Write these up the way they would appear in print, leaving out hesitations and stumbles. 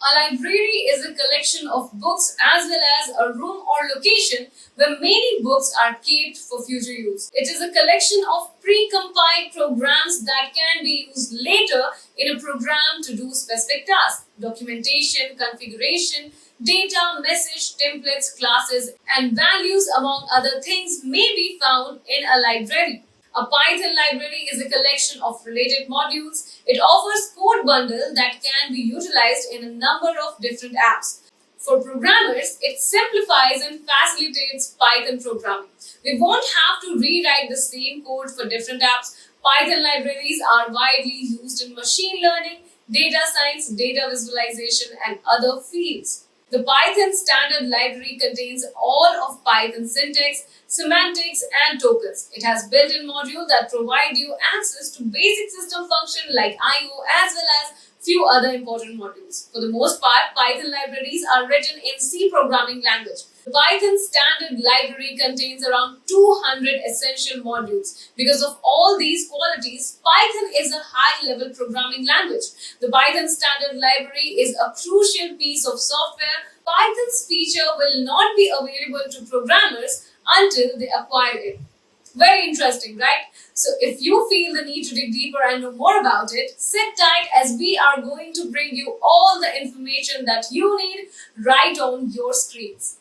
A library is a collection of books as well as a room or location where many books are kept for future use. It is a collection of pre-compiled programs that can be used later in a program to do specific tasks. Documentation, configuration, data, message, templates, classes, and values, among other things, may be found in a library. A Python library is a collection of related modules. It offers code bundle that can be utilized in a number of different apps. For programmers, it simplifies and facilitates Python programming. We won't have to rewrite the same code for different apps. Python libraries are widely used in machine learning, data science, data visualization, and other fields. The Python standard library contains all of Python syntax, semantics, and tokens. It has built-in modules that provide you access to basic system functions like I/O as well as few other important modules. For the most part, Python libraries are written in C programming language. The Python standard library contains around 200 essential modules. Because of all these qualities, Python is a high-level programming language. The Python standard library is a crucial piece of software. Python's feature will not be available to programmers until they acquire it. Very interesting, right? So if you feel the need to dig deeper and know more about it, sit tight as we are going to bring you all the information that you need right on your screens.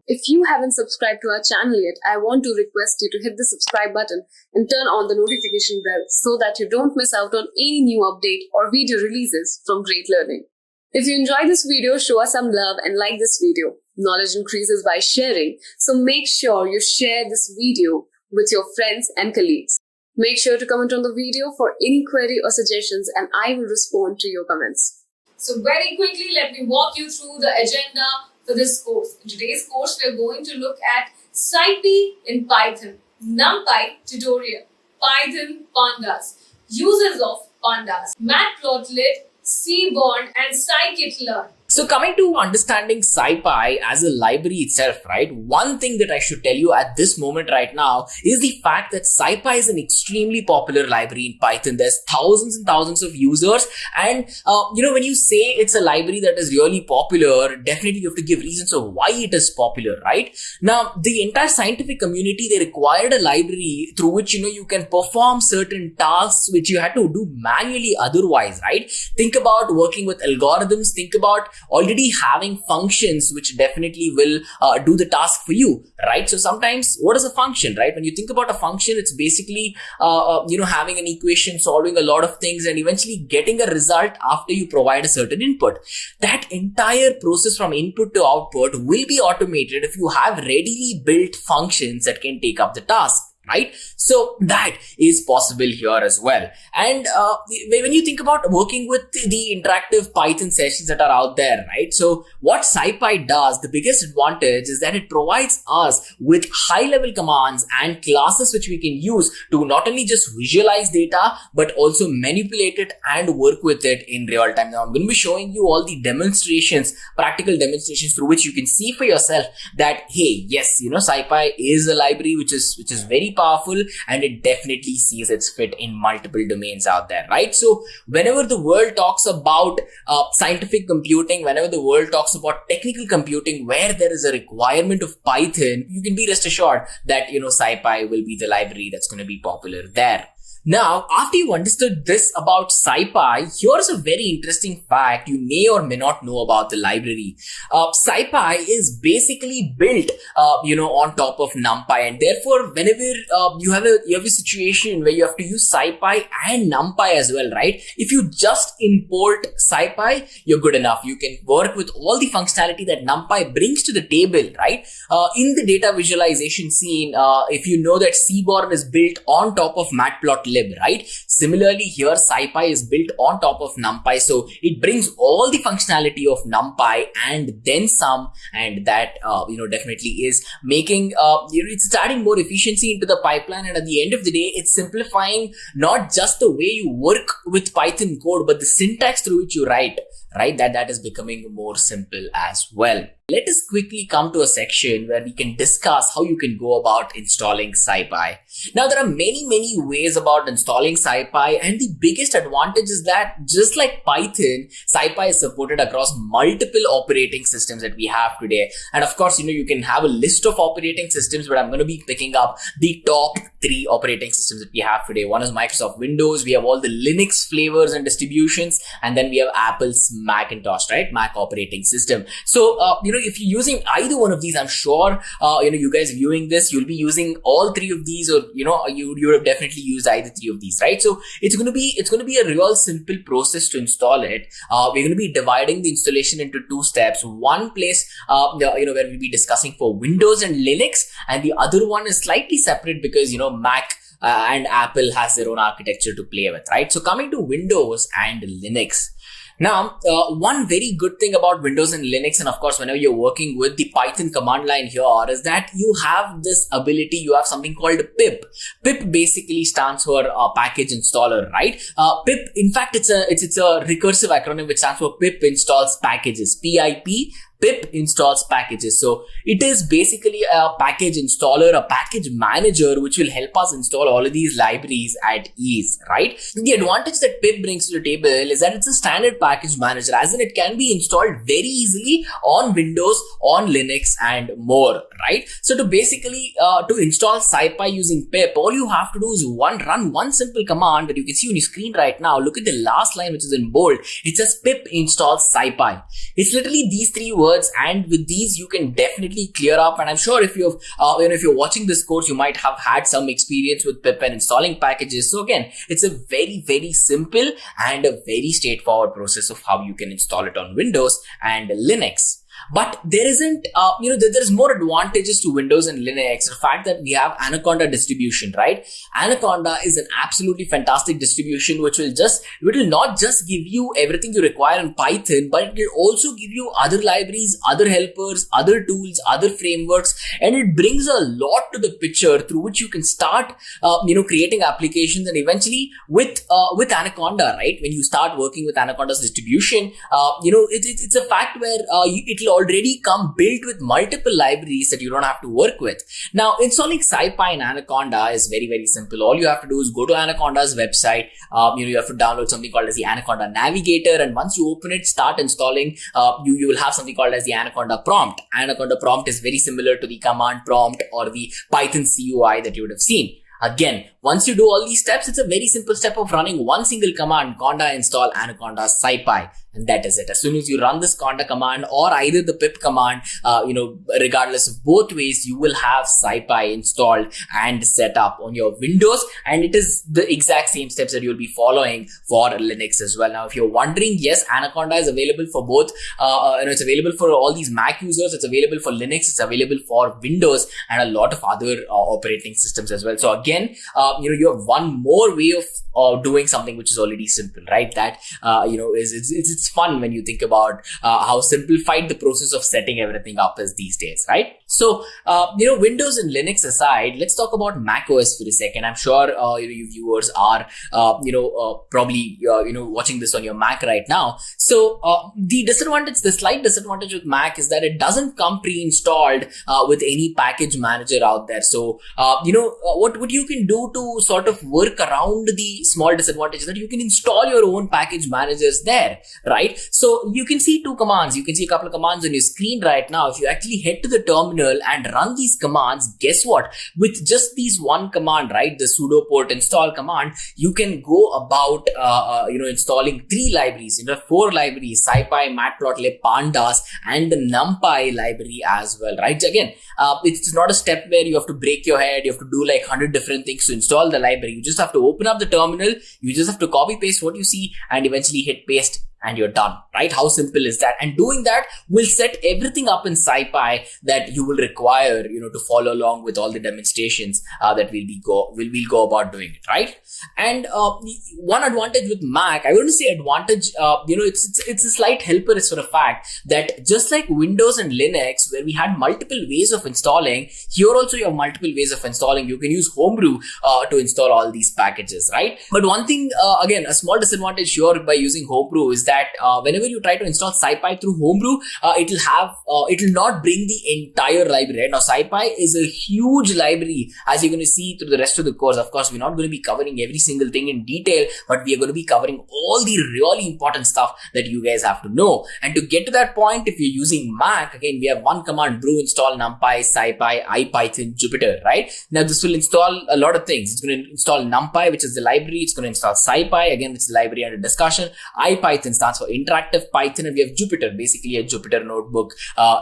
If you haven't subscribed to our channel yet, I want to request you to hit the subscribe button and turn on the notification bell so that you don't miss out on any new update or video releases from Great Learning. If you enjoyed this video, show us some love and like this video. Knowledge increases by sharing, so make sure you share this video with your friends and colleagues. Make sure to comment on the video for any query or suggestions and I will respond to your comments. So very quickly, let me walk you through the agenda for this course. In today's course, we are going to look at Scipy in Python, NumPy tutorial, Python Pandas, uses of Pandas, Matplotlib, Seaborn, and Scikit Learn. So coming to understanding Scipy as a library itself, right? One thing that I should tell you at this moment right now is the fact that Scipy is an extremely popular library in Python. There's thousands and thousands of users. And, when you say it's a library that is really popular, definitely you have to give reasons of why it is popular, right? Now, the entire scientific community, they required a library through which, you can perform certain tasks which you had to do manually otherwise, right? Think about working with algorithms. Think about already having functions which definitely will do the task for you, right? So sometimes what is a function, right? When you think about a function, it's basically, having an equation, solving a lot of things and eventually getting a result after you provide a certain input. That entire process from input to output will be automated if you have readily built functions that can take up the task. Right? So that is possible here as well. And when you think about working with the interactive Python sessions that are out there, right? So what Scipy does, the biggest advantage is that it provides us with high-level commands and classes which we can use to not only just visualize data, but also manipulate it and work with it in real time. Now I'm going to be showing you all the demonstrations, practical demonstrations through which you can see for yourself that, hey, yes, Scipy is a library which is very powerful and it definitely sees its fit in multiple domains out there, right? So whenever the world talks about scientific computing, whenever the world talks about technical computing where there is a requirement of Python, you can be rest assured that, Scipy will be the library that's going to be popular there. Now, after you've understood this about Scipy, here's a very interesting fact you may or may not know about the library. Scipy is basically built, on top of NumPy, and therefore, whenever you have a situation where you have to use Scipy and NumPy as well, right? If you just import Scipy, you're good enough. You can work with all the functionality that NumPy brings to the table, right? In the data visualization scene, if you know that Seaborn is built on top of Matplotlib, right? Similarly, here Scipy is built on top of NumPy, so it brings all the functionality of NumPy and then some, and that definitely is making it's adding more efficiency into the pipeline, and at the end of the day, it's simplifying not just the way you work with Python code, but the syntax through which you write. right? That is becoming more simple as well. Let us quickly come to a section where we can discuss how you can go about installing Scipy. Now, there are many ways about installing Scipy, and the biggest advantage is that just like Python, Scipy is supported across multiple operating systems that we have today. And of course, you can have a list of operating systems, but I'm going to be picking up the top 3 operating systems that we have today. One is Microsoft Windows. We have all the Linux flavors and distributions, and then we have Apple's Macintosh, right? Mac operating system. So, if you're using either one of these, I'm sure, you guys viewing this, you'll be using all 3 of these, or, you would have definitely used either 3 of these, right? So it's going to be a real simple process to install it. We're going to be dividing the installation into 2 steps. One place, where we'll be discussing for Windows and Linux, and the other one is slightly separate because, Mac and Apple has their own architecture to play with, right? So coming to Windows and Linux. Now, one very good thing about Windows and Linux, and of course, whenever you're working with the Python command line here, is that you have this ability, you have something called pip. Pip basically stands for package installer, right? Pip, in fact, it's a recursive acronym which stands for pip installs packages, PIP. Pip installs packages. So it is basically a package installer, a package manager, which will help us install all of these libraries at ease, right? The advantage that pip brings to the table is that it's a standard package manager, as in it can be installed very easily on Windows, on Linux, and more, right? So to basically, to install Scipy using pip, all you have to do is run one simple command that you can see on your screen right now. Look at the last line, which is in bold. It says pip installs Scipy. It's literally these 3 words, and with these you can definitely clear up. And I'm sure if you're watching this course, you might have had some experience with pip and installing packages. So again, it's a very simple and a very straightforward process of how you can install it on Windows and Linux. But there isn't, there's more advantages to Windows and Linux. The fact that we have Anaconda distribution, right? Anaconda is an absolutely fantastic distribution, which will not just give you everything you require in Python, but it will also give you other libraries, other helpers, other tools, other frameworks, and it brings a lot to the picture through which you can start, creating applications. And eventually with Anaconda, right? When you start working with Anaconda's distribution, it's a fact where it'll already come built with multiple libraries that you don't have to work with. Now, installing Scipy in Anaconda is very simple. All you have to do is go to Anaconda's website. You have to download something called as the Anaconda Navigator, and once you open it, start installing. You will have something called as the Anaconda prompt. Anaconda prompt is very similar to the command prompt or the Python CUI that you would have seen. Again, once you do all these steps, it's a very simple step of running one single command, conda install Anaconda Scipy. And that is it. As soon as you run this conda command or either the pip command, regardless of both ways, you will have Scipy installed and set up on your Windows. And it is the exact same steps that you'll be following for Linux as well. Now, if you're wondering, yes, Anaconda is available for both. It's available for all these Mac users. It's available for Linux. It's available for Windows and a lot of other operating systems as well. So again, you have one more way of doing something which is already simple, right? That, it's fun when you think about how simplified the process of setting everything up is these days, right? So, Windows and Linux aside, let's talk about Mac OS for a second. I'm sure, you viewers are, probably, watching this on your Mac right now. So, the slight disadvantage with Mac is that it doesn't come pre-installed, with any package manager out there. So, what you can do to sort of work around the small disadvantage is that you can install your own package managers there, right? So you can see 2 commands. You can see a couple of commands on your screen right now. If you actually head to the terminal and run these commands, guess what? With just these one command, right, the sudo port install command, you can go about, installing 3 libraries, 4 libraries, Scipy, Matplotlib, Pandas, and the NumPy library as well, right? Again, it's not a step where you have to break your head. You have to do like 100 different things to install the library. You just have to open up the terminal. You just have to copy paste what you see and eventually hit paste, and you're done, right? How simple is that? And doing that will set everything up in Scipy that you will require, to follow along with all the demonstrations that we'll go about doing it, right? And one advantage with Mac, I wouldn't say advantage, it's a slight helper is for a fact that just like Windows and Linux, where we had multiple ways of installing, here also you have multiple ways of installing. You can use Homebrew to install all these packages, right? But one thing, again, a small disadvantage here by using Homebrew is that whenever you try to install Scipy through Homebrew, it'll not bring the entire library. Right? Now, Scipy is a huge library, as you're going to see through the rest of the course. Of course, we're not going to be covering every single thing in detail, but we are going to be covering all the really important stuff that you guys have to know. And to get to that point, if you're using Mac, again, we have one command: brew install NumPy, Scipy, IPython, Jupyter, right? Now, this will install a lot of things. It's going to install NumPy, which is the library. It's going to install Scipy, again, which is the library under discussion. IPython stands for interactive Python, and we have Jupyter, basically a Jupyter notebook,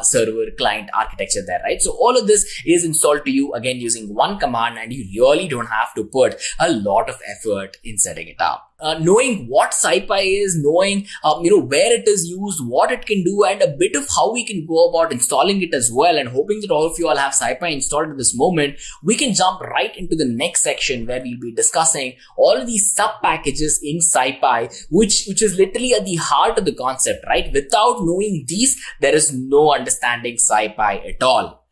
server, client architecture there, right? So all of this is installed to you, again, using one command, and you really don't have to put a lot of effort in setting it up. Knowing what Scipy is, knowing where it is used, what it can do, and a bit of how we can go about installing it as well, and hoping that all of you all have Scipy installed at this moment, we can jump right into the next section where we'll be discussing all of these sub packages in Scipy, which is literally at the heart of the concept, right? Without knowing these, there is no understanding Scipy at all.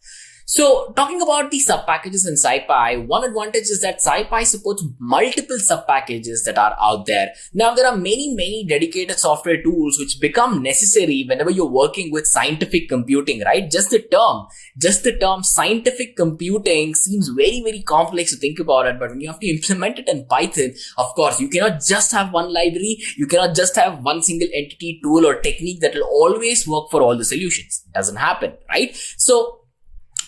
So, talking about the sub-packages in Scipy, one advantage is that Scipy supports multiple sub-packages that are out there. Now, there are many dedicated software tools which become necessary whenever you're working with scientific computing, right? Just the term scientific computing seems very complex to think about it, but when you have to implement it in Python, of course, you cannot just have one library, you cannot just have one single entity, tool, or technique that will always work for all the solutions. It doesn't happen, right? So,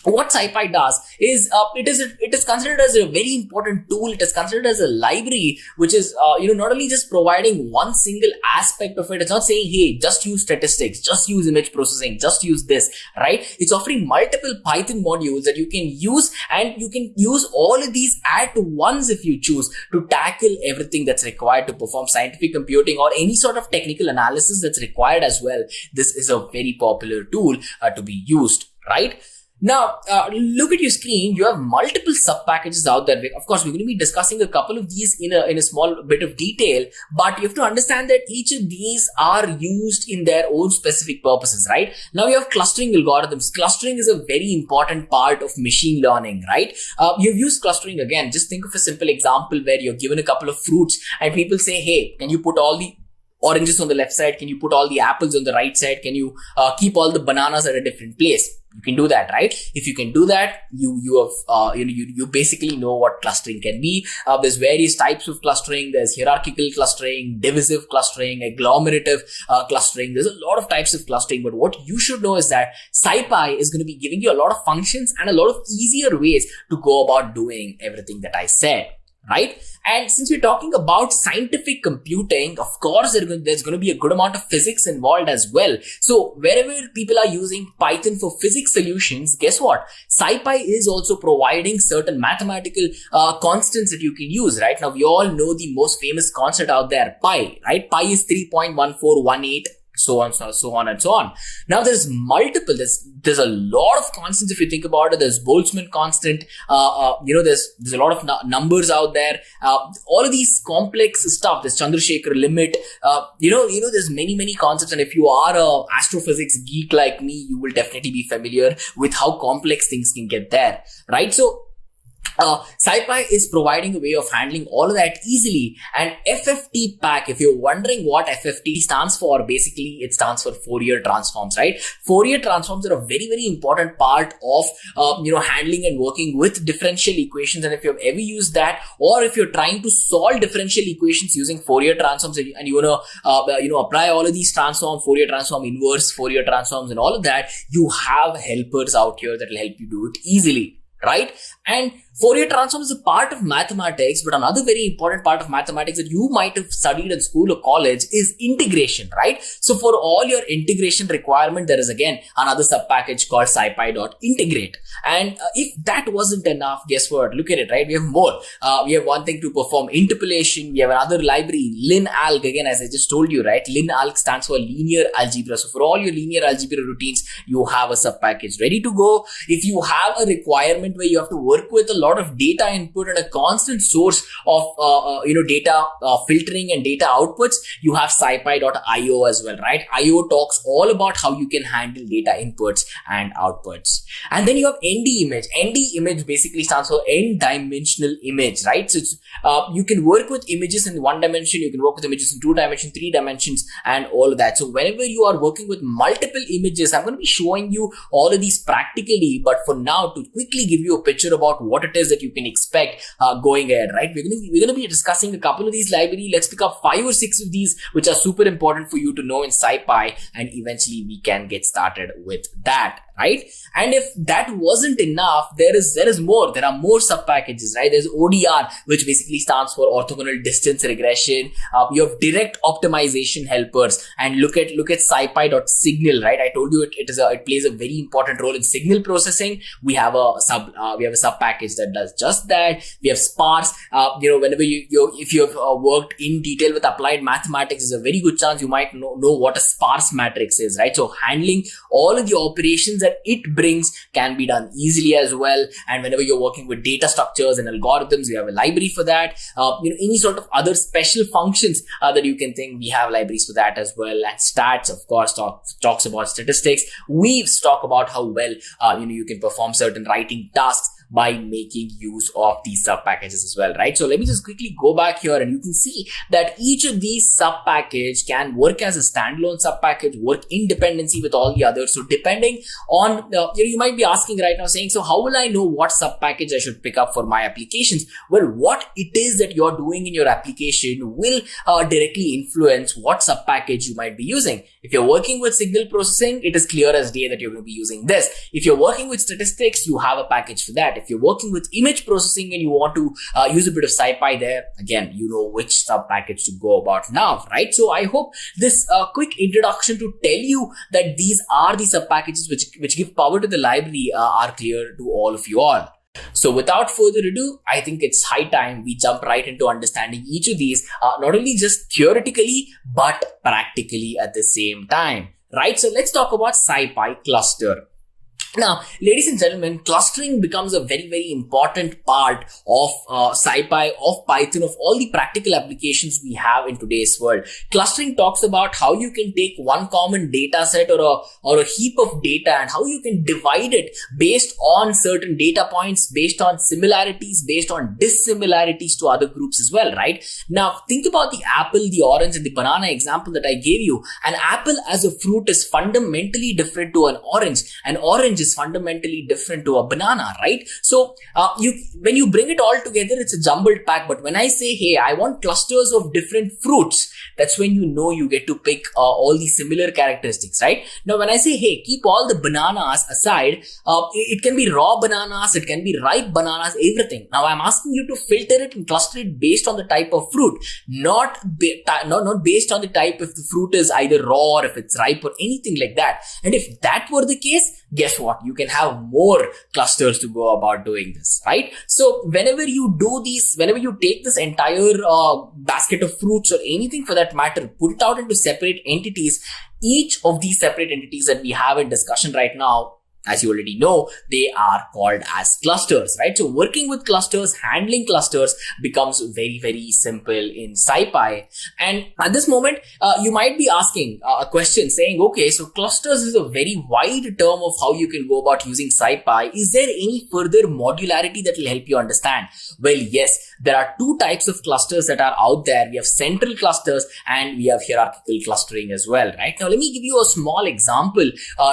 what Scipy does is it is considered as a very important tool. It is considered as a library which is not only just providing one single aspect of it. It's not saying, hey, just use statistics, just use image processing, just use this, right? It's offering multiple Python modules that you can use, and you can use all of these at once if you choose to tackle everything that's required to perform scientific computing or any sort of technical analysis that's required as well. This is a very popular tool to be used, right? Now, look at your screen. You have multiple sub-packages out there. Of course, we're going to be discussing a couple of these in a small bit of detail, but you have to understand that each of these are used in their own specific purposes, right? Now, you have clustering algorithms. Clustering is a very important part of machine learning, right? You've used clustering again. Just think of a simple example where you're given a couple of fruits and people say, hey, can you put all the oranges on the left side? Can you put all the apples on the right side? Can you keep all the bananas at a different place? You can do that, right? If you can do that, you basically know what clustering can be. There's various types of clustering. There's hierarchical clustering, divisive clustering, agglomerative clustering. There's a lot of types of clustering, but what you should know is that Scipy is going to be giving you a lot of functions and a lot of easier ways to go about doing everything that I said, right? And since we're talking about scientific computing, of course, there's going to be a good amount of physics involved as well. So wherever people are using Python for physics solutions, guess what? Scipy is also providing certain mathematical constants that you can use, right? Now, we all know the most famous constant out there, pi, right? Pi is 3.1418. So on and so on. Now there's multiple, there's a lot of constants if you think about it. There's Boltzmann constant, there's a lot of numbers out there. All of these complex stuff, there's Chandrasekhar limit, there's many concepts. And if you are a astrophysics geek like me, you will definitely be familiar with how complex things can get there, right? So Scipy is providing a way of handling all of that easily. And FFT pack, if you're wondering what FFT stands for, basically it stands for Fourier transforms, right? Fourier transforms are a very important part of handling and working with differential equations. And if you've ever used that, or if you're trying to solve differential equations using Fourier transforms, and you want to apply all of these transforms, Fourier transform, inverse Fourier transforms, and all of that, you have helpers out here that will help you do it easily, right? And Fourier transform is a part of mathematics, but another very important part of mathematics that you might have studied in school or college is integration, right? So for all your integration requirement, there is again another sub-package called scipy.integrate. And if that wasn't enough, guess what? Look at it, right? We have more. We have one thing to perform interpolation. We have another library, linalg. Again, as I just told you, right? Linalg stands for linear algebra. So for all your linear algebra routines, you have a sub-package ready to go. If you have a requirement where you have to work with a lot lot of data input and a constant source of data filtering and data outputs, you have Scipy.io as well, right? IO talks all about how you can handle data inputs and outputs. And then you have ND image. ND image basically stands for n-dimensional image, right? So it's, you can work with images in 1 dimension, you can work with images in 2 dimensions, 3 dimensions, and all of that. So whenever you are working with multiple images, I'm going to be showing you all of these practically, but for now, to quickly give you a picture about what it is that you can expect going ahead, right? We're going to be discussing a couple of these libraries. Let's pick up 5 or 6 of these, which are super important for you to know in Scipy, and eventually we can get started with that, right? And if that wasn't enough, there is more. There are more sub packages, right? There's ODR, which basically stands for orthogonal distance regression. You have direct optimization helpers, and look at Scipy.signal, right? I told you it plays a very important role in signal processing. We have a sub package that does just that. We have sparse. Whenever if you have worked in detail with applied mathematics, there's a very good chance you might know what a sparse matrix is, right? So handling all of the operations that it brings can be done easily as well. And whenever you're working with data structures and algorithms, we have a library for that. Any sort of other special functions that you can think, we have libraries for that as well. And stats, of course, talks about statistics. Weaves talk about how well you can perform certain writing tasks by making use of these sub packages as well, right? So let me just quickly go back here, and you can see that each of these sub package can work as a standalone sub package, work in dependency with all the others. So depending on, you might be asking right now saying, so how will I know what sub package I should pick up for my applications? Well, what it is that you're doing in your application will directly influence what sub package you might be using. If you're working with signal processing, it is clear as day that you're going to be using this. If you're working with statistics, you have a package for that. If you're working with image processing and you want to use a bit of Scipy there, again, you know which sub package to go about now, right? So I hope this quick introduction to tell you that these are the sub packages which give power to the library are clear to all of you all. So without further ado, I think it's high time we jump right into understanding each of these, not only just theoretically, but practically at the same time, right? So let's talk about Scipy cluster. Now, ladies and gentlemen, clustering becomes a very, very important part of Scipy, of Python, of all the practical applications we have in today's world. Clustering talks about how you can take one common data set or a heap of data and how you can divide it based on certain data points, based on similarities, based on dissimilarities to other groups as well, right? Now, think about the apple, the orange, and the banana example that I gave you. An apple as a fruit is fundamentally different to an orange. An orange is fundamentally different to a banana, right? So when you bring it all together, it's a jumbled pack. But when I say, hey, I want clusters of different fruits, that's when you get to pick all the similar characteristics, right? Now, when I say, hey, keep all the bananas aside, it can be raw bananas, it can be ripe bananas, everything. Now, I'm asking you to filter it and cluster it based on the type of fruit, not based on the type if the fruit is either raw or if it's ripe or anything like that. And if that were the case, guess what? You can have more clusters to go about doing this, right? So whenever you do these, whenever you take this entire basket of fruits or anything for that matter, put it out into separate entities, each of these separate entities that we have in discussion right now, as you already know, they are called as clusters, right? So working with clusters, handling clusters becomes very, very simple in Scipy. And at this moment, you might be asking a question saying, okay, so clusters is a very wide term of how you can go about using Scipy. Is there any further modularity that will help you understand? Well, yes, there are two types of clusters that are out there. We have central clusters and we have hierarchical clustering as well, right? Now, let me give you a small example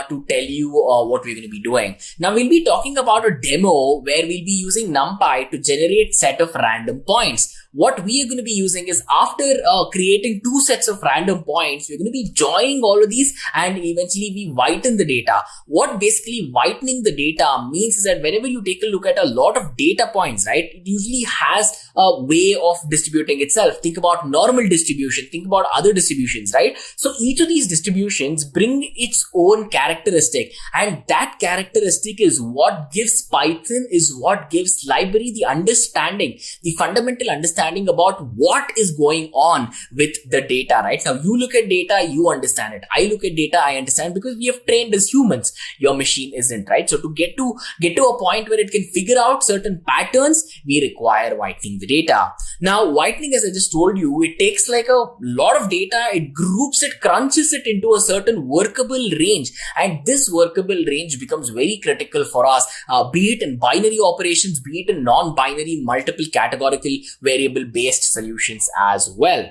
to tell you what we're going to be doing. Now, we'll be talking about a demo where we'll be using NumPy to generate set of random points. What we are going to be using is, after creating two sets of random points, we're going to be joining all of these and eventually we whiten the data. What basically whitening the data means is that whenever you take a look at a lot of data points, right, it usually has a way of distributing itself. Think about normal distribution, think about other distributions, right? So each of these distributions bring its own characteristic, and that characteristic is what gives Python, is what gives library the understanding, the fundamental understanding understanding about what is going on with the data, right? Now you look at data, you understand it. I look at data, I understand, because we have trained as humans. Your machine isn't, right? So to get to a point where it can figure out certain patterns, we require whitening the data. Now whitening, as I just told you, it takes like a lot of data, it groups it, crunches it into a certain workable range, and this workable range becomes very critical for us, be it in binary operations, be it in non-binary multiple categorical variable based solutions as well.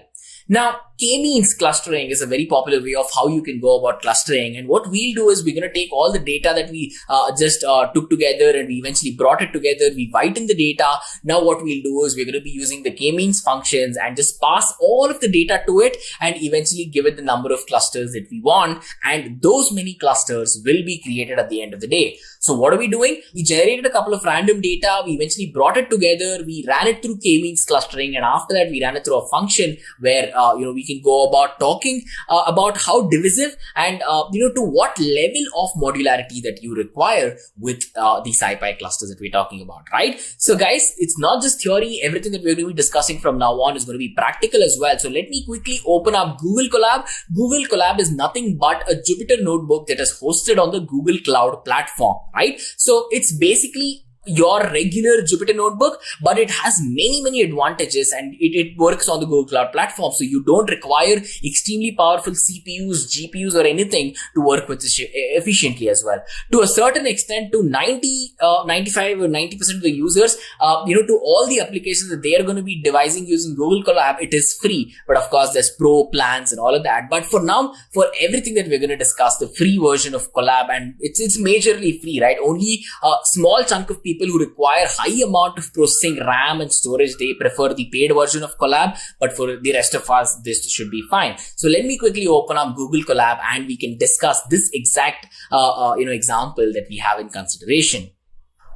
Now, k-means clustering is a very popular way of how you can go about clustering. And what we'll do is we're going to take all the data that we just took together, and we eventually brought it together. We whiten the data. Now what we'll do is we're going to be using the k-means functions and just pass all of the data to it and eventually give it the number of clusters that we want. And those many clusters will be created at the end of the day. So what are we doing? We generated a couple of random data. We eventually brought it together. We ran it through k-means clustering. And after that, we ran it through a function where we can go about talking about how divisive and to what level of modularity that you require with the Scipy clusters that we're talking about, right? So guys, it's not just theory. Everything that we're going to be discussing from now on is going to be practical as well. So let me quickly open up Google Colab. Google Colab is nothing but a Jupyter notebook that is hosted on the Google Cloud platform, right? So it's basically your regular Jupyter notebook, but it has many advantages, and it works on the Google Cloud platform. So you don't require extremely powerful CPUs, GPUs or anything to work with this efficiently as well. To a certain extent, to 95 or 90% of the users, to all the applications that they are going to be devising using Google Colab, it is free. But of course, there's pro plans and all of that. But for now, for everything that we're going to discuss, the free version of Colab, and it's majorly free, right? Only a small chunk of people who require high amount of processing RAM and storage, they prefer the paid version of Colab, but for the rest of us, this should be fine. So let me quickly open up Google Colab and we can discuss this exact example that we have in consideration.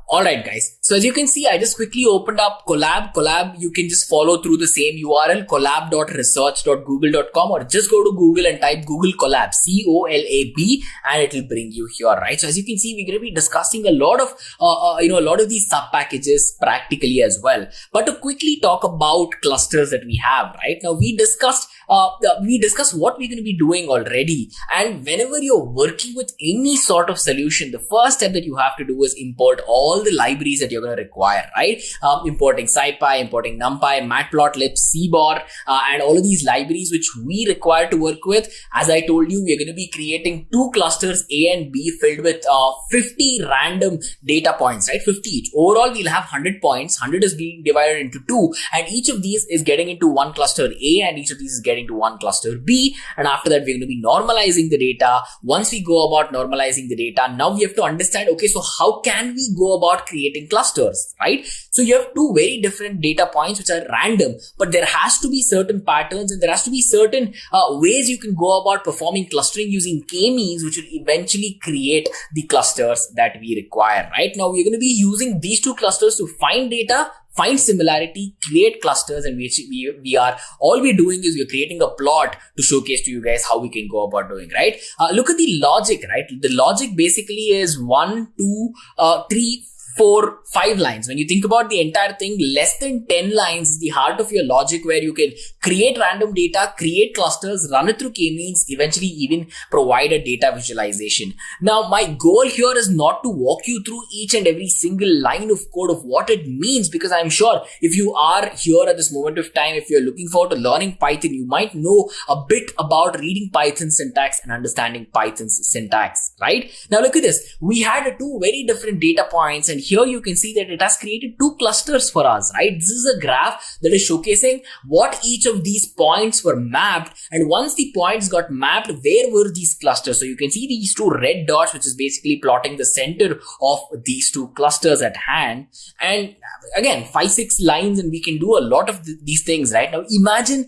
Alright guys, so as you can see, I just quickly opened up Colab. Colab, you can just follow through the same URL, colab.research.google.com, or just go to Google and type Google Colab, C-O-L-A-B, and it will bring you here, right? So as you can see, we're going to be discussing a lot of, these sub packages practically as well. But to quickly talk about clusters that we have, right? Now we discussed what we're going to be doing already. And whenever you're working with any sort of solution, the first step that you have to do is import all the libraries that you're going to require, right? Importing Scipy, importing NumPy, Matplotlib, Seaborn, and all of these libraries which we require to work with. As I told you, we're going to be creating two clusters, A and B, filled with 50 random data points, right? 50 each. Overall, we'll have 100 points. 100 is being divided into two, and each of these is getting into one cluster A, and each of these is getting to one cluster B. And after that, we're going to be normalizing the data. Once we go about normalizing the data, now we have to understand, okay, so how can we go about creating clusters, right? So you have two very different data points which are random, but there has to be certain patterns and there has to be certain ways you can go about performing clustering using k-means, which will eventually create the clusters that we require, right? Now we're going to be using these two clusters to find data, find similarity, create clusters, and all we're doing is we're creating a plot to showcase to you guys how we can go about doing, right? Look at the logic, right? The logic basically is 1, 2, 3, 4, 5 lines. When you think about the entire thing, less than 10 lines is the heart of your logic, where you can create random data, create clusters, run it through k-means, eventually even provide a data visualization. Now, my goal here is not to walk you through each and every single line of code of what it means, because I'm sure if you are here at this moment of time, if you're looking forward to learning Python, you might know a bit about reading Python syntax and understanding Python's syntax, right? Now look at this. We had two very different data points, and here you can see that it has created two clusters for us, right? This is a graph that is showcasing what each of these points were mapped, and once the points got mapped, where were these clusters? So you can see these two red dots, which is basically plotting the center of these two clusters at hand. And again, 5-6 lines, and we can do a lot of these things, right? Now imagine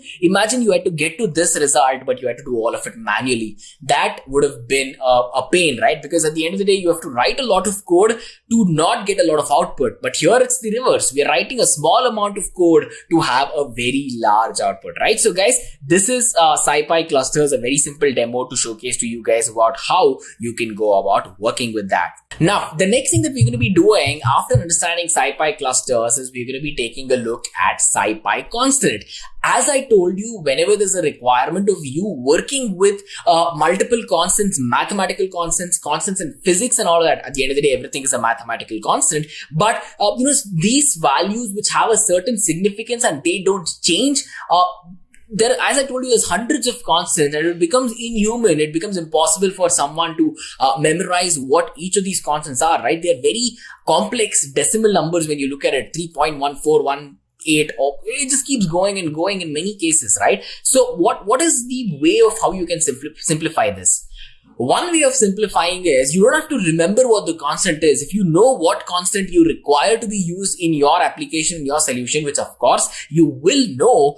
you had to get to this result, but you had to do all of it manually. That would have been a pain, right? Because at the end of the day, you have to write a lot of code to not not get a lot of output. But here it's the reverse. We are writing a small amount of code to have a very large output, right? So guys, this is Scipy clusters, a very simple demo to showcase to you guys about how you can go about working with that. Now, the next thing that we're going to be doing after understanding Scipy clusters is we're going to be taking a look at Scipy constant. As I told you, whenever there's a requirement of you working with multiple constants, mathematical constants, constants in physics and all that, at the end of the day, everything is a mathematical constant. But, these values which have a certain significance and they don't change, there, as I told you, there's hundreds of constants and it becomes inhuman. It becomes impossible for someone to memorize what each of these constants are, right? They're very complex decimal numbers when you look at it, 3.1418, or it just keeps going and going in many cases, right? So what is the way of how you can simplify this? One way of simplifying is you don't have to remember what the constant is. If you know what constant you require to be used in your application, in your solution, which of course you will know,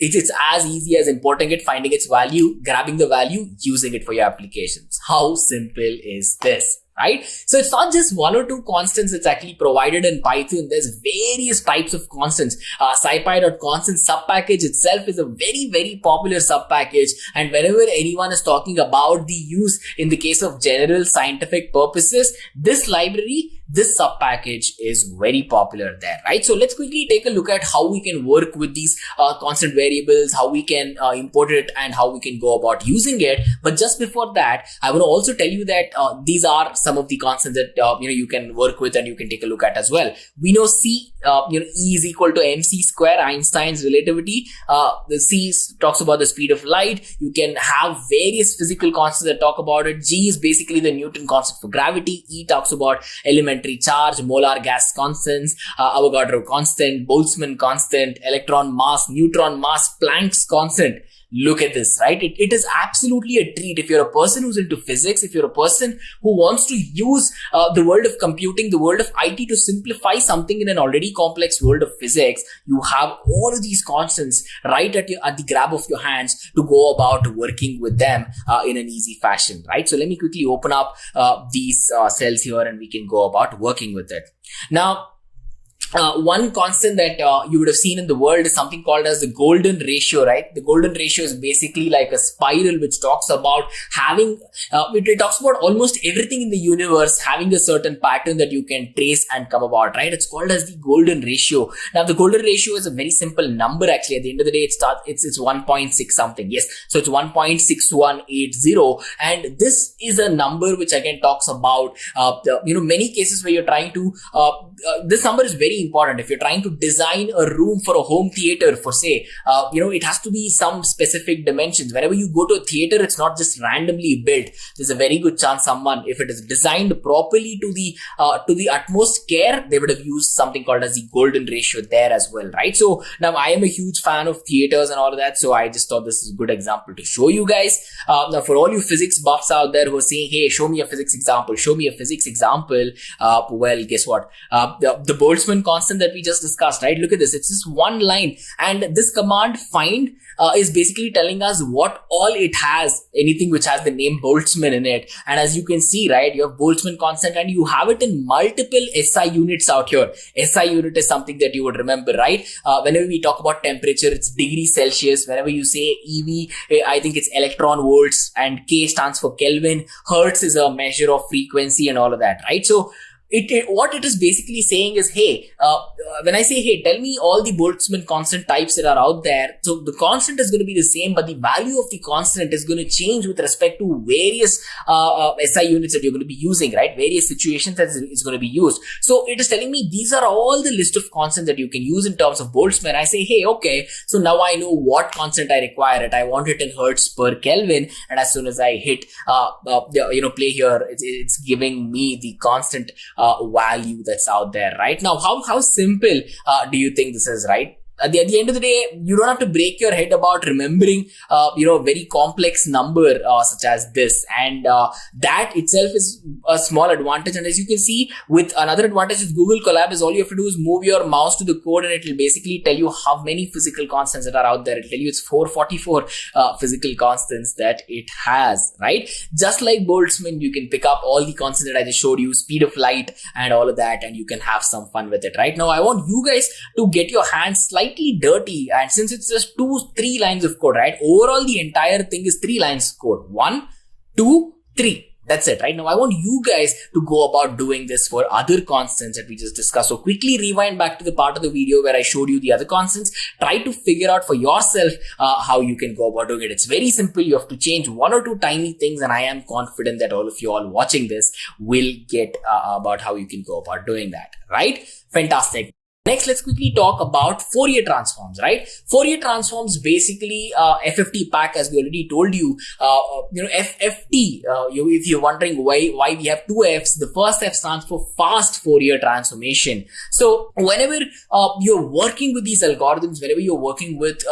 it's as easy as importing it, finding its value, grabbing the value, using it for your applications. How simple is this? Right? So it's not just one or two constants that's actually provided in Python. There's various types of constants. Scipy.constant subpackage itself is a very, very popular subpackage. And whenever anyone is talking about the use in the case of general scientific purposes, this library, this subpackage is very popular there, right? So let's quickly take a look at how we can work with these constant variables, how we can import it, and how we can go about using it. But just before that, I want to also tell you that these are some of the constants that you can work with and you can take a look at as well. We know C, E is equal to mc square, Einstein's relativity. The C talks about the speed of light. You can have various physical constants that talk about it. G is basically the Newton constant for gravity. E talks about elementary charge, molar gas constants, Avogadro constant, Boltzmann constant, electron mass, neutron mass, Planck's constant. Look at this, right? It is absolutely a treat. If you're a person who's into physics, if you're a person who wants to use the world of computing, the world of IT to simplify something in an already complex world of physics, you have all of these constants right at the grab of your hands to go about working with them in an easy fashion, right? So let me quickly open up these cells here and we can go about working with it. Now, one constant that you would have seen in the world is something called as the golden ratio, right? The golden ratio is basically like a spiral which talks about having, it talks about almost everything in the universe having a certain pattern that you can trace and come about, right? It's called as the golden ratio. Now, the golden ratio is a very simple number actually. At the end of the day, it's 1.6 something. Yes. So it's 1.6180. And this is a number which again talks about, many cases where you're trying to, this number is very important. If you're trying to design a room for a home theater, for say, it has to be some specific dimensions. Whenever you go to a theater, it's not just randomly built. There's a very good chance someone, if it is designed properly to the utmost care, they would have used something called as the golden ratio there as well, right? So now I am a huge fan of theaters and all of that. So I just thought this is a good example to show you guys. Now for all you physics buffs out there who are saying, hey, show me a physics example, well, guess what? The Boltzmann constant that we just discussed, right? Look at this. It's just one line. And this command find is basically telling us what all it has, anything which has the name Boltzmann in it. And as you can see, right, you have Boltzmann constant and you have it in multiple SI units out here. SI unit is something that you would remember, right? Whenever we talk about temperature, it's degrees Celsius. Whenever you say EV, I think it's electron volts, and K stands for Kelvin. Hertz is a measure of frequency and all of that, right? So what it is basically saying is, hey, when I say, hey, tell me all the Boltzmann constant types that are out there. So the constant is going to be the same, but the value of the constant is going to change with respect to various SI units that you're going to be using, right? Various situations that it's going to be used. So it is telling me these are all the list of constants that you can use in terms of Boltzmann. I say, hey, okay, so now I know what constant I require it. I want it in Hertz per Kelvin. And as soon as I hit, play here, it's giving me the constant value that's out there right now. How simple do you think this is, right? at the end of the day, you don't have to break your head about remembering, very complex number such as this. And that itself is a small advantage. And as you can see, with another advantage with Google Colab is all you have to do is move your mouse to the code and it will basically tell you how many physical constants that are out there. It'll tell you it's 444 physical constants that it has, right? Just like Boltzmann, you can pick up all the constants that I just showed you, speed of light and all of that, and you can have some fun with it. Right now, I want you guys to get your hands slightly dirty, and since it's just 3 lines of code, right? Overall, the entire thing is 3 lines of code. 1, 2, 3. That's it, right? Now, I want you guys to go about doing this for other constants that we just discussed. So quickly rewind back to the part of the video where I showed you the other constants. Try to figure out for yourself how you can go about doing it. It's very simple. You have to change 1 or 2 tiny things, and I am confident that all of you all watching this will get about how you can go about doing that, right? Fantastic. Next, let's quickly talk about Fourier transforms, right? Fourier transforms basically FFT pack, as we already told you. FFT. If you're wondering why we have 2 Fs, the first F stands for fast Fourier transformation. So whenever you're working with these algorithms, whenever you're working with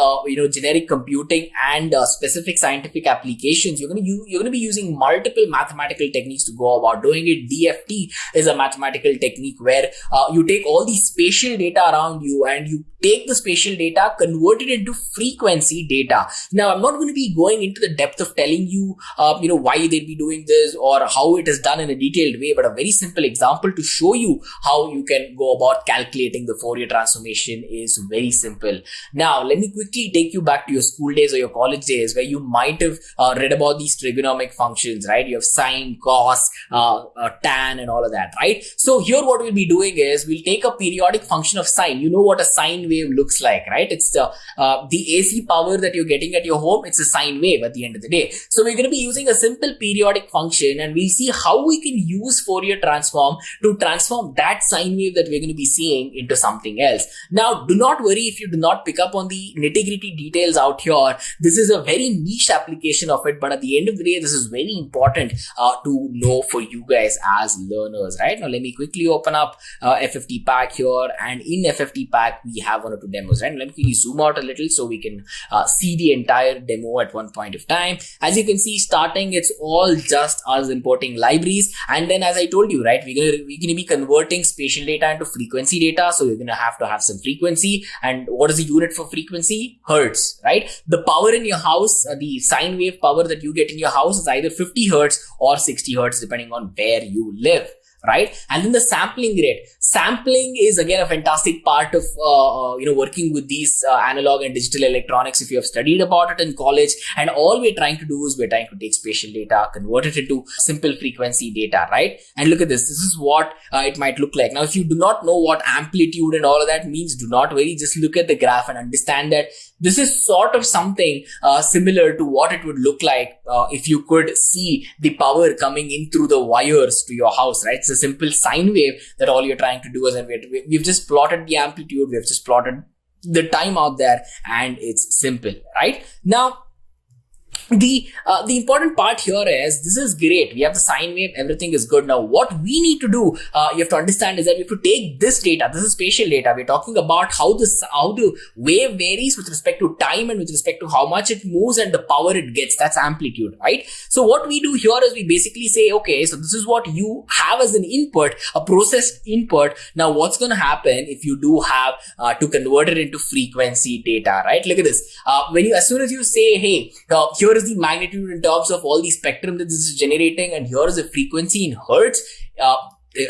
generic computing and specific scientific applications, you're gonna be using multiple mathematical techniques to go about doing it. DFT is a mathematical technique where you take all these spatial data around you and you take the spatial data, convert it into frequency data. Now, I'm not going to be going into the depth of telling you, why they'd be doing this or how it is done in a detailed way, but a very simple example to show you how you can go about calculating the Fourier transformation is very simple. Now, let me quickly take you back to your school days or your college days where you might have read about these trigonomic functions, right? You have sine, cos, tan and all of that, right? So here what we'll be doing is we'll take a periodic function of sine. You know what a sine wave looks like, right? It's the AC power that you're getting at your home. It's a sine wave at the end of the day. So we're going to be using a simple periodic function, and we'll see how we can use Fourier transform to transform that sine wave that we're going to be seeing into something else. Now, do not worry if you do not pick up on the nitty-gritty details out here. This is a very niche application of it, but at the end of the day, this is very important to know for you guys as learners, right? Now, let me quickly open up FFT pack here, and in FFT pack, we have 1 or 2 demos, right? Let me zoom out a little so we can see the entire demo at one point of time. As you can see, starting, it's all just us importing libraries. And then, as I told you, right, we're gonna be converting spatial data into frequency data. So we're gonna have to have some frequency. And what is the unit for frequency? Hertz, right? The power in your house, the sine wave power that you get in your house is either 50 hertz or 60 hertz, depending on where you live, right? And then the sampling rate. Sampling is again a fantastic part of working with these analog and digital electronics if you have studied about it in college. And all we're trying to do is we're trying to take spatial data, convert it into simple frequency data, right? And look at this. This is what it might look like. Now, if you do not know what amplitude and all of that means, do not worry. Just look at the graph and understand that this is sort of something similar to what it would look like if you could see the power coming in through the wires to your house, right? It's a simple sine wave that all you're trying to do is, and we've just plotted the amplitude, we've just plotted the time out there, and it's simple, right? Now, the important part here is this is great. We have the sine wave, everything is good. Now, what we need to do, you have to understand, is that we have to take this data. This is spatial data. We're talking about how the wave varies with respect to time and with respect to how much it moves and the power it gets. That's amplitude, right? So what we do here is we basically say, okay, so this is what you have as an input, a processed input. Now, what's going to happen if you do have to convert it into frequency data, right? Look at this. As soon as you say, hey, here is the magnitude in terms of all the spectrum that this is generating, and here is the frequency in hertz.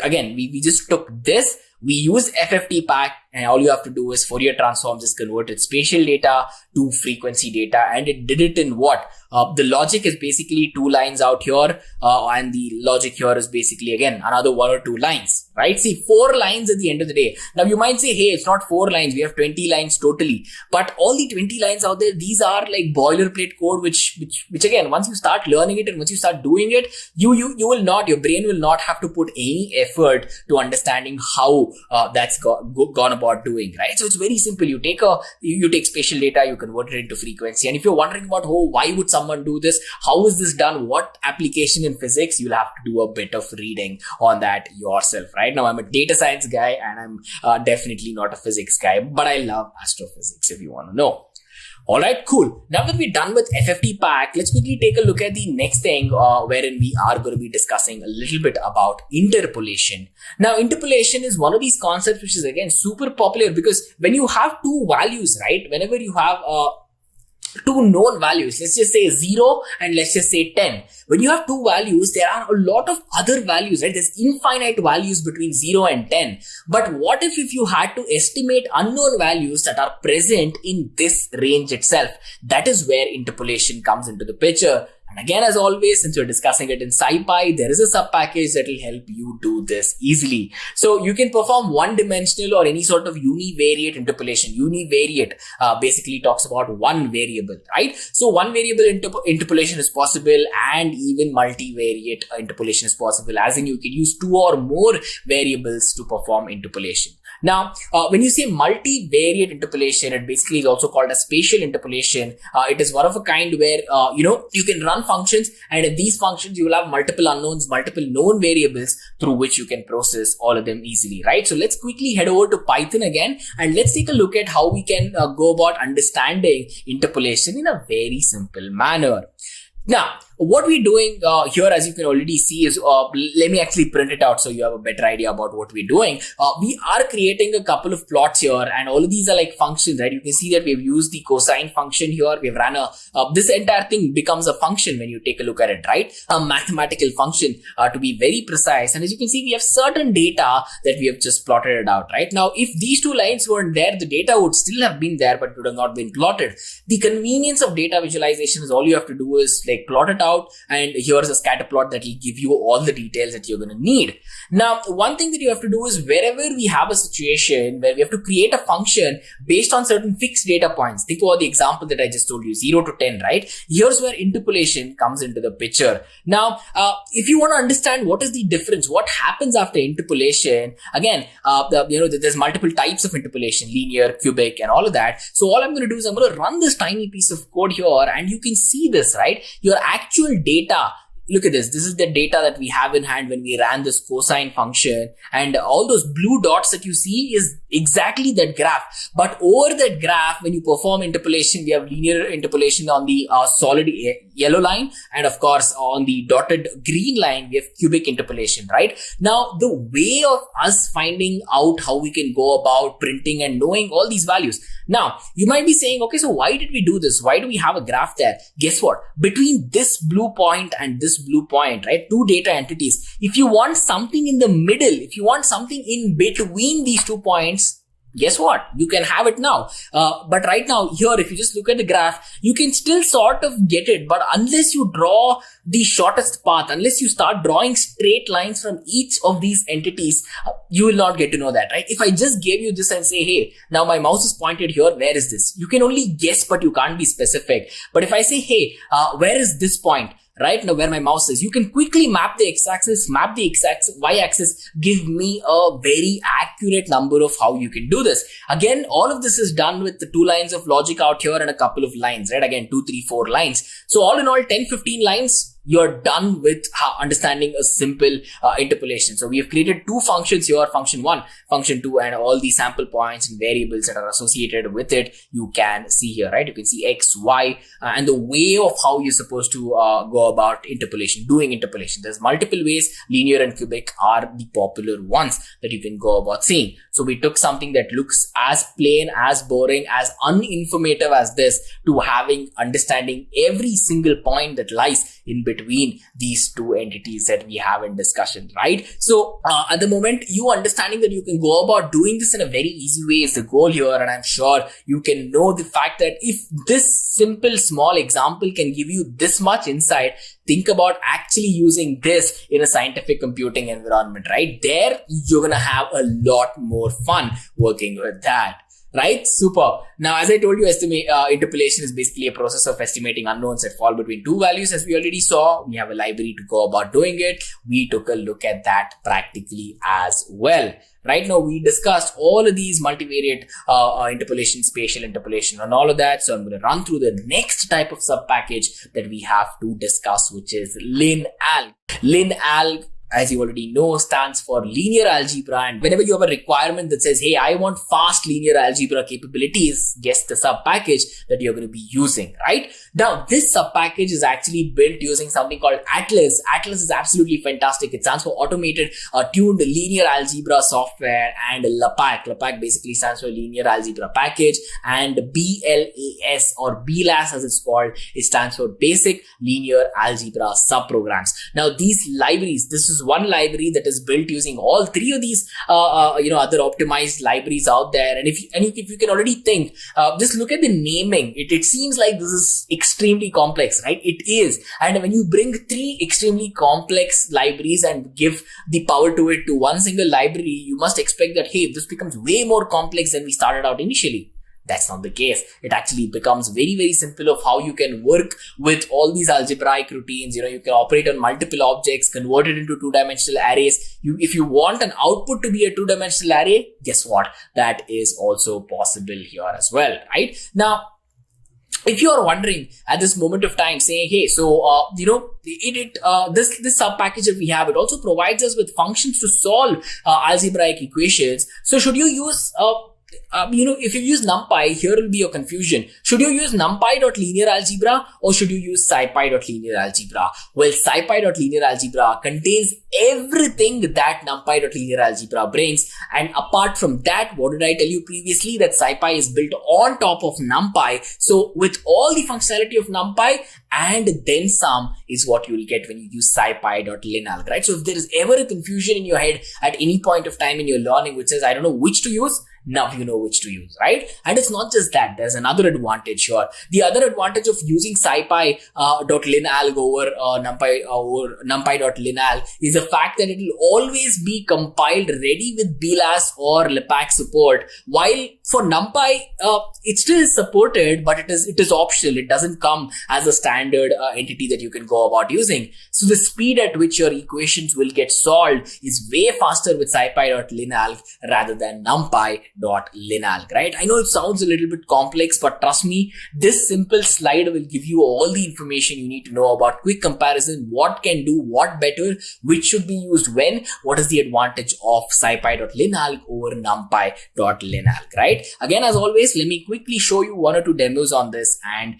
Again, we just took this, we use FFT pack, and all you have to do is Fourier transforms is converted spatial data to frequency data, and it did it in what? The logic is basically 2 lines out here, and the logic here is basically again another 1 or 2 lines, right? See, 4 lines at the end of the day. Now you might say, hey, it's not 4 lines, we have 20 lines totally. But all the 20 lines out there, these are like boilerplate code, which again, once you start learning it and once you start doing it, you will not, your brain will not have to put any effort to understanding how how that's gone about doing, right? So it's very simple. You take spatial data, you convert it into frequency. And if you're wondering about, why would someone do this? How is this done? What application in physics? You'll have to do a bit of reading on that yourself, right? Now, I'm a data science guy and I'm definitely not a physics guy, but I love astrophysics if you want to know. All right, cool. Now that we're done with FFT pack, let's quickly take a look at the next thing wherein we are going to be discussing a little bit about interpolation. Now, interpolation is one of these concepts which is again super popular because when you have two values, right? Whenever you have two known values, let's just say 0 and let's just say 10. When you have two values, there are a lot of other values, right? There's infinite values between 0 and 10. But what if you had to estimate unknown values that are present in this range itself? That is where interpolation comes into the picture. And again, as always, since we're discussing it in Scipy, there is a sub package that will help you do this easily. So you can perform one-dimensional or any sort of univariate interpolation. Univariate basically talks about one variable, right? So one variable interpolation is possible, and even multivariate interpolation is possible, as in you can use two or more variables to perform interpolation. Now, when you say multivariate interpolation, it basically is also called a spatial interpolation. It is one of a kind where, you can run functions, and in these functions, you will have multiple unknowns, multiple known variables through which you can process all of them easily, right? So let's quickly head over to Python again, and let's take a look at how we can go about understanding interpolation in a very simple manner. Now, what we're doing here, as you can already see, is let me actually print it out so you have a better idea about what we're doing. We are creating a couple of plots here, and all of these are like functions, right? You can see that we've used the cosine function here. We've run this entire thing becomes a function when you take a look at it, right? A mathematical function to be very precise. And as you can see, we have certain data that we have just plotted it out, right? Now, if these two lines weren't there, the data would still have been there, but it would have not been plotted. The convenience of data visualization is all you have to do is like plot it out, and here's a scatter plot that will give you all the details that you're going to need. Now, one thing that you have to do is wherever we have a situation where we have to create a function based on certain fixed data points. Think about the example that I just told you, 0 to 10, right? Here's where interpolation comes into the picture. Now, if you want to understand what is the difference, what happens after interpolation, again, there's multiple types of interpolation, linear, cubic, and all of that. So all I'm going to do is I'm going to run this tiny piece of code here, and you can see this, right? Your actual data, look at this. This is the data that we have in hand when we ran this cosine function, and all those blue dots that you see is exactly that graph. But over that graph, when you perform interpolation, we have linear interpolation on the solid yellow line, and of course on the dotted green line, we have cubic interpolation, right? Now, the way of us finding out how we can go about printing and knowing all these values. Now, you might be saying, okay, so why did we do this? Why do we have a graph there? Guess what? Between this blue point and this blue point, right? Two data entities. If you want something in the middle, if you want something in between these 2 points, guess what? You can have it now. But right now here, if you just look at the graph, you can still sort of get it. But unless you draw the shortest path, unless you start drawing straight lines from each of these entities, you will not get to know that, right? If I just gave you this and say, hey, now my mouse is pointed here, where is this? You can only guess, but you can't be specific. But if I say, hey, where is this point? Right now where my mouse is, you can quickly map the x-axis, map the y-axis, give me a very accurate number of how you can do this. Again, all of this is done with the 2 lines of logic out here and a couple of lines, right? Again, 2, 3, 4 lines. So all in all, 10, 15 lines, you're done with understanding a simple interpolation. So we have created 2 functions here, function 1, function 2, and all the sample points and variables that are associated with it, you can see here, right? You can see X, Y, and the way of how you're supposed to go about interpolation, doing interpolation. There's multiple ways. Linear and cubic are the popular ones that you can go about seeing. So we took something that looks as plain, as boring, as uninformative as this, to understanding every single point that lies in between these 2 entities that we have in discussion, right? So at the moment, you understanding that you can go about doing this in a very easy way is the goal here. And I'm sure you can know the fact that if this simple small example can give you this much insight, think about actually using this in a scientific computing environment, right? There, you're going to have a lot more fun working with that. Right? Super. Now, as I told you, interpolation is basically a process of estimating unknowns that fall between two values. As we already saw, we have a library to go about doing it. We took a look at that practically as well. Right now, we discussed all of these multivariate interpolation, spatial interpolation, and all of that. So I'm going to run through the next type of subpackage that we have to discuss, which is linalg. Linalg, as you already know, stands for linear algebra. And whenever you have a requirement that says, hey, I want fast linear algebra capabilities, guess the sub package that you're going to be using, right? Now, this sub package is actually built using something called Atlas. Atlas is absolutely fantastic. It stands for Automated Tuned Linear Algebra Software, and LAPACK. LAPACK basically stands for Linear Algebra Package, and BLAS, or BLAS as it's called, it stands for Basic Linear Algebra Subprograms. Now, these libraries, this is one library that is built using all three of these other optimized libraries out there. And if you can already think, just look at the naming. It seems like this is extremely complex, right? It is. And when you bring three extremely complex libraries and give the power to it to one single library, you must expect that, hey, this becomes way more complex than we started out initially. That's not the case. It actually becomes very, very simple of how you can work with all these algebraic routines. You can operate on multiple objects, convert it into two-dimensional arrays. If you want an output to be a two-dimensional array, guess what? That is also possible here as well, right? Now, if you are wondering at this moment of time saying, hey, so, this sub package that we have, it also provides us with functions to solve algebraic equations. So should you use, if you use NumPy, here will be your confusion. Should you use NumPy.linear algebra or should you use Scipy.linear algebra? Well, Scipy.linear algebra contains everything that NumPy.linear algebra brings. And apart from that, what did I tell you previously? That Scipy is built on top of NumPy. So with all the functionality of NumPy and then some is what you will get when you use Scipy.linalg, right? So if there is ever a confusion in your head at any point of time in your learning which says, I don't know which to use, now you know which to use, right? And it's not just that. There's another advantage here. The other advantage of using Scipy.linalg over NumPy.linalg is the fact that it will always be compiled ready with BLAS or LAPACK support. While for NumPy, it still is supported, but it is optional. It doesn't come as a standard entity that you can go about using. So the speed at which your equations will get solved is way faster with Scipy.linalg rather than NumPy.linalg, right? I know it sounds a little bit complex, but trust me, this simple slide will give you all the information you need to know about quick comparison, what can do what better, which should be used when, what is the advantage of Scipy.linalg over NumPy.linalg, right? Again, as always, let me quickly show you one or two demos on this and,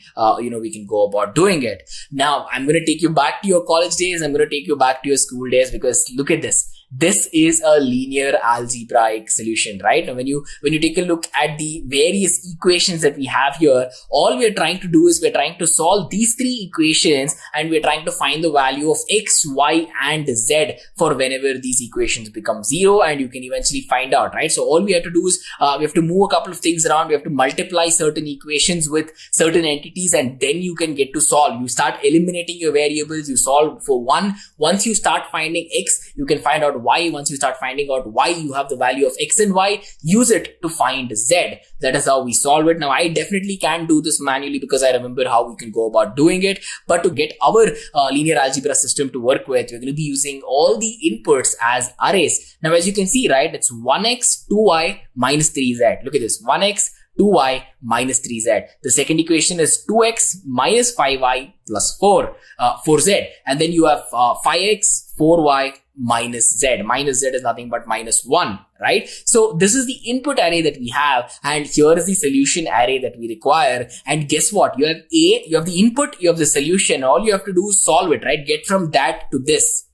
we can go about doing it. Now, I'm going to take you back to your college days. I'm going to take you back to your school days because look at this. This is a linear algebraic solution, right? Now, when you take a look at the various equations that we have here, all we're trying to do is we're trying to solve these three equations and we're trying to find the value of x, y, and z for whenever these equations become zero, and you can eventually find out, right? So all we have to do is we have to move a couple of things around. We have to multiply certain equations with certain entities, and then you can get to solve. You start eliminating your variables. You solve for one. Once you start finding x, you can find out y. Once you start finding out y, you have the value of x and y. Use it to find z. That is how we solve it. Now, I definitely can do this manually because I remember how we can go about doing it. But to get our linear algebra system to work with, we're going to be using all the inputs as arrays. Now, as you can see, right, it's 1x, 2y, minus 3z. Look at this, 1x, 2y minus 3z. The second equation is 2x minus 5y plus 4z. And then you have 5x, 4y minus z. Minus z is nothing but minus 1, right? So this is the input array that we have, and here is the solution array that we require. And guess what? You have you have the input, you have the solution. All you have to do is solve it, right? Get from that to this.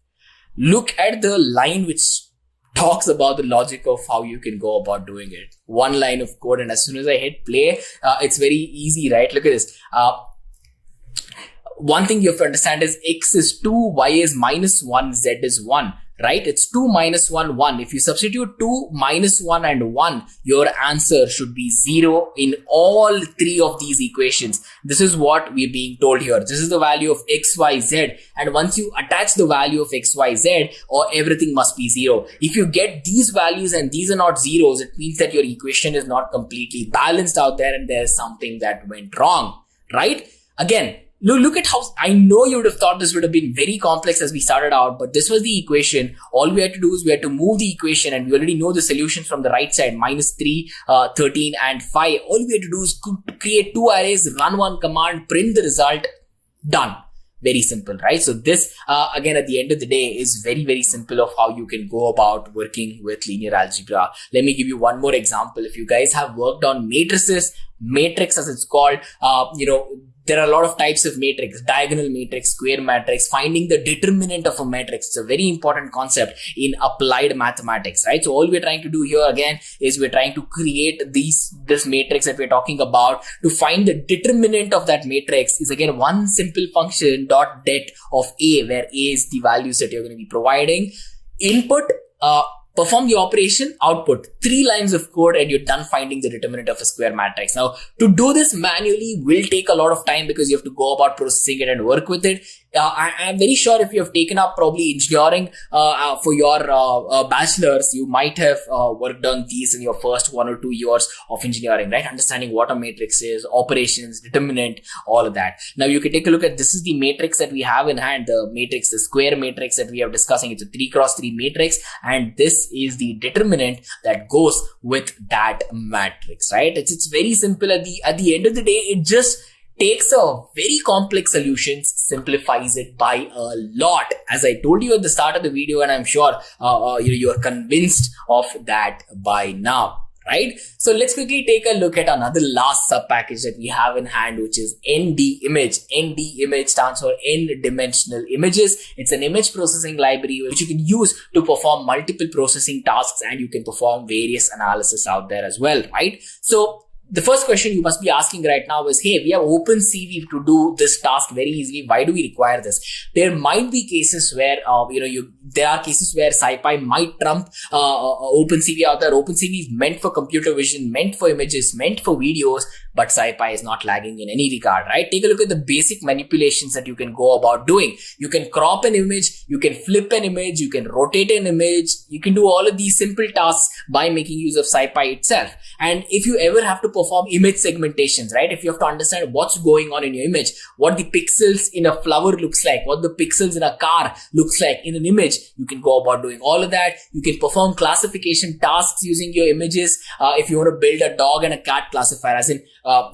Look at the line which talks about the logic of how you can go about doing it. One line of code, and as soon as I hit play, it's very easy, right? Look at this. One thing you have to understand is x is 2, y is minus 1, z is 1. right? It's 2 minus 1, 1. If you substitute 2 minus 1 and 1, your answer should be 0 in all three of these equations. This is what we're being told here. This is the value of x, y, z. And once you attach the value of x, y, z, or everything must be 0. If you get these values and these are not zeros, it means that your equation is not completely balanced out there and there's something that went wrong, right? Again, look at how, I know you would have thought this would have been very complex as we started out, but this was the equation. All we had to do is we had to move the equation, and we already know the solutions from the right side, minus 3, 13 and 5. All we had to do is create two arrays, run one command, print the result, done. Very simple, right? So this, again, at the end of the day is very, very simple of how you can go about working with linear algebra. Let me give you one more example. If you guys have worked on matrices, matrix as it's called, there are a lot of types of matrix, diagonal matrix, square matrix, finding the determinant of a matrix. It's a very important concept in applied mathematics, right? So all we're trying to do here again is we're trying to create this matrix that we're talking about. To find the determinant of that matrix is again one simple function dot det of A, where A is the values that you're going to be providing. Input, perform the operation, output. 3 lines of code and you're done finding the determinant of a square matrix. Now, to do this manually will take a lot of time because you have to go about processing it and work with it. I'm very sure if you have taken up probably engineering for your bachelor's, you might have worked on these in your first 1 or 2 years of engineering, right? Understanding what a matrix is, operations, determinant, all of that. Now you can take a look at, this is the matrix that we have in hand, the matrix, the square matrix that we are discussing. It's a 3 cross 3 matrix, and this is the determinant that goes with that matrix, right? It's very simple. At the end of the day, it just takes a very complex solutions, simplifies it by a lot, as I told you at the start of the video, and I'm sure you're convinced of that by now, right? So let's quickly take a look at another last sub package that we have in hand, which is ND image. ND image stands for n-dimensional images. It's an image processing library which you can use to perform multiple processing tasks, and you can perform various analysis out there as well, right? So the first question you must be asking right now is, hey, we have OpenCV to do this task very easily. Why do we require this? There might be cases where, there are cases where Scipy might trump OpenCV out there. OpenCV is meant for computer vision, meant for images, meant for videos, but Scipy is not lagging in any regard, right? Take a look at the basic manipulations that you can go about doing. You can crop an image, you can flip an image, you can rotate an image. You can do all of these simple tasks by making use of Scipy itself. And if you ever have to perform image segmentations, right? If you have to understand what's going on in your image, what the pixels in a flower looks like, what the pixels in a car looks like in an image, you can go about doing all of that. You can perform classification tasks using your images. If you want to build a dog and a cat classifier, as in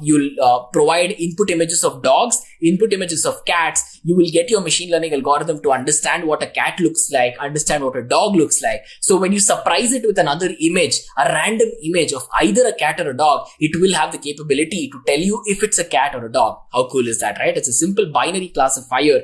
you'll provide input images of dogs, input images of cats, you will get your machine learning algorithm to understand what a cat looks like, understand what a dog looks like. So when you surprise it with another image, a random image of either a cat or a dog, it will have the capability to tell you if it's a cat or a dog. How cool is that, right? It's a simple binary classifier,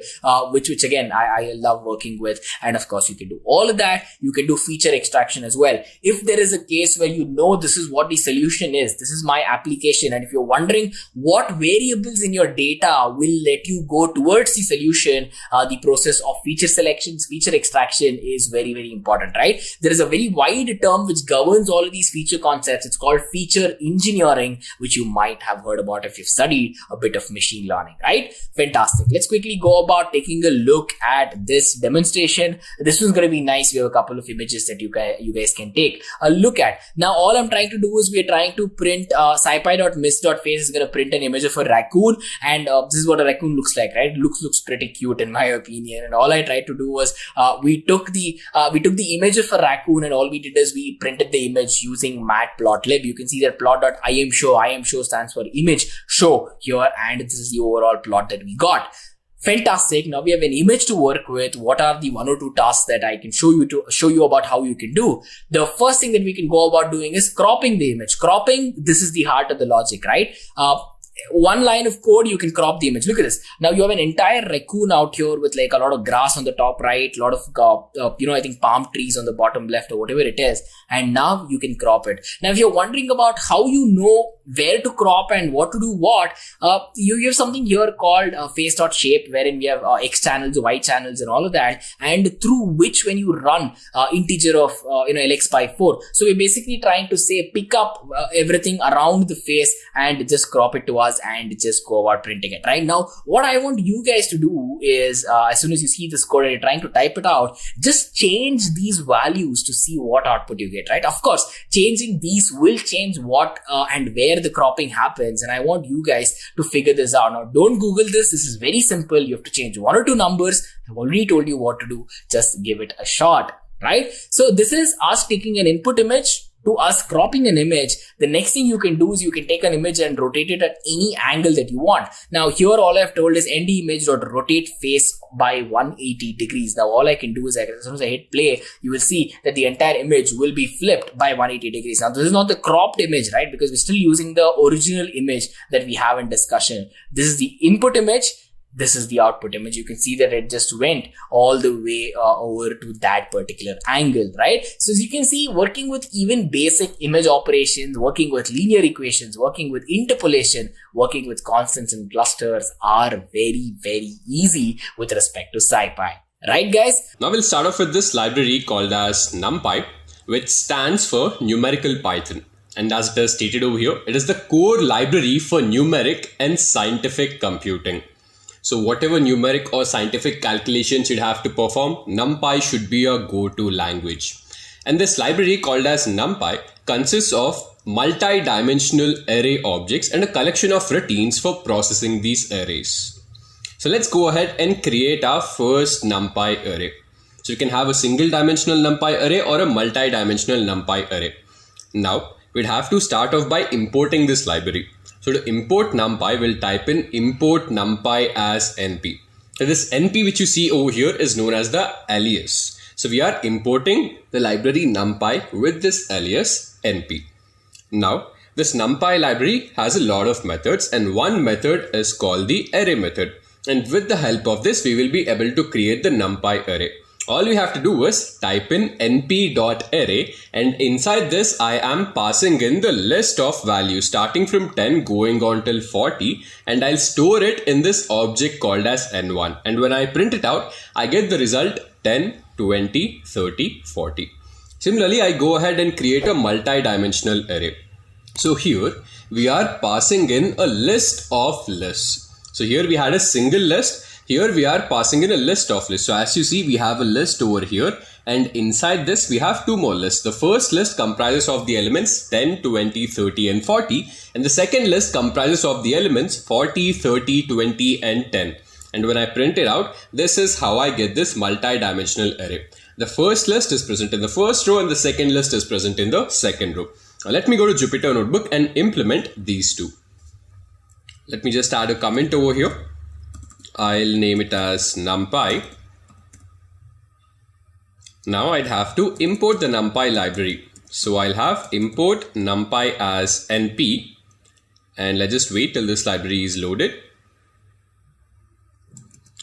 which again, I love working with. And of course, you can do all of that. You can do feature extraction as well. If there is a case where you know this is what the solution is, this is my application, and if you're wondering what variables in your data will let you go towards the solution, the process of feature selections, feature extraction is very, very important, right? There is a very wide term which governs all of these feature concepts. It's called feature engineering, which you might have heard about if you've studied a bit of machine learning, right? Fantastic. Let's quickly go about taking a look at this demonstration. This one's going to be nice. We have a couple of images that you guys can take a look at. Now, all I'm trying to do is we're trying to print scipy.miss.face is going to print an image of a raccoon, and this is what a raccoon looks like, right? Looks pretty cute in my opinion. And all I tried to do was we took the image of a raccoon, and all we did is we printed the image using Matplotlib. You can see that plot.imshow. ImShow stands for image show here, and this is the overall plot that we got. Fantastic. Now we have an image to work with. What are the 1 or 2 tasks that I can show you about how you can do? The first thing that we can go about doing is cropping the image. Cropping, this is the heart of the logic, right? one line of code, you can crop the image. Look at this. Now you have an entire raccoon out here with like a lot of grass on the top right, a lot of, I think palm trees on the bottom left or whatever it is. And now you can crop it. Now, if you're wondering about how you know where to crop and what to do what, you have something here called face.shape, wherein we have X channels, Y channels and all of that. And through which when you run integer of, LX by 4. So we're basically trying to say pick up everything around the face and just crop it to us and just go about printing it. Right now, what I want you guys to do is as soon as you see this code and you're trying to type it out, just change these values to see what output you get, right? Of course, changing these will change what and where the cropping happens. And I want you guys to figure this out. Now, don't Google this. This is very simple. You have to change one or two numbers. I've already told you what to do. Just give it a shot, right? So this is us taking an input image to us cropping an image. The next thing you can do is you can take an image and rotate it at any angle that you want. Now here all I've told is nd_image.rotate face by 180 degrees. Now all I can do is as soon as I hit play, you will see that the entire image will be flipped by 180 degrees. Now this is not the cropped image, right? Because we're still using the original image that we have in discussion. This is the input image. This is the output image. You can see that it just went all the way over to that particular angle, right? So as you can see, working with even basic image operations, working with linear equations, working with interpolation, working with constants and clusters are very, very easy with respect to Scipy. Right, guys? Now we'll start off with this library called as NumPy, which stands for Numerical Python. And as it is stated over here, it is the core library for numeric and scientific computing. So whatever numeric or scientific calculations you'd have to perform, NumPy should be your go-to language. And this library called as NumPy consists of multi-dimensional array objects and a collection of routines for processing these arrays. So let's go ahead and create our first NumPy array. So you can have a single dimensional NumPy array or a multi-dimensional NumPy array. Now we'd have to start off by importing this library. So to import NumPy, we'll type in import NumPy as NP. So this NP which you see over here is known as the alias. So we are importing the library NumPy with this alias NP. Now this NumPy library has a lot of methods and one method is called the array method. And with the help of this, we will be able to create the NumPy array. All we have to do is type in np.array and inside this I am passing in the list of values starting from 10 going on till 40 and I'll store it in this object called as n1, and when I print it out I get the result 10, 20, 30, 40. Similarly, I go ahead and create a multi-dimensional array. So here we are passing in a list of lists. So here we had a single list. Here we are passing in a list of lists. So as you see, we have a list over here and inside this we have two more lists. The first list comprises of the elements 10, 20, 30 and 40 and the second list comprises of the elements 40, 30, 20 and 10. And when I print it out, this is how I get this multi-dimensional array. The first list is present in the first row and the second list is present in the second row. Now let me go to Jupyter Notebook and implement these two. Let me just add a comment over here. I'll name it as NumPy. Now I'd have to import the NumPy library. So I'll have import NumPy as NP and let's just wait till this library is loaded.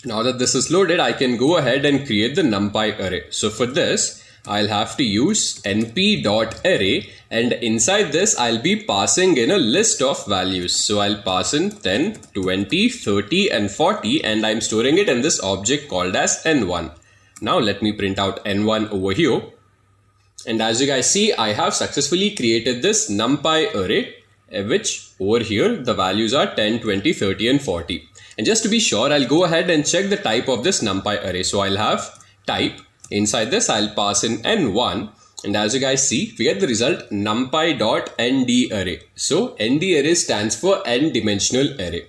Now that this is loaded, I can go ahead and create the NumPy array. So for this, I'll have to use np.array and inside this I'll be passing in a list of values. So I'll pass in 10, 20, 30 and 40 and I'm storing it in this object called as n1. Now let me print out n1 over here. And as you guys see, I have successfully created this NumPy array, which over here the values are 10, 20, 30 and 40. And just to be sure, I'll go ahead and check the type of this NumPy array. So I'll have type. Inside this, I'll pass in n1 and as you guys see, we get the result numpy.ndArray. So nd array stands for n dimensional array.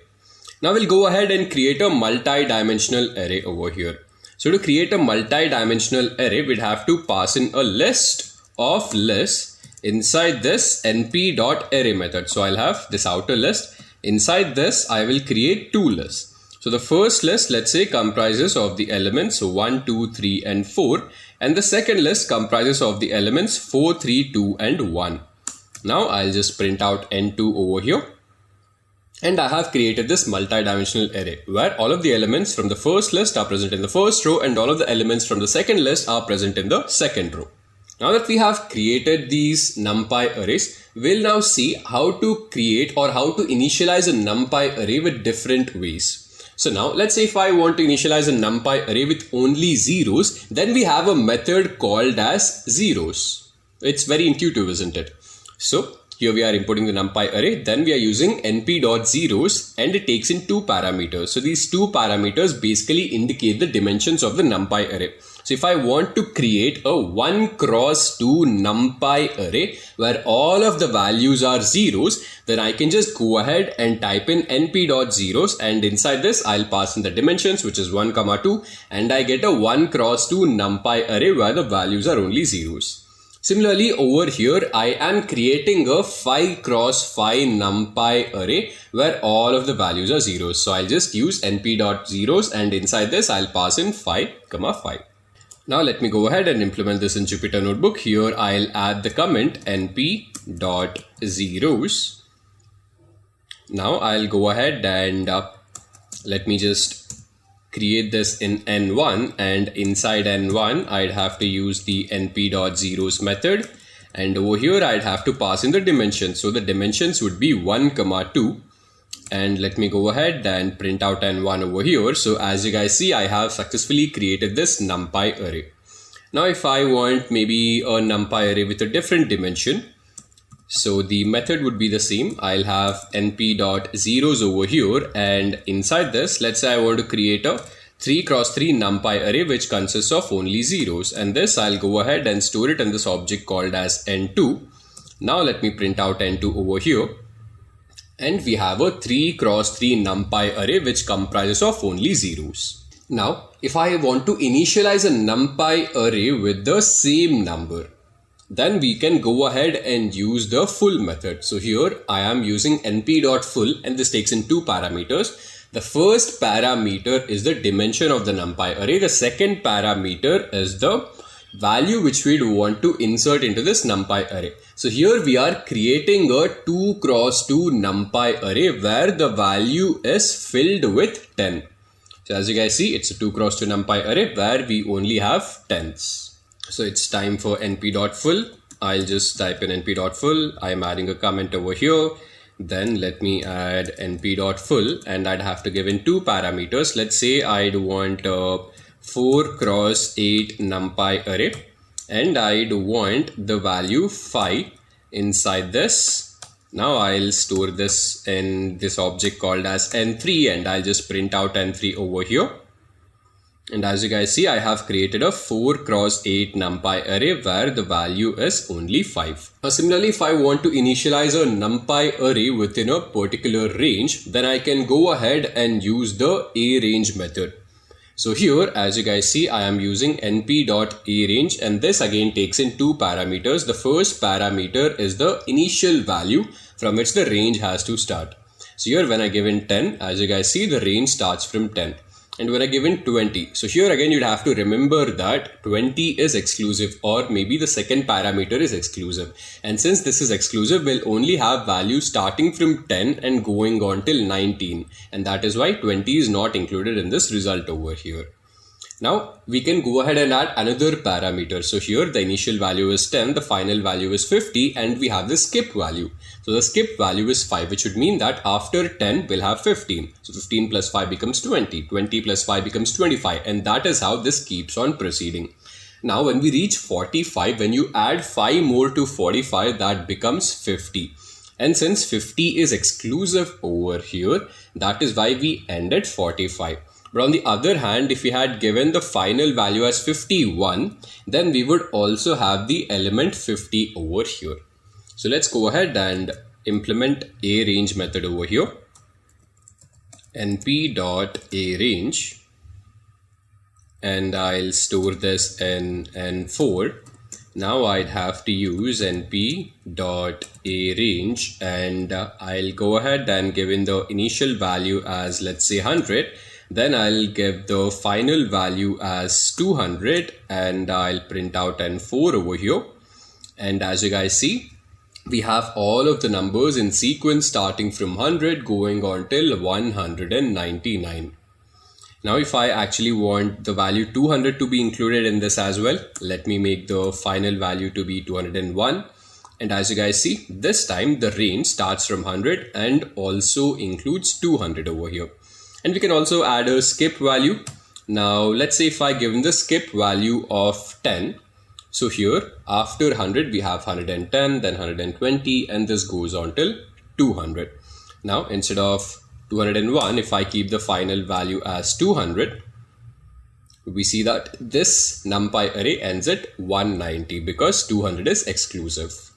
Now we'll go ahead and create a multi-dimensional array over here. So to create a multi-dimensional array, we'd have to pass in a list of lists inside this np.array method. So I'll have this outer list. Inside this, I will create two lists. So the first list, let's say, comprises of the elements 1, 2, 3 and 4 and the second list comprises of the elements 4, 3, 2 and 1. Now I'll just print out n2 over here And I have created this multi-dimensional array where all of the elements from the first list are present in the first row and all of the elements from the second list are present in the second row. Now that we have created these NumPy arrays, we'll now see how to create or how to initialize a NumPy array with different ways. So now let's say if I want to initialize a NumPy array with only zeros, then we have a method called as zeros. It's very intuitive, isn't it? So here we are importing the NumPy array, then we are using np.zeros and it takes in two parameters. So these two parameters basically indicate the dimensions of the NumPy array. So if I want to create a 1 cross 2 NumPy array where all of the values are zeros, then I can just go ahead and type in np.zeros and inside this I'll pass in the dimensions, which is 1, 2, and I get a 1 cross 2 NumPy array where the values are only zeros. Similarly, over here, I am creating a 5 cross 5 NumPy array where all of the values are zeros. So I'll just use np.zeros and inside this, I'll pass in 5, 5. Now let me go ahead and implement this in Jupyter Notebook. Here, I'll add the comment np.zeros. Now I'll go ahead and let me just create this in n1, and inside n1 I'd have to use the np.zeros method, and over here I'd have to pass in the dimensions. So the dimensions would be 1, 2, and let me go ahead and print out n1 over here. So as you guys see, I have successfully created this NumPy array. Now if I want maybe a NumPy array with a different dimension, so the method would be the same. I'll have np.zeros over here, and inside this, let's say I want to create a 3 cross 3 NumPy array which consists of only zeros, and this I'll go ahead and store it in this object called as n2. Now let me print out n2 over here, and we have a 3 cross 3 NumPy array which comprises of only zeros. Now if I want to initialize a NumPy array with the same number, then we can go ahead and use the full method. So here I am using np.full, and this takes in two parameters. The first parameter is the dimension of the NumPy array. The second parameter is the value which we'd want to insert into this NumPy array. So here we are creating a 2 cross 2 NumPy array where the value is filled with 10. So as you guys see, it's a 2 cross 2 NumPy array where we only have tens. So it's time for np.full. I'll just type in np.full. I'm adding a comment over here. Then let me add np.full, and I'd have to give in two parameters. Let's say I'd want a 4 cross 8 NumPy array, and I'd want the value 5 inside this. Now I'll store this in this object called as n3, and I'll just print out n3 over here. And as you guys see, I have created a 4 cross 8 NumPy array where the value is only 5. Now similarly, if I want to initialize a NumPy array within a particular range, then I can go ahead and use the arange method. So here, as you guys see, I am using np.arange, and this again takes in two parameters. The first parameter is the initial value from which the range has to start. So here when I give in 10, as you guys see, the range starts from 10. And when I give in 20, so here again you'd have to remember that 20 is exclusive, or maybe the second parameter is exclusive. And since this is exclusive, we'll only have values starting from 10 and going on till 19. And that is why 20 is not included in this result over here. Now we can go ahead and add another parameter. So here the initial value is 10, the final value is 50, and we have the skip value. So the skip value is 5, which would mean that after 10 we'll have 15. So 15 plus 5 becomes 20, 20 plus 5 becomes 25, and that is how this keeps on proceeding. Now when we reach 45, when you add 5 more to 45, that becomes 50. And since 50 is exclusive over here, that is why we end at 45. But on the other hand, if we had given the final value as 51, then we would also have the element 50 over here. So let's go ahead and implement arange method over here. np.arange, and I'll store this in n4. Now I'd have to use np.arange, and I'll go ahead and give in the initial value as, let's say, 100. Then I'll give the final value as 200, and I'll print out n4 over here. And as you guys see, we have all of the numbers in sequence starting from 100 going on till 199. Now if I actually want the value 200 to be included in this as well, let me make the final value to be 201. And as you guys see, this time the range starts from 100 and also includes 200 over here. And we can also add a skip value. Now let's say if I give the skip value of 10. So here after 100 we have 110, then 120, and this goes on till 200. Now instead of 201, if I keep the final value as 200, we see that this NumPy array ends at 190 because 200 is exclusive.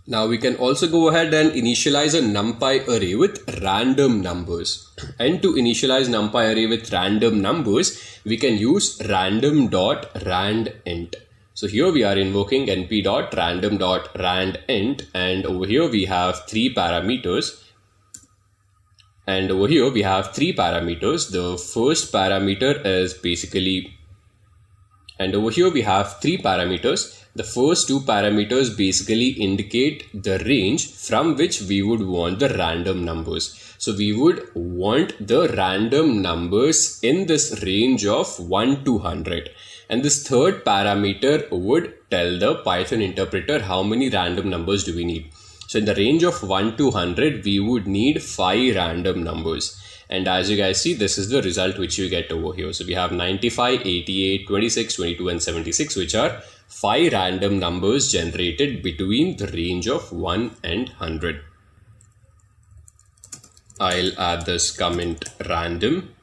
Now we can also go ahead and initialize a NumPy array with random numbers. And to initialize NumPy array with random numbers, we can use random.randint. So here we are invoking np.random.randint, and over here we have three parameters. The first parameter is basically, and over here we have three parameters. The first two parameters basically indicate the range from which we would want the random numbers. So we would want the random numbers in this range of 1 to 100. And this third parameter would tell the Python interpreter how many random numbers do we need. So in the range of 1 to 100, we would need 5 random numbers. And as you guys see, this is the result which you get over here. So we have 95, 88, 26, 22, and 76, which are 5 random numbers generated between the range of 1 and 100. I'll add this comment random.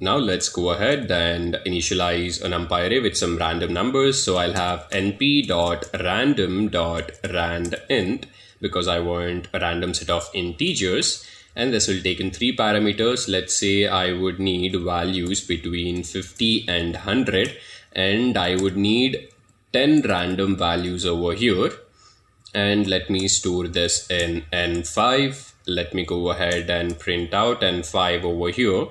Now let's go ahead and initialize a NumPy array with some random numbers. So I'll have np.random.randint because I want a random set of integers, and this will take in 3 parameters. Let's say I would need values between 50 and 100, and I would need 10 random values over here. And let me store this in n5. Let me go ahead and print out n5 over here.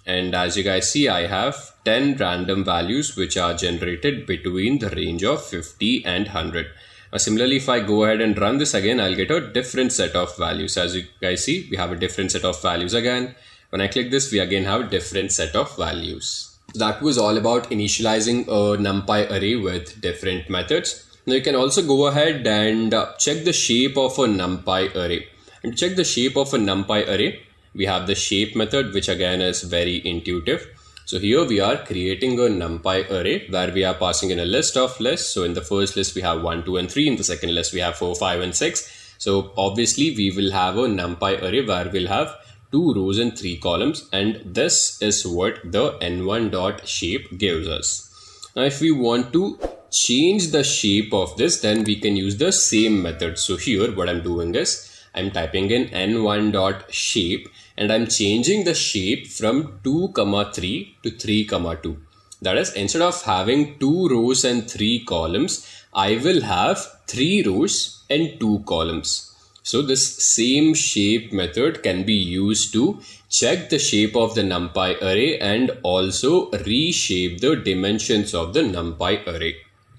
And as you guys see, I have 10 random values which are generated between the range of 50 and 100. Now, similarly, if I go ahead and run this again, I'll get a different set of values. As you guys see, we have a different set of values again. When I click this, we again have a different set of values. That was all about initializing a NumPy array with different methods. Now you can also go ahead and check the shape of a NumPy array. And to check the shape of a NumPy array, we have the shape method, which again is very intuitive. So here we are creating a NumPy array where we are passing in a list of lists. So in the first list we have 1, 2, and 3. In the second list we have 4, 5, and 6. So obviously we will have a NumPy array where we'll have 2 rows and 3 columns, and this is what the n1.shape gives us. Now if we want to change the shape of this, then we can use the same method. So here what I'm doing is I'm typing in n1.shape and I'm changing the shape from 2, 3 to 3, 2. That is, instead of having 2 rows and 3 columns, I will have 3 rows and 2 columns. So this same shape method can be used to check the shape of the NumPy array and also reshape the dimensions of the NumPy array.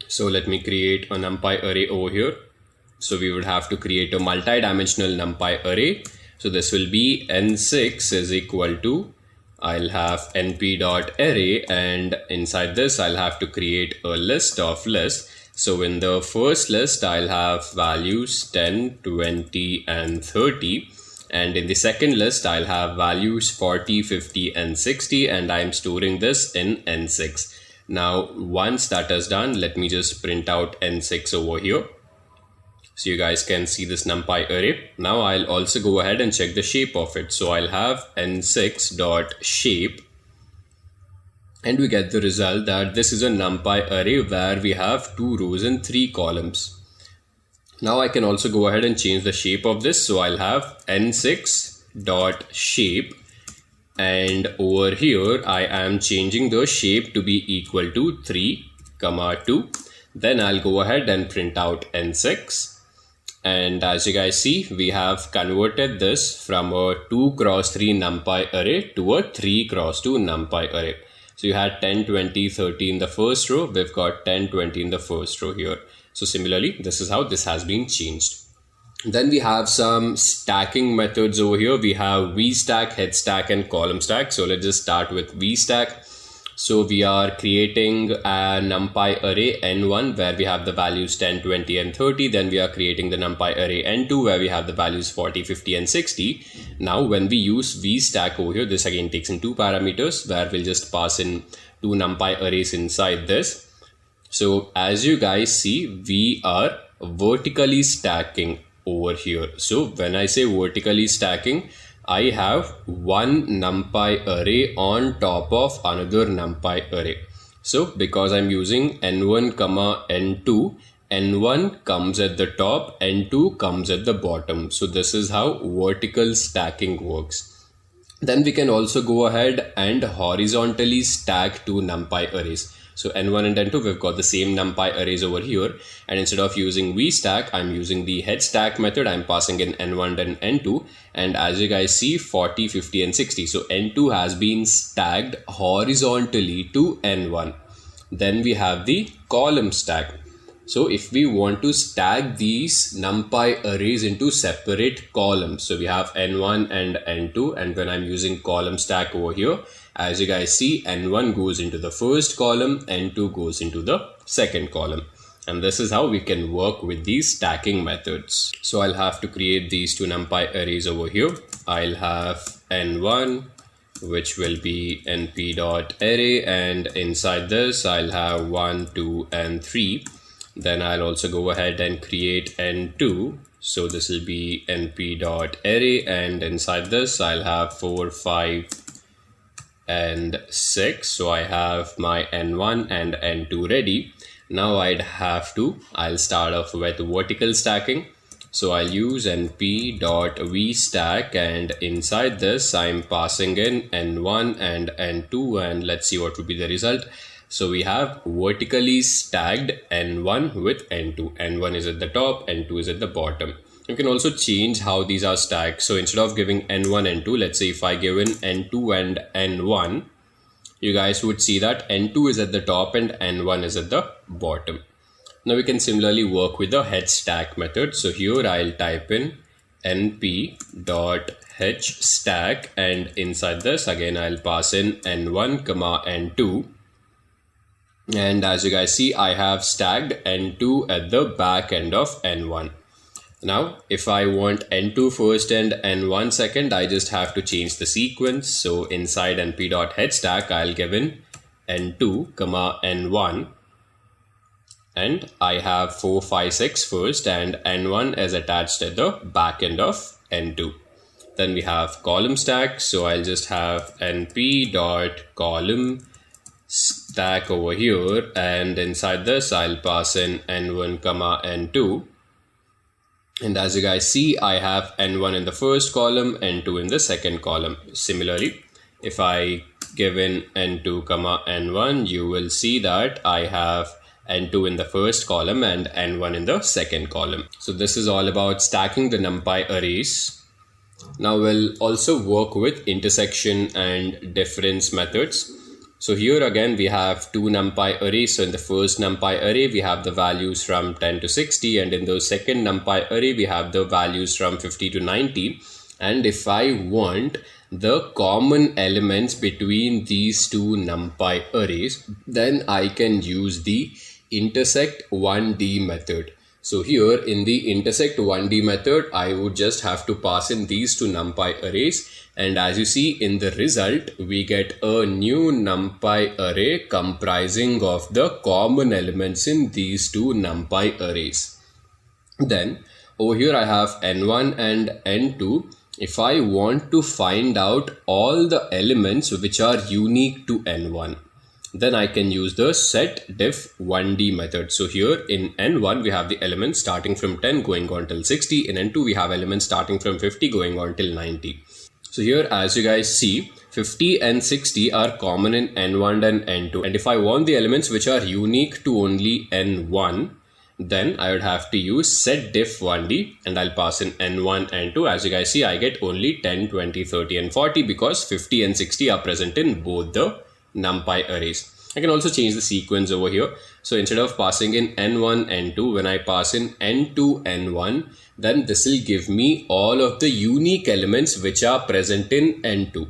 So let me create a NumPy array over here. So we would have to create a multi-dimensional NumPy array. So this will be n6 is equal to, I'll have np.array, and inside this I'll have to create a list of lists. So in the first list I'll have values 10, 20, and 30. And in the second list I'll have values 40, 50, and 60, and I'm storing this in n6. Now once that is done, let me just print out n6 over here, so you guys can see this NumPy array. Now I'll also go ahead and check the shape of it. So I'll have n6.shape, and we get the result that this is a NumPy array where we have 2 rows and 3 columns. Now I can also go ahead and change the shape of this. So I'll have n6.shape, and over here I am changing the shape to be equal to 3, 2. Then I'll go ahead and print out n6. And as you guys see, we have converted this from a 2 x 3 NumPy array to a 3 x 2 NumPy array. So you had 10, 20, 30 in the first row. We've got 10, 20 in the first row here. So similarly, this is how this has been changed. Then we have some stacking methods over here. We have vstack, headstack, and column stack. So let's just start with vstack. So we are creating a NumPy array n1 where we have the values 10, 20, and 30. Then we are creating the NumPy array n2 where we have the values 40, 50, and 60. Now when we use vstack over here, this again takes in two parameters where we'll just pass in two NumPy arrays inside this. So as you guys see, we are vertically stacking over here. So when I say vertically stacking, I have one NumPy array on top of another NumPy array. So because I'm using n1 comma n2, n1 comes at the top, n2 comes at the bottom. So this is how vertical stacking works. Then we can also go ahead and horizontally stack two NumPy arrays. So n1 and n2, we've got the same NumPy arrays over here. And instead of using vstack, I'm using the headstack method. I'm passing in n1 and n2. And as you guys see, 40, 50, and 60. So n2 has been stacked horizontally to n1. Then we have the column stack. So if we want to stack these NumPy arrays into separate columns, so we have n1 and n2, and when I'm using column stack over here, as you guys see, n1 goes into the first column, n2 goes into the second column. And this is how we can work with these stacking methods. So I'll have to create these two NumPy arrays over here. I'll have n1, which will be np.array, and inside this I'll have 1, 2, and 3. Then I'll also go ahead and create n2. So this will be np.array, and inside this I'll have 4, 5, and 6. So I have my n1 and n2 ready. Now I'll start off with vertical stacking. So I'll use np.vstack, and inside this I'm passing in n1 and n2, and let's see what would be the result. So we have vertically stacked n1 with n2. n1 is at the top, n2 is at the bottom. You can also change how these are stacked. So instead of giving n1, n2, let's say if I give in n2 and n1, you guys would see that n2 is at the top and n1 is at the bottom. Now we can similarly work with the headstack method. So here I'll type in np.hstack, and inside this again I'll pass in n1 comma n2. And as you guys see, I have stacked n2 at the back end of n1. Now, if I want n2 first and n1 second, I just have to change the sequence. So inside np.headstack, I'll give in n2 comma n1. And I have 4, 5, 6 first, and n1 is attached at the back end of n2. Then we have column stack. So I'll just have np.column stack over here, and inside this I'll pass in n1 comma n2. And as you guys see, I have n1 in the first column, n2 in the second column. Similarly, if I give in n2 comma n1, you will see that I have n2 in the first column and n1 in the second column. So this is all about stacking the NumPy arrays. Now we'll also work with intersection and difference methods. So here again we have two NumPy arrays. So in the first NumPy array we have the values from 10 to 60, and in the second NumPy array we have the values from 50 to 90. And if I want the common elements between these two NumPy arrays, then I can use the intersect1d method. So here in the intersect1d method, I would just have to pass in these two NumPy arrays, and as you see in the result, we get a new NumPy array comprising of the common elements in these two NumPy arrays. Then over here I have n1 and n2. If I want to find out all the elements which are unique to n1, then I can use the setDiff1d method. So here in n1 we have the elements starting from 10 going on till 60. In n2 we have elements starting from 50 going on till 90. So here as you guys see, 50 and 60 are common in n1 and n2. And if I want the elements which are unique to only n1, then I would have to use setDiff1d, and I'll pass in n1 and 2. As you guys see, I get only 10, 20, 30 and 40 because 50 and 60 are present in both the NumPy arrays. I can also change the sequence over here. So instead of passing in n1, n2, when I pass in n2, n1, then this will give me all of the unique elements which are present in n2.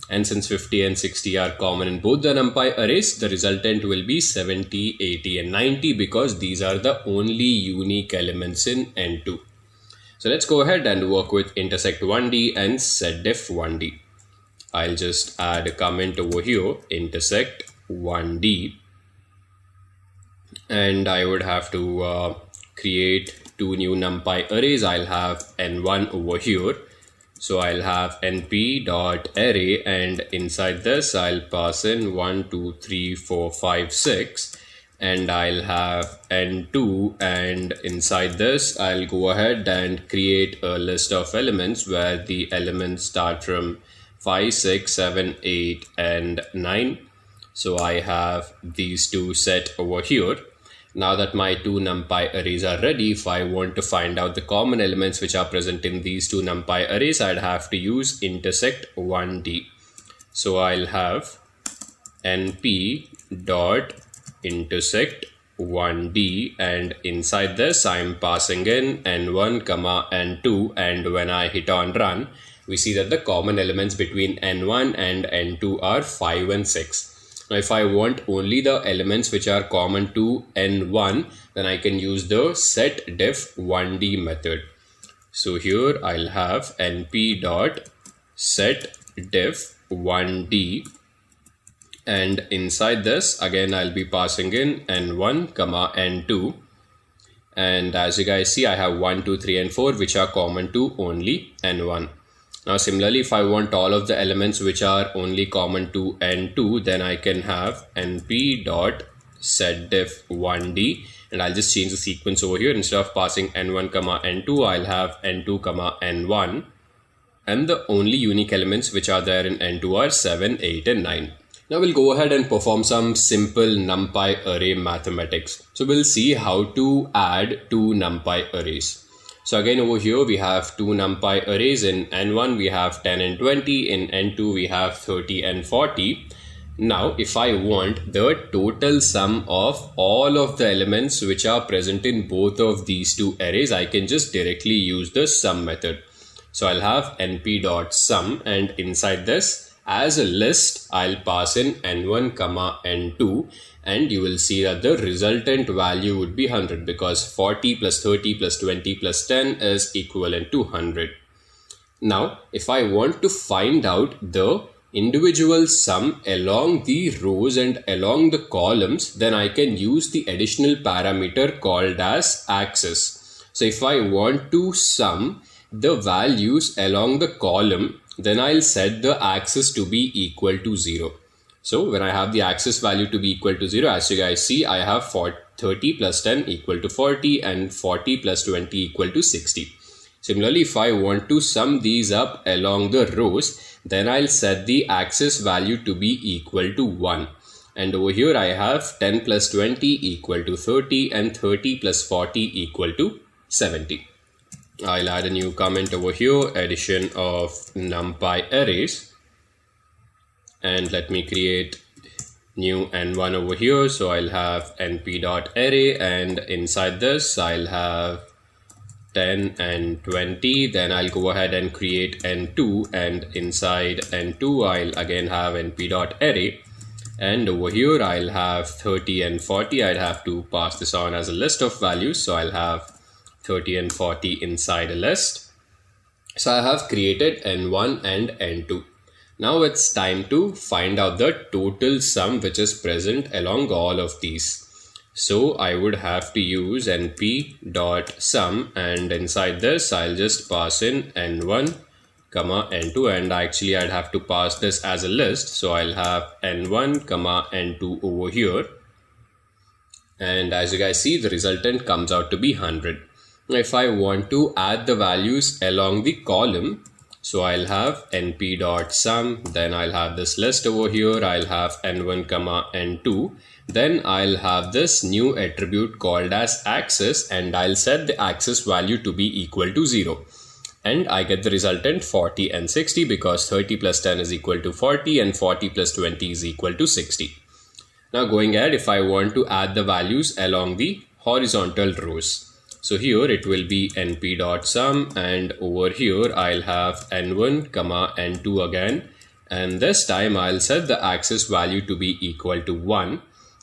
And since 50 and 60 are common in both the NumPy arrays, the resultant will be 70, 80 and 90 because these are the only unique elements in n2. So let's go ahead and work with intersect 1D and setDiff 1D. I'll just add a comment over here, intersect 1D, and I would have to create two new NumPy arrays. I'll have n1 over here. So I'll have np.array, and inside this I'll pass in 1, 2, 3, 4, 5, 6, and I'll have n2, and inside this I'll go ahead and create a list of elements where the elements start from 5, 6, 7, 8 and 9. So I have these two set over here. Now that my two NumPy arrays are ready, if I want to find out the common elements which are present in these two NumPy arrays, I'd have to use intersect 1D. So I'll have np dot intersect 1D, and inside this I'm passing in n1, n2, and when I hit on run, we see that the common elements between n1 and n2 are 5 and 6. Now if I want only the elements which are common to n1, then I can use the setDiff 1D method. So here I'll have np dot setDiff 1D, and inside this again I'll be passing in n1, n2, and as you guys see I have 1, 2, 3 and 4 which are common to only n1. Now similarly, if I want all of the elements which are only common to n2, then I can have np dot setDiff 1D, and I'll just change the sequence over here. Instead of passing n1, n2, I'll have n2, n1, and the only unique elements which are there in n2 are 7, 8 and 9. Now we'll go ahead and perform some simple NumPy array mathematics. So we'll see how to add two NumPy arrays. So again over here we have two NumPy arrays. In n1 we have 10 and 20, in n2 we have 30 and 40. Now if I want the total sum of all of the elements which are present in both of these two arrays, I can just directly use the sum method. So I'll have np.sum, and inside this as a list I'll pass in n1, n2, and you will see that the resultant value would be 100 because 40 plus 30 plus 20 plus 10 is equivalent to 100. Now if I want to find out the individual sum along the rows and along the columns, then I can use the additional parameter called as axis. So if I want to sum the values along the column, then I'll set the axis to be equal to 0. So when I have the axis value to be equal to 0, as you guys see, I have 30 plus 10 equal to 40 and 40 plus 20 equal to 60. Similarly, if I want to sum these up along the rows, then I'll set the axis value to be equal to 1. And over here I have 10 plus 20 equal to 30 and 30 plus 40 equal to 70. I'll add a new comment over here, addition of NumPy arrays, and let me create new n1 over here. So I'll have np.array, and inside this I'll have 10 and 20. Then I'll go ahead and create n2, and inside n2 I'll again have np.array, and over here I'll have 30 and 40. I'd have to pass this on as a list of values, so I'll have 30 and 40 inside a list. So I have created n1 and n2. Now it's time to find out the total sum which is present along all of these. So I would have to use np.sum, and inside this I'll just pass in n1, n2, and actually I'd have to pass this as a list. So I'll have n1, n2 over here, and as you guys see, the resultant comes out to be 100. If I want to add the values along the column, so I'll have np.sum, then I'll have this list over here, I'll have n1, n2, then I'll have this new attribute called as axis, and I'll set the axis value to be equal to 0. And I get the resultant 40 and 60 because 30 plus 10 is equal to 40 and 40 plus 20 is equal to 60. Now going ahead, if I want to add the values along the horizontal rows. So here it will be np.sum, and over here I'll have n1 comma n2 again, and this time I'll set the axis value to be equal to 1,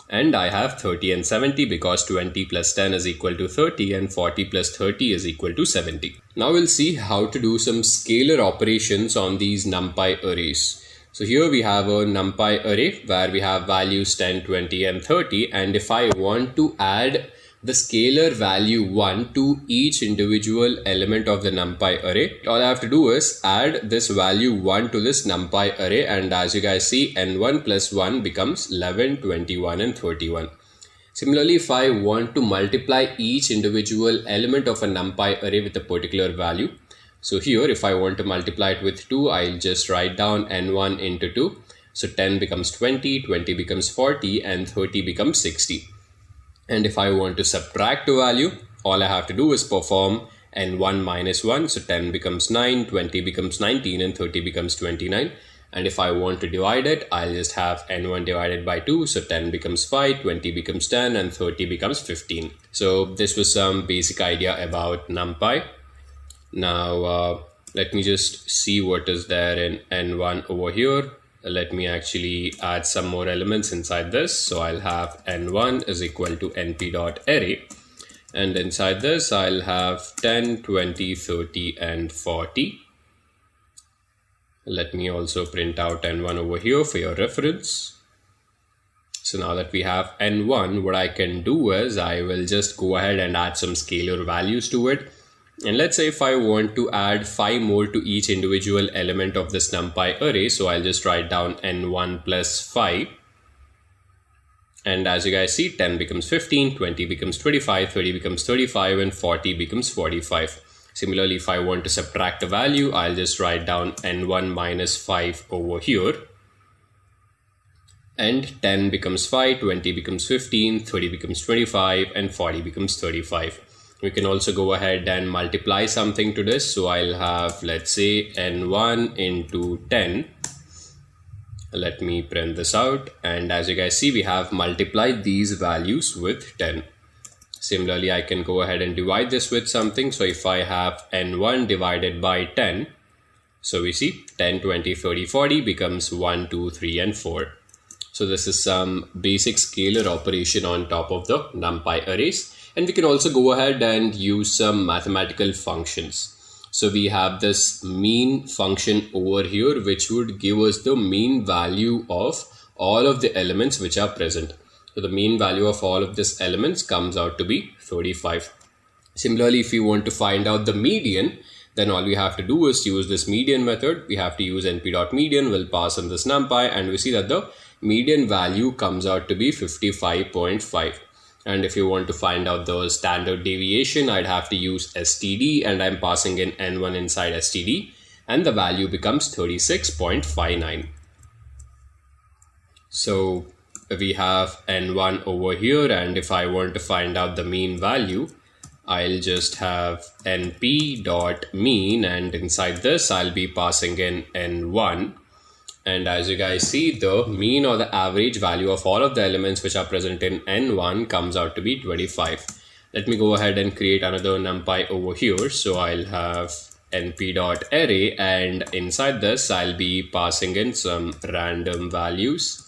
and I have 30 and 70 because 20 plus 10 is equal to 30 and 40 plus 30 is equal to 70. Now we'll see how to do some scalar operations on these NumPy arrays. So here we have a NumPy array where we have values 10, 20 and 30, and if I want to add the scalar value 1 to each individual element of the NumPy array, all I have to do is add this value 1 to this NumPy array, and as you guys see, n1 plus 1 becomes 11, 21 and 31. Similarly, if I want to multiply each individual element of a NumPy array with a particular value, so here if I want to multiply it with 2, I'll just write down n1 into 2. So 10 becomes 20, 20 becomes 40 and 30 becomes 60. And if I want to subtract a value, all I have to do is perform n1 minus 1. So 10 becomes 9, 20 becomes 19 and 30 becomes 29. And if I want to divide it, I'll just have n1 divided by 2. So 10 becomes 5, 20 becomes 10 and 30 becomes 15. So this was some basic idea about NumPy. Now let me just see what is there in n1 over here. Let me actually add some more elements inside this. So I'll have n1 is equal to np.array, and inside this I'll have 10, 20, 30 and 40. Let me also print out n1 over here for your reference. So now that we have n1, what I can do is I will just go ahead and add some scalar values to it. And let's say if I want to add 5 more to each individual element of this NumPy array, so I'll just write down n1 plus 5. And as you guys see, 10 becomes 15, 20 becomes 25, 30 becomes 35 and 40 becomes 45. Similarly, if I want to subtract a value, I'll just write down n1 minus 5 over here. And 10 becomes 5, 20 becomes 15, 30 becomes 25 and 40 becomes 35. We can also go ahead and multiply something to this. So I'll have, let's say, n1 into 10. Let me print this out. And as you guys see, we have multiplied these values with 10. Similarly, I can go ahead and divide this with something. So if I have n1 divided by 10, so we see 10, 20, 30, 40 becomes 1, 2, 3 and 4. So this is some basic scalar operation on top of the NumPy arrays. And we can also go ahead and use some mathematical functions. So we have this mean function over here, which would give us the mean value of all of the elements which are present. So the mean value of all of these elements comes out to be 35. Similarly, if we want to find out the median, then all we have to do is use this median method. We have to use np.median, we'll pass in this NumPy, and we see that the median value comes out to be 55.5. And if you want to find out the standard deviation, I'd have to use std, and I'm passing in n1 inside std, and the value becomes 36.59. So we have n1 over here, and if I want to find out the mean value, I'll just have np.mean, and inside this I'll be passing in n1. And as you guys see, the mean or the average value of all of the elements which are present in n1 comes out to be 25. Let me go ahead and create another NumPy over here. So I'll have np.array, and inside this I'll be passing in some random values.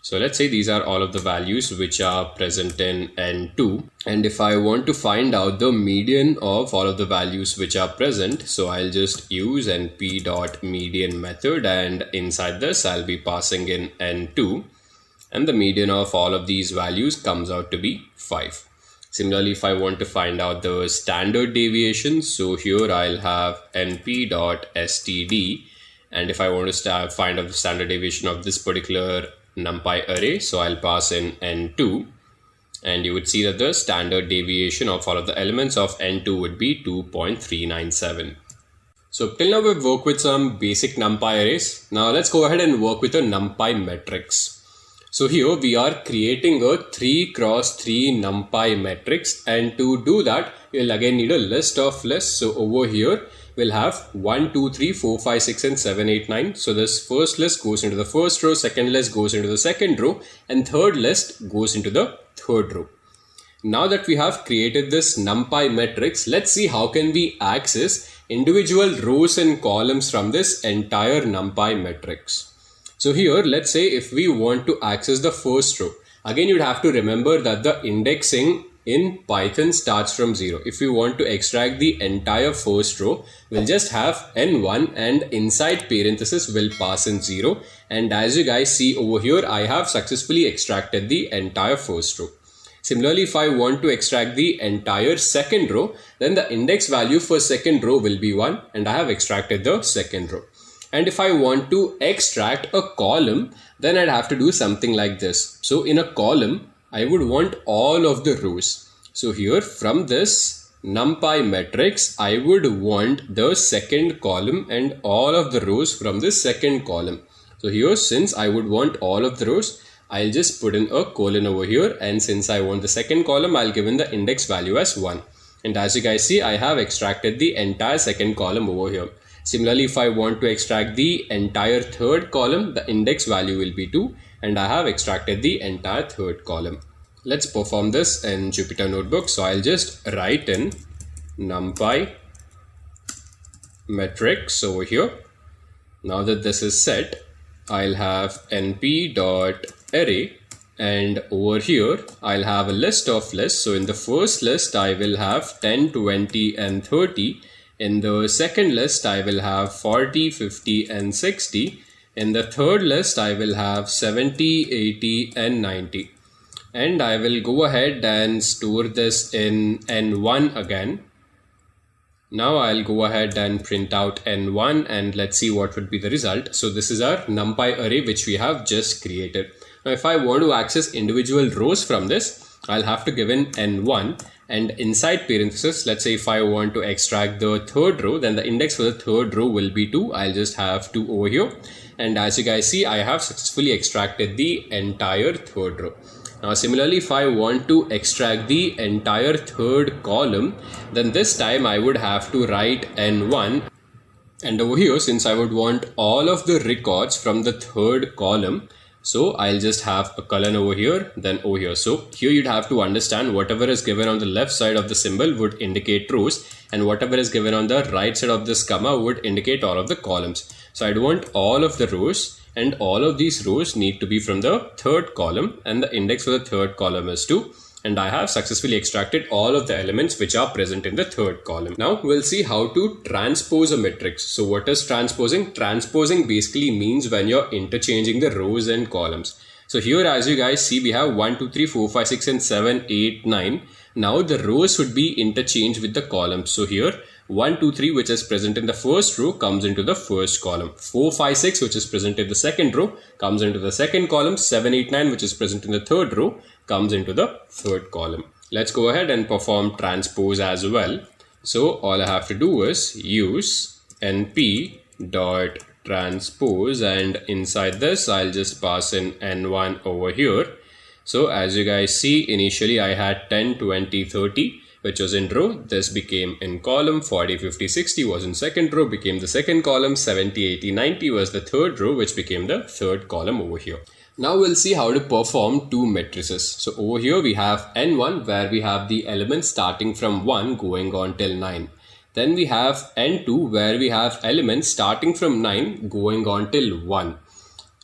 So let's say these are all of the values which are present in n2. And if I want to find out the median of all of the values which are present, so I'll just use np.median method, and inside this I'll be passing in n2. And the median of all of these values comes out to be 5. Similarly, if I want to find out the standard deviation, so here I'll have np.std. And if I want to find out the standard deviation of this particular NumPy array, so I'll pass in n2, and you would see that the standard deviation of all of the elements of n2 would be 2.397. So till now we've worked with some basic NumPy arrays. Now let's go ahead and work with a NumPy matrix. So here we are creating a 3x3 NumPy matrix, and to do that you'll again need a list of lists. So over here we'll have 1, 2, 3, 4, 5, 6 and 7, 8, 9. So this first list goes into the first row, second list goes into the second row, and third list goes into the third row. Now that we have created this NumPy matrix, let's see how can we access individual rows and columns from this entire NumPy matrix. So here, let's say if we want to access the first row, again you'd have to remember that the indexing in Python starts from 0. If we want to extract the entire first row, we'll just have n1 and inside parenthesis we'll pass in 0. And as you guys see over here, I have successfully extracted the entire first row. Similarly, if I want to extract the entire second row, then the index value for second row will be 1 and I have extracted the second row. And if I want to extract a column, then I'd have to do something like this. So in a column, I would want all of the rows. So here from this NumPy matrix, I would want the second column and all of the rows from this second column. So here, since I would want all of the rows, I'll just put in a colon over here, and since I want the second column, I'll give in the index value as 1. And as you guys see, I have extracted the entire second column over here. Similarly, if I want to extract the entire third column, the index value will be 2, and I have extracted the entire third column. Let's perform this in Jupyter Notebook. So I'll just write in NumPy matrix over here. Now that this is set, I'll have np.array, and over here I'll have a list of lists. So in the first list I will have 10, 20 and 30. In the second list I will have 40, 50 and 60. In the third list I will have 70, 80 and 90. And I will go ahead and store this in n1 again. Now I'll go ahead and print out n1 and let's see what would be the result. So this is our NumPy array which we have just created. Now if I want to access individual rows from this, I'll have to give in n1 and inside parenthesis, let's say if I want to extract the third row, then the index for the third row will be 2. I'll just have 2 over here. And as you guys see, I have successfully extracted the entire third row. Now similarly, if I want to extract the entire third column, then this time I would have to write n1, and over here, since I would want all of the records from the third column, so I'll just have a colon over here, then over here. So here you'd have to understand whatever is given on the left side of the symbol would indicate rows, and whatever is given on the right side of this comma would indicate all of the columns. So I'd want all of the rows, and all of these rows need to be from the third column, and the index for the third column is 2, and I have successfully extracted all of the elements which are present in the third column. Now we'll see how to transpose a matrix. So what is transposing? Transposing basically means when you're interchanging the rows and columns. So here as you guys see, we have 1, 2, 3, 4, 5, 6 and 7, 8, 9. Now the rows would be interchanged with the columns. So here 1, 2, 3 which is present in the first row comes into the first column. 4, 5, 6 which is present in the second row comes into the second column. 7, 8, 9 which is present in the third row comes into the third column. Let's go ahead and perform transpose as well. So all I have to do is use np.transpose, and inside this I'll just pass in n1 over here. So as you guys see, initially I had 10, 20, 30 which was in row. This became in column. 40, 50, 60 was in second row, became the second column. 70, 80, 90 was the third row, which became the third column over here. Now we'll see how to perform two matrices. So over here we have n1 where we have the elements starting from 1 going on till 9. Then we have n2 where we have elements starting from 9 going on till 1.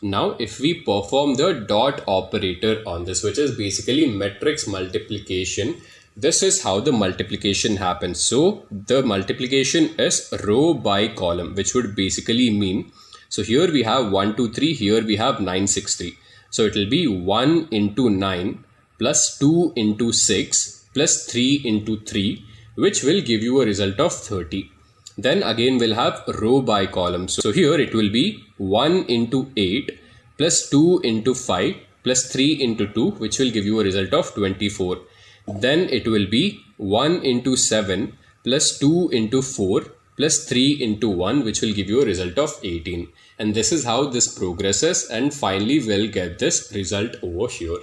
Now if we perform the dot operator on this, which is basically matrix multiplication, this is how the multiplication happens. So the multiplication is row by column, which would basically mean, so here we have 1, 2, 3, here we have 9, 6, 3. So it will be 1 into 9 plus 2 into 6 plus 3 into 3, which will give you a result of 30. Then again we'll have row by column. So here it will be 1 into 8 plus 2 into 5 plus 3 into 2, which will give you a result of 24. Then it will be 1 into 7 plus 2 into 4 plus 3 into 1, which will give you a result of 18. And this is how this progresses, and finally we'll get this result over here.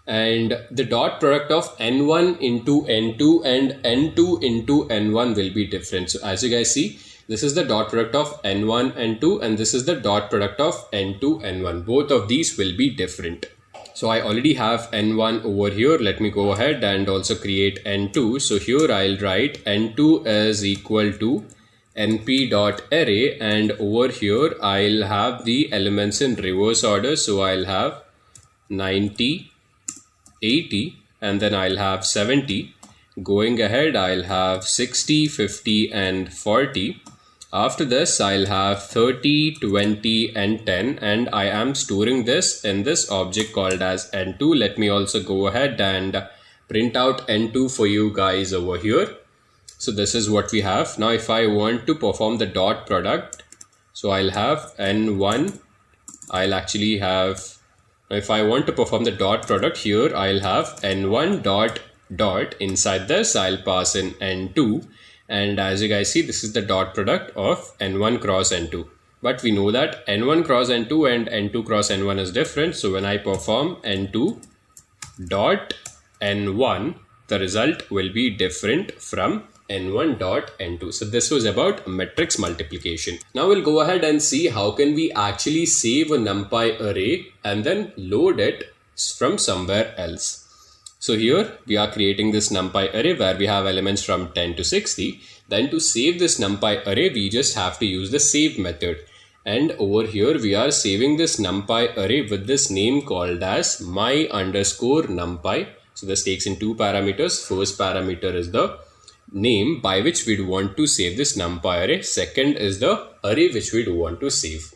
And the dot product of n1 into n2 and n2 into n1 will be different. So as you guys see, This is the dot product of n1, n2, and this is the dot product of n2, n1. Both of these will be different. So I already have n1 over here. Let me go ahead and also create n2. So here I'll write n2 is equal to np.array, and over here I'll have the elements in reverse order. So I'll have 90, 80, and then I'll have 70. Going ahead, I'll have 60, 50, and 40. After this, I'll have 30, 20, and 10, and I am storing this in this object called as n2. Let me also go ahead and print out n2 for you guys over here. So this is what we have. Now if I want to perform the dot product, so I'll have n1. I'll actually have, if I want to perform the dot product here, I'll have n1 dot. Inside this I'll pass in n2, and as you guys see, this is the dot product of n1 cross n2. But we know that n1 cross n2 and n2 cross n1 is different. So when I perform n2 dot n1, the result will be different from n1 dot n2. So this was about matrix multiplication. Now we'll go ahead and see how can we actually save a NumPy array and then load it from somewhere else. So here we are creating this NumPy array where we have elements from 10 to 60. Then to save this NumPy array, we just have to use the save method. And over here we are saving this NumPy array with this name called as my_NumPy. So this takes in two parameters. First parameter is the name by which we'd want to save this NumPy array. Second is the array which we'd want to save.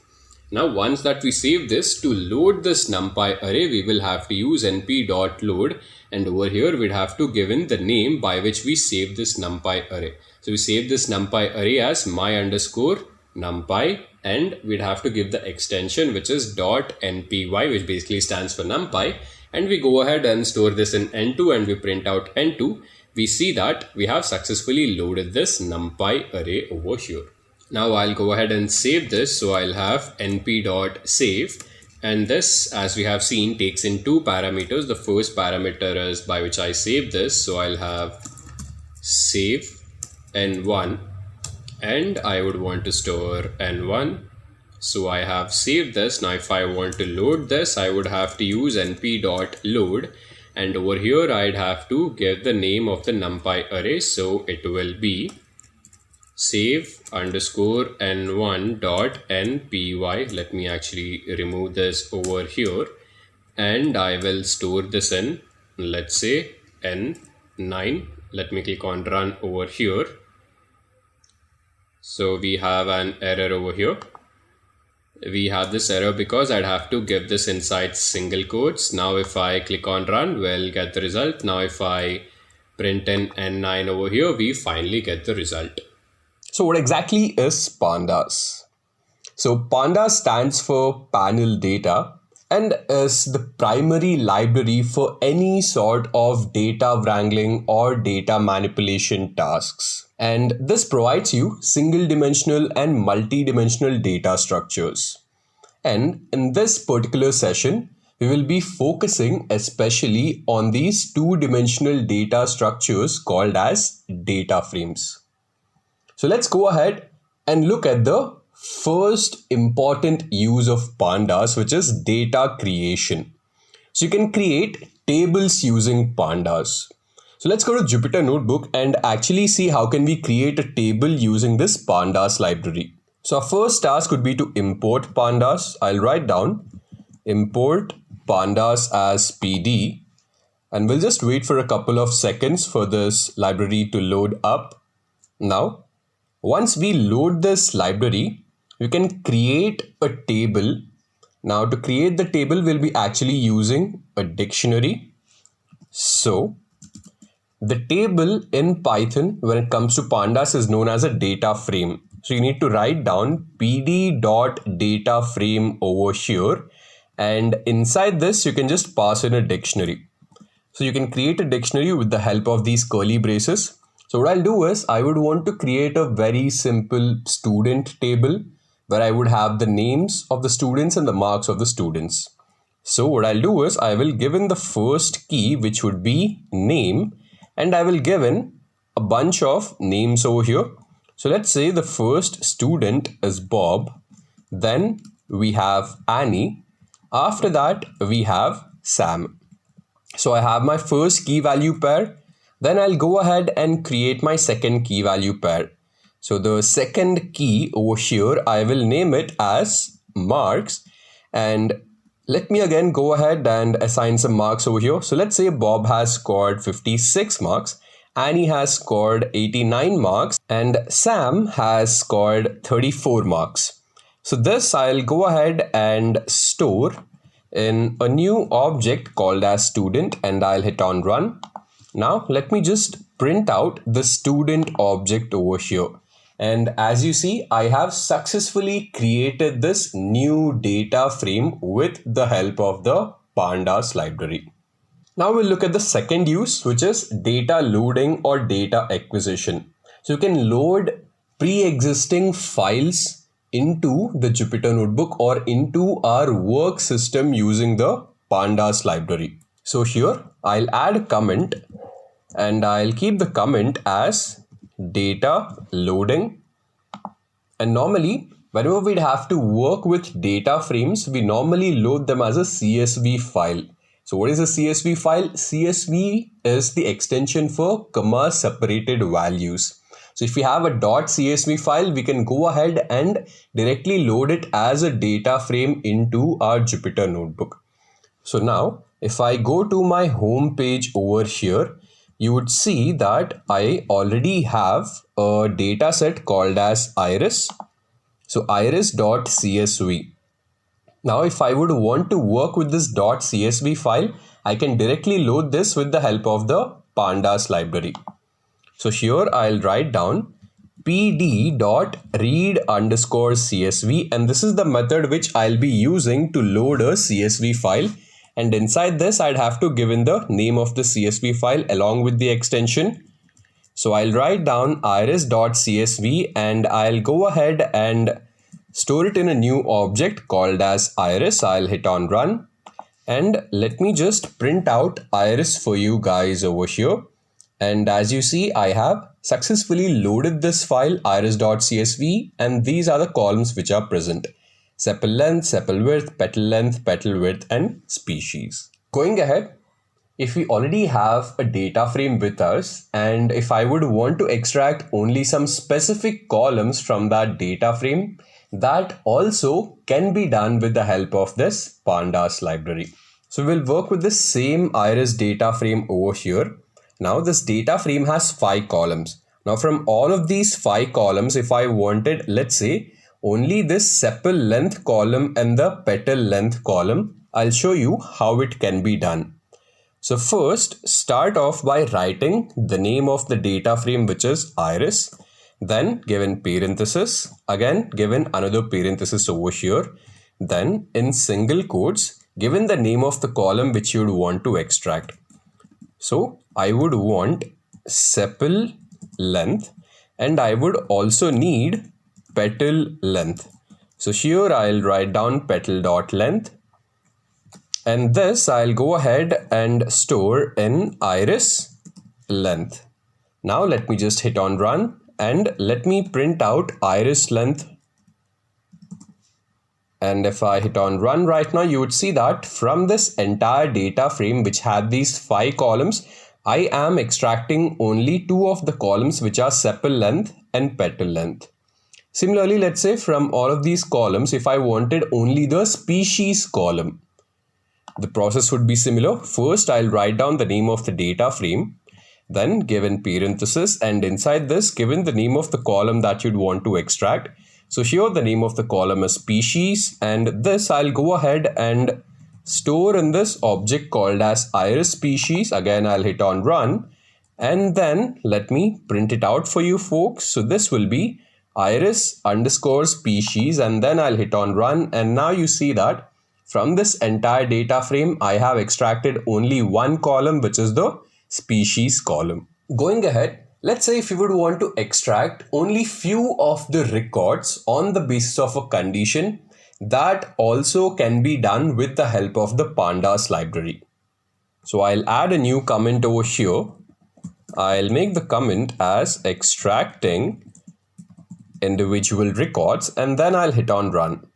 Now once that we save this, to load this NumPy array, we will have to use np.load, and over here we'd have to give in the name by which we save this NumPy array. So we save this NumPy array as my_NumPy, and we'd have to give the extension which is .npy, which basically stands for NumPy, and we go ahead and store this in n2 and we print out n2. We see that we have successfully loaded this NumPy array over here. Now I'll go ahead and save this. So I'll have np.save, and this, as we have seen, takes in two parameters. The first parameter is by which I save this. So I'll have save n1, and I would want to store n1. So I have saved this. Now if I want to load this, I would have to use np.load, and over here I'd have to give the name of the NumPy array. So it will be save_n1.npy. Let me actually remove this over here, and I will store this in, let's say, n9. Let me click on run over here. So we have an error over here. We have this error because I'd have to give this inside single quotes. Now if I click on run, we'll get the result. Now if I print in n9 over here, we finally get the result. So what exactly is Pandas? So Pandas stands for panel data and is the primary library for any sort of data wrangling or data manipulation tasks. And this provides you single dimensional and multi-dimensional data structures. And in this particular session, we will be focusing especially on these two-dimensional data structures called as data frames. So let's go ahead and look at the first important use of Pandas, which is data creation. So you can create tables using Pandas. So let's go to Jupyter Notebook and actually see how can we create a table using this Pandas library. So our first task would be to import Pandas. I'll write down import Pandas as PD, and we'll just wait for a couple of seconds for this library to load up. Now, once we load this library, you can create a table. Now to create the table, we'll be actually using a dictionary. So the table in Python, when it comes to Pandas, is known as a data frame. So you need to write down pd.dataframe over here, and inside this you can just pass in a dictionary. So you can create a dictionary with the help of these curly braces. So what I'll do is I would want to create a very simple student table where I would have the names of the students and the marks of the students. So what I'll do is I will give in the first key, which would be name, and I will give in a bunch of names over here. So let's say the first student is Bob, then we have Annie, after that we have Sam. So I have my first key value pair, then I'll go ahead and create my second key value pair. So the second key over here, I will name it as marks, and let me again go ahead and assign some marks over here. So let's say Bob has scored 56 marks, Annie has scored 89 marks, and Sam has scored 34 marks. So this I'll go ahead and store in a new object called as student, and I'll hit on run. Now let me just print out the student object over here. And as you see, I have successfully created this new data frame with the help of the Pandas library. Now we'll look at the second use, which is data loading or data acquisition. So you can load pre-existing files into the Jupyter Notebook or into our work system using the Pandas library. So here I'll add a comment and I'll keep the comment as data loading. And normally whenever we'd have to work with data frames, we normally load them as a CSV file. So what is a CSV file? CSV is the extension for comma separated values. So if we have a .csv file, we can go ahead and directly load it as a data frame into our Jupyter Notebook. So now if I go to my home page over here, you would see that I already have a data set called as iris. So iris.csv. Now if I would want to work with this .csv file, I can directly load this with the help of the Pandas library. So here I'll write down pd.read_csv, and this is the method which I'll be using to load a CSV file. And inside this, I'd have to give in the name of the CSV file along with the extension. So I'll write down iris.csv and I'll go ahead and store it in a new object called as iris. I'll hit on run. And let me just print out iris for you guys over here. And as you see, I have successfully loaded this file iris.csv, and these are the columns which are present. Sepal length, sepal width, petal width, and species. Going ahead, if we already have a data frame with us, and if I would want to extract only some specific columns from that data frame, that also can be done with the help of this Pandas library. So we'll work with the same iris data frame over here. Now this data frame has 5 columns. Now from all of these 5 columns, if I wanted, let's say, only this sepal length column and the petal length column, I'll show you how it can be done. So first, start off by writing the name of the data frame, which is iris, then given parenthesis, again given another parenthesis over here, then in single quotes, given the name of the column which you would want to extract. So I would want sepal length, and I would also need petal length. So here I'll write down petal.length, and this I'll go ahead and store in iris length. Now let me just hit on run and let me print out iris length. And if I hit on run right now, you would see that from this entire data frame which had these 5 columns, I am extracting only 2 of the columns which are sepal length and petal length. Similarly, let's say from all of these columns, if I wanted only the species column, the process would be similar. First, I'll write down the name of the data frame, then given parenthesis, and inside this, given the name of the column that you'd want to extract. So here the name of the column is species, and this I'll go ahead and store in this object called as iris species. Again, I'll hit on run, and then let me print it out for you folks. So this will be iris_species, and then I'll hit on run, and now you see that from this entire data frame I have extracted only 1 column, which is the species column. Going ahead, let's say if you would want to extract only few of the records on the basis of a condition, that also can be done with the help of the Pandas library. So I'll add a new comment over here. I'll make the comment as extracting individual records, and then I'll hit on run.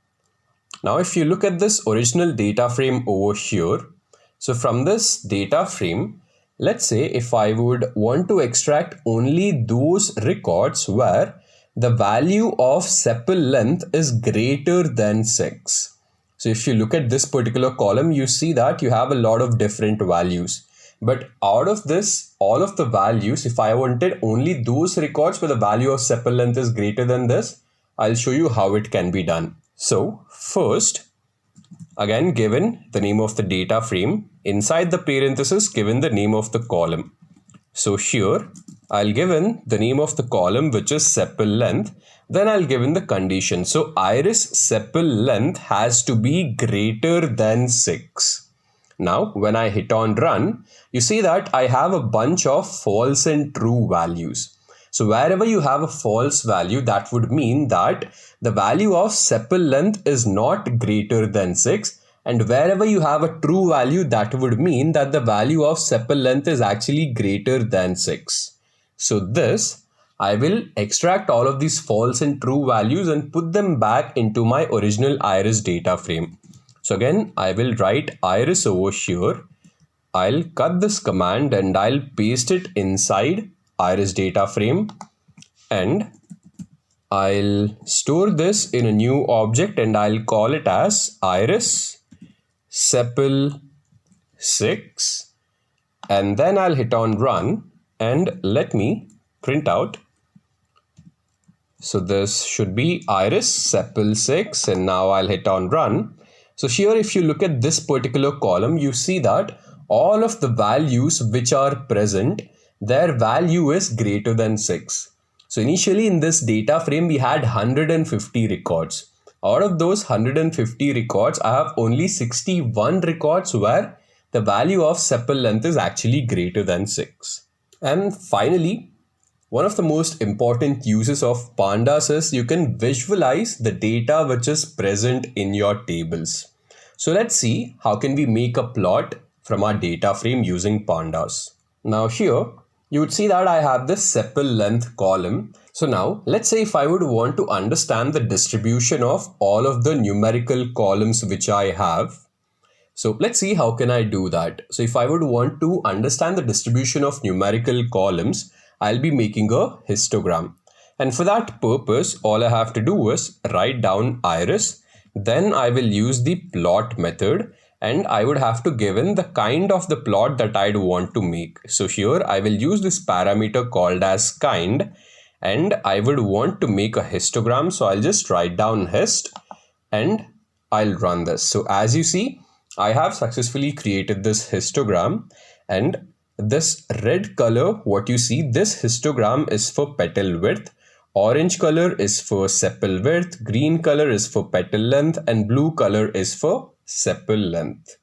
Now, if you look at this original data frame over here, so from this data frame, let's say if I would want to extract only those records where the value of sepal length is greater than 6. So if you look at this particular column, you see that you have a lot of different values. But out of this, all of the values, if I wanted only those records where the value of sepal length is greater than this, I'll show you how it can be done. So first, again, given the name of the data frame, inside the parenthesis, given the name of the column. So here, I'll given the name of the column, which is sepal length. Then I'll given the condition. So iris sepal length has to be greater than 6. Now, when I hit on run, you see that I have a bunch of false and true values. So wherever you have a false value, that would mean that the value of sepal length is not greater than 6. And wherever you have a true value, that would mean that the value of sepal length is actually greater than 6. So this, I will extract all of these false and true values and put them back into my original iris data frame. So again, I will write iris over here. I'll cut this command and I'll paste it inside iris data frame, and I'll store this in a new object and I'll call it as iris sepal 6, and then I'll hit on run and let me print out. So this should be iris sepal 6, and now I'll hit on run. So here, if you look at this particular column, you see that all of the values which are present, their value is greater than 6. So initially in this data frame, we had 150 records. Out of those 150 records, I have only 61 records where the value of sepal length is actually greater than 6. And finally, one of the most important uses of Pandas is you can visualize the data which is present in your tables. So let's see how can we make a plot from our data frame using Pandas. Now here, you would see that I have this sepal length column. So now let's say if I would want to understand the distribution of all of the numerical columns which I have. So let's see how can I do that. So if I would want to understand the distribution of numerical columns, I'll be making a histogram. And for that purpose, all I have to do is write down iris. Then I will use the plot method, and I would have to give in the kind of the plot that I'd want to make. So here I will use this parameter called as kind, and I would want to make a histogram. So I'll just write down hist and I'll run this. So as you see, I have successfully created this histogram, and this red color, what you see, this histogram is for petal width, orange color is for sepal width, green color is for petal length, and blue color is for sepal length.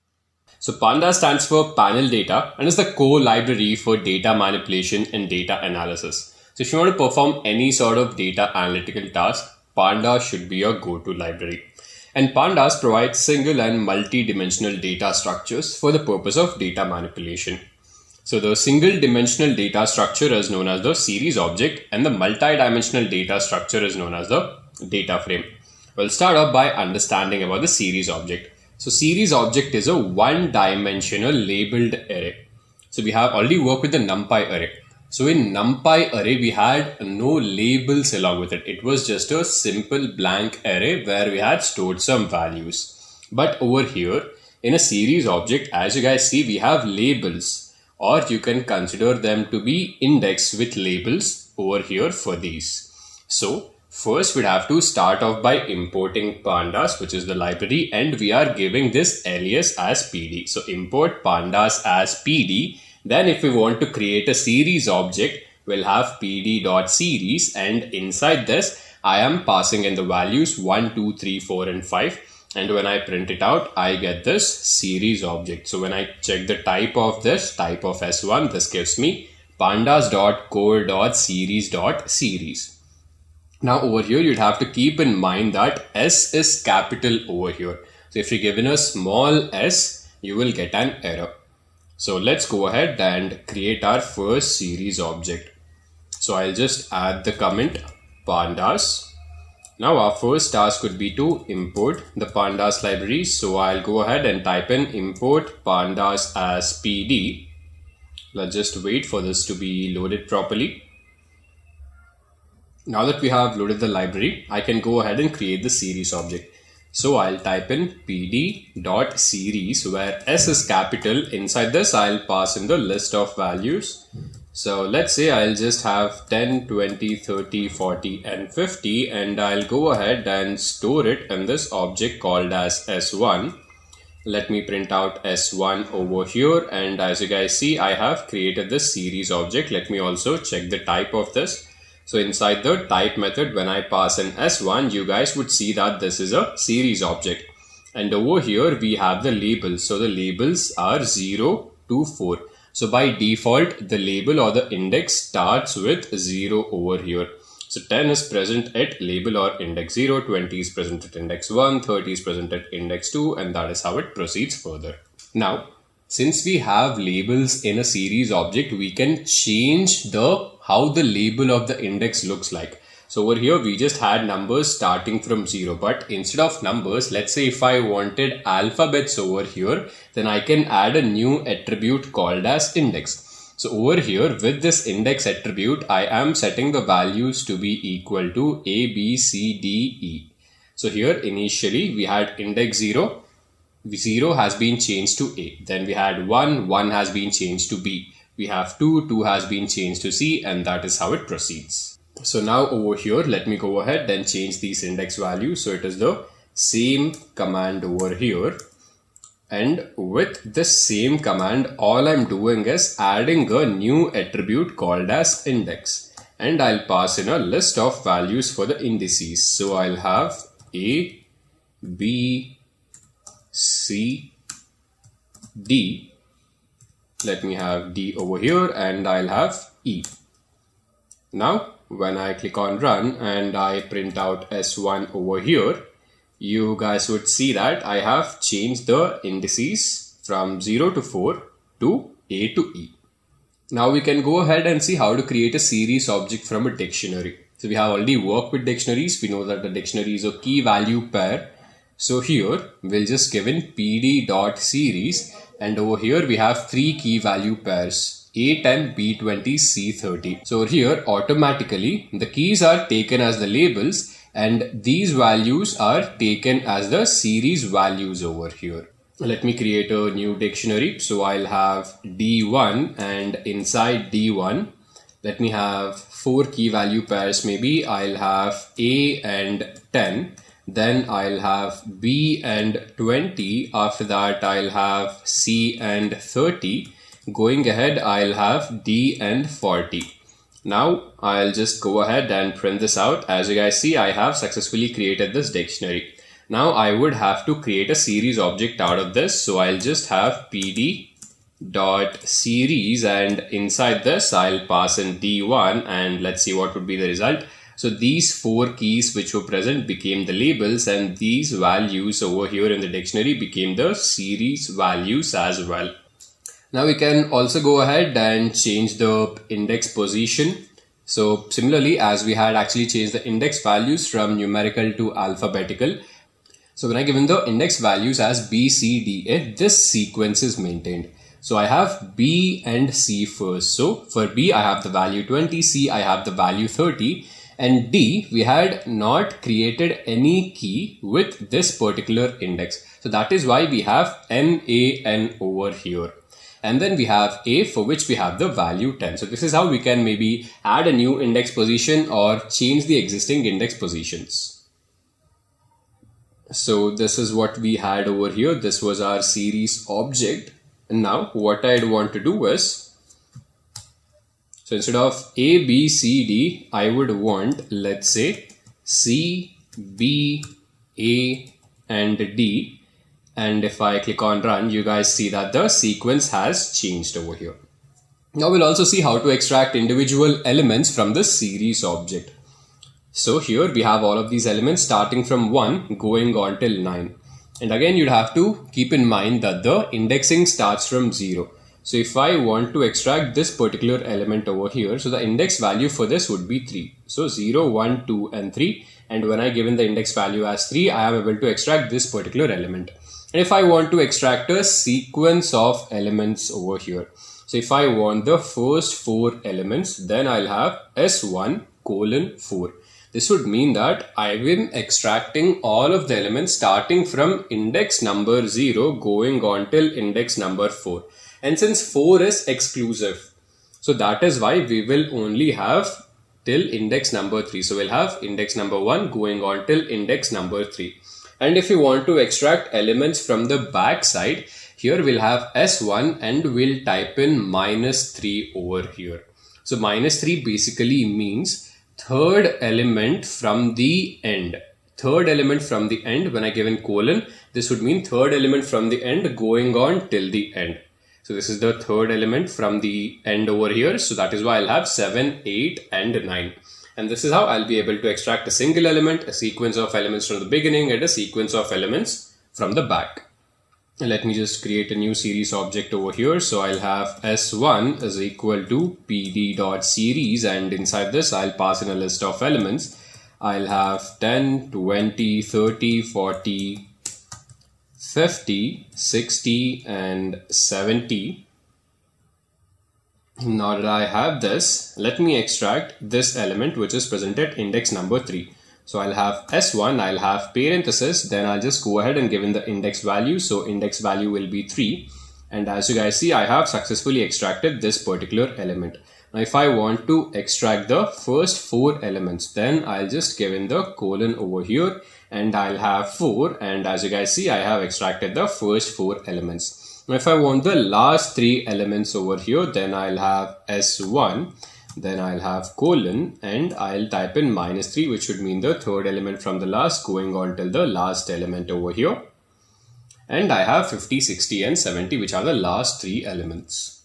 So Pandas stands for panel data and is the core library for data manipulation and data analysis. So if you want to perform any sort of data analytical task, Pandas should be your go-to library. And Pandas provides single and multi-dimensional data structures for the purpose of data manipulation. So the single dimensional data structure is known as the series object, and the multi-dimensional data structure is known as the data frame. We'll start off by understanding about the series object. So series object is a one-dimensional labeled array. So we have already worked with the NumPy array. So in NumPy array, we had no labels along with it. It was just a simple blank array where we had stored some values. But over here in a series object, as you guys see, we have labels, or you can consider them to be indexed with labels over here for these. So first we'd have to start off by importing pandas, which is the library, and we are giving this alias as PD. So import pandas as PD. Then if we want to create a series object, we'll have pd.series, and inside this I am passing in the values 1, 2, 3, 4 and 5. And when I print it out, I get this series object. So when I check the type of this, type of S1, this gives me pandas.core.series.series. Now over here, you'd have to keep in mind that S is capital over here. So if you're given a small s, you will get an error. So let's go ahead and create our first series object. So I'll just add the comment pandas Now our first task would be to import the pandas library. So I'll go ahead and type in import pandas as PD. Let's just wait for this to be loaded properly. Now that we have loaded the library, I can go ahead and create the series object. So I'll type in pd.series where S is capital. Inside this, I'll pass in the list of values. So let's say I'll just have 10, 20, 30, 40 and 50, and I'll go ahead and store it in this object called as S1. Let me print out S1 over here, and as you guys see, I have created this series object. Let me also check the type of this. So inside the type method, when I pass in S1, you guys would see that this is a series object. And over here, we have the labels. So the labels are 0 to 4. So by default, the label or the index starts with 0 over here. So 10 is present at label or index 0, 20 is present at index 1, 30 is present at index 2, and that is how it proceeds further. Now, since we have labels in a series object, we can change how the label of the index looks like. So over here, we just had numbers starting from 0, but instead of numbers, let's say if I wanted alphabets over here, then I can add a new attribute called as index. So over here with this index attribute, I am setting the values to be equal to A, B, C, D, E. So here initially we had index 0, 0 has been changed to A. Then we had 1, 1 has been changed to B. We have 2, 2 has been changed to C, and that is how it proceeds. So now over here, let me go ahead and change these index values. So it is the same command over here. And with this same command, all I'm doing is adding a new attribute called as index. And I'll pass in a list of values for the indices. So I'll have A, B, C, D. Let me have D over here, and I'll have E. Now, when I click on run and I print out S1 over here, you guys would see that I have changed the indices from 0 to 4 to A to E. Now we can go ahead and see how to create a series object from a dictionary. So we have already worked with dictionaries. We know that the dictionary is a key value pair. So here we'll just give in pd.series, and over here we have 3 key value pairs. A10, B20, C30. So here automatically the keys are taken as the labels and these values are taken as the series values over here. Let me create a new dictionary. So I'll have D1, and inside D1, let me have 4 key value pairs. Maybe I'll have A and 10. Then I'll have B and 20. After that I'll have C and 30. Going ahead, I'll have D and 40. Now I'll just go ahead and print this out. As you guys see, I have successfully created this dictionary. Now I would have to create a series object out of this. So I'll just have pd.series, and inside this I'll pass in D1, and let's see what would be the result. So these 4 keys which were present became the labels, and these values over here in the dictionary became the series values as well. Now we can also go ahead and change the index position. So similarly, as we had actually changed the index values from numerical to alphabetical. So when I given the index values as B, C, D, A, this sequence is maintained. So I have B and C first. So for B, I have the value 20, C, I have the value 30. And D, we had not created any key with this particular index. So that is why we have NaN over here. And then we have A, for which we have the value 10. So this is how we can maybe add a new index position or change the existing index positions. So this is what we had over here. This was our series object. And now what I'd want to do is, so instead of A, B, C, D, I would want, let's say, C, B, A, and D. And if I click on run, you guys see that the sequence has changed over here. Now we'll also see how to extract individual elements from the series object. So here we have all of these elements starting from 1 going on till 9. And again, you'd have to keep in mind that the indexing starts from 0. So if I want to extract this particular element over here, so the index value for this would be 3. So 0, 1, 2 and 3. And when I given the index value as 3, I am able to extract this particular element. And if I want to extract a sequence of elements over here, so if I want the first 4 elements, then I'll have S1 colon 4. This would mean that I've been extracting all of the elements starting from index number 0 going on till index number 4. And since 4 is exclusive, so that is why we will only have till index number 3. So we'll have index number 1 going on till index number 3. And if you want to extract elements from the back side, here we'll have S1 and we'll type in -3 over here. So -3 basically means third element from the end. Third element from the end, when I give in colon, this would mean third element from the end going on till the end. So this is the third element from the end over here. So that is why I'll have 7, 8 and 9. And this is how I'll be able to extract a single element, a sequence of elements from the beginning, and a sequence of elements from the back. Let me just create a new series object over here. So I'll have S1 is equal to pd.series, and inside this I'll pass in a list of elements. I'll have 10, 20, 30, 40, 50, 60 and 70. Now that I have this, let me extract this element which is present at index number 3. So I'll have S1, I'll have parenthesis, then I'll just go ahead and give in the index value. So index value will be 3. And as you guys see, I have successfully extracted this particular element. Now if I want to extract the first 4 elements, then I'll just give in the colon over here and I'll have 4. And as you guys see, I have extracted the first 4 elements. Now if I want the last 3 elements over here, then I'll have S1. Then I'll have colon and I'll type in -3, which would mean the third element from the last going on till the last element over here. And I have 50, 60 and 70, which are the last 3 elements.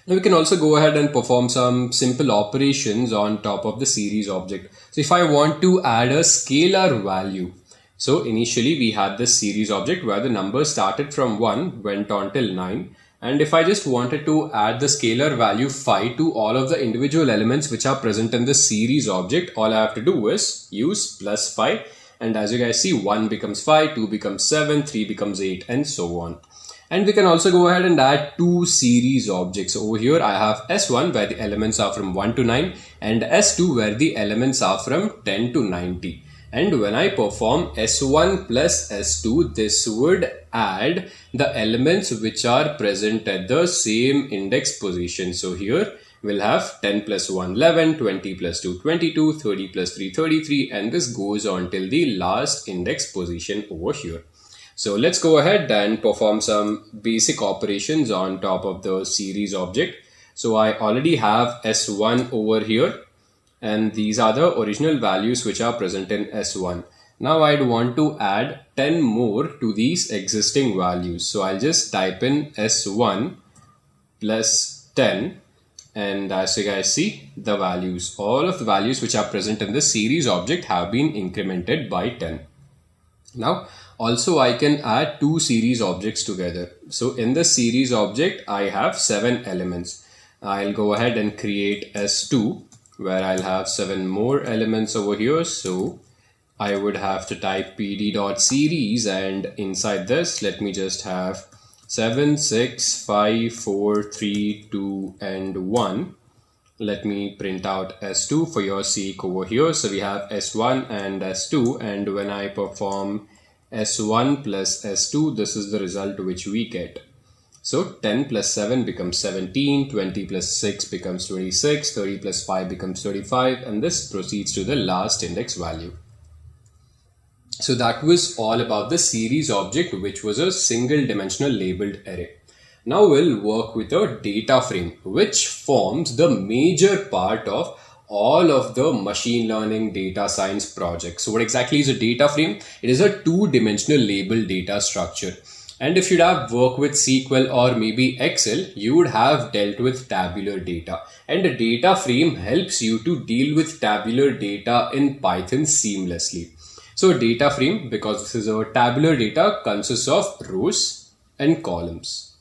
Now we can also go ahead and perform some simple operations on top of the series object. So if I want to add a scalar value, so initially we had this series object where the number started from 1, went on till 9. And if I just wanted to add the scalar value phi to all of the individual elements which are present in the series object, all I have to do is use plus phi. And as you guys see, 1 becomes 5, 2 becomes 7, 3 becomes 8 and so on. And we can also go ahead and add 2 series objects. Over here I have S1 where the elements are from 1 to 9 and S2 where the elements are from 10 to 90. And when I perform S1 plus S2, this would add the elements which are present at the same index position. So here we'll have 10 plus 1, 11, 20 plus 2, 22, 30 plus 3, 33, and this goes on till the last index position over here. So let's go ahead and perform some basic operations on top of the series object. So I already have S1 over here. And these are the original values which are present in S1. Now I'd want to add 10 more to these existing values. So I'll just type in S1 plus 10. And as you guys see, the values, all of the values which are present in the series object have been incremented by 10. Now also I can add 2 series objects together. So in the series object, I have 7 elements. I'll go ahead and create S2. Where I'll have 7 more elements over here. So I would have to type pd.series and inside this, let me just have 7, 6, 5, 4, 3, 2 and 1. Let me print out S2 for your sake over here. So we have S1 and S2, and when I perform S1 plus S2, this is the result which we get. So 10 plus 7 becomes 17, 20 plus 6 becomes 26, 30 plus 5 becomes 35, and this proceeds to the last index value. So that was all about the series object, which was a single dimensional labeled array. Now we'll work with a data frame, which forms the major part of all of the machine learning data science projects. So what exactly is a data frame? It is a 2-dimensional labeled data structure. And if you'd have worked with SQL or maybe Excel, you would have dealt with tabular data. And a data frame helps you to deal with tabular data in Python seamlessly. So a data frame, because this is a tabular data, consists of rows and columns.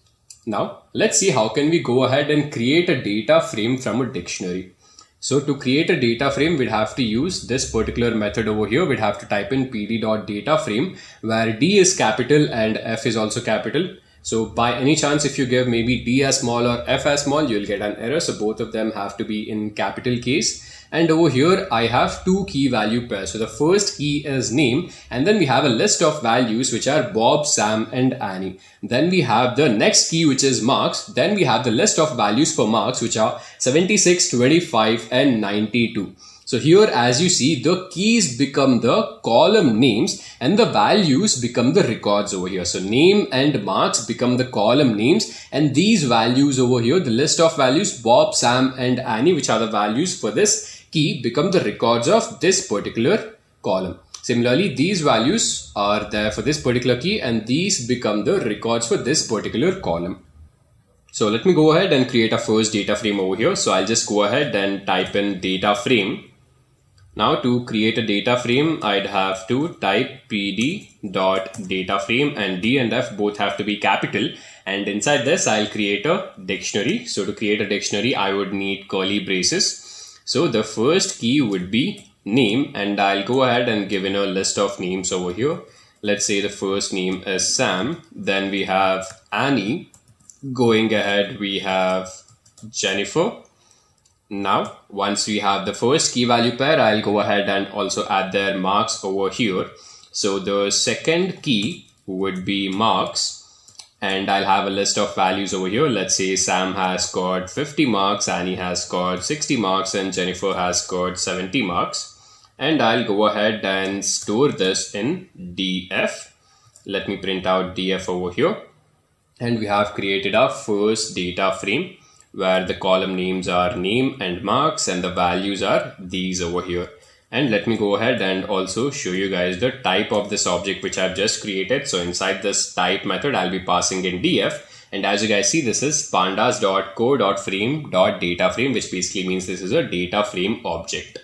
Now let's see how can we go ahead and create a data frame from a dictionary. So to create a data frame, we'd have to use this particular method over here. We'd have to type in pd.dataframe, where D is capital and F is also capital. So by any chance, if you give maybe D as small or F as small, you'll get an error. So both of them have to be in capital case. And over here, I have two key value pairs. So the first key is name, and then we have a list of values which are Bob, Sam, and Annie. Then we have the next key, which is marks. Then we have the list of values for marks, which are 76, 25, and 92. So here, as you see, the keys become the column names and the values become the records over here. So name and marks become the column names, and these values over here, the list of values Bob, Sam, and Annie, which are the values for this key, become the records of this particular column. Similarly, these values are there for this particular key, and these become the records for this particular column. So let me go ahead and create a first data frame over here. So I'll just go ahead and type in data frame. Now to create a data frame, I'd have to type pd.dataframe, and D and F both have to be capital. And inside this, I'll create a dictionary. So to create a dictionary, I would need curly braces. So the first key would be name, and I'll go ahead and give in a list of names over here. Let's say the first name is Sam. Then we have Annie. Going ahead, we have Jennifer. Now, once we have the first key value pair, I'll go ahead and also add their marks over here. So the second key would be marks, and I'll have a list of values over here. Let's say Sam has scored 50 marks, Annie has scored 60 marks, and Jennifer has scored 70 marks. And I'll go ahead and store this in df. Let me print out df over here. And we have created our first data frame, where the column names are name and marks, and the values are these over here. And let me go ahead and also show you guys the type of this object which I've just created. So inside this type method, I'll be passing in df. And as you guys see, this is pandas.co.frame.dataframe, which basically means this is a data frame object.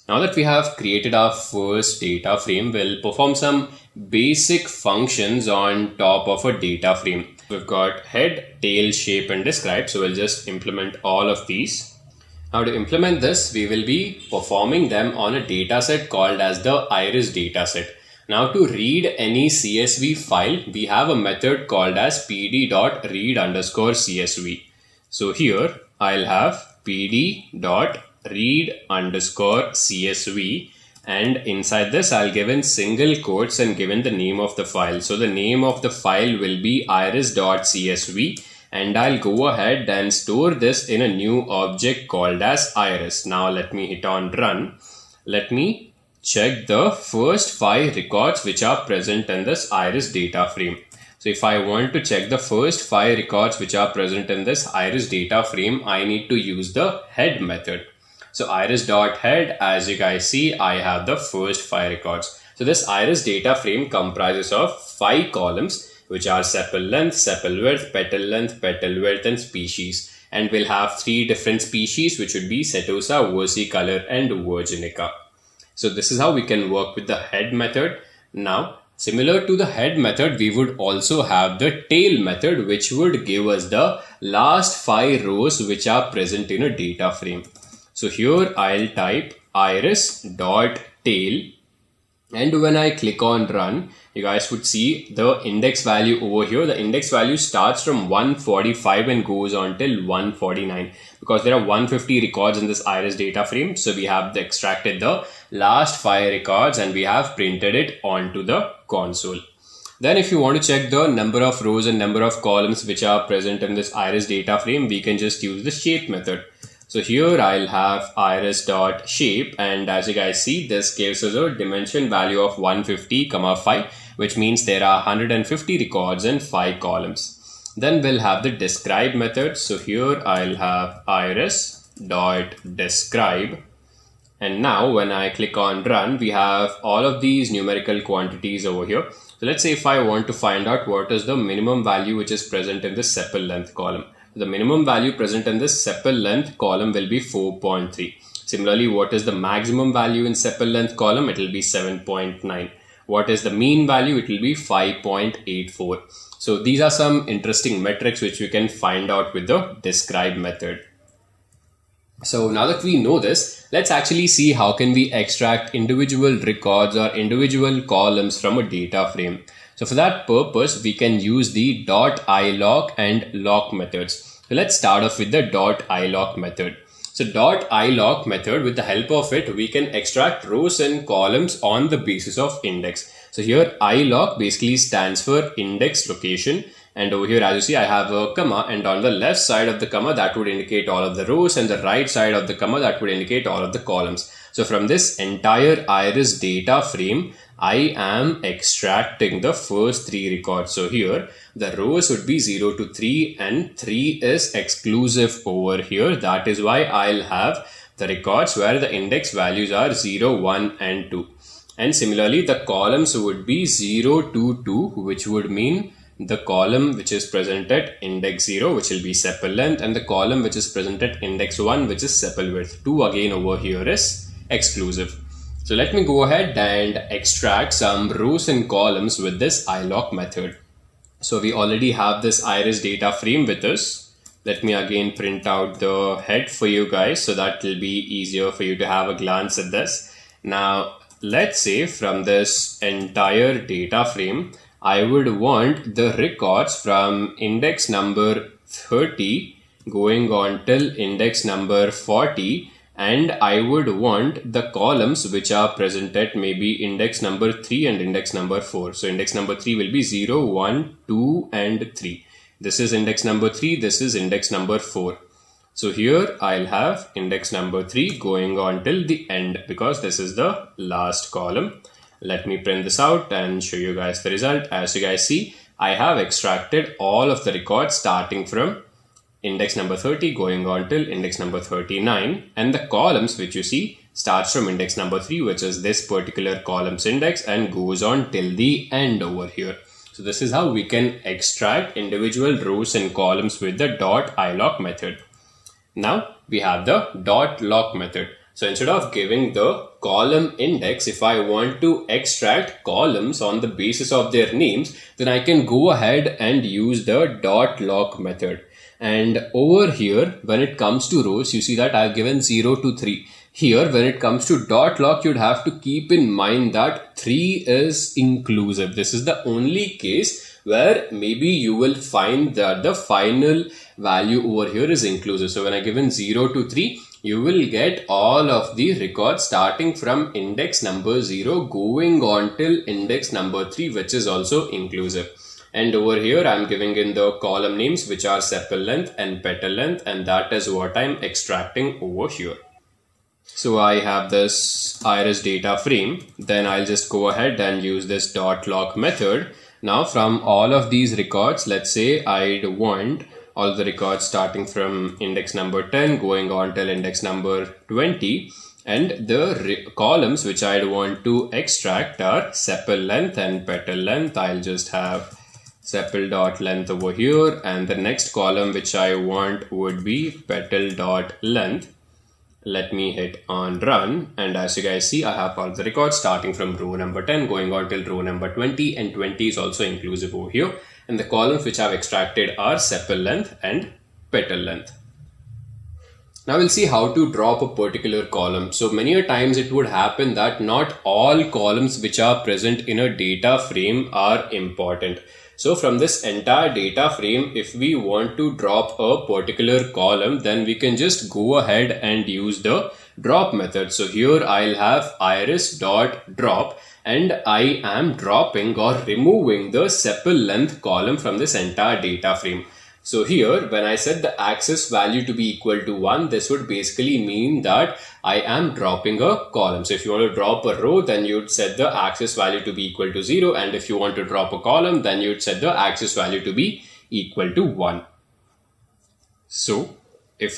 Now that we have created our first data frame, we'll perform some basic functions on top of a data frame. We've got head, tail, shape, and describe. So we'll just implement all of these. Now to implement this, we will be performing them on a dataset called as the iris dataset. Now to read any CSV file, we have a method called as pd.read_csv. So here I'll have pd.read_csv, and inside this I'll give in single quotes and given the name of the file. So the name of the file will be iris.csv, and I'll go ahead and store this in a new object called as iris. Now let me hit on run. Let me check the first 5 records which are present in this iris data frame. So if I want to check the first 5 records which are present in this iris data frame, I need to use the head method. So iris.head, as you guys see, I have the first 5 records. So this iris data frame comprises of 5 columns, which are sepal length, sepal width, petal width, and species. And we'll have 3 different species, which would be Setosa, versicolor, and virginica. So this is how we can work with the head method. Now, similar to the head method, we would also have the tail method, which would give us the last 5 rows which are present in a data frame. So here I'll type iris.tail, and when I click on run, you guys would see the index value over here. The index value starts from 145 and goes on till 149, because there are 150 records in this iris data frame. So we have extracted the last 5 records and we have printed it onto the console. Then if you want to check the number of rows and number of columns which are present in this iris data frame, we can just use the shape method. So here I'll have iris.shape, and as you guys see, this gives us a dimension value of 150, 5, which means there are 150 records and 5 columns. Then we'll have the describe method. So here I'll have iris.describe. And now when I click on run, we have all of these numerical quantities over here. So let's say if I want to find out what is the minimum value which is present in the sepal length column. The minimum value present in this sepal length column will be 4.3. Similarly, what is the maximum value in sepal length column? It will be 7.9. What is the mean value? It will be 5.84. So these are some interesting metrics which you can find out with the describe method. So now that we know this, let's actually see how can we extract individual records or individual columns from a data frame. So for that purpose, we can use the .iloc and loc methods. So let's start off with the .iloc method. So .iloc method, with the help of it, we can extract rows and columns on the basis of index. So here iloc basically stands for index location. And over here, as you see, I have a comma, and on the left side of the comma, that would indicate all of the rows, and the right side of the comma, that would indicate all of the columns. So from this entire iris data frame, I am extracting the first 3 records. So here, the rows would be 0 to 3, and 3 is exclusive over here. That is why I'll have the records where the index values are 0, 1, and 2. And similarly, the columns would be 0 to 2, which would mean the column which is present at index 0, which will be sepal length, and the column which is present at index 1, which is sepal width. 2 again over here is exclusive. So let me go ahead and extract some rows and columns with this iloc method. So we already have this iris data frame with us. Let me again print out the head for you guys so that will be easier for you to have a glance at this. Now let's say from this entire data frame, I would want the records from index number 30 going on till index number 40, and I would want the columns which are present at maybe index number 3 and index number 4. So index number 3 will be 0, 1, 2 and 3. This is index number 3, this is index number 4. So here I'll have index number 3 going on till the end because this is the last column. Let me print this out and show you guys the result. As you guys see, I have extracted all of the records starting from index number 30 going on till index number 39, and the columns which you see starts from index number 3, which is this particular columns index, and goes on till the end over here. So this is how we can extract individual rows and columns with the .iloc method. Now we have the .loc method. So instead of giving the column index, if I want to extract columns on the basis of their names, then I can go ahead and use the .loc method. And over here, when it comes to rows, you see that I've given 0 to 3. Here, when it comes to .loc, you'd have to keep in mind that 3 is inclusive. This is the only case where maybe you will find that the final value over here is inclusive. So when I given 0 to 3, you will get all of the records starting from index number 0 going on till index number 3, which is also inclusive. And over here I'm giving in the column names which are sepal length and petal length, and that is what I'm extracting over here. So I have this iris data frame, then I'll just go ahead and use this .loc method. Now from all of these records, let's say I'd want all the records starting from index number 10 going on till index number 20, and the columns which I'd want to extract are sepal length and petal length. I'll just have sepal.length over here, and the next column which I want would be petal.length. Let me hit on run, and as you guys see, I have all the records starting from row number 10 going on till row number 20, and 20 is also inclusive over here. And the columns which I've extracted are sepal length and petal length. Now we'll see how to drop a particular column. So many a times it would happen that not all columns which are present in a data frame are important. So from this entire data frame, if we want to drop a particular column, then we can just go ahead and use the drop method. So here I'll have iris.drop, and I am dropping or removing the sepal length column from this entire data frame. So here, when I set the axis value to be equal to 1, this would basically mean that I am dropping a column. So if you want to drop a row, then you'd set the axis value to be equal to 0. And if you want to drop a column, then you'd set the axis value to be equal to 1. So if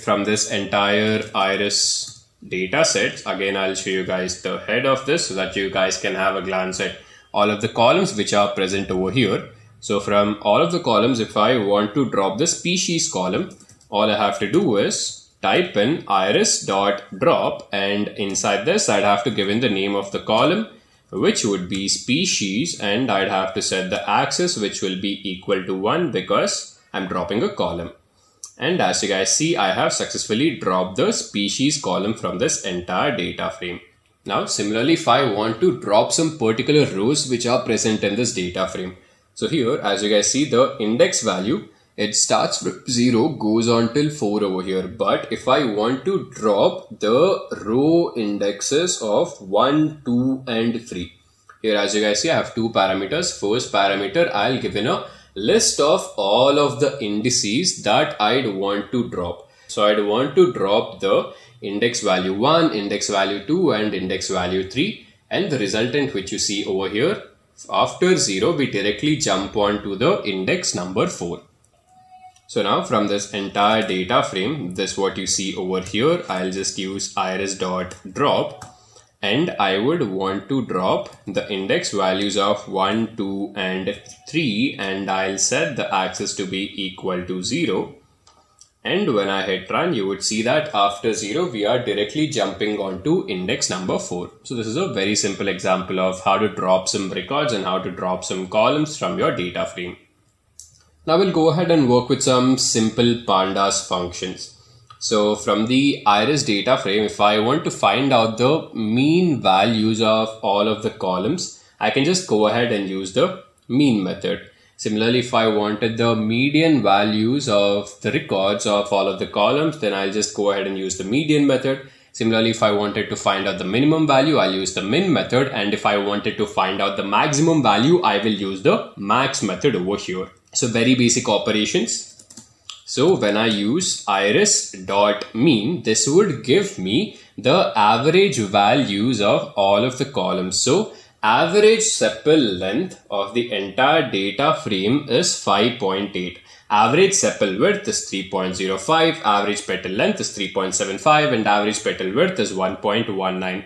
from this entire iris data set, again, I'll show you guys the head of this so that you guys can have a glance at all of the columns which are present over here. So from all of the columns, if I want to drop the species column, all I have to do is type in iris.drop, and inside this I'd have to give in the name of the column, which would be species, and I'd have to set the axis which will be equal to 1 because I'm dropping a column. And as you guys see, I have successfully dropped the species column from this entire data frame. Now, similarly, if I want to drop some particular rows which are present in this data frame. So here, as you guys see, the index value, it starts from 0, goes on till 4 over here. But if I want to drop the row indexes of 1, 2 and 3. Here, as you guys see, I have two parameters. First parameter, I'll give in a list of all of the indices that I'd want to drop. So I'd want to drop the index value 1, index value 2 and index value 3, and the resultant which you see over here, after 0 we directly jump on to the index number 4. So now from this entire data frame, this what you see over here, I'll just use iris.drop. And I would want to drop the index values of 1, 2 and 3, and I'll set the axis to be equal to 0. And when I hit run, you would see that after 0, we are directly jumping on to index number 4. So this is a very simple example of how to drop some records and how to drop some columns from your data frame. Now we'll go ahead and work with some simple pandas functions. So from the iris data frame, if I want to find out the mean values of all of the columns, I can just go ahead and use the mean method. Similarly, if I wanted the median values of the records of all of the columns, then I'll just go ahead and use the median method. Similarly, if I wanted to find out the minimum value, I'll use the min method. And if I wanted to find out the maximum value, I will use the max method over here. So very basic operations. So when I use iris.mean, this would give me the average values of all of the columns. So average sepal length of the entire data frame is 5.8. Average sepal width is 3.05, average petal length is 3.75 and average petal width is 1.19.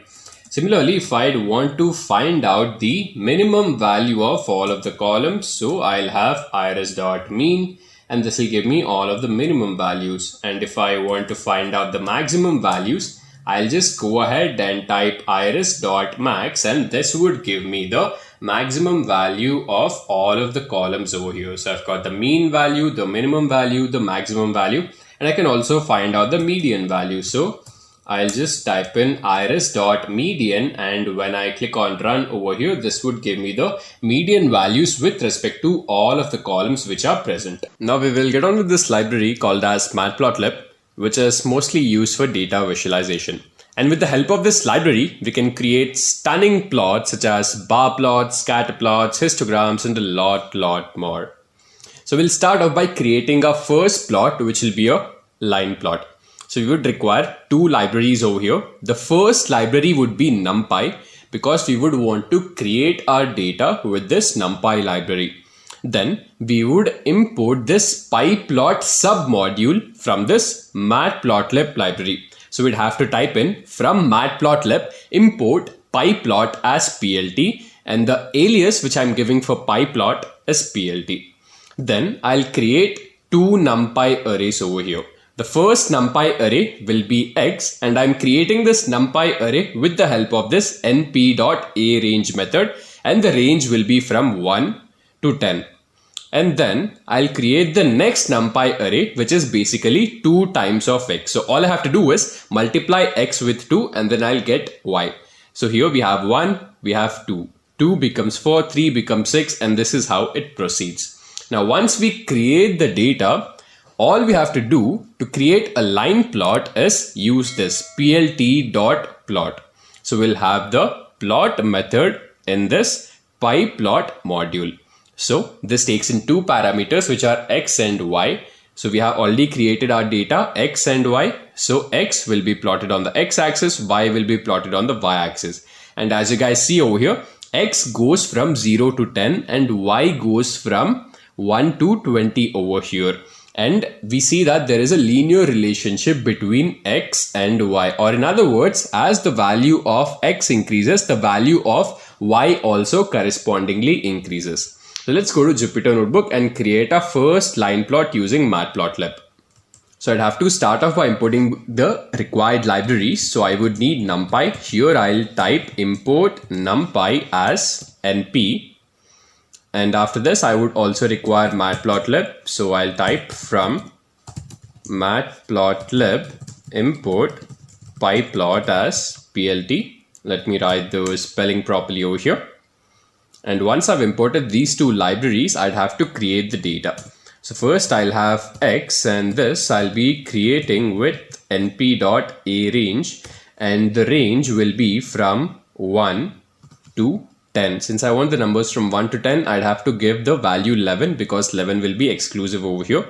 Similarly, if I want to find out the minimum value of all of the columns, so I'll have iris.mean. And this will give me all of the minimum values. And if I want to find out the maximum values, I'll just go ahead and type iris.max and this would give me the maximum value of all of the columns over here. So I've got the mean value, the minimum value, the maximum value, and I can also find out the median value. So I'll just type in iris.median and when I click on run over here, this would give me the median values with respect to all of the columns which are present. Now we will get on with this library called as Matplotlib, which is mostly used for data visualization. And with the help of this library, we can create stunning plots such as bar plots, scatter plots, histograms, and a lot more. So we'll start off by creating our first plot, which will be a line plot. So we would require two libraries over here. The first library would be NumPy because we would want to create our data with this NumPy library. Then we would import this pyplot submodule from this Matplotlib library. So we'd have to type in from Matplotlib import pyplot as plt and the alias which I'm giving for pyplot is plt. Then I'll create two NumPy arrays over here. The first NumPy array will be X and I'm creating this NumPy array with the help of this np.arange method and the range will be from 1 to 10. And then I'll create the next NumPy array which is basically 2 times of X. So all I have to do is multiply X with 2 and then I'll get Y. So here we have 1, we have 2. 2 becomes 4, 3 becomes 6 and this is how it proceeds. Now once we create the data, all we have to do to create a line plot is use this plt.plot. So we'll have the plot method in this pyplot module. So this takes in two parameters which are X and Y. So we have already created our data X and Y. So X will be plotted on the X axis, Y will be plotted on the Y axis. And as you guys see over here, X goes from 0 to 10 and Y goes from 1 to 20 over here. And we see that there is a linear relationship between X and Y, or in other words, as the value of X increases, the value of Y also correspondingly increases. So let's go to Jupyter Notebook and create our first line plot using Matplotlib. So I'd have to start off by importing the required libraries. So I would need NumPy. Here I'll type import NumPy as np. And after this, I would also require Matplotlib. So I'll type from matplotlib import pyplot as plt. Let me write the spelling properly over here. And once I've imported these two libraries, I'd have to create the data. So first I'll have x, and this I'll be creating with np.arange, and the range will be from 1 to 10. Since I want the numbers from 1 to 10, I'd have to give the value 11 because 11 will be exclusive over here.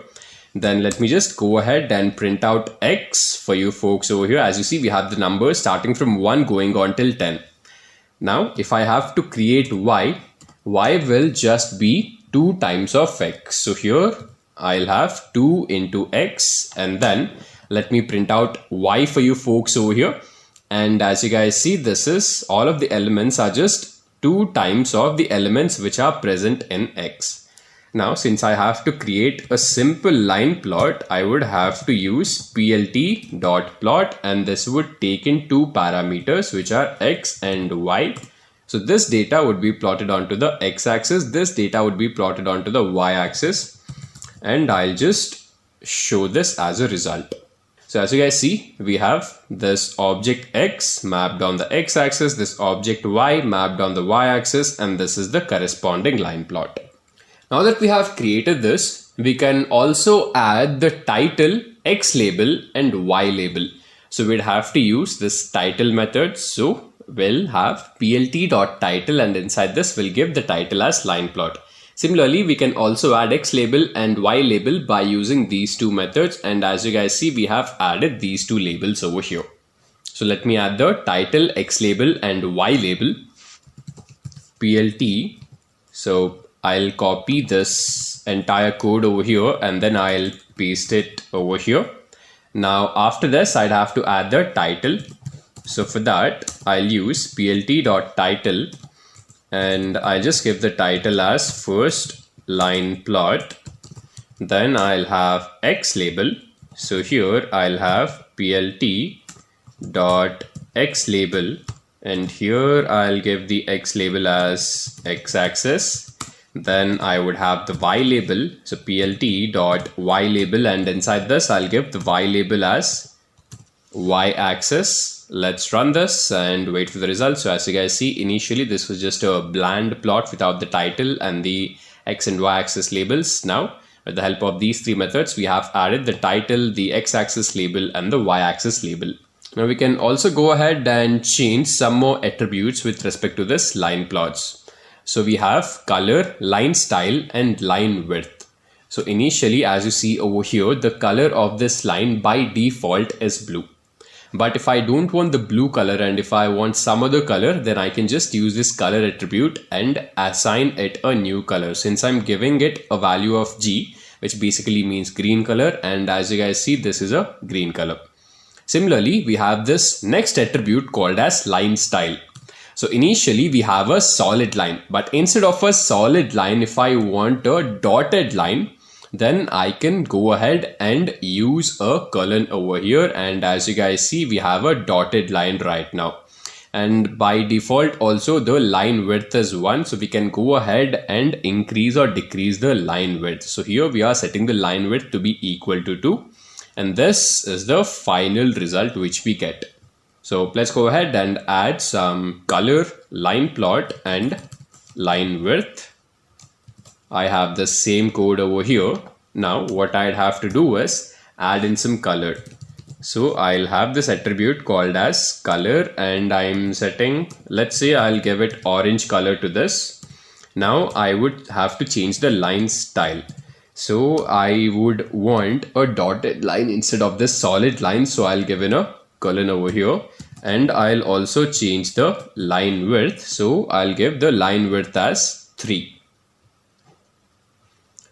Then let me just go ahead and print out x for you folks over here. As you see, we have the numbers starting from 1 going on till 10. Now, if I have to create y will just be 2 times of x. So here I'll have 2 into x, and then let me print out y for you folks over here. And as you guys see, this is all of the elements are just 2 times of the elements which are present in x. Now, since I have to create a simple line plot, I would have to use plt.plot, and this would take in 2 parameters which are x and y. So this data would be plotted onto the x-axis, this data would be plotted onto the y-axis, and I'll just show this as a result. So as you guys see, we have this object x mapped on the x-axis, this object y mapped on the y-axis, and this is the corresponding line plot. Now that we have created this, we can also add the title x label and y label. So we'd have to use this title method. So we'll have plt.title, and inside this we'll give the title as line plot. Similarly, we can also add x label and y label by using these two methods. And as you guys see, we have added these two labels over here. So let me add the title x label and y label plt. So I'll copy this entire code over here and then I'll paste it over here. Now after this, I'd have to add the title. So for that, I'll use plt.title, and I'll just give the title as first line plot. Then I'll have x label. So here I'll have plt.x label, and here I'll give the x label as x-axis. Then I would have the y label, so plt.y label, and inside this I'll give the y label as y-axis. Let's run this and wait for the results. So as you guys see, initially this was just a bland plot without the title and the x and y-axis labels. Now with the help of these three methods, we have added the title, the x-axis label, and the y-axis label. Now we can also go ahead and change some more attributes with respect to this line plots. So we have color, line style, and line width. So initially, as you see over here, the color of this line by default is blue. But if I don't want the blue color and if I want some other color, then I can just use this color attribute and assign it a new color. Since I'm giving it a value of G, which basically means green color, and as you guys see, this is a green color. Similarly, we have this next attribute called as line style. So initially we have a solid line, but instead of a solid line, if I want a dotted line, then I can go ahead and use a colon over here. And as you guys see, we have a dotted line right now. And by default also the line width is 1. So we can go ahead and increase or decrease the line width. So here we are setting the line width to be equal to 2. And this is the final result which we get. So let's go ahead and add some color, line plot, and line width. I have the same code over here. Now what I'd have to do is add in some color. So I'll have this attribute called as color, and I'm setting, let's say I'll give it orange color to this. Now I would have to change the line style. So I would want a dotted line instead of this solid line. So I'll give in a colon over here, and I'll also change the line width. So I'll give the line width as 3.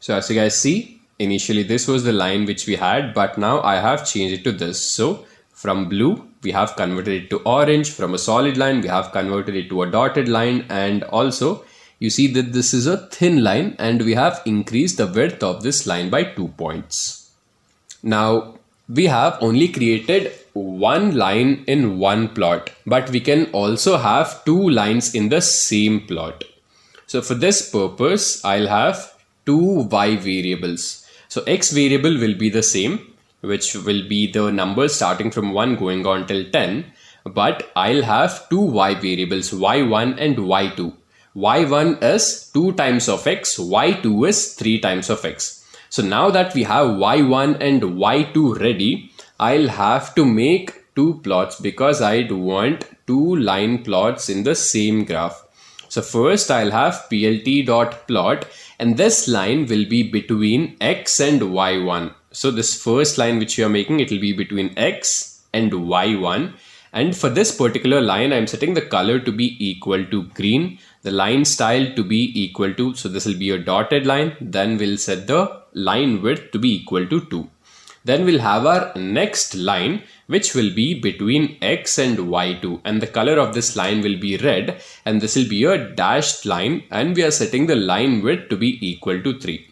So as you guys see, initially this was the line which we had, but now I have changed it to this. So from blue we have converted it to orange, from a solid line we have converted it to a dotted line, and also you see that this is a thin line and we have increased the width of this line by 2 points. Now we have only created one line in one plot, but we can also have 2 lines in the same plot. So for this purpose, I'll have 2 y variables. So x variable will be the same, which will be the numbers starting from 1 going on till 10. But I'll have two y variables, y1 and y2. y1 is 2 times of x, y2 is 3 times of x. So now that we have y1 and y2 ready, I'll have to make two plots because I do want two line plots in the same graph. So first I'll have plt.plot, and this line will be between x and y1. So this first line which you are making, it will be between x and y1. And for this particular line, I'm setting the color to be equal to green, the line style to be equal to, so this will be a dotted line. Then we'll set the line width to be equal to 2. Then we'll have our next line, which will be between x and y2, and the color of this line will be red, and this will be a dashed line, and we are setting the line width to be equal to 3.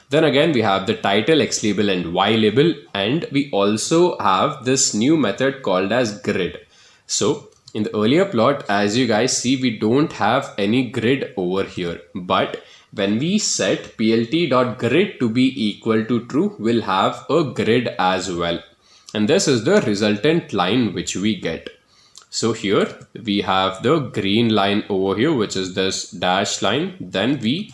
Then again we have the title, x label and y label, and we also have this new method called as grid. So in the earlier plot, as you guys see, we don't have any grid over here, but when we set plt.grid to be equal to true, we'll have a grid as well. And this is the resultant line which we get. So here we have the green line over here, which is this dash line. Then we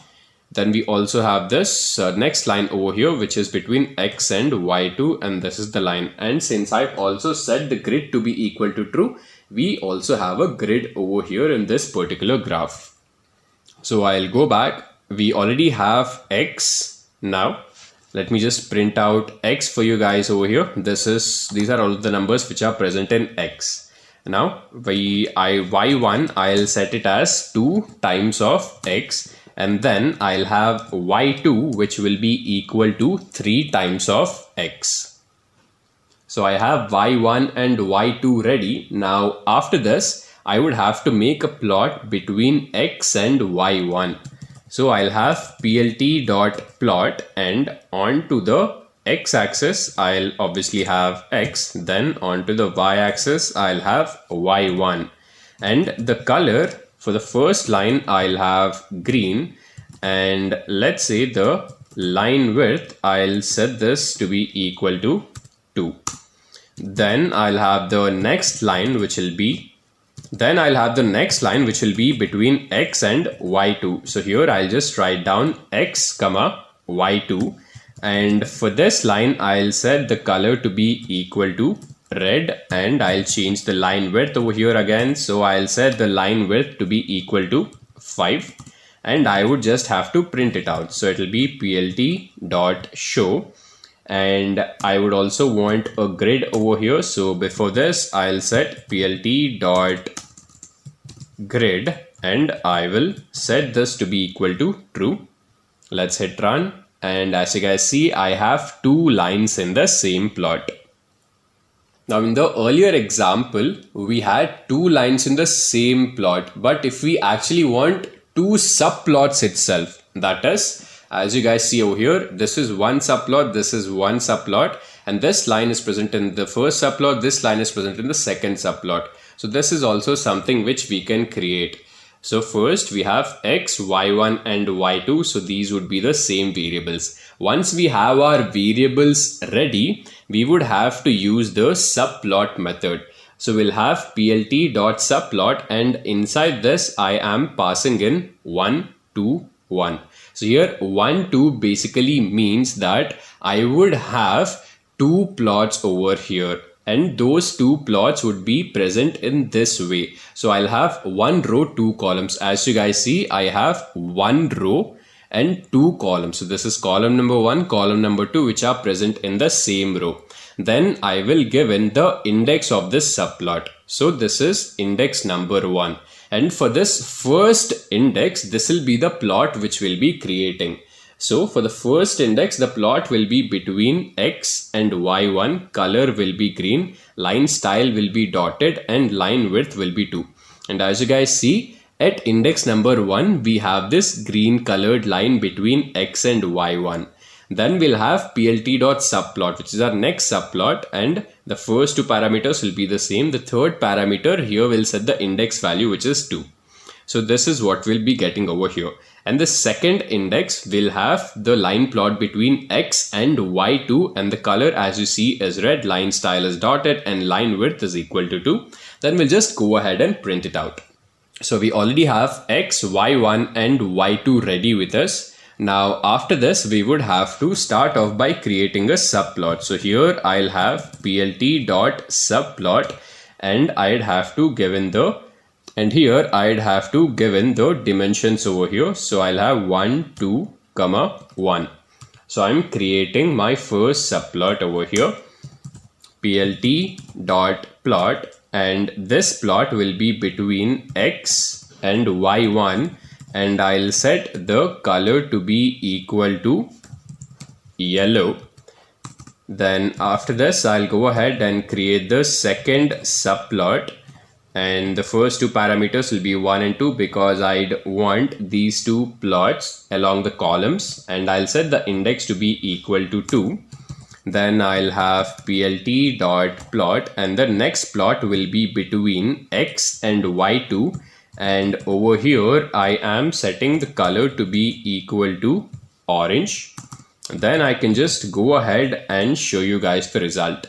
also have this next line over here, which is between x and y2, and this is the line. And since I've also set the grid to be equal to true, we also have a grid over here in this particular graph. So I'll go back. We already have x. Now let me just print out x for you guys over here. These are all the numbers which are present in x. Now y1 I'll set it as 2 times of x, and then I'll have y2 which will be equal to 3 times of x. So I have y1 and y2 ready. Now after this, I would have to make a plot between x and y1. So I'll have plt.plot, and onto the x-axis I'll obviously have x, then onto the y-axis I'll have y1, and the color for the first line I'll have green, and let's say the line width I'll set this to be equal to 2. Then I'll have the next line which will be between x and y2. So here I'll just write down x comma y2, and for this line I'll set the color to be equal to red, and I'll change the line width over here again. So I'll set the line width to be equal to 5, and I would just have to print it out. So it will be plt.show, and I would also want a grid over here. So before this I'll set plt.grid, and I will set this to be equal to true. Let's hit run, and as you guys see, I have two lines in the same plot. Now in the earlier example, we had two lines in the same plot, but if we actually want two subplots itself, that is, as you guys see over here, this is one subplot, this is one subplot, and this line is present in the first subplot, this line is present in the second subplot. So this is also something which we can create. So first we have x, y1 and y2, so these would be the same variables. Once we have our variables ready, we would have to use the subplot method. So we'll have plt.subplot, and inside this I am passing in 1, 2, 1. So here 1, 2 basically means that I would have two plots over here, and those two plots would be present in this way. So I'll have one row, two columns. As you guys see, I have one row and two columns. So this is column number 1, column number 2, which are present in the same row. Then I will give in the index of this subplot. So this is index number 1. And for this first index, this will be the plot which we'll be creating. So for the first index, the plot will be between x and y1, color will be green, line style will be dotted, and line width will be 2. And as you guys see, at index number 1, we have this green colored line between x and y1. Then we'll have plt.subplot, which is our next subplot, and the first two parameters will be the same. The third parameter here will set the index value, which is 2. So this is what we'll be getting over here. And the second index will have the line plot between x and y2, and the color as you see is red, line style is dotted, and line width is equal to 2. Then we'll just go ahead and print it out. So we already have x, y1 and y2 ready with us. Now after this we would have to start off by creating a subplot. So here I'll have plt.subplot, and I'd have to give in the dimensions over here. So I'll have 1, 2, 1. So I'm creating my first subplot over here, plt.plot, and this plot will be between x and y1, and I'll set the color to be equal to yellow. Then after this I'll go ahead and create the second subplot, and the first two parameters will be 1 and 2 because I'd want these two plots along the columns, and I'll set the index to be equal to 2. Then I'll have plt.plot, and the next plot will be between x and y2, and over here I am setting the color to be equal to orange. Then I can just go ahead and show you guys the result.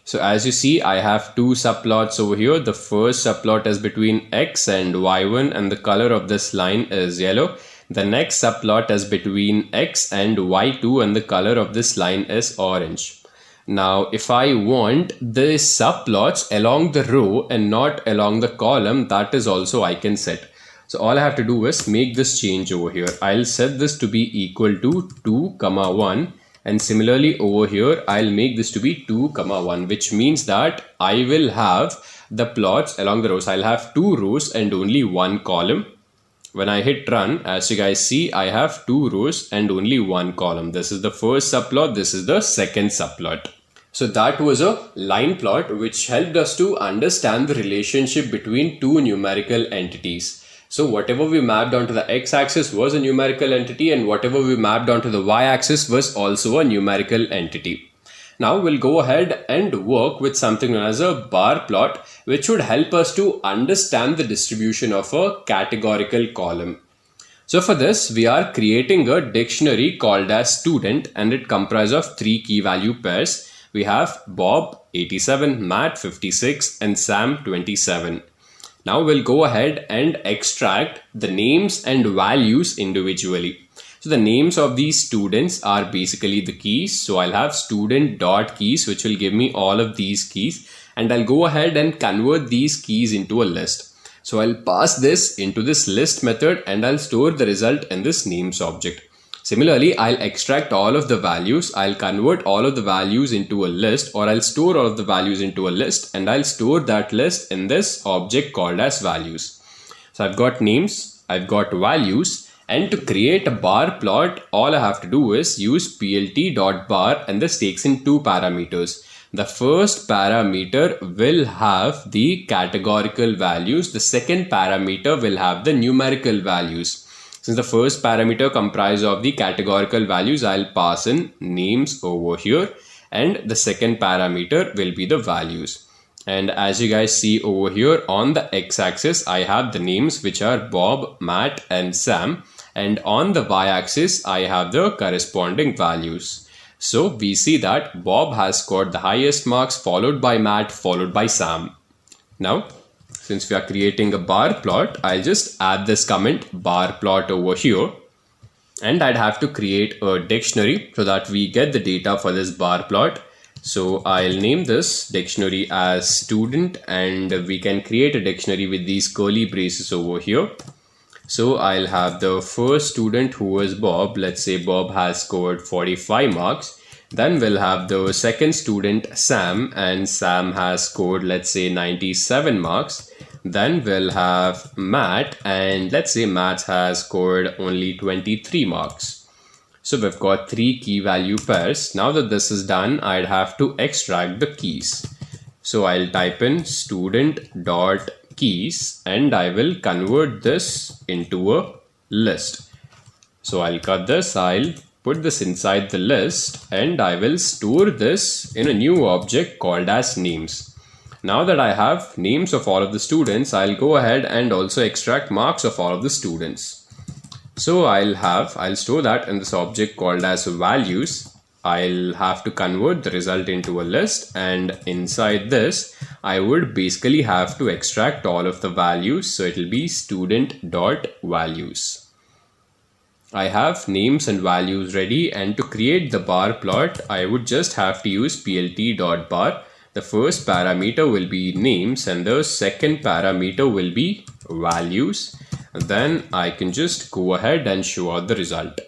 So as you see, I have two subplots over here. The first subplot is between x and y1, and the color of this line is yellow. The next subplot is between x and y2, and the color of this line is orange. Now if I want the subplots along the row and not along the column, that is also I can set. So all I have to do is make this change over here. I'll set this to be equal to 2, 1, and similarly over here I'll make this to be 2, 1, which means that I will have the plots along the rows. I'll have 2 rows and only 1 column. When I hit run, as you guys see, I have 2 rows and only 1 column. This is the first subplot, this is the second subplot. So that was a line plot which helped us to understand the relationship between two numerical entities. So whatever we mapped onto the x-axis was a numerical entity, and whatever we mapped onto the y-axis was also a numerical entity. Now we'll go ahead and work with something known as a bar plot, which would help us to understand the distribution of a categorical column. So for this, we are creating a dictionary called as student, and it comprises of 3 key value pairs. We have Bob 87, Matt 56, and Sam 27. Now we'll go ahead and extract the names and values individually. So the names of these students are basically the keys. So I'll have student.keys, which will give me all of these keys, and I'll go ahead and convert these keys into a list. So I'll pass this into this list method, and I'll store the result in this names object. Similarly, I'll extract all of the values, I'll convert all of the values into a list, or I'll store all of the values into a list, and I'll store that list in this object called as values. So I've got names, I've got values, and to create a bar plot, all I have to do is use plt.bar, and this takes in 2 parameters. The first parameter will have the categorical values, the second parameter will have the numerical values. Since the first parameter comprises of the categorical values, I'll pass in names over here, and the second parameter will be the values. And as you guys see over here on the x-axis, I have the names which are Bob, Matt, and Sam, and on the y-axis, I have the corresponding values. So we see that Bob has scored the highest marks, followed by Matt, followed by Sam. Now, since we are creating a bar plot, I'll just add this comment bar plot over here, and I'd have to create a dictionary so that we get the data for this bar plot. So I'll name this dictionary as student, and we can create a dictionary with these curly braces over here. So I'll have the first student, who is Bob. Let's say Bob has scored 45 marks. Then we'll have the second student, Sam, and Sam has scored, let's say, 97 marks. Then we'll have Matt, and let's say Matt has scored only 23 marks. So we've got 3 key value pairs. Now that this is done, I'd have to extract the keys. So I'll type in student.keys, and I will convert this into a list. So I'll cut this, I'll put this inside the list, and I will store this in a new object called as names. Now that I have names of all of the students, I'll go ahead and also extract marks of all of the students. So I'll store that in this object called as values. I'll have to convert the result into a list, and inside this I would basically have to extract all of the values. So it'll be student.values. I have names and values ready, and to create the bar plot I would just have to use plt.bar. The first parameter will be names and the second parameter will be values. Then I can just go ahead and show out the result.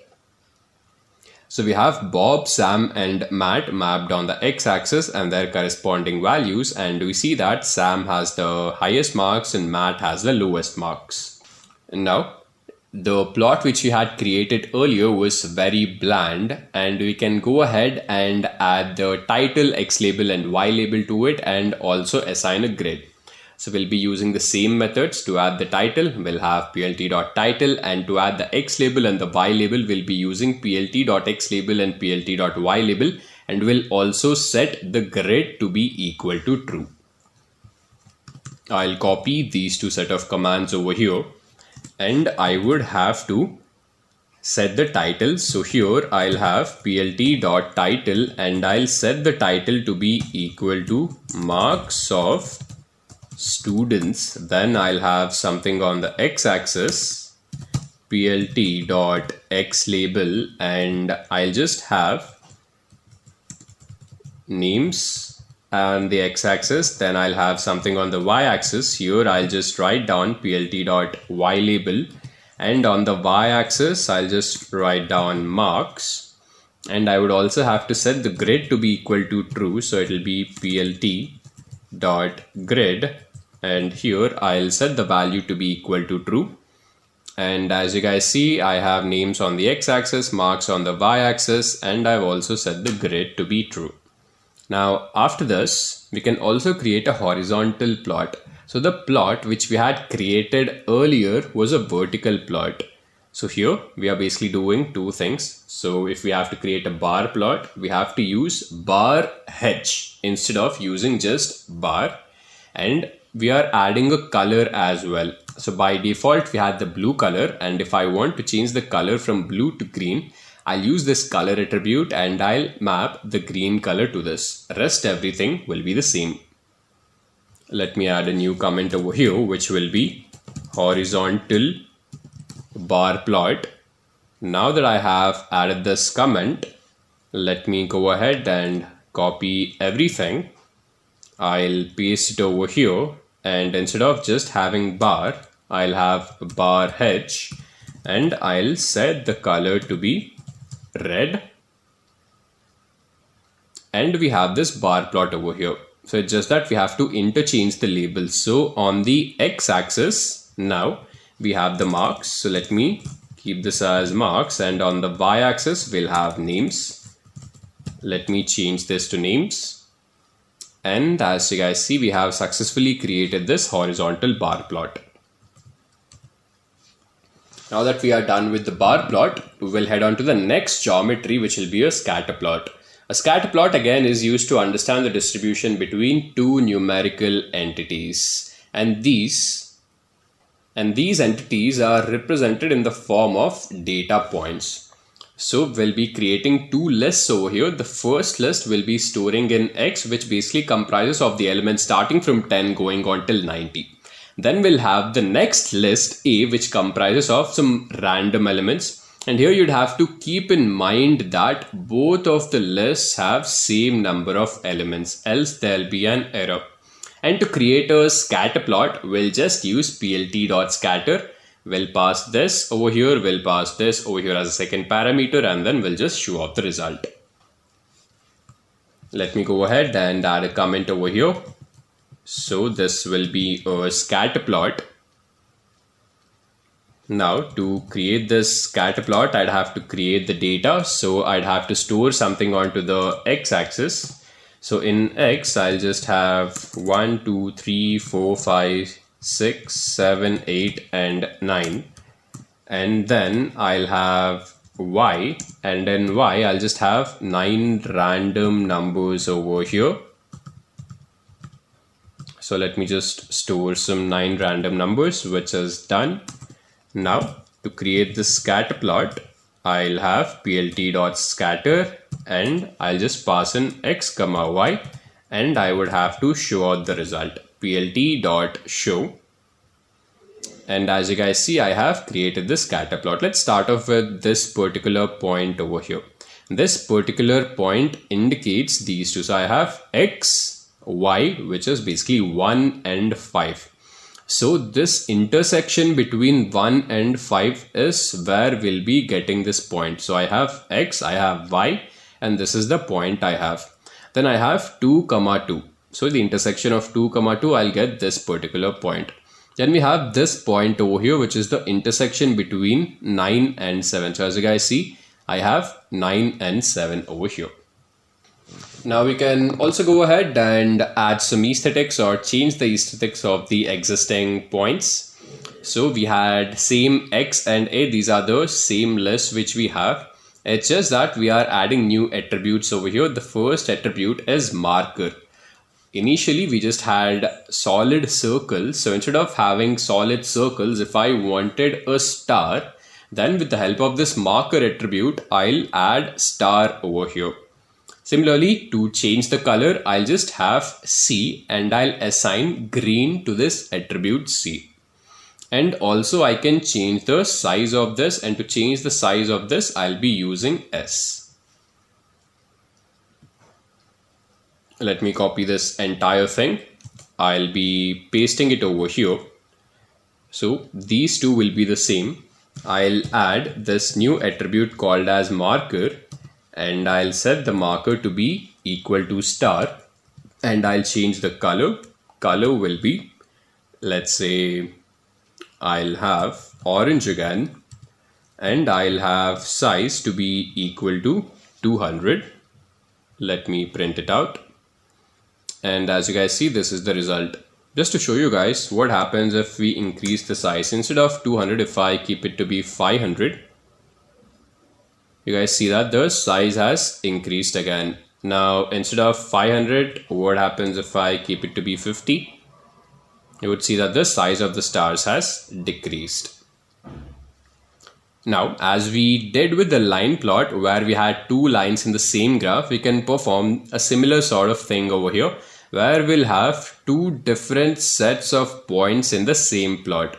So we have Bob, Sam and Matt mapped on the x-axis and their corresponding values, and we see that Sam has the highest marks and Matt has the lowest marks. And now the plot which we had created earlier was very bland, and we can go ahead and add the title, x label and y label to it, and also assign a grid. So we'll be using the same methods. To add the title, we'll have plt.title, and to add the x label and the y label, we'll be using plt.xlabel and plt.ylabel, and we'll also set the grid to be equal to true. I'll copy these two set of commands over here, and I would have to set the title. So here I'll have plt.title, and I'll set the title to be equal to marks of students. Then I'll have something on the x-axis, plt.xlabel, and I'll just have names on the x-axis. Then I'll have something on the y-axis. Here I'll just write down plt.ylabel, and on the y-axis I'll just write down marks, and I would also have to set the grid to be equal to true. So it'll be plt.grid, and here I'll set the value to be equal to true. And as you guys see, I have names on the x-axis, marks on the y-axis, and I've also set the grid to be true. Now after this, we can also create a horizontal plot. So the plot which we had created earlier was a vertical plot. So here we are basically doing two things. So if we have to create a bar plot, we have to use bar h instead of using just bar, and we are adding a color as well. So by default we had the blue color, and if I want to change the color from blue to green, I'll use this color attribute and I'll map the green color to this. Rest everything will be the same. Let me add a new comment over here, which will be horizontal bar plot. Now that I have added this comment, let me go ahead and copy everything. I'll paste it over here, and instead of just having bar, I'll have bar h, and I'll set the color to be red, and we have this bar plot over here. So it's just that we have to interchange the labels. So on the x-axis now we have the marks, so let me keep this as marks, and on the y-axis we'll have names. Let me change this to names, and as you guys see, we have successfully created this horizontal bar plot. Now that we are done with the bar plot, we will head on to the next geometry, which will be a scatter plot. A scatter plot again is used to understand the distribution between two numerical entities, and these entities are represented in the form of data points. So we'll be creating two lists over here. The first list will be storing in X, which basically comprises of the elements starting from 10 going on till 90. Then we'll have the next list A, which comprises of some random elements. And here you'd have to keep in mind that both of the lists have same number of elements, else there'll be an error. And to create a scatter plot, we'll just use plt.scatter. We'll pass this over here, we'll pass this over here as a second parameter, and then we'll just show out the result. Let me go ahead and add a comment over here. So this will be a scatter plot. Now to create this scatter plot, I'd have to create the data. So I'd have to store something onto the x-axis. So in X, I'll just have 1, 2, 3, 4, 5, 6, 7, 8, and 9. And then I'll have Y, and in Y, I'll just have 9 random numbers over here. So let me just store some 9 random numbers, which is done. Now to create this scatter plot, I'll have plt.scatter and I'll just pass in x comma y, and I would have to show out the result, plt.show. And as you guys see, I have created this scatter plot. Let's start off with this particular point over here. This particular point indicates these two. So I have x, y, which is basically 1 and 5. So this intersection between 1 and 5 is where we'll be getting this point. So I have x, I have y, and this is the point I have. Then I have 2, 2. So the intersection of 2, 2, I'll get this particular point. Then we have this point over here, which is the intersection between 9 and 7. So as you guys see, I have 9 and 7 over here. Now we can also go ahead and add some aesthetics or change the aesthetics of the existing points. So we had same x and a. These are the same list which we have. It's just that we are adding new attributes over here. The first attribute is marker. Initially, we just had solid circles. So instead of having solid circles, if I wanted a star, then with the help of this marker attribute, I'll add star over here. Similarly, to change the color, I'll just have C and I'll assign green to this attribute C. And also I can change the size of this, and to change the size of this, I'll be using S. Let me copy this entire thing. I'll be pasting it over here. So these two will be the same. I'll add this new attribute called as marker, and I'll set the marker to be equal to star, and I'll change the color. Color will be, let's say, I'll have orange again, and I'll have size to be equal to 200. Let me print it out. And as you guys see, this is the result. Just to show you guys what happens if we increase the size. Instead of 200, if I keep it to be 500, you guys see that the size has increased again. Now, instead of 500, what happens if I keep it to be 50? You would see that the size of the stars has decreased. Now, as we did with the line plot where we had two lines in the same graph, we can perform a similar sort of thing over here, where we'll have two different sets of points in the same plot.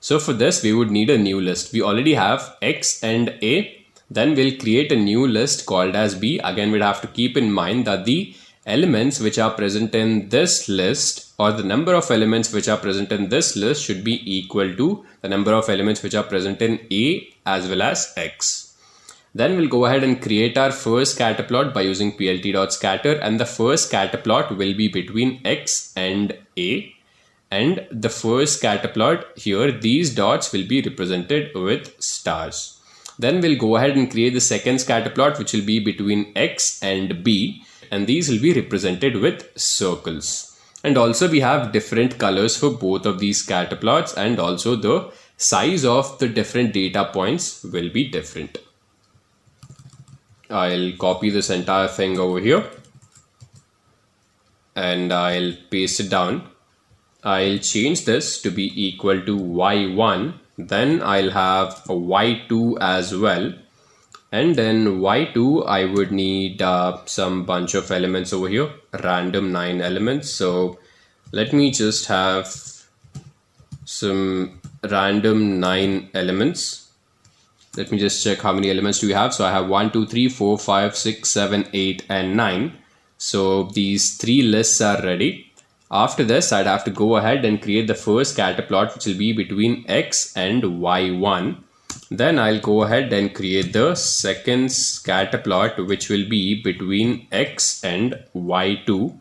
So for this, we would need a new list. We already have X and A. Then we'll create a new list called as B. Again, we'd have to keep in mind that the elements which are present in this list, or the number of elements which are present in this list, should be equal to the number of elements which are present in A as well as X. Then we'll go ahead and create our first scatter plot by using plt.scatter, and the first scatter plot will be between X and A. And the first scatter plot here, these dots will be represented with stars. Then we'll go ahead and create the second scatter plot, which will be between X and B, and these will be represented with circles. And also we have different colors for both of these scatter plots, and also the size of the different data points will be different. I'll copy this entire thing over here and I'll paste it down. I'll change this to be equal to y1. Then I'll have a y2 as well. And then y2, I would need some bunch of elements over here, random 9 elements. So let me just have some random 9 elements. Let me just check how many elements do we have. So I have 1, 2, 3, 4, 5, 6, 7, 8, and 9. So these 3 lists are ready. After this, I'd have to go ahead and create the first scatter plot, which will be between X and Y1. Then I'll go ahead and create the second scatter plot, which will be between X and Y2.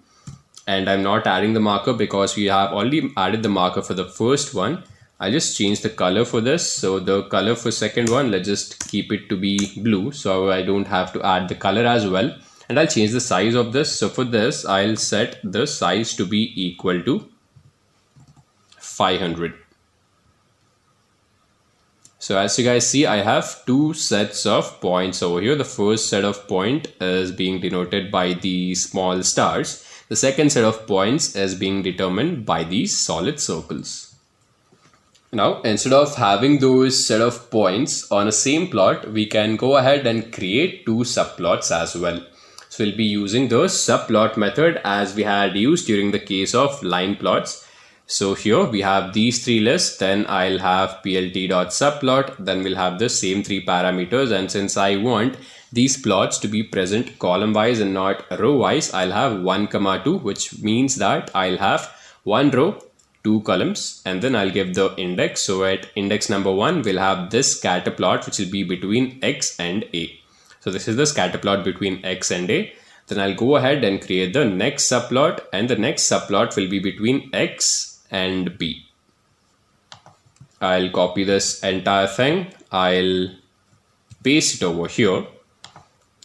And I'm not adding the marker because we have already added the marker for the first one. I'll just change the color for this. So the color for second one, let's just keep it to be blue, so I don't have to add the color as well. And I'll change the size of this. So for this, I'll set the size to be equal to 500. So as you guys see, I have two sets of points over here. The first set of point is being denoted by the small stars. The The second set of points is being determined by these solid circles. Now, instead of having those set of points on a same plot, we can go ahead and create two subplots as well. So we'll be using the subplot method as we had used during the case of line plots. So here we have these three lists, then I'll have plt.subplot, then we'll have the same three parameters, and since I want these plots to be present column wise and not row wise, I'll have 1, 2, which means that I'll have 1 row, 2 columns, and then I'll give the index. So at index number 1, we'll have this scatter plot which will be between x and a. So this is the scatter plot between x and a. Then I'll go ahead and create the next subplot, and the next subplot will be between x and b. I'll copy this entire thing. I'll paste it over here.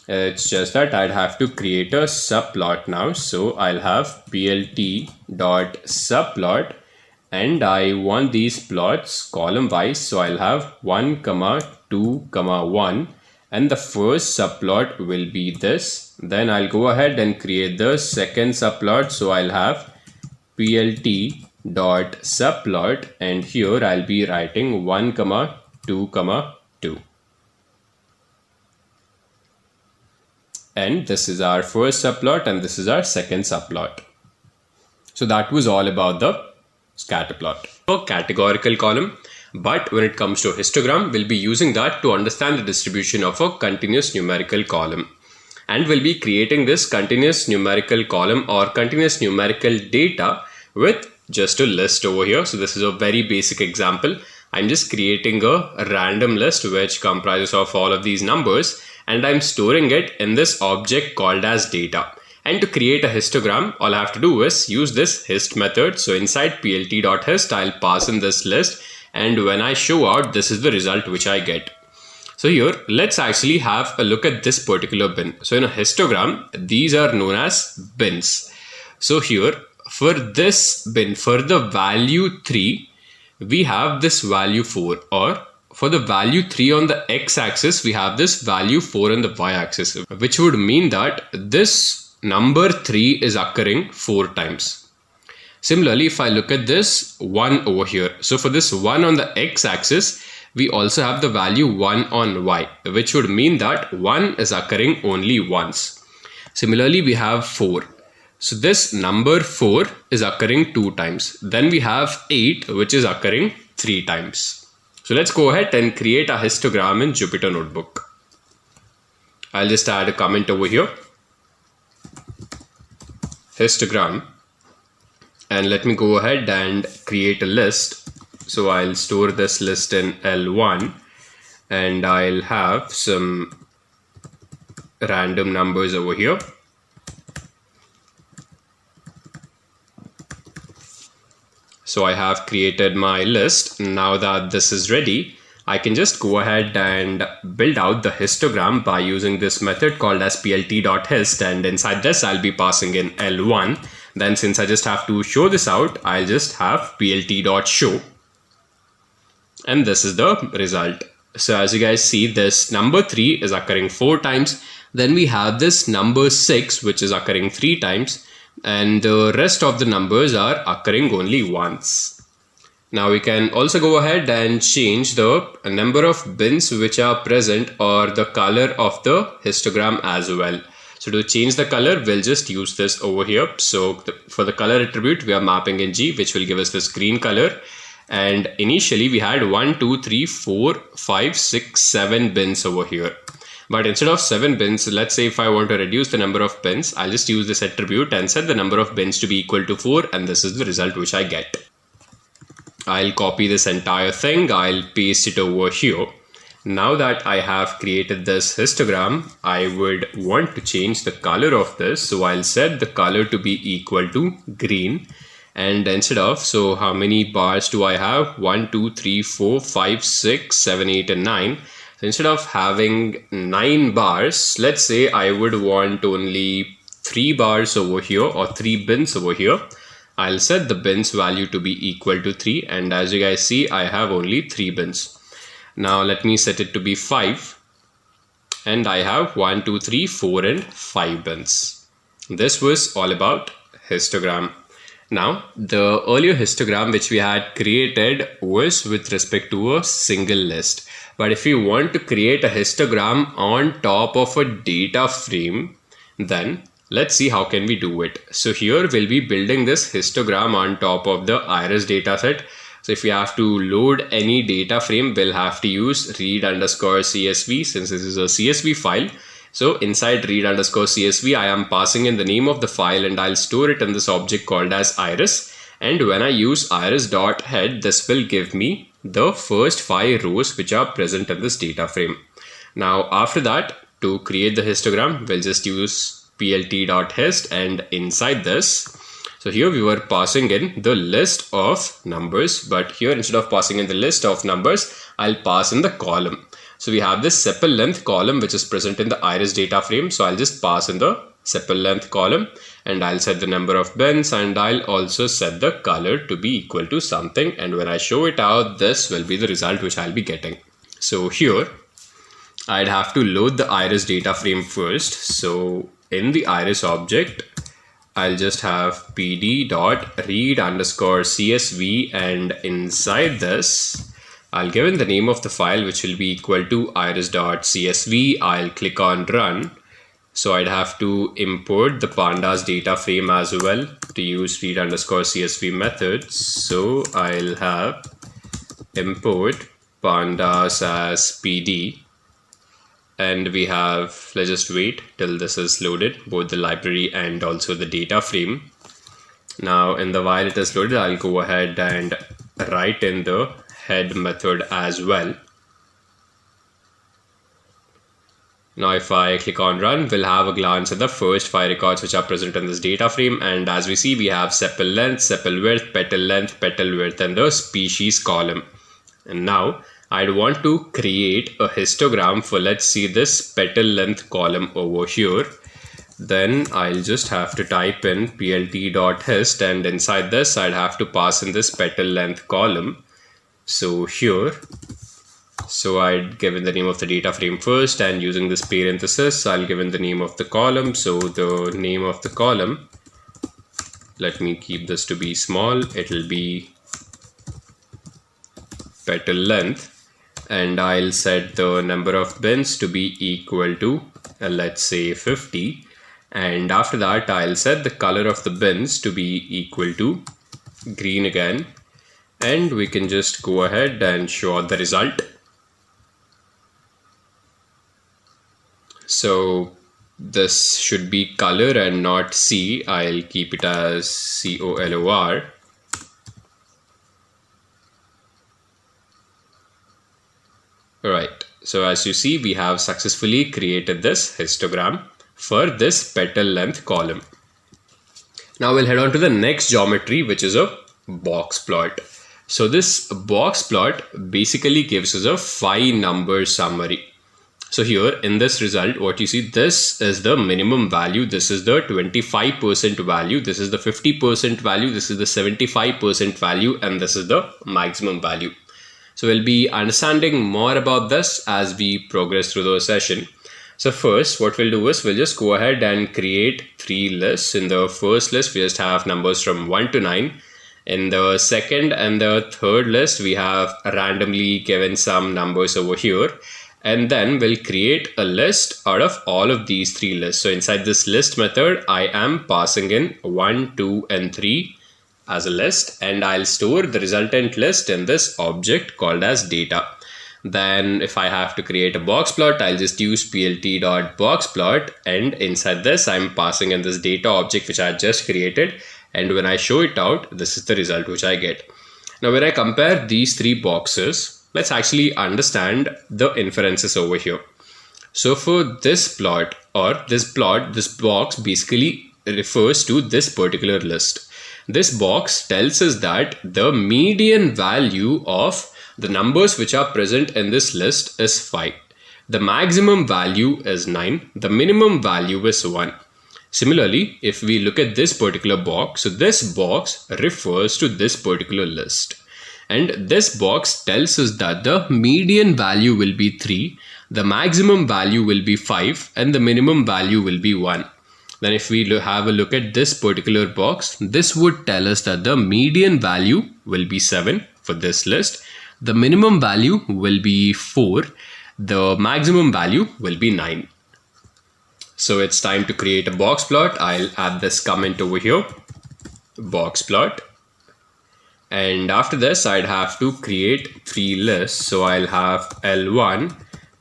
It's just that I'd have to create a subplot now. So I'll have plt.subplot, and I want these plots column wise. So I'll have 1, 2, 1, and the first subplot will be this. Then I'll go ahead and create the second subplot. So I'll have plt.subplot, and here I'll be writing 1, 2, 2. And this is our first subplot, and this is our second subplot. So that was all about the scatter plot. A categorical column, but when it comes to histogram, we'll be using that to understand the distribution of a continuous numerical column. And we'll be creating this continuous numerical column or continuous numerical data with just a list over here. So this is a very basic example. I'm just creating a random list which comprises of all of these numbers, and I'm storing it in this object called as data. And to create a histogram, all I have to do is use this hist method. So inside plt.hist, I'll pass in this list, and when I show out, this is the result which I get. So here, let's actually have a look at this particular bin. So in a histogram, these are known as bins. So here, for this bin, for the value 3, we have this value 4, or for the value 3 on the x-axis, we have this value 4 on the y-axis, which would mean that this number 3 is occurring 4 times. Similarly, if I look at this 1 over here, so for this 1 on the x-axis, we also have the value 1 on y, which would mean that 1 is occurring only once. Similarly, we have 4. So this number 4 is occurring 2 times. Then we have 8, which is occurring 3 times. So let's go ahead and create a histogram in Jupyter Notebook. I'll just add a comment over here. Histogram. And let me go ahead and create a list. So I'll store this list in L1, and I'll have some random numbers over here. So I have created my list. Now that this is ready, I can just go ahead and build out the histogram by using this method called as plt.hist, and inside this I'll be passing in L1. Then since I just have to show this out, I'll just have plt.show, and this is the result. So as you guys see, this number 3 is occurring 4 times. Then we have this number 6, which is occurring 3 times. And the rest of the numbers are occurring only once. Now we can also go ahead and change the number of bins which are present or the color of the histogram as well. So to change the color, we'll just use this over here. So for the color attribute, we are mapping in G, which will give us this green color. And initially we had 1, 2, 3, 4, 5, 6, 7 bins over here. But instead of 7 bins, let's say if I want to reduce the number of bins, I'll just use this attribute and set the number of bins to be equal to 4, and this is the result which I get. I'll copy this entire thing, I'll paste it over here. Now that I have created this histogram, I would want to change the color of this. So I'll set the color to be equal to green. And instead of, so how many bars do I have? 1, 2, 3, 4, 5, 6, 7, 8, and 9. So instead of having 9 bars, let's say I would want only 3 bars over here or 3 bins over here. I'll set the bins value to be equal to 3, and as you guys see, I have only 3 bins. Now let me set it to be 5, and I have 1, 2, 3, 4, and 5 bins. This was all about histogram. Now, the earlier histogram which we had created was with respect to a single list. But if we want to create a histogram on top of a data frame, then let's see how can we do it. So here we'll be building this histogram on top of the iris dataset. So if we have to load any data frame, we'll have to use read_csv since this is a CSV file. So inside read_csv, I am passing in the name of the file and I'll store it in this object called as iris. And when I use iris.head, this will give me the first 5 rows which are present in this data frame. Now after that, to create the histogram, we'll just use plt.hist, and inside this, so here we were passing in the list of numbers, but here instead of passing in the list of numbers, I'll pass in the column. So we have this sepal length column which is present in the iris data frame. So I'll just pass in the sepal length column and I'll set the number of bins and I'll also set the color to be equal to something. And when I show it out, this will be the result which I'll be getting. So here I'd have to load the iris data frame first. So in the iris object, I'll just have pd.read_csv, and inside this, I'll give in the name of the file which will be equal to iris.csv. I'll click on run. So I'd have to import the pandas data frame as well to use read_csv methods. So I'll have import pandas as pd. And we have, let's just wait till this is loaded, both the library and also the data frame. Now in the while it is loaded, I'll go ahead and write in the head method as well. Now if I click on run, we'll have a glance at the first 5 records which are present in this data frame. And as we see, we have sepal length, sepal width, petal length, petal width, and the species column. And now I'd want to create a histogram for, let's see, this petal length column over here. Then I'll just have to type in plt.hist, and inside this I'd have to pass in this petal length column. So here, so I'd given the name of the data frame first, and using this parenthesis, I'll give in the name of the column. So the name of the column, let me keep this to be small, it'll be petal length. And I'll set the number of bins to be equal to, let's say 50. And after that, I'll set the color of the bins to be equal to green again. And we can just go ahead and show out the result. So this should be color and not C. I'll keep it as COLOR. Right, so as you see, we have successfully created this histogram for this petal length column. Now we'll head on to the next geometry, which is a box plot. So this box plot basically gives us a 5 number summary. So here in this result, what you see, this is the minimum value, this is the 25% value, this is the 50% value, this is the 75% value, and this is the maximum value. So we'll be understanding more about this as we progress through the session. So first, what we'll do is we'll just go ahead and create 3 lists. In the first list, we just have numbers from 1 to 9. In the second and the third list, we have randomly given some numbers over here. And then we'll create a list out of all of these 3 lists. So inside this list method, I am passing in 1, 2, and 3. As a list, and I'll store the resultant list in this object called as data. Then if I have to create a box plot, I'll just use plt.boxplot, and inside this I'm passing in this data object which I just created, and when I show it out, this is the result which I get. Now when I compare these 3 boxes, let's actually understand the inferences over here. So for this plot or this box basically refers to this particular list. This box tells us that the median value of the numbers which are present in this list is 5. The maximum value is 9. The minimum value is 1. Similarly, if we look at this particular box, so this box refers to this particular list. And this box tells us that the median value will be 3, the maximum value will be 5, and the minimum value will be 1. then if we have a look at this particular box, this would tell us that the median value will be 7 for this list. The minimum value will be 4. The maximum value will be 9. So it's time to create a box plot. I'll add this comment over here, box plot. And after this, I'd have to create 3 lists. So I'll have L1,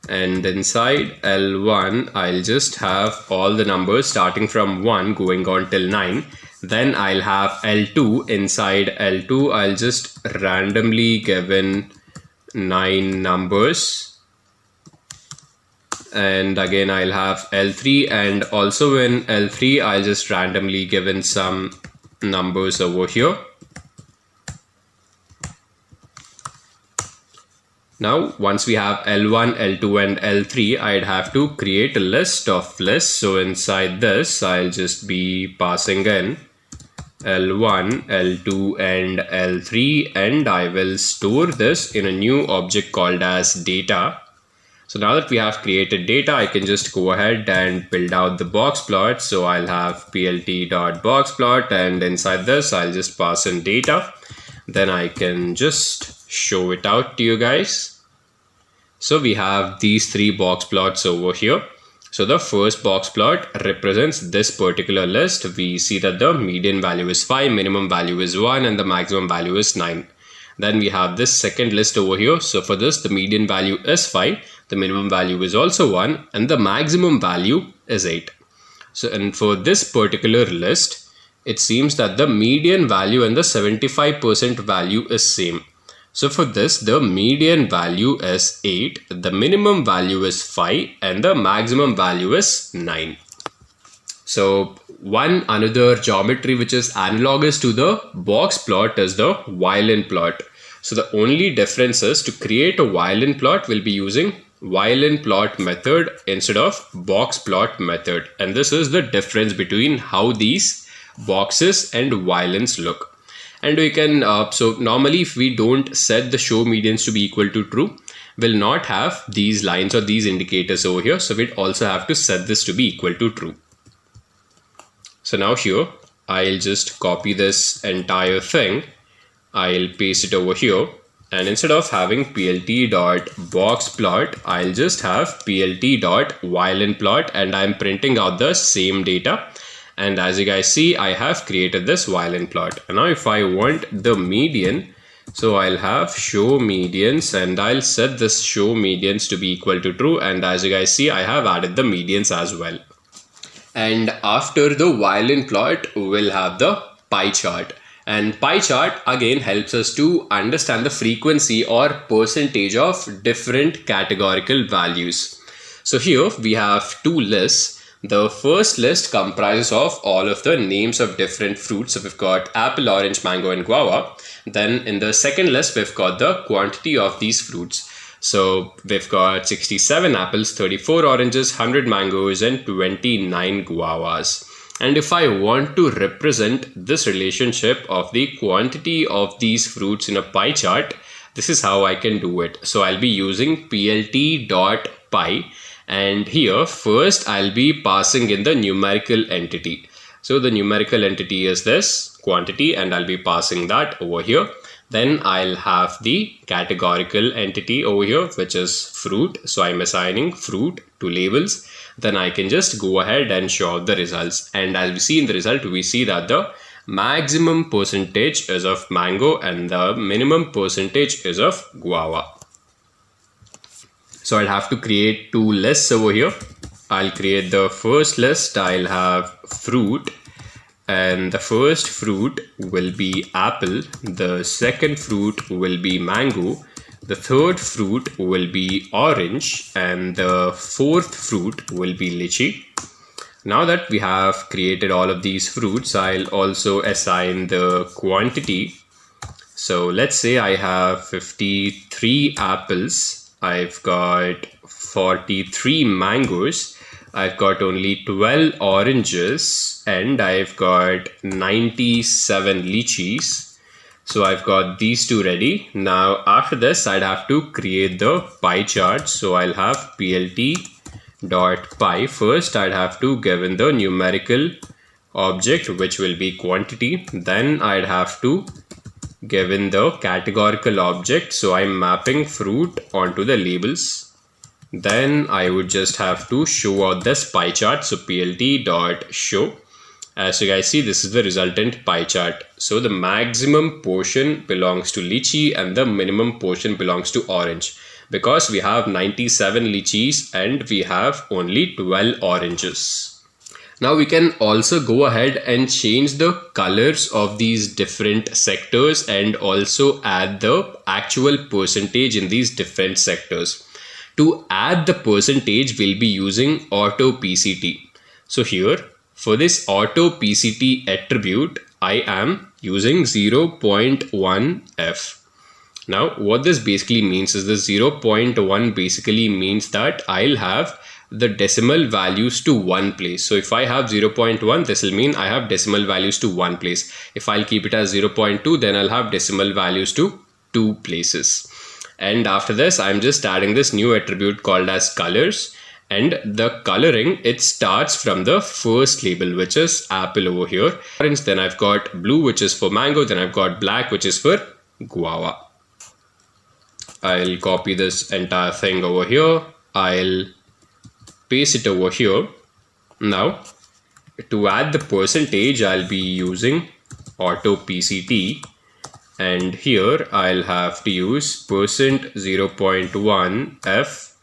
and inside L1, I'll just have all the numbers starting from 1 going on till 9. Then I'll have L2. Inside L2, I'll just randomly give in 9 numbers. And again, I'll have L3, and also in L3, I'll just randomly give in some numbers over here. Now, once we have L1, L2 and L3, I'd have to create a list of lists. So inside this, I'll just be passing in L1, L2 and L3, and I will store this in a new object called as data. So now that we have created data, I can just go ahead and build out the box plot. So I'll have plt.boxplot, and inside this, I'll just pass in data. Then I can just show it out to you guys. So we have these 3 box plots over here. So the first box plot represents this particular list. We see that the median value is 5, minimum value is 1, and the maximum value is 9. Then we have this second list over here. So for this, the median value is 5, the minimum value is also 1, and the maximum value is 8. So, and for this particular list, it seems that the median value and the 75% value is same. So for this, the median value is 8, the minimum value is 5, and the maximum value is 9. So one another geometry which is analogous to the box plot is the violin plot. So the only difference is to create a violin plot, we'll be using violin plot method instead of box plot method. And this is the difference between how these boxes and violins look. And we can so normally if we don't set the show medians to be equal to true, we'll not have these lines or these indicators over here. So we'd also have to set this to be equal to true. So now here I'll just copy this entire thing, I'll paste it over here, and instead of having plt.boxplot, I'll just have plt.violinplot, and I'm printing out the same data. And as you guys see, I have created this violin plot. And now if I want the median, so I'll have show medians, and I'll set this show medians to be equal to true. And as you guys see, I have added the medians as well. And after the violin plot, we'll have the pie chart. And pie chart again helps us to understand the frequency or percentage of different categorical values. So here we have 2 lists. The first list comprises of all of the names of different fruits. So we've got apple, orange, mango and guava. Then in the second list, we've got the quantity of these fruits. So we've got 67 apples, 34 oranges, 100 mangoes and 29 guavas. And if I want to represent this relationship of the quantity of these fruits in a pie chart, this is how I can do it. So I'll be using plt.pie. And here first I'll be passing in the numerical entity. So the numerical entity is this quantity, and I'll be passing that over here. Then I'll have the categorical entity over here, which is fruit. So I'm assigning fruit to labels. Then I can just go ahead and show the results. And as we see in the result, we see that the maximum percentage is of mango and the minimum percentage is of guava. So I'll have to create 2 lists over here. I'll create the first list. I'll have fruit, and the first fruit will be apple. The second fruit will be mango. The third fruit will be orange, and the fourth fruit will be lychee. Now that we have created all of these fruits, I'll also assign the quantity. So let's say I have 53 apples. I've got 43 mangoes, I've got only 12 oranges, and I've got 97 lychees. So I've got these 2 ready. Now after this, I'd have to create the pie chart. So I'll have plt dot py. First I'd have to give in the numerical object, which will be quantity. Then I'd have to give in the categorical object, so I'm mapping fruit onto the labels. Then I would just have to show out this pie chart, so plt dot show. As you guys see, this is the resultant pie chart. So the maximum portion belongs to lychee and the minimum portion belongs to orange, because we have 97 lychees and we have only 12 oranges. Now we can also go ahead and change the colors of these different sectors and also add the actual percentage in these different sectors. To add the percentage, we'll be using auto PCT. So here, for this auto PCT attribute, I am using 0.1f. Now, what this basically means is the 0.1 basically means that I'll have the decimal values to one place. So if I have 0.1, this will mean I have decimal values to one place. If I'll keep it as 0.2, then I'll have decimal values to two places. And after this, I'm just adding this new attribute called as colors. And the coloring, it starts from the first label, which is apple over here. Orange, then I've got blue, which is for mango. Then I've got black, which is for guava. I'll copy this entire thing over here. I'll paste it over here. Now, to add the percentage, I'll be using auto PCT. And here I'll have to use %0.1f.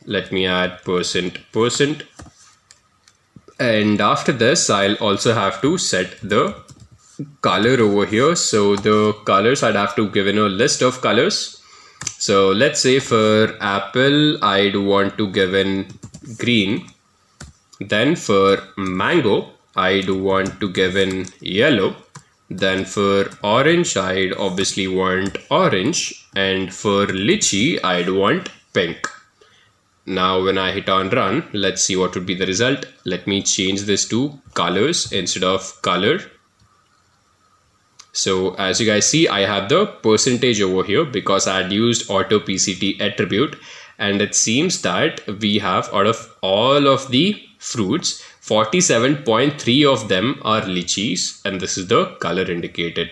Let me add %%. And after this, I'll also have to set the color over here. So the colors, I'd have to give in a list of colors. So let's say for apple, I'd want to give in green. Then for mango, I'd want to give in yellow. Then for orange, I'd obviously want orange. And for lychee, I'd want pink. Now when I hit on run, let's see what would be the result. Let me change this to colors instead of color. So as you guys see, I have the percentage over here because I had used auto PCT attribute, and it seems that we have, out of all of the fruits, 47.3 of them are lychees, and this is the color indicated.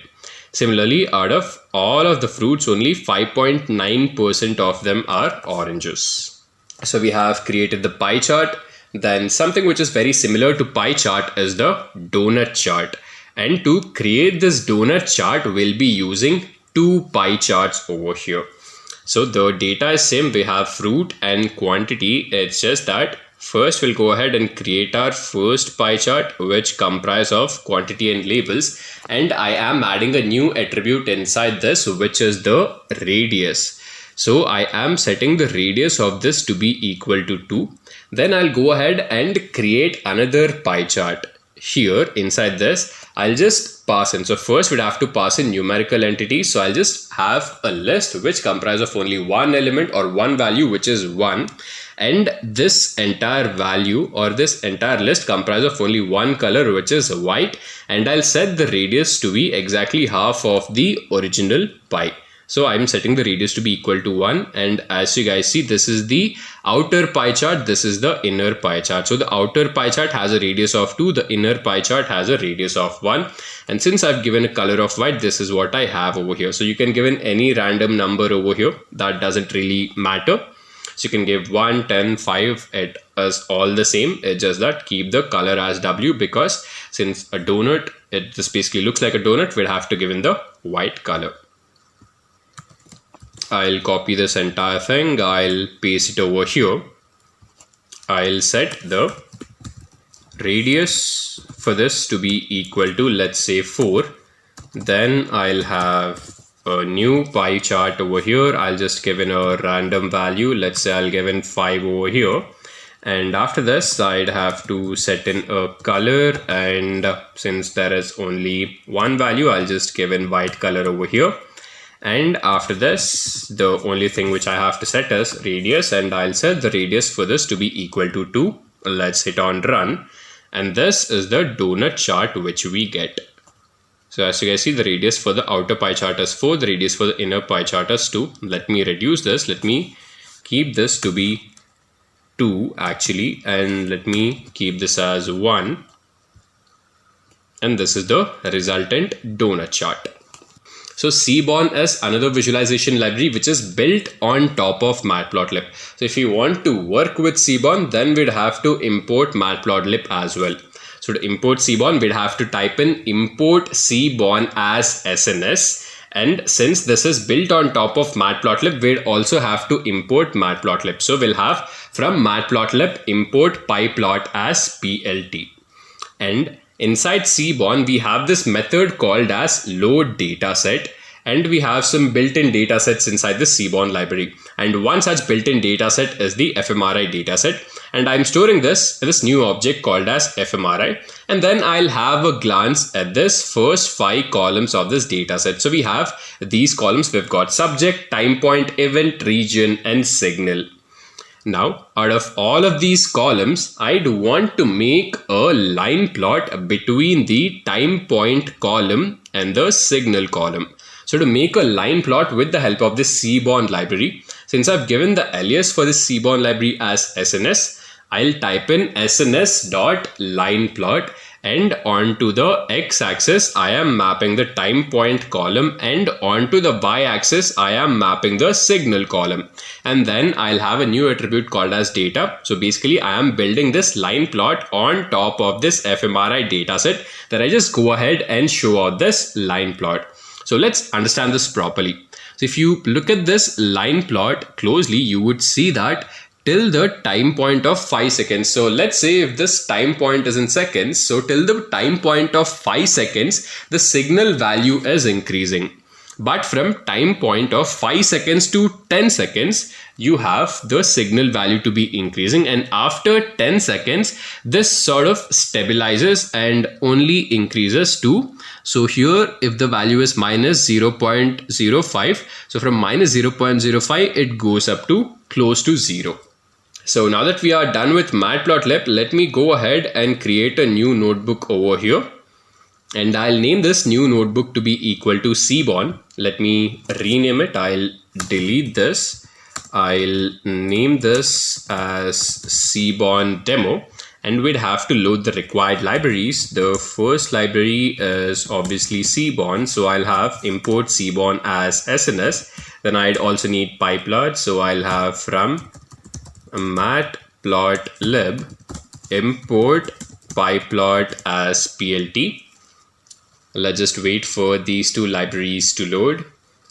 Similarly, out of all of the fruits, only 5.9% of them are oranges. So we have created the pie chart. Then something which is very similar to pie chart is the donut chart. And to create this donut chart, we'll be using two pie charts over here. So the data is same. We have fruit and quantity. It's just that first we'll go ahead and create our first pie chart, which comprises of quantity and labels. And I am adding a new attribute inside this, which is the radius. So I am setting the radius of this to be equal to 2. Then I'll go ahead and create another pie chart. Here inside this, I'll just pass in. So first we'd have to pass in numerical entity. So I'll just have a list which comprises of only one element or one value, which is 1. And this entire value or this entire list comprises of only one color, which is white. And I'll set the radius to be exactly half of the original pie. So I'm setting the radius to be equal to 1. And as you guys see, this is the outer pie chart. This is the inner pie chart. So the outer pie chart has a radius of 2. The inner pie chart has a radius of 1. And since I've given a color of white, this is what I have over here. So you can give in any random number over here. That doesn't really matter. So you can give 1, 10, 5. It is all the same. It's just that keep the color as W, because since a donut, it just basically looks like a donut, we'll have to give in the white color. I'll copy this entire thing. I'll paste it over here. I'll set the radius for this to be equal to, let's say, 4. Then I'll have a new pie chart over here. I'll just give in a random value. Let's say I'll give in 5 over here. And after this, I'd have to set in a color. And since there is only one value, I'll just give in white color over here. And after this, the only thing which I have to set is radius, and I'll set the radius for this to be equal to 2. Let's hit on run. And this is the donut chart which we get. So as you guys see, the radius for the outer pie chart is 4. The radius for the inner pie chart is 2. Let me reduce this. Let me keep this to be 2 actually, and let me keep this as 1, and this is the resultant donut chart. So Seaborn is another visualization library which is built on top of Matplotlib. So if you want to work with Seaborn, then we'd have to import Matplotlib as well. So to import Seaborn, we'd have to type in import Seaborn as SNS. And since this is built on top of Matplotlib, we'd also have to import Matplotlib. So we'll have from Matplotlib import pyplot as PLT. And inside Seaborn, we have this method called as load dataset, and we have some built-in datasets inside the Seaborn library. And one such built-in dataset is the fMRI dataset. And I'm storing this in this new object called as fMRI. And then I'll have a glance at this first 5 columns of this dataset. So we have these columns. We've got subject, time point, event, region, and signal. Now, out of all of these columns, I'd want to make a line plot between the time point column and the signal column. So to make a line plot with the help of this Seaborn library, since I've given the alias for this Seaborn library as SNS, I'll type in sns.lineplot, and onto the x-axis I am mapping the time point column, and onto the y-axis I am mapping the signal column. And then I'll have a new attribute called as data. So basically I am building this line plot on top of this fMRI dataset that I just go ahead and show out this line plot. So let's understand this properly. So if you look at this line plot closely, you would see that till the time point of 5 seconds. So let's say if this time point is in seconds, so till the time point of 5 seconds, the signal value is increasing. But from time point of 5 seconds to 10 seconds, you have the signal value to be increasing. And after 10 seconds, this sort of stabilizes and only increases to, so here if the value is minus 0.05, so from minus 0.05, it goes up to close to 0. So now that we are done with Matplotlib, let me go ahead and create a new notebook over here. And I'll name this new notebook to be equal to Seaborn. Let me rename it. I'll delete this. I'll name this as Seaborn demo. And we'd have to load the required libraries. The first library is obviously Seaborn. So I'll have import Seaborn as SNS. Then I'd also need pyplot. So I'll have from Matplotlib import pyplot as PLT. Let's just wait for these two libraries to load.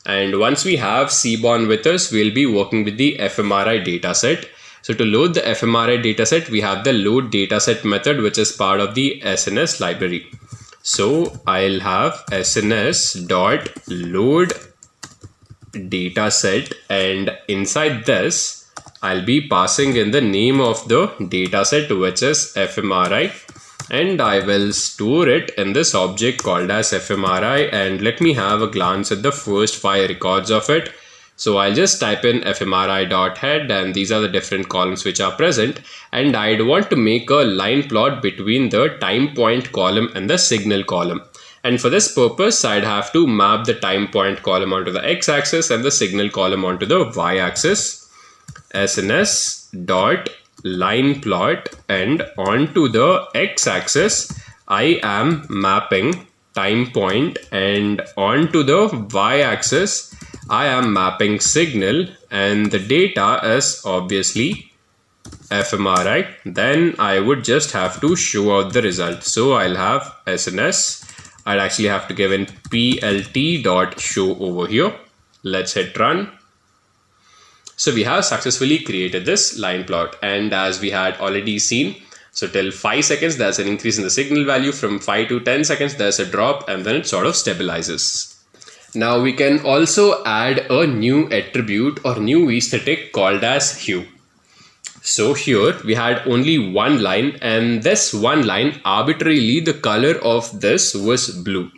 And once we have Seaborn with us, we'll be working with the fMRI dataset. So to load the fMRI dataset, we have the load dataset method, which is part of the SNS library. So I'll have sns.load dataset, and inside this, I'll be passing in the name of the dataset, which is fMRI, and I will store it in this object called as fMRI. And let me have a glance at the first 5 records of it. So I'll just type in fMRI.head, and these are the different columns which are present. And I'd want to make a line plot between the time point column and the signal column. And for this purpose, I'd have to map the time point column onto the x-axis and the signal column onto the y-axis. sns.lineplot, and onto the x-axis, I am mapping time point, and onto the y-axis, I am mapping signal, and the data is obviously fMRI. Then I would just have to show out the result. So I'll have SNS. I'd actually have to give in plt.show over here. Let's hit run. So we have successfully created this line plot, and as we had already seen, so till 5 seconds there's an increase in the signal value, from 5 to 10 seconds there's a drop, and then it sort of stabilizes. Now we can also add a new attribute or new aesthetic called as hue. So here we had only one line, and this one line, arbitrarily the color of this was blue.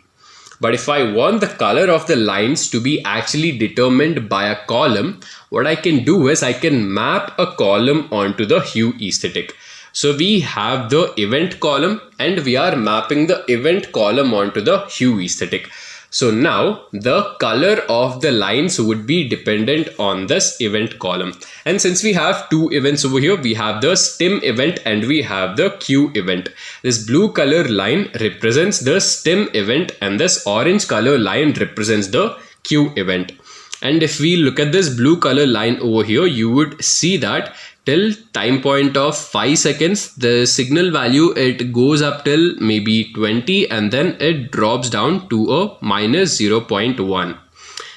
But if I want the color of the lines to be actually determined by a column, what I can do is I can map a column onto the hue aesthetic. So we have the event column, and we are mapping the event column onto the hue aesthetic. So now the color of the lines would be dependent on this event column. And since we have two events over here, we have the stem event and we have the queue event. This blue color line represents the stem event and this orange color line represents the queue event. And if we look at this blue color line over here, you would see that till time point of 5 seconds, the signal value, it goes up till maybe 20 and then it drops down to a minus 0.1.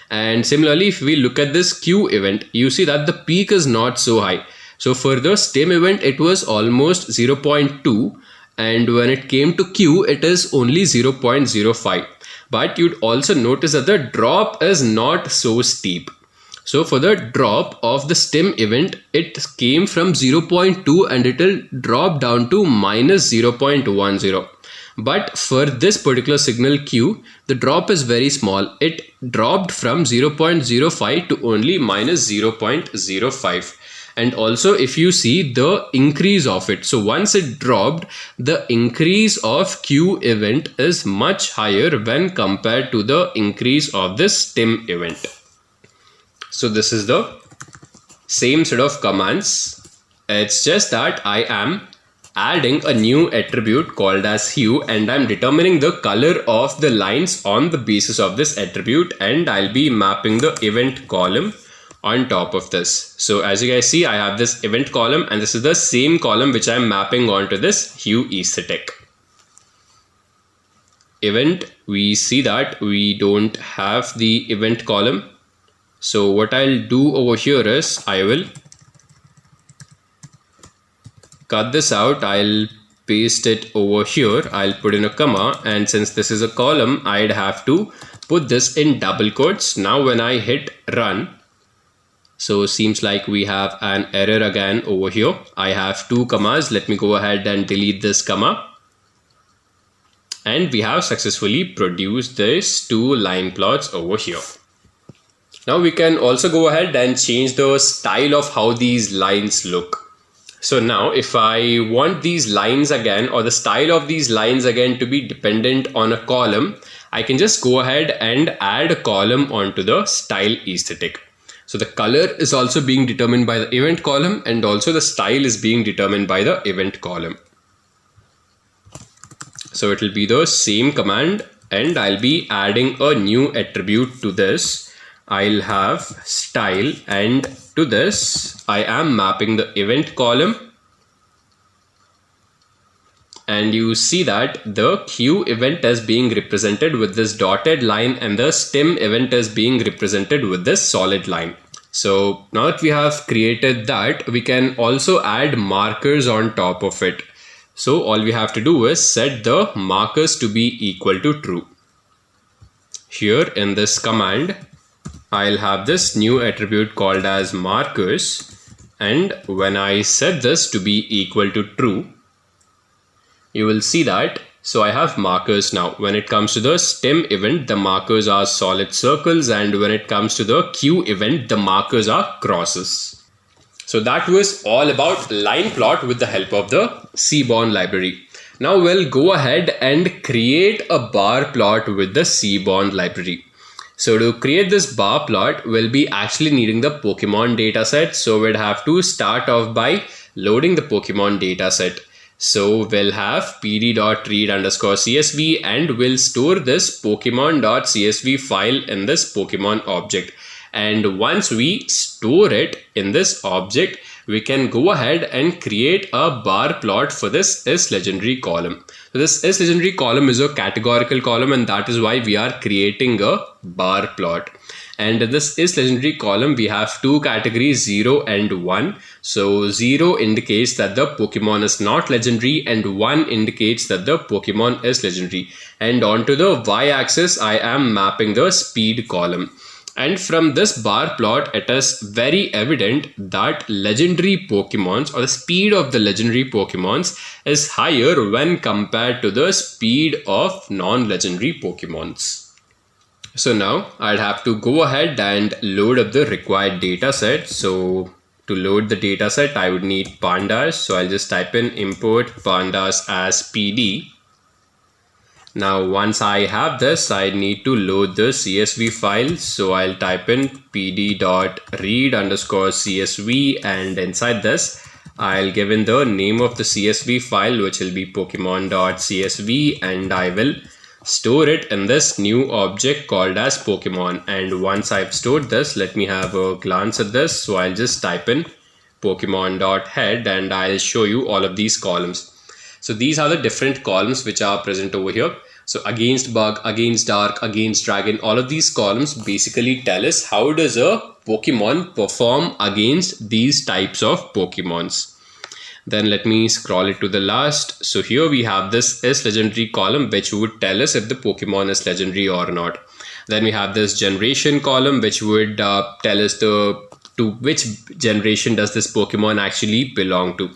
And similarly, if we look at this queue event, you see that the peak is not so high. So for the stem event, it was almost 0.2, and when it came to queue, it is only 0.05. But you'd also notice that the drop is not so steep. So for the drop of the stem event, it came from 0.2 and it will drop down to minus 0.10. But for this particular signal queue, the drop is very small. It dropped from 0.05 to only minus 0.05. And also if you see the increase of it, so once it dropped, the increase of queue event is much higher when compared to the increase of this stem event. So this is the same set of commands. It's just that I am adding a new attribute called as hue, and I'm determining the color of the lines on the basis of this attribute, and I'll be mapping the event column on top of this. So as you guys see, I have this event column and this is the same column which I'm mapping onto this hue aesthetic. Event, we see that we don't have the event column. So what I'll do over here is I will cut this out. I'll paste it over here. I'll put in a comma, and since this is a column, I'd have to put this in double quotes. Now when I hit run, so seems like we have an error again over here. I have two commas. Let me go ahead and delete this comma. And we have successfully produced these two line plots over here. Now we can also go ahead and change the style of how these lines look. So now if I want these lines again, or the style of these lines again, to be dependent on a column, I can just go ahead and add a column onto the style aesthetic. So the color is also being determined by the event column, and also the style is being determined by the event column. So it will be the same command, and I'll be adding a new attribute to this. I'll have style, and to this I am mapping the event column, and you see that the queue event is being represented with this dotted line and the stem event is being represented with this solid line. So now that we have created that, we can also add markers on top of it. So all we have to do is set the markers to be equal to true. Here in this command, I'll have this new attribute called as markers, and when I set this to be equal to true, you will see that, so I have markers now. When it comes to the stem event, the markers are solid circles, and when it comes to the queue event, the markers are crosses. So that was all about line plot with the help of the Seaborn library. Now we'll go ahead and create a bar plot with the Seaborn library. So to create this bar plot, we'll be actually needing the Pokemon dataset. So we'd have to start off by loading the Pokemon dataset. So we'll have pd.read_csv, and we'll store this pokemon.csv file in this Pokemon object. And once we store it in this object, we can go ahead and create a bar plot for this isLegendary column. So this isLegendary column is a categorical column, and that is why we are creating a bar plot. And in this isLegendary column, we have two categories, 0 and 1. So 0 indicates that the Pokemon is not legendary, and 1 indicates that the Pokemon is legendary. And onto the y-axis, I am mapping the speed column. And from this bar plot, it is very evident that legendary Pokemons, or the speed of the legendary Pokemons, is higher when compared to the speed of non-legendary Pokemons. So now I'd have to go ahead and load up the required data set. So to load the data set, I would need pandas. So I'll just type in import pandas as pd. Now once I have this, I need to load the CSV file. So I'll type in pd.read_csv, and inside this I'll give in the name of the CSV file, which will be pokemon.csv, and I will store it in this new object called as Pokemon. And once I've stored this, let me have a glance at this. So I'll just type in Pokemon.head and I'll show you all of these columns. So these are the different columns which are present over here. So against bug, against dark, against dragon, all of these columns basically tell us how does a Pokemon perform against these types of Pokemons. Then let me scroll it to the last. So here we have this is legendary column, which would tell us if the Pokemon is legendary or not. Then we have this generation column, which would tell us to which generation does this Pokemon actually belong to.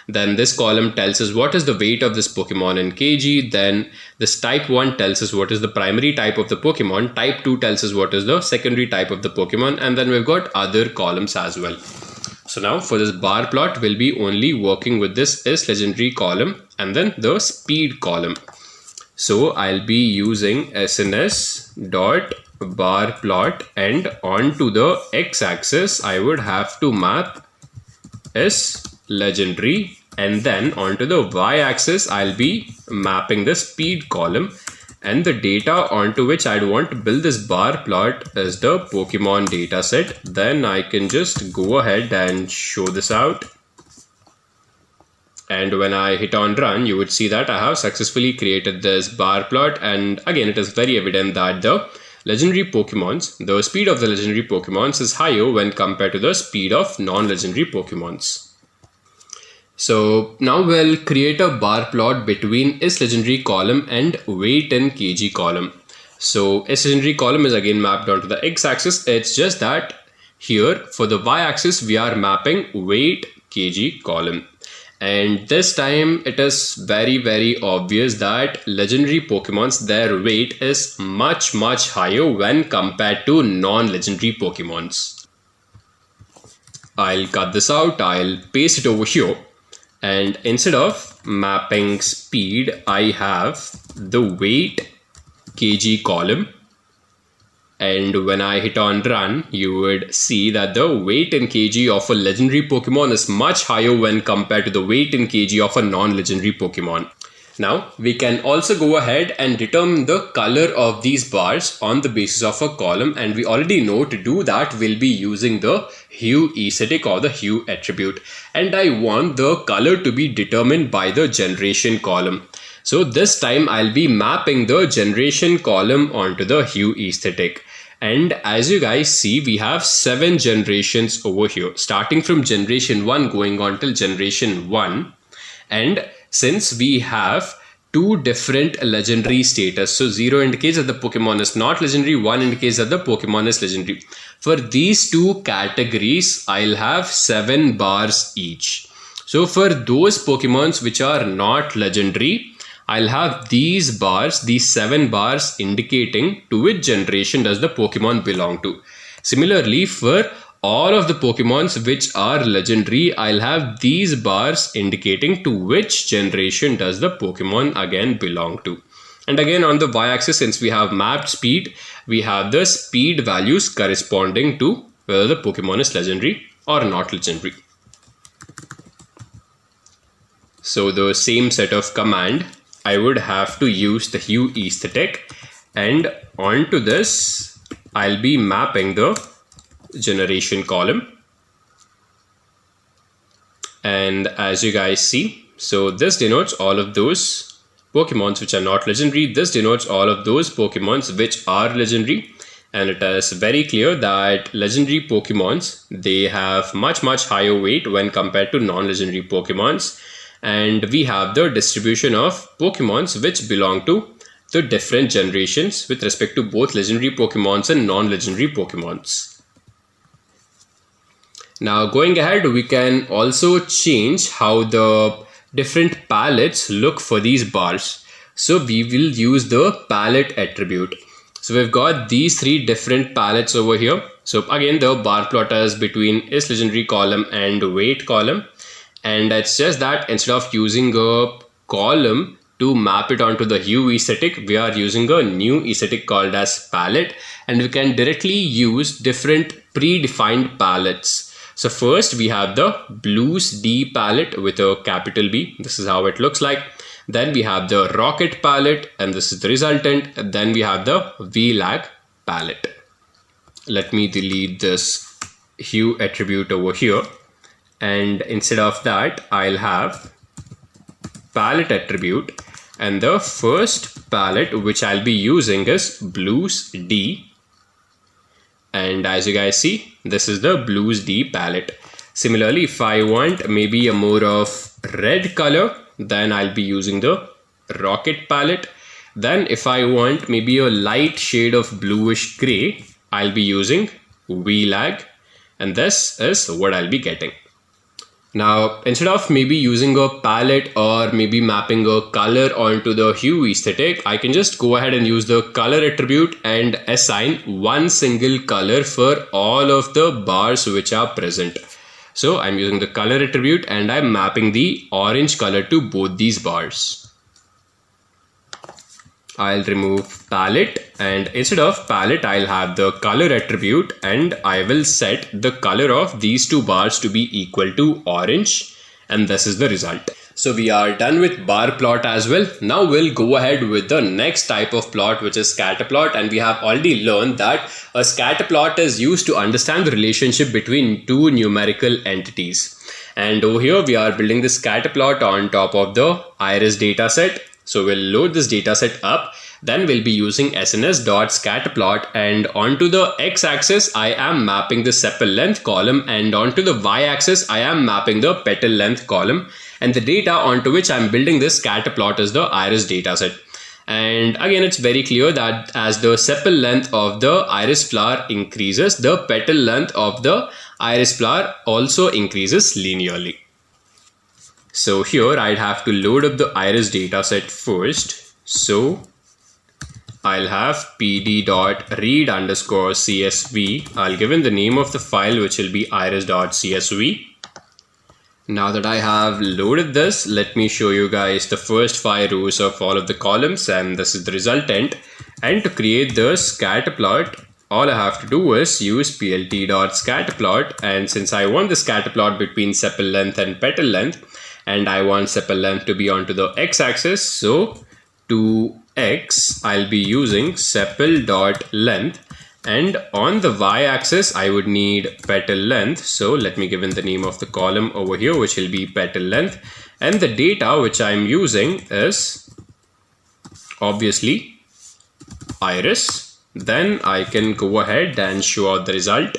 Then this column tells us what is the weight of this Pokemon in kg. Then this type 1 tells us what is the primary type of the Pokemon. Type 2 tells us what is the secondary type of the Pokemon. And then we've got other columns as well. So now for this bar plot, we'll be only working with this is legendary column and then the speed column. So I'll be using sns.barplot, and onto the x-axis I would have to map is legendary, and then onto the y-axis I'll be mapping the speed column, and the data onto which I'd want to build this bar plot is the Pokemon dataset. Then I can just go ahead and show this out. And when I hit on run, you would see that I have successfully created this bar plot. And again, it is very evident that the legendary Pokemons, the speed of the legendary Pokemons is higher when compared to the speed of non-legendary Pokemons. So now we'll create a bar plot between is legendary column and weight in kg column. So is legendary column is again mapped onto the x-axis. It's just that here for the y-axis we are mapping weight kg column. And this time it is very obvious that legendary Pokemons, their weight is much higher when compared to non-legendary Pokemons. I'll cut this out, I'll paste it over here. And instead of mapping speed, I have the weight kg column. And when I hit on run, you would see that the weight in kg of a legendary Pokemon is much higher when compared to the weight in kg of a non-legendary Pokemon. Now, we can also go ahead and determine the color of these bars on the basis of a column, and we already know to do that we'll be using the hue aesthetic or the hue attribute, and I want the color to be determined by the generation column. So this time I'll be mapping the generation column onto the hue aesthetic. And as you guys see, we have 7 generations over here, starting from generation 1 going on till generation 1. And since we have 2 different legendary status, so 0 indicates that the Pokemon is not legendary, 1 indicates that the Pokemon is legendary. For these 2 categories, I'll have 7 bars each. So for those Pokemons which are not legendary, I'll have these bars, these 7 bars indicating to which generation does the Pokemon belong to. Similarly, for all of the Pokemons which are legendary, I'll have these bars indicating to which generation does the Pokemon again belong to. And again on the y-axis, since we have mapped speed, we have the speed values corresponding to whether the Pokemon is legendary or not legendary. So the same set of command, I would have to use the hue aesthetic, and onto this I'll be mapping the generation column. And as you guys see, so this denotes all of those Pokemons which are not legendary, this denotes all of those Pokemons which are legendary, and it is very clear that legendary Pokemons, they have much higher weight when compared to non-legendary Pokemons. And we have the distribution of Pokemons which belong to the different generations with respect to both legendary Pokemons and non-legendary Pokemons. Now going ahead, we can also change how the different palettes look for these bars. So we will use the palette attribute. So we've got these 3 different palettes over here. So again, the bar plot is between is legendary column and weight column. And it's just that instead of using a column to map it onto the hue aesthetic, we are using a new aesthetic called as palette, and we can directly use different predefined palettes. So first we have the Blues D palette with a capital B. This is how it looks like. Then we have the Rocket palette, and this is the resultant. And then we have the VLAG palette. Let me delete this hue attribute over here, and instead of that I'll have palette attribute, and the first palette which I'll be using is Blues D. And as you guys see, this is the Blues D palette. Similarly, if I want maybe a more of red color, then I'll be using the Rocket palette. Then if I want maybe a light shade of bluish gray, I'll be using VLAG, and this is what I'll be getting. Now, instead of maybe using a palette or maybe mapping a color onto the hue aesthetic, I can just go ahead and use the color attribute and assign one single color for all of the bars which are present. So I'm using the color attribute and I'm mapping the orange color to both these bars. I'll remove palette, and instead of palette I'll have the color attribute, and I will set the color of these two bars to be equal to orange, and this is the result. So we are done with bar plot as well. Now we'll go ahead with the next type of plot, which is scatter plot, and we have already learned that a scatter plot is used to understand the relationship between two numerical entities. And over here we are building the scatter plot on top of the iris dataset. So we'll load this dataset up, then we'll be using sns.scatterplot, and onto the x-axis I am mapping the sepal length column, and onto the y-axis I am mapping the petal length column, and the data onto which I'm building this scatter plot is the iris dataset. And again, it's very clear that as the sepal length of the iris flower increases, the petal length of the iris flower also increases linearly. So here I'd have to load up the iris dataset first. So I'll have pd.read_csv. I'll give in the name of the file, which will be iris.csv. Now that I have loaded this, let me show you guys the first 5 rows of all of the columns, and this is the resultant. And to create the scatter plot, all I have to do is use plt.scatterplot, and since I want the scatter plot between sepal length and petal length, and I want sepal length to be onto the x-axis, so to x I'll be using sepal.length, and on the y-axis I would need petal length. So let me give in the name of the column over here, which will be petal length, and the data which I'm using is obviously iris. Then I can go ahead and show out the result.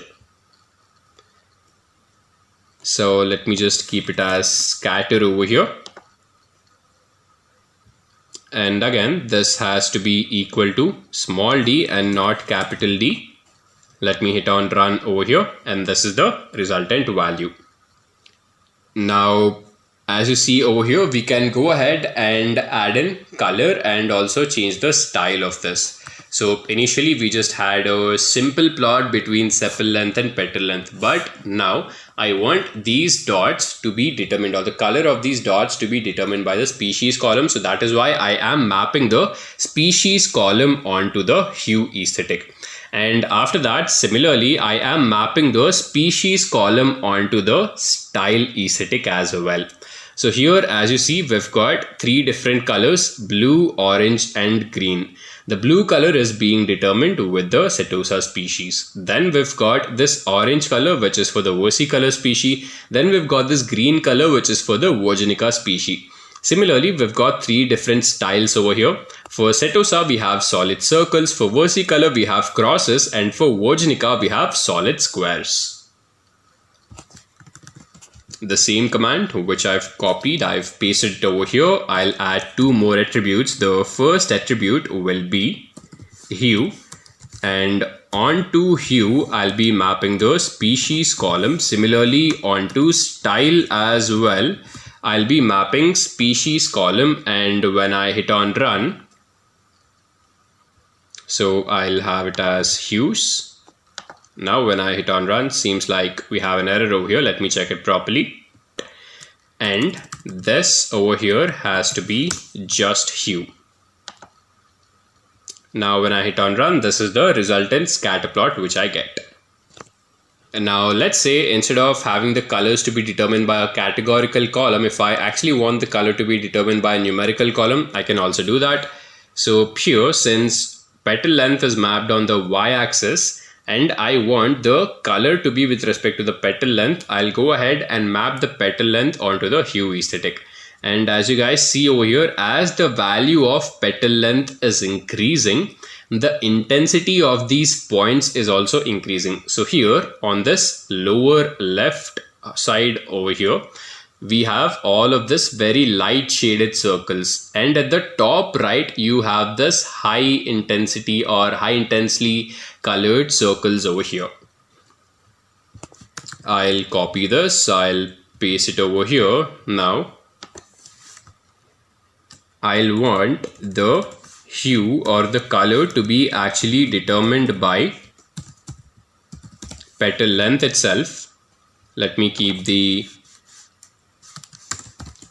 So let me just keep it as scatter over here. And again, this has to be equal to small d and not capital D. Let me hit on run over here, and this is the resultant value. Now, as you see over here, we can go ahead and add in color and also change the style of this. So initially we just had a simple plot between sepal length and petal length, but now I want these dots to be determined, or the color of these dots to be determined by the species column. So that is why I am mapping the species column onto the hue aesthetic. And after that, similarly, I am mapping the species column onto the style aesthetic as well. So here, as you see, we've got 3 different colors: blue, orange, and green. The blue color is being determined with the Setosa species. Then we've got this orange color, which is for the versicolor species. Then we've got this green color, which is for the Virginica species. Similarly, we've got 3 different styles over here. For Setosa, we have solid circles. For versicolor, we have crosses. And for Virginica, we have solid squares. The same command which I've copied, I've pasted it over here. I'll add 2 more attributes. The first attribute will be hue, and onto hue I'll be mapping the species column. Similarly, onto style as well, I'll be mapping species column, and when I hit on run, so I'll have it as hues. Now when I hit on run, seems like we have an error over here. Let me check it properly. and this over here has to be just hue. Now when I hit on run, this is the resultant scatter plot which I get. And now let's say instead of having the colors to be determined by a categorical column, if I actually want the color to be determined by a numerical column, I can also do that. So here, since petal length is mapped on the y-axis and I want the color to be with respect to the petal length, I'll go ahead and map the petal length onto the hue aesthetic. And as you guys see over here, as the value of petal length is increasing, the intensity of these points is also increasing. So here on this lower left side over here, we have all of this very light shaded circles, and at the top right you have this high intensity or high intensely colored circles over here. I'll copy this, I'll paste it over here. Now I'll want the hue or the color to be actually determined by petal length itself. Let me keep the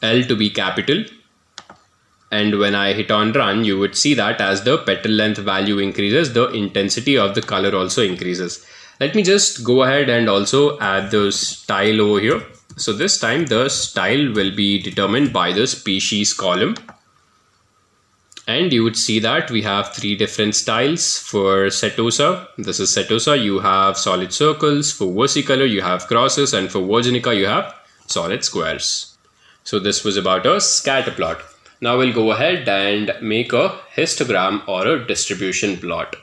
L to be capital, and when I hit on run, you would see that as the petal length value increases, the intensity of the color also increases. Let me just go ahead and also add the style over here. So this time the style will be determined by the species column. And you would see that we have three different styles. For setosa, this is setosa, you have solid circles. For versicolor, you have crosses, and for virginica, you have solid squares. So this was about a scatter plot. Now we'll go ahead and make a histogram or a distribution plot.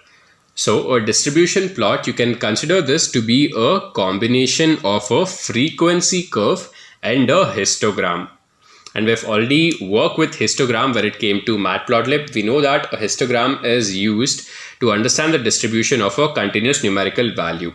So a distribution plot, you can consider this to be a combination of a frequency curve and a histogram. And we've already worked with histogram where it came to Matplotlib. We know that a histogram is used to understand the distribution of a continuous numerical value.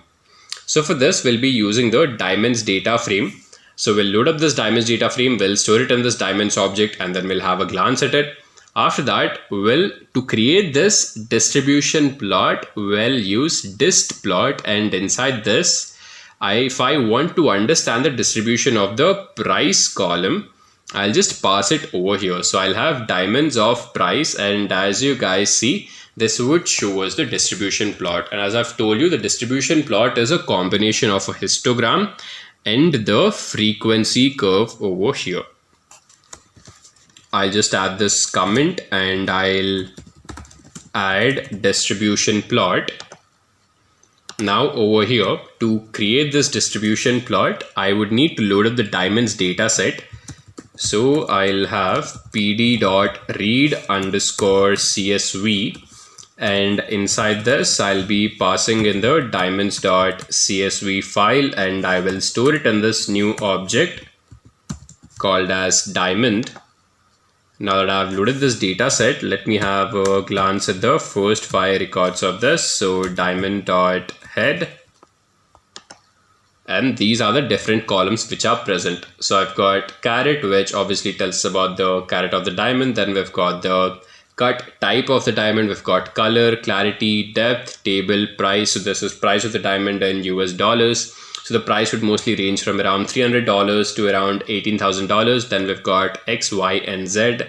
So for this, we'll be using the diamonds data frame. So we'll load up this diamonds data frame, we'll store it in this diamonds object, and then we'll have a glance at it. After that, to create this distribution plot, we'll use dist plot, and inside this, if I want to understand the distribution of the price column, I'll just pass it over here. So I'll have diamonds of price, and as you guys see, this would show us the distribution plot. And as I've told you, the distribution plot is a combination of a histogram and the frequency curve over here. I'll just add this comment and I'll add distribution plot. Now over here, to create this distribution plot, I would need to load up the diamonds data set. So I'll have pd.read_csv, and inside this I'll be passing in the diamonds.csv file, and I will store it in this new object called as diamond. Now that I've loaded this data set, let me have a glance at the first 5 records of this. So diamond.head, and these are the different columns which are present. So I've got caret, which obviously tells us about the caret of the diamond. Then we've got the cut type of the diamond, we've got color, clarity, depth, table, price. So this is price of the diamond in US dollars. So the price would mostly range from around $300 to around $18,000. Then we've got X, Y, and Z.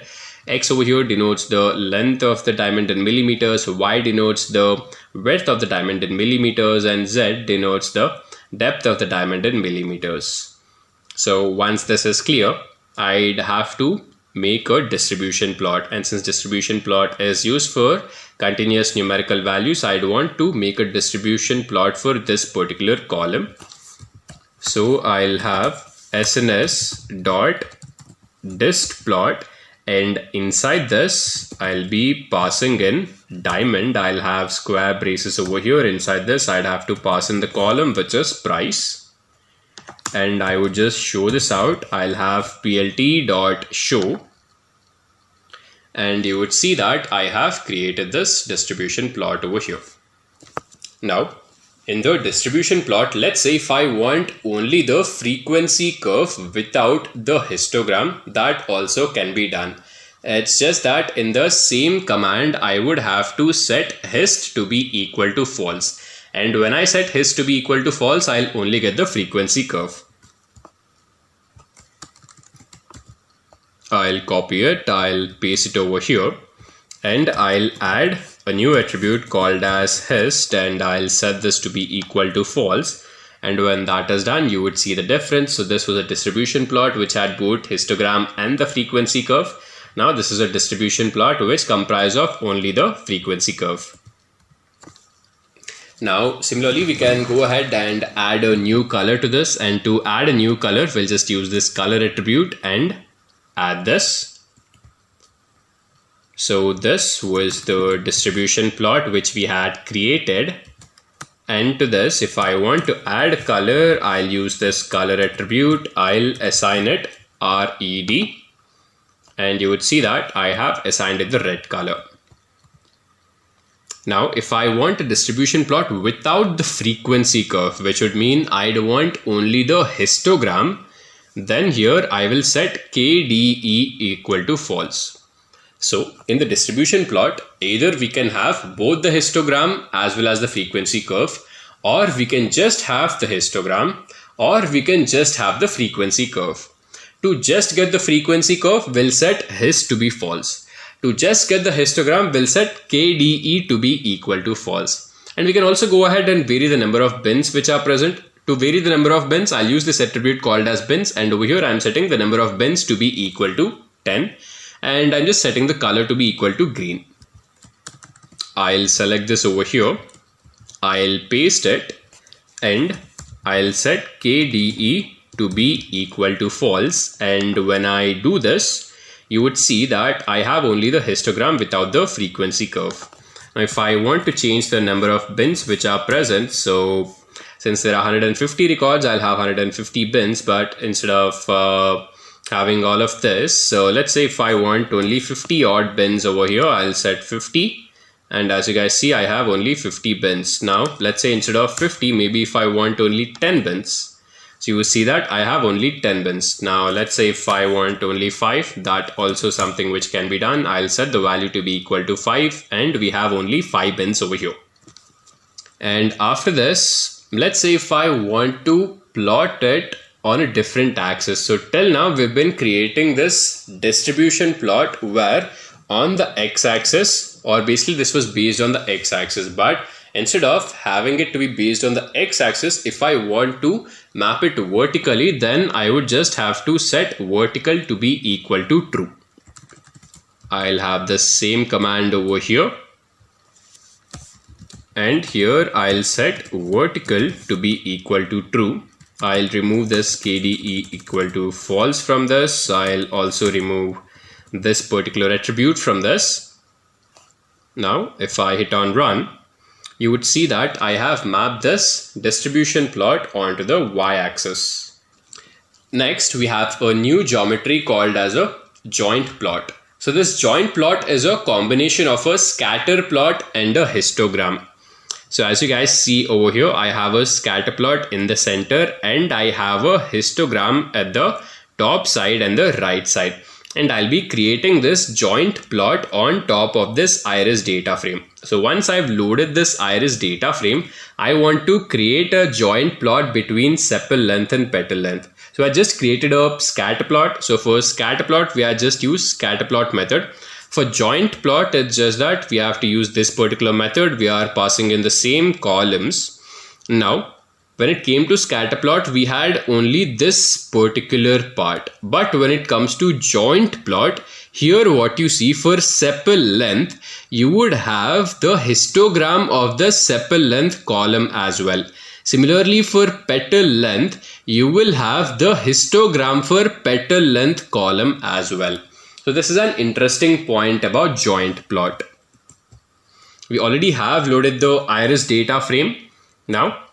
X over here denotes the length of the diamond in millimeters. Y denotes the width of the diamond in millimeters, and Z denotes the depth of the diamond in millimeters. So once this is clear, I'd have to make a distribution plot, and since distribution plot is used for continuous numerical values, I'd want to make a distribution plot for this particular column. So I'll have sns.dist plot, and inside this I'll be passing in diamond. I'll have square braces over here. Inside this I'd have to pass in the column which is price, and I would just show this out. I'll have plt.show, and you would see that I have created this distribution plot over here. Now in the distribution plot, let's say if I want only the frequency curve without the histogram, that also can be done. It's just that in the same command, I would have to set hist to be equal to false. And when I set hist to be equal to false, I'll only get the frequency curve. I'll copy it, I'll paste it over here, and I'll add a new attribute called as hist, and I'll set this to be equal to false. And when that is done, you would see the difference. So this was a distribution plot which had both histogram and the frequency curve. Now this is a distribution plot which comprises of only the frequency curve. Now similarly, we can go ahead and add a new color to this, and to add a new color, we'll just use this color attribute and add this. So this was the distribution plot which we had created, and to this, if I want to add color, I'll use this color attribute, I'll assign it red, and you would see that I have assigned it the red color. Now if I want a distribution plot without the frequency curve, which would mean I'd want only the histogram, then here I will set KDE equal to false. So in the distribution plot, either we can have both the histogram as well as the frequency curve, or we can just have the histogram, or we can just have the frequency curve. To just get the frequency curve, we'll set hist to be false. To just get the histogram, we'll set KDE to be equal to false. And we can also go ahead and vary the number of bins which are present. To vary the number of bins, I'll use this attribute called as bins, and over here I'm setting the number of bins to be equal to 10. And I'm just setting the color to be equal to green. I'll select this over here, I'll paste it, and I'll set KDE to be equal to false. And when I do this, you would see that I have only the histogram without the frequency curve. Now if I want to change the number of bins which are present, so since there are 150 records, I'll have 150 bins, but instead of having all of this, so let's say if I want only 50 odd bins over here, I'll set 50, and as you guys see, I have only 50 bins. Now let's say instead of 50, maybe if I want only 10 bins, so you will see that I have only 10 bins. Now let's say if I want only 5, that also something which can be done. I'll set the value to be equal to 5, and we have only 5 bins over here. And after this, let's say if I want to plot it on a different axis. So till now we've been creating this distribution plot where on the x-axis, or basically this was based on the x-axis, but instead of having it to be based on the x-axis, if I want to map it vertically, then I would just have to set vertical to be equal to true. I'll have the same command over here, and here I'll set vertical to be equal to true. I'll remove this KDE equal to false from this. I'll also remove this particular attribute from this. Now if I hit on run, you would see that I have mapped this distribution plot onto the y-axis. Next, we have a new geometry called as a joint plot. So this joint plot is a combination of a scatter plot and a histogram. So as you guys see over here, I have a scatter plot in the center, and I have a histogram at the top side and the right side. And I'll be creating this joint plot on top of this iris data frame. So once I've loaded this iris data frame, I want to create a joint plot between sepal length and petal length. So I just created a scatter plot. So for scatter plot, we are just use scatter plot method. For joint plot, it's just that we have to use this particular method. We are passing in the same columns. Now, when it came to scatter plot, we had only this particular part. But when it comes to joint plot, here what you see for sepal length, you would have the histogram of the sepal length column as well. Similarly, for petal length, you will have the histogram for petal length column as well. So this is an interesting point about joint plot. We already have loaded the iris data frame. Now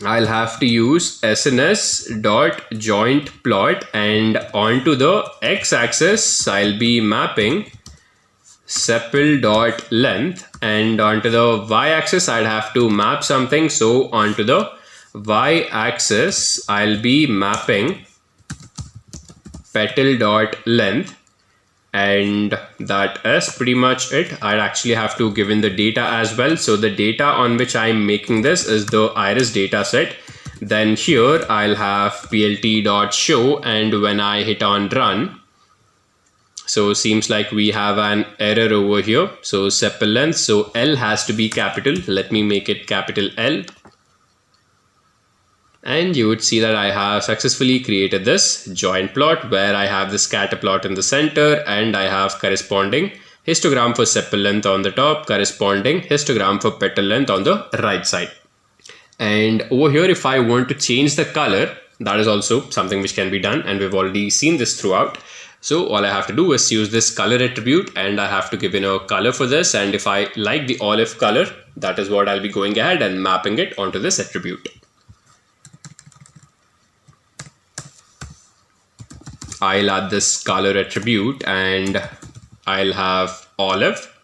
I'll have to use sns.jointplot, and onto the x-axis I'll be mapping sepal.length, and onto the y-axis I'll have to map something. So onto the y-axis I'll be mapping petal.length, and that is pretty much it. I'd actually have to give in the data as well. So the data on which I'm making this is the iris data set. Then here I'll have plt.show, and when I hit on run, So seems like we have an error over here. So sepal length, so L has to be capital. Let me make it capital L. And you would see that I have successfully created this joint plot where I have the scatter plot in the center and I have corresponding histogram for sepal length on the top, corresponding histogram for petal length on the right side. And over here, if I want to change the color, that is also something which can be done, and we've already seen this throughout. So all I have to do is use this color attribute, and I have to give in a color for this, and if I like the olive color, that is what I'll be going ahead and mapping it onto this attribute. I'll add this color attribute and I'll have olive,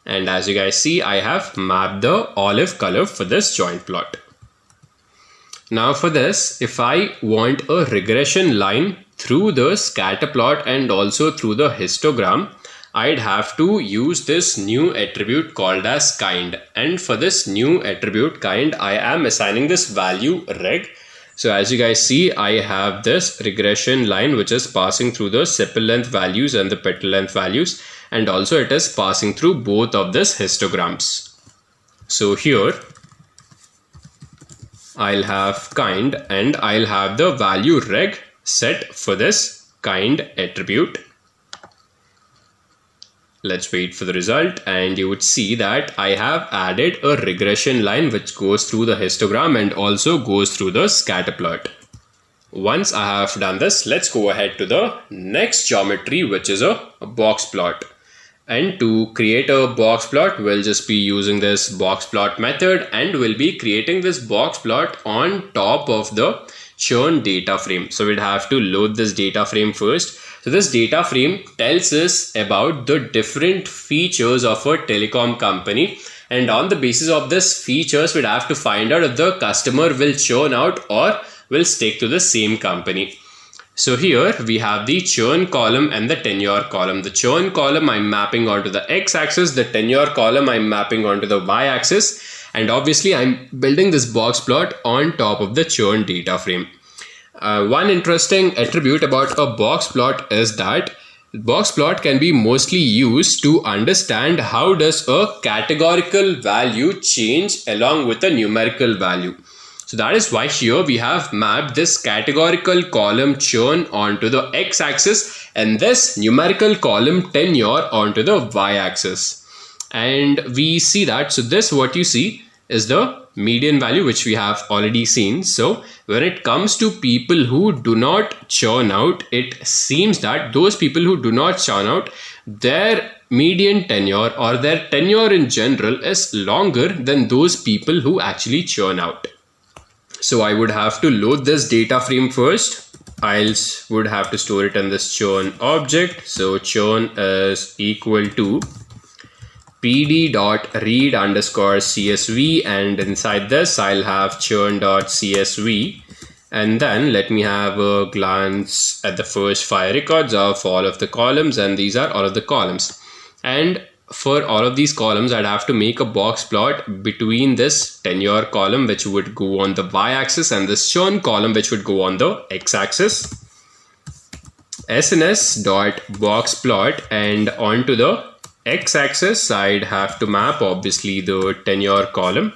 and as you guys see, I have mapped the olive color for this joint plot. Now for this, if I want a regression line through the scatter plot and also through the histogram, I'd have to use this new attribute called as kind, and for this new attribute kind, I am assigning this value reg. So as you guys see, I have this regression line which is passing through the sepal length values and the petal length values, and also it is passing through both of these histograms. So here I'll have kind and I'll have the value reg set for this kind attribute. Let's wait for the result, and you would see that I have added a regression line which goes through the histogram and also goes through the scatter plot. Once I have done this, let's go ahead to the next geometry, which is a box plot. And to create a box plot, we'll just be using this box plot method, and we'll be creating this box plot on top of the churn data frame. So we'd have to load this data frame first. So this data frame tells us about the different features of a telecom company, and on the basis of this features, we'd have to find out if the customer will churn out or will stick to the same company. So here we have the churn column and the tenure column. The churn column I'm mapping onto the x-axis, the tenure column I'm mapping onto the y-axis, and obviously I'm building this box plot on top of the churn data frame. One interesting attribute about a box plot is that box plot can be mostly used to understand how does a categorical value change along with a numerical value. So that is why here we have mapped this categorical column churn onto the x-axis and this numerical column tenure onto the y-axis. And we see that, so this what you see is the median value which we have already seen. So when it comes to people who do not churn out, it seems that those people who do not churn out, their median tenure or their tenure in general is longer than those people who actually churn out. So I would have to load this data frame first. I would have to store it in this churn object. So churn is equal to pd.read_csv, and inside this I'll have churn.csv, and then let me have a glance at the first 5 records of all of the columns, and these are all of the columns. And for all of these columns, I'd have to make a box plot between this tenure column which would go on the y-axis and this churn column which would go on the x-axis. SNS.boxplot, and onto the x-axis I'd have to map obviously the tenure column.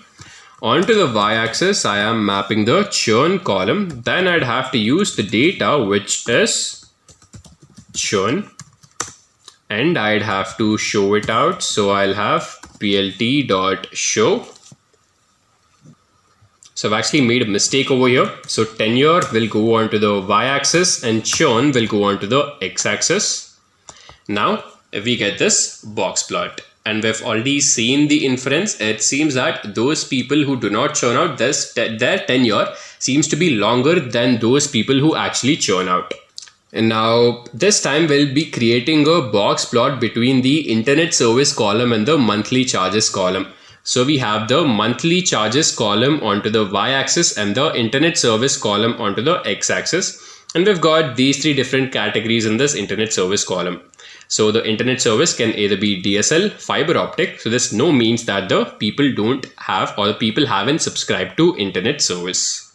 Onto the y-axis I am mapping the churn column. Then I'd have to use the data which is churn, and I'd have to show it out. So I'll have plt.show. So I've actually made a mistake over here. So tenure will go onto the y-axis and churn will go onto the x-axis. Now we get this box plot, and we've already seen the inference. It seems that those people who do not churn out, their tenure seems to be longer than those people who actually churn out. And now this time we'll be creating a box plot between the internet service column and the monthly charges column. So we have the monthly charges column onto the y-axis and the internet service column onto the x-axis, and we've got these 3 different categories in this internet service column. So the internet service can either be DSL, fiber optic. So this no means that the people don't have or the people haven't subscribed to internet service.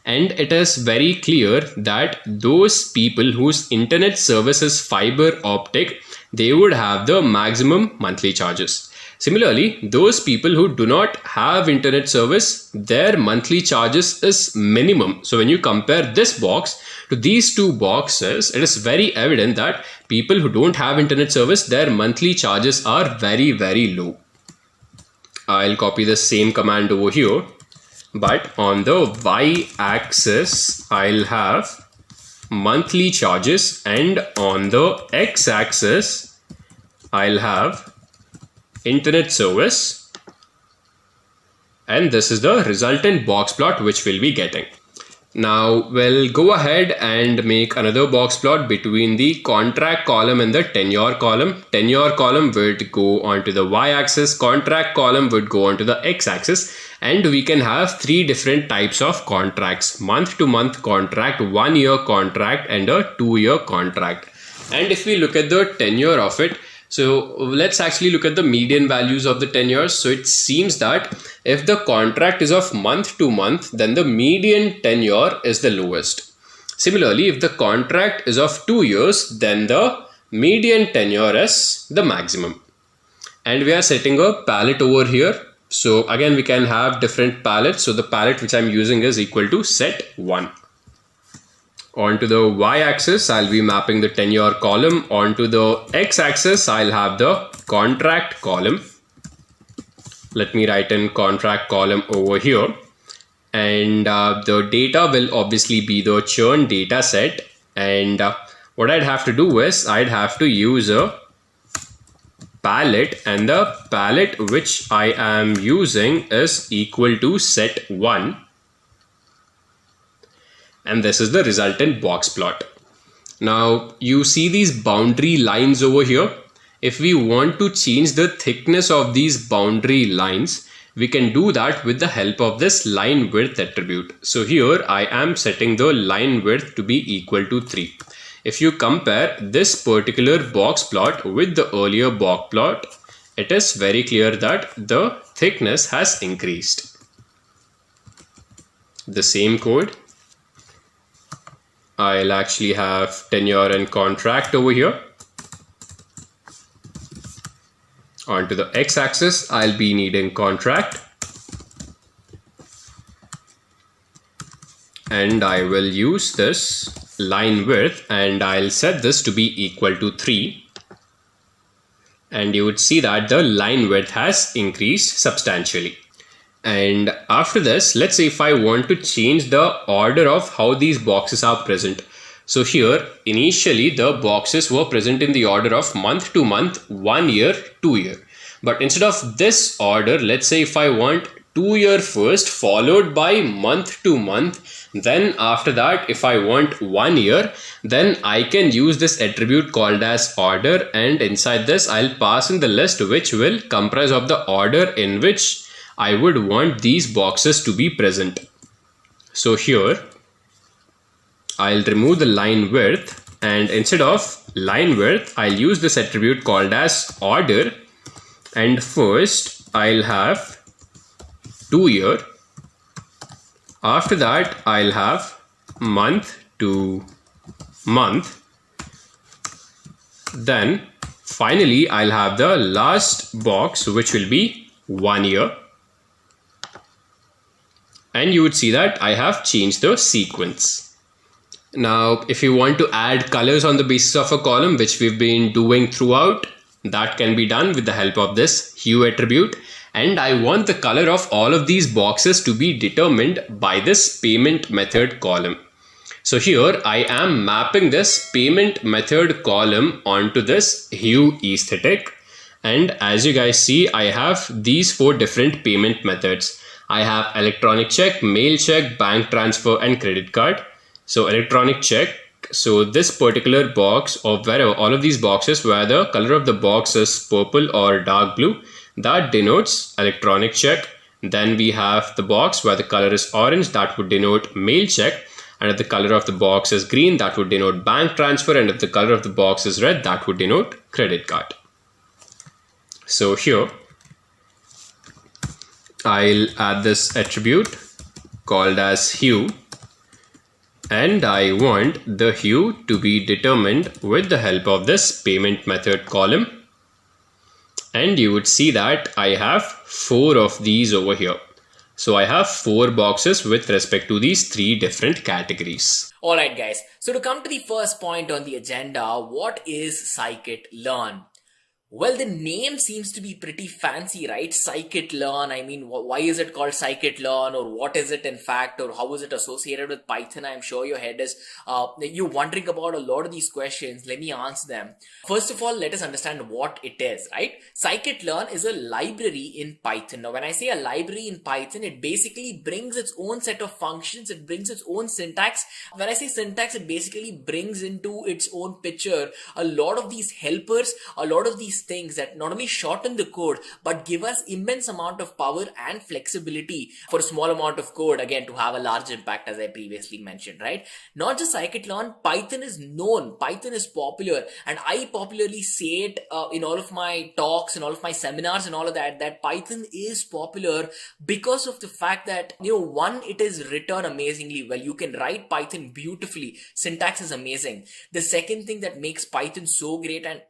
And it is very clear that those people whose internet service is fiber optic, they would have the maximum monthly charges. Similarly, those people who do not have internet service, their monthly charges is minimum. So when you compare this box to these two boxes, it is very evident that people who don't have internet service, their monthly charges are very, very low. I'll copy the same command over here, but on the y-axis, I'll have monthly charges, and on the x-axis, I'll have internet service, and this is the resultant box plot which we'll be getting. Now we'll go ahead and make another box plot between the contract column and the tenure column. Tenure column would go onto the y-axis, contract column would go onto the x-axis, and we can have three different types of contracts: month-to-month contract, 1 year contract, and a 2-year contract. And if we look at the tenure of it, so let's actually look at the median values of the tenures. So it seems that if the contract is of month to month, then the median tenure is the lowest. Similarly, if the contract is of 2 years, then the median tenure is the maximum. And we are setting a palette over here. So again, we can have different palettes. So the palette which I'm using is equal to set1. Onto the y-axis, I'll be mapping the tenure column. Onto the x-axis, I'll have the contract column. Let me write in contract column over here. And the data will obviously be the churn data set. And what I'd have to do is I'd have to use a palette, and the palette which I am using is equal to set1. And this is the resultant box plot. Now you see these boundary lines over here. If we want to change the thickness of these boundary lines, we can do that with the help of this line width attribute. So here I am setting the line width to be equal to 3. If you compare this particular box plot with the earlier box plot, it is very clear that the thickness has increased. The same code, I'll actually have tenure and contract over here. Onto the x-axis, I'll be needing contract. And I will use this line width, and I'll set this to be equal to 3. And you would see that the line width has increased substantially. And after this, let's say if I want to change the order of how these boxes are present. So here, initially the boxes were present in the order of month to month, 1 year, 2 year. But instead of this order, let's say if I want 2 year first, followed by month to month, then after that, if I want 1 year, then I can use this attribute called as order, and inside this I'll pass in the list which will comprise of the order in which I would want these boxes to be present. So here I'll remove the line width, and instead of line width I'll use this attribute called as order, and first I'll have 2 year. After that I'll have month to month. Then finally I'll have the last box which will be 1 year. And you would see that I have changed the sequence. Now, if you want to add colors on the basis of a column, which we've been doing throughout, that can be done with the help of this hue attribute. And I want the color of all of these boxes to be determined by this payment method column. So here I am mapping this payment method column onto this hue aesthetic. And as you guys see, I have these 4 different payment methods. I have electronic check, mail check, bank transfer, and credit card. So electronic check. So this particular box, or wherever all of these boxes where the color of the box is purple or dark blue, that denotes electronic check. Then we have the box where the color is orange, that would denote mail check. And if the color of the box is green, that would denote bank transfer. And if the color of the box is red, that would denote credit card. So here I'll add this attribute called as hue, And I want the hue to be determined with the help of this payment method column. And you would see that I have 4 of these over here. So I have 4 boxes with respect to these 3 different categories. Alright guys, so to come to the first point on the agenda, what is Scikit Learn? Well, the name seems to be pretty fancy, right? Scikit Learn. I mean, why is it called Scikit Learn, or what is it in fact, or how is it associated with Python? I'm sure your head is, you're wondering about a lot of these questions. Let me answer them. First of all, let us understand what it is, right? Scikit Learn is a library in Python. Now, when I say a library in Python, it basically brings its own set of functions. It brings its own syntax. When I say syntax, it basically brings into its own picture a lot of these helpers, a lot of these things that not only shorten the code but give us immense amount of power and flexibility for a small amount of code, again, to have a large impact, as I previously mentioned, right? Not just Scikit-learn, Python is known, Python is popular, and I popularly say it in all of my talks and all of my seminars and all of that Python is popular because of the fact that, one, it is written amazingly well. You can write Python beautifully. Syntax is amazing. The second thing that makes Python so great and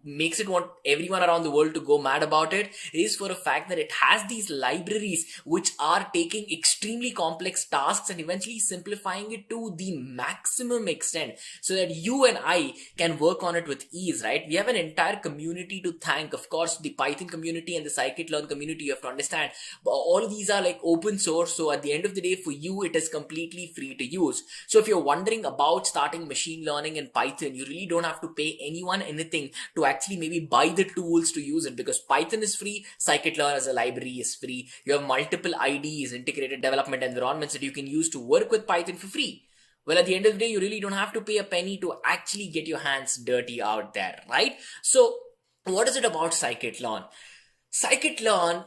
makes it want everyone around the world to go mad about it is for a fact that it has these libraries which are taking extremely complex tasks and eventually simplifying it to the maximum extent so that you and I can work on it with ease, right? We have an entire community to thank. Of course, the Python community and the Scikit-learn community, you have to understand, but all of these are like open source. So at the end of the day, for you, it is completely free to use. So if you're wondering about starting machine learning in Python, you really don't have to pay anyone anything to actually maybe buy the tools to use it, because Python is free, Scikit-learn as a library is free. You have multiple IDEs, integrated development environments, that you can use to work with Python for free. Well, at the end of the day, you really don't have to pay a penny to actually get your hands dirty out there, right? So what is it about Scikit-learn? Scikit-learn,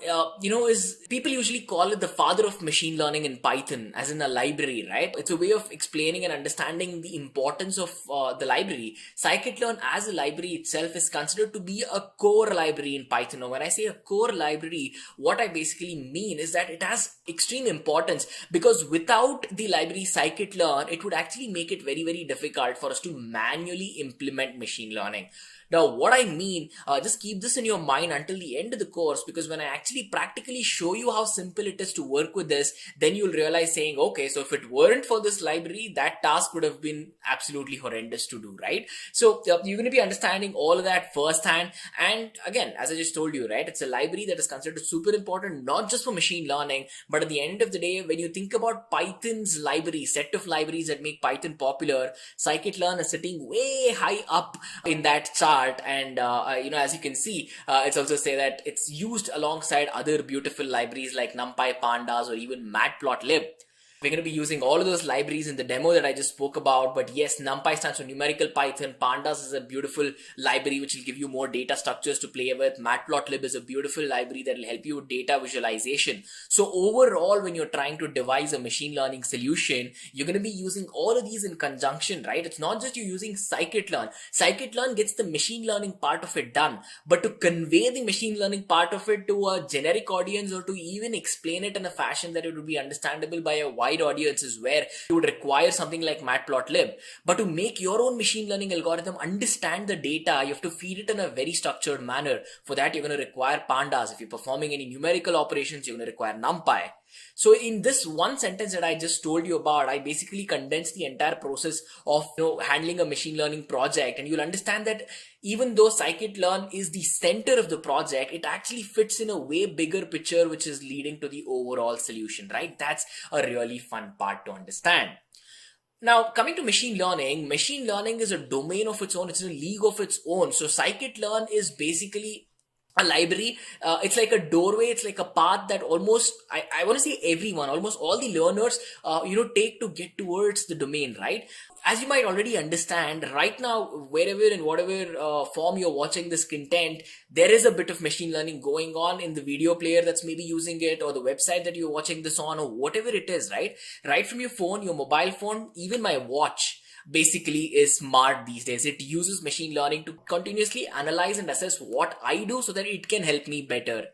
is, people usually call it the father of machine learning in Python, as in a library, right? It's a way of explaining and understanding the importance of the library. Scikit-learn as a library itself is considered to be a core library in Python. Now, when I say a core library, what I basically mean is that it has extreme importance, because without the library Scikit-learn, it would actually make it very, very difficult for us to manually implement machine learning. Now, what I mean, just keep this in your mind until the end of the course, because when I actually practically show you how simple it is to work with this, then you'll realize saying, okay, so if it weren't for this library, that task would have been absolutely horrendous to do, right? So you're going to be understanding all of that firsthand. And again, as I just told you, right, it's a library that is considered super important, not just for machine learning, but at the end of the day, when you think about Python's library, set of libraries that make Python popular, Scikit-learn is sitting way high up in that chart. And as you can see, it's also say that it's used alongside other beautiful libraries like NumPy, Pandas, or even Matplotlib. We're going to be using all of those libraries in the demo that I just spoke about. But yes, NumPy stands for numerical Python. Pandas is a beautiful library which will give you more data structures to play with. Matplotlib is a beautiful library that will help you with data visualization. So overall, when you're trying to devise a machine learning solution, you're going to be using all of these in conjunction, right? It's not just you using Scikit-learn. Scikit-learn gets the machine learning part of it done. But to convey the machine learning part of it to a generic audience, or to even explain it in a fashion that it would be understandable by a wide audience, is where you would require something like Matplotlib. But to make your own machine learning algorithm understand the data, you have to feed it in a very structured manner. For that, you're going to require Pandas. If you're performing any numerical operations, you're going to require NumPy. So in this one sentence that I just told you about, I basically condensed the entire process of handling a machine learning project. And you'll understand that even though Scikit-learn is the center of the project, it actually fits in a way bigger picture, which is leading to the overall solution, right? That's a really fun part to understand. Now, coming to machine learning is a domain of its own. It's a league of its own. So Scikit-learn is basically a library. It's like a doorway. It's like a path that almost, I want to say everyone, almost all the learners, take to get towards the domain, right? As you might already understand, right now, wherever and whatever form you're watching this content, there is a bit of machine learning going on in the video player that's maybe using it, or the website that you're watching this on, or whatever it is, right? Right from your phone, your mobile phone, even my watch basically is smart these days. It uses machine learning to continuously analyze and assess what I do so that it can help me better.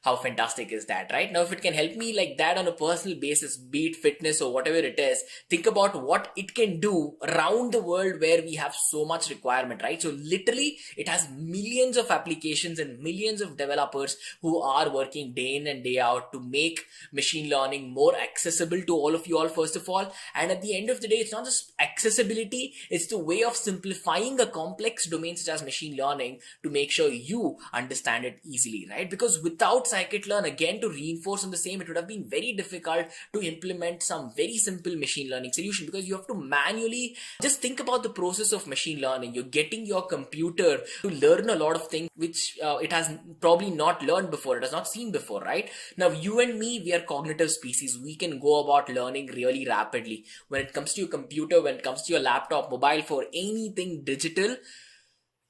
How fantastic is that, right? Now, if it can help me like that on a personal basis, be it fitness or whatever it is, think about what it can do around the world where we have so much requirement, right? So literally, it has millions of applications and millions of developers who are working day in and day out to make machine learning more accessible to all of you all, first of all. And at the end of the day, it's not just accessibility, it's the way of simplifying a complex domain such as machine learning to make sure you understand it easily, right? Because without Scikit Learn, again, to reinforce on the same, it would have been very difficult to implement some very simple machine learning solution, because you have to manually just think about the process of machine learning. You're getting your computer to learn a lot of things which it has probably not learned before, it has not seen before, right? Now, you and me, we are cognitive species. We can go about learning really rapidly. When it comes to your computer, when it comes to your laptop, mobile phone, anything digital,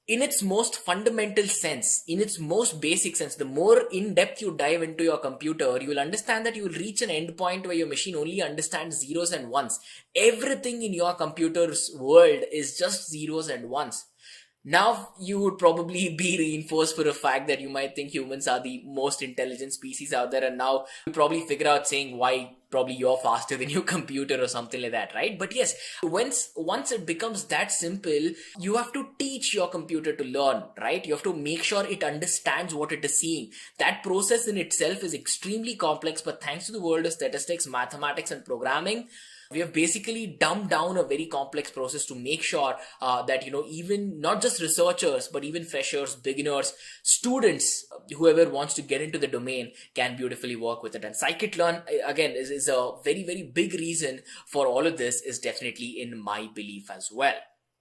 in its most fundamental sense, in its most basic sense, the more in depth you dive into your computer, you will understand that you will reach an end point where your machine only understands zeros and ones. Everything in your computer's world is just zeros and ones. Now, you would probably be reinforced for a fact that you might think humans are the most intelligent species out there, and now you probably figure out saying why probably you're faster than your computer or something like that, right? But yes, once it becomes that simple, you have to teach your computer to learn, right? You have to make sure it understands what it is seeing. That process in itself is extremely complex, but thanks to the world of statistics, mathematics, and programming, we have basically dumbed down a very complex process to make sure that, even not just researchers, but even freshers, beginners, students, whoever wants to get into the domain can beautifully work with it. And Scikit Learn, again, is a very, very big reason for all of this, is definitely in my belief as well.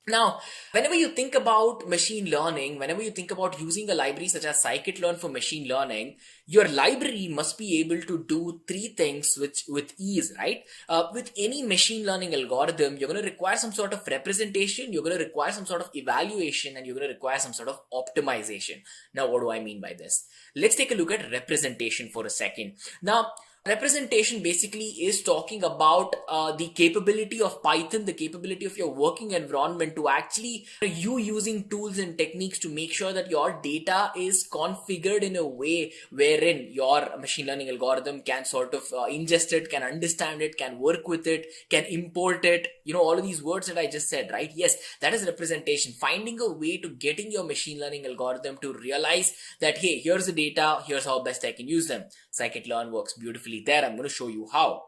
Now, whenever you think about machine learning, whenever you think about using a library such as Scikit Learn for machine learning, your library must be able to do three things with ease, right? With any machine learning algorithm, you're going to require some sort of representation, you're going to require some sort of evaluation, and you're going to require some sort of optimization. Now, what do I mean by this? Let's take a look at representation for a second. Now, representation basically is talking about the capability of Python, the capability of your working environment to actually you using tools and techniques to make sure that your data is configured in a way wherein your machine learning algorithm can sort of ingest it, can understand it, can work with it, can import it. All of these words that I just said, right? Yes, that is representation. Finding a way to getting your machine learning algorithm to realize that, hey, here's the data, here's how best I can use them. Scikit Learn works beautifully there. I'm going to show you how.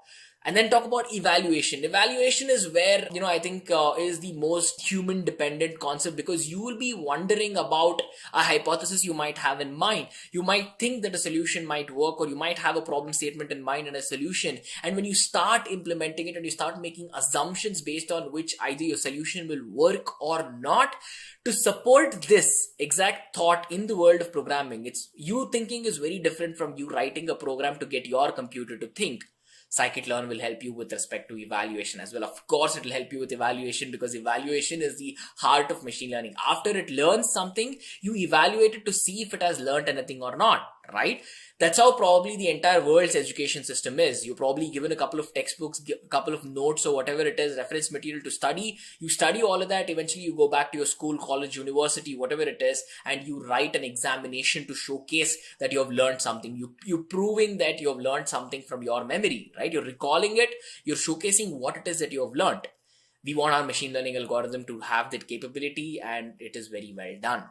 And then talk about evaluation. Evaluation is where, I think is the most human dependent concept, because you will be wondering about a hypothesis you might have in mind. You might think that a solution might work, or you might have a problem statement in mind and a solution. And when you start implementing it and you start making assumptions based on which either your solution will work or not, to support this exact thought in the world of programming, it's you thinking is very different from you writing a program to get your computer to think. Scikit Learn will help you with respect to evaluation as well. Of course, it will help you with evaluation, because evaluation is the heart of machine learning. After it learns something, you evaluate it to see if it has learned anything or not, right? That's how probably the entire world's education system is. You're probably given a couple of textbooks, a couple of notes or whatever it is, reference material to study. You study all of that. Eventually, you go back to your school, college, university, whatever it is, and you write an examination to showcase that you have learned something. You're proving that you have learned something from your memory, right? You're recalling it. You're showcasing what it is that you have learned. We want our machine learning algorithm to have that capability, and it is very well done.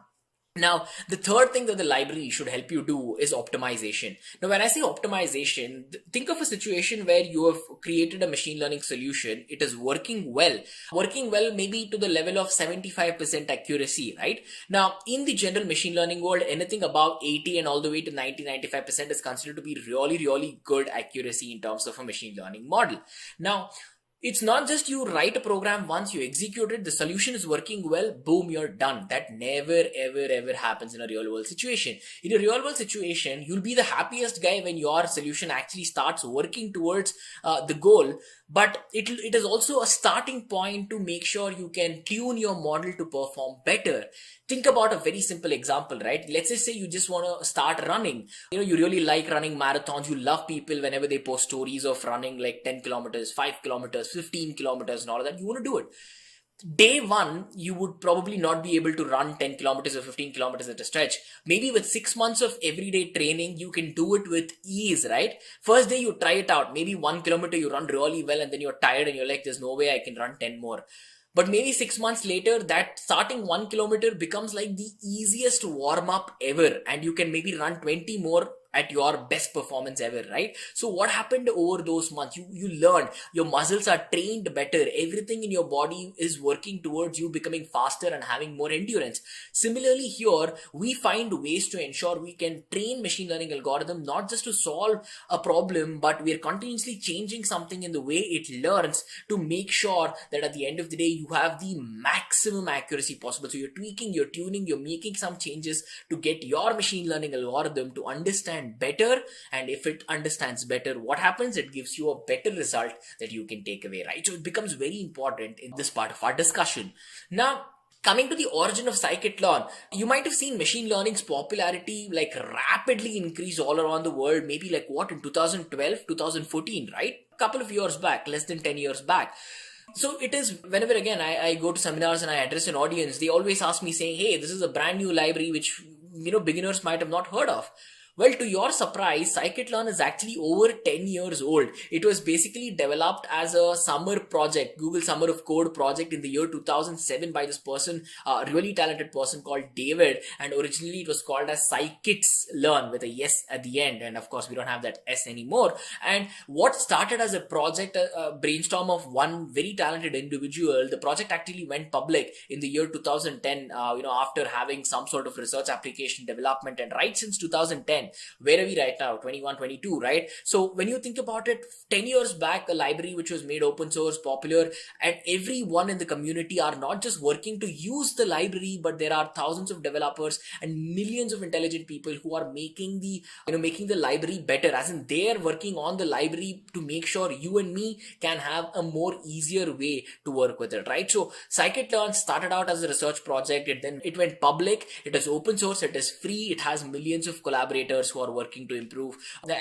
Now, the third thing that the library should help you do is optimization. Now, when I say optimization, think of a situation where you have created a machine learning solution. It is working well maybe to the level of 75% accuracy, right? Now, in the general machine learning world, anything above 80 and all the way to 90-95% is considered to be really, really good accuracy in terms of a machine learning model. Now, it's not just you write a program once, you execute it, the solution is working well, boom, you're done. That never, ever happens in a real world situation. In a real world situation, you'll be the happiest guy when your solution actually starts working towards the goal. But it is also a starting point to make sure you can tune your model to perform better. Think about a very simple example, right? Let's just say you just want to start running. You really like running marathons. You love people whenever they post stories of running like 10 kilometers, 5 kilometers, 15 kilometers and all of that. You want to do it. day one, you would probably not be able to run 10 kilometers or 15 kilometers at a stretch. Maybe with 6 months of everyday training, you can do it with ease, right? First day, you try it out. Maybe 1 kilometer, you run really well, and then you're tired and you're like, there's no way I can run 10 more. But maybe 6 months later, that starting 1 kilometer becomes like the easiest warm up ever, and you can maybe run 20 more at your best performance ever, right? So what happened over those months? You learned, your muscles are trained better, everything in your body is working towards you becoming faster and having more endurance. Similarly here, we find ways to ensure we can train machine learning algorithm not just to solve a problem, but we are continuously changing something in the way it learns to make sure that at the end of the day you have the maximum accuracy possible. So you're tweaking, you're tuning, you're making some changes to get your machine learning algorithm to understand better, and if it understands better, what happens? It gives you a better result that you can take away, right? So it becomes very important in this part of our discussion. Now, coming to the origin of Scikit Learn, you might have seen machine learning's popularity like rapidly increase all around the world, maybe like what, in 2012, 2014, right? A couple of years back, less than 10 years back. So it is, whenever again I go to seminars and I address an audience, they always ask me saying, hey, this is a brand new library which, beginners might have not heard of. Well, to your surprise, Scikit Learn is actually over 10 years old. It was basically developed as a summer project, Google Summer of Code project in the year 2007 by this person, a really talented person called David. And originally it was called as Scikit Learn with a S at the end. And of course, we don't have that S anymore. And what started as a project, a brainstorm of one very talented individual, the project actually went public in the year 2010, after having some sort of research application development. And right since 2010, where are we right now? 21, 22, right? So when you think about it, 10 years back, a library which was made open source, popular, and everyone in the community are not just working to use the library, but there are thousands of developers and millions of intelligent people who are making the library better, as in they're working on the library to make sure you and me can have a more easier way to work with it, right? So Scikit Learn started out as a research project. It went public. It is open source. It is free. It has millions of collaborators who are working to improve.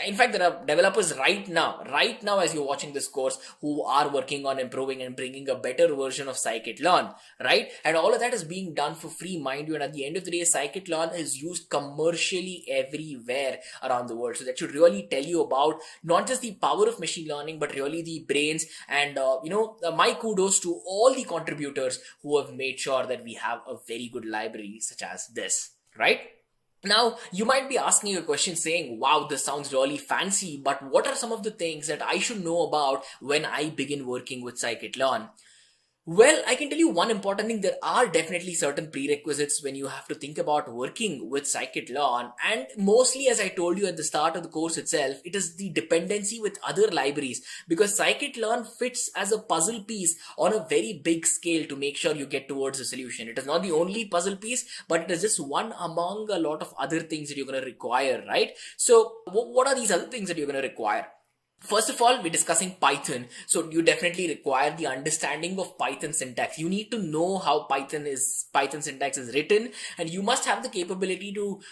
In fact, there are developers right now as you're watching this course, who are working on improving and bringing a better version of Scikit Learn, right? And all of that is being done for free, mind you. And at the end of the day, Scikit Learn is used commercially everywhere around the world. So that should really tell you about not just the power of machine learning, but really the brains. And my kudos to all the contributors who have made sure that we have a very good library such as this, right? Now, you might be asking a question saying, wow, this sounds really fancy, but what are some of the things that I should know about when I begin working with Scikit Learn? Well, I can tell you one important thing. There are definitely certain prerequisites when you have to think about working with Scikit Learn. And mostly, as I told you at the start of the course itself, it is the dependency with other libraries, because Scikit Learn fits as a puzzle piece on a very big scale to make sure you get towards a solution. It is not the only puzzle piece, but it is just one among a lot of other things that you're going to require, right? So what are these other things that you're going to require? First of all, we're discussing Python. So you definitely require the understanding of Python syntax. You need to know how Python syntax is written, and you must have the capability to,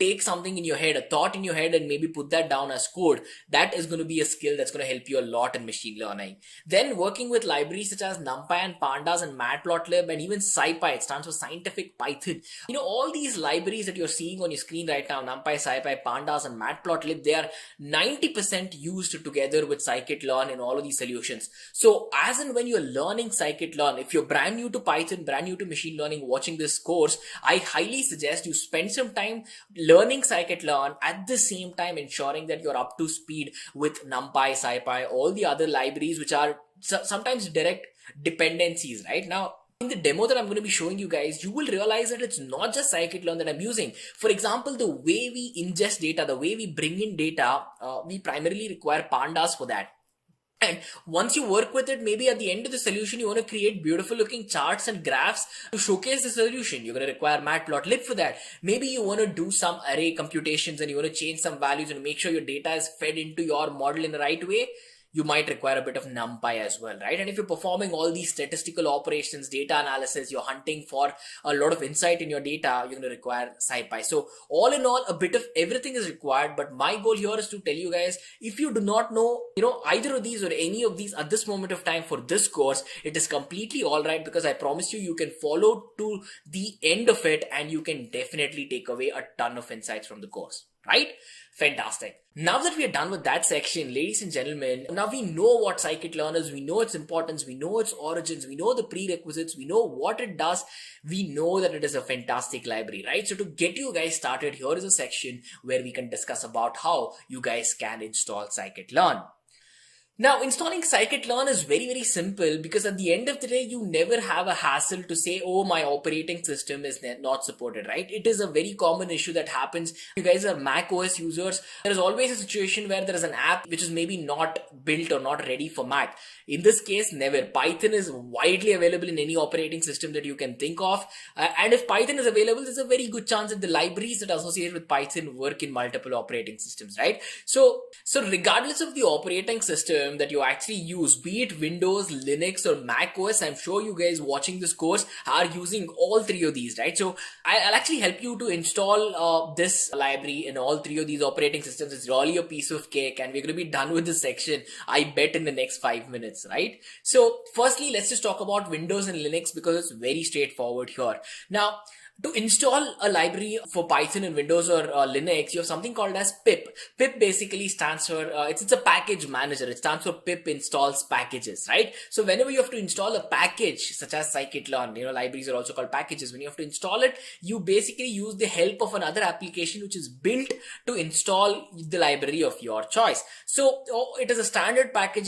take something in your head, a thought in your head, and maybe put that down as code. That is going to be a skill that's going to help you a lot in machine learning. Then working with libraries such as NumPy and Pandas and Matplotlib and even Scipy, it stands for Scientific Python. All these libraries that you're seeing on your screen right now, NumPy, Scipy, Pandas, and Matplotlib, they are 90% used together with Scikit Learn in all of these solutions. So as and when you're learning Scikit Learn, if you're brand new to Python, brand new to machine learning, watching this course, I highly suggest you spend some time learning Scikit Learn, at the same time ensuring that you're up to speed with NumPy, Scipy, all the other libraries which are sometimes direct dependencies, right? Now, in the demo that I'm going to be showing you guys, you will realize that it's not just Scikit Learn that I'm using. For example, the way we ingest data, the way we bring in data, we primarily require Pandas for that. And once you work with it, maybe at the end of the solution, you want to create beautiful looking charts and graphs to showcase the solution. You're going to require Matplotlib for that. Maybe you want to do some array computations and you want to change some values and make sure your data is fed into your model in the right way. you might require a bit of NumPy as well, right? And if you're performing all these statistical operations, data analysis, you're hunting for a lot of insight in your data, you're going to require Scipy. So all in all, a bit of everything is required, but my goal here is to tell you guys, if you do not know, either of these or any of these at this moment of time for this course, it is completely all right, because I promise you can follow to the end of it and you can definitely take away a ton of insights from the course, right? Fantastic. Now that we are done with that section, ladies and gentlemen, now we know what Scikit Learn is, we know its importance, we know its origins, we know the prerequisites, we know what it does, we know that it is a fantastic library, right? So to get you guys started, here is a section where we can discuss about how you guys can install Scikit Learn. Now, installing Scikit Learn is very, very simple, because at the end of the day, you never have a hassle to say, oh, my operating system is not supported, right? It is a very common issue that happens. You guys are Mac OS users. There is always a situation where there is an app which is maybe not built or not ready for Mac. In this case, never. Python is widely available in any operating system that you can think of. And if Python is available, there's a very good chance that the libraries that are associated with Python work in multiple operating systems, right? So regardless of the operating system that you actually use, be it Windows, Linux or Mac OS, I'm sure you guys watching this course are using all three of these, right? So I'll actually help you to install this library in all three of these operating systems. It's really a piece of cake, and we're going to be done with this section, I bet, in the next 5 minutes, right? So firstly, let's just talk about Windows and Linux, because it's very straightforward here. Now, to install a library for Python in Windows or Linux, you have something called as pip. Pip basically stands for, it's a package manager. It stands for pip installs packages, right? So whenever you have to install a package, such as Scikit Learn, libraries are also called packages. When you have to install it, you basically use the help of another application which is built to install the library of your choice. So it is a standard package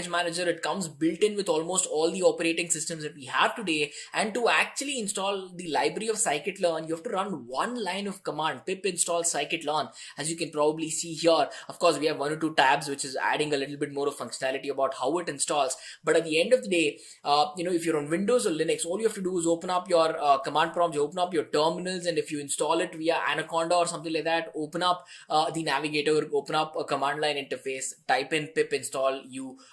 manager. It comes built in with almost all the operating systems that we have today. And to actually install the library of Scikit Learn, you have to run one line of command, pip install Scikit Learn. As you can probably see here, of course, we have 1 or 2 tabs, which is adding a little bit more of functionality about how it installs. But at the end of the day, if you're on Windows or Linux, all you have to do is open up your command prompt, you open up your terminals, and if you install it via Anaconda or something like that, open up the navigator, open up a command line interface, type in pip install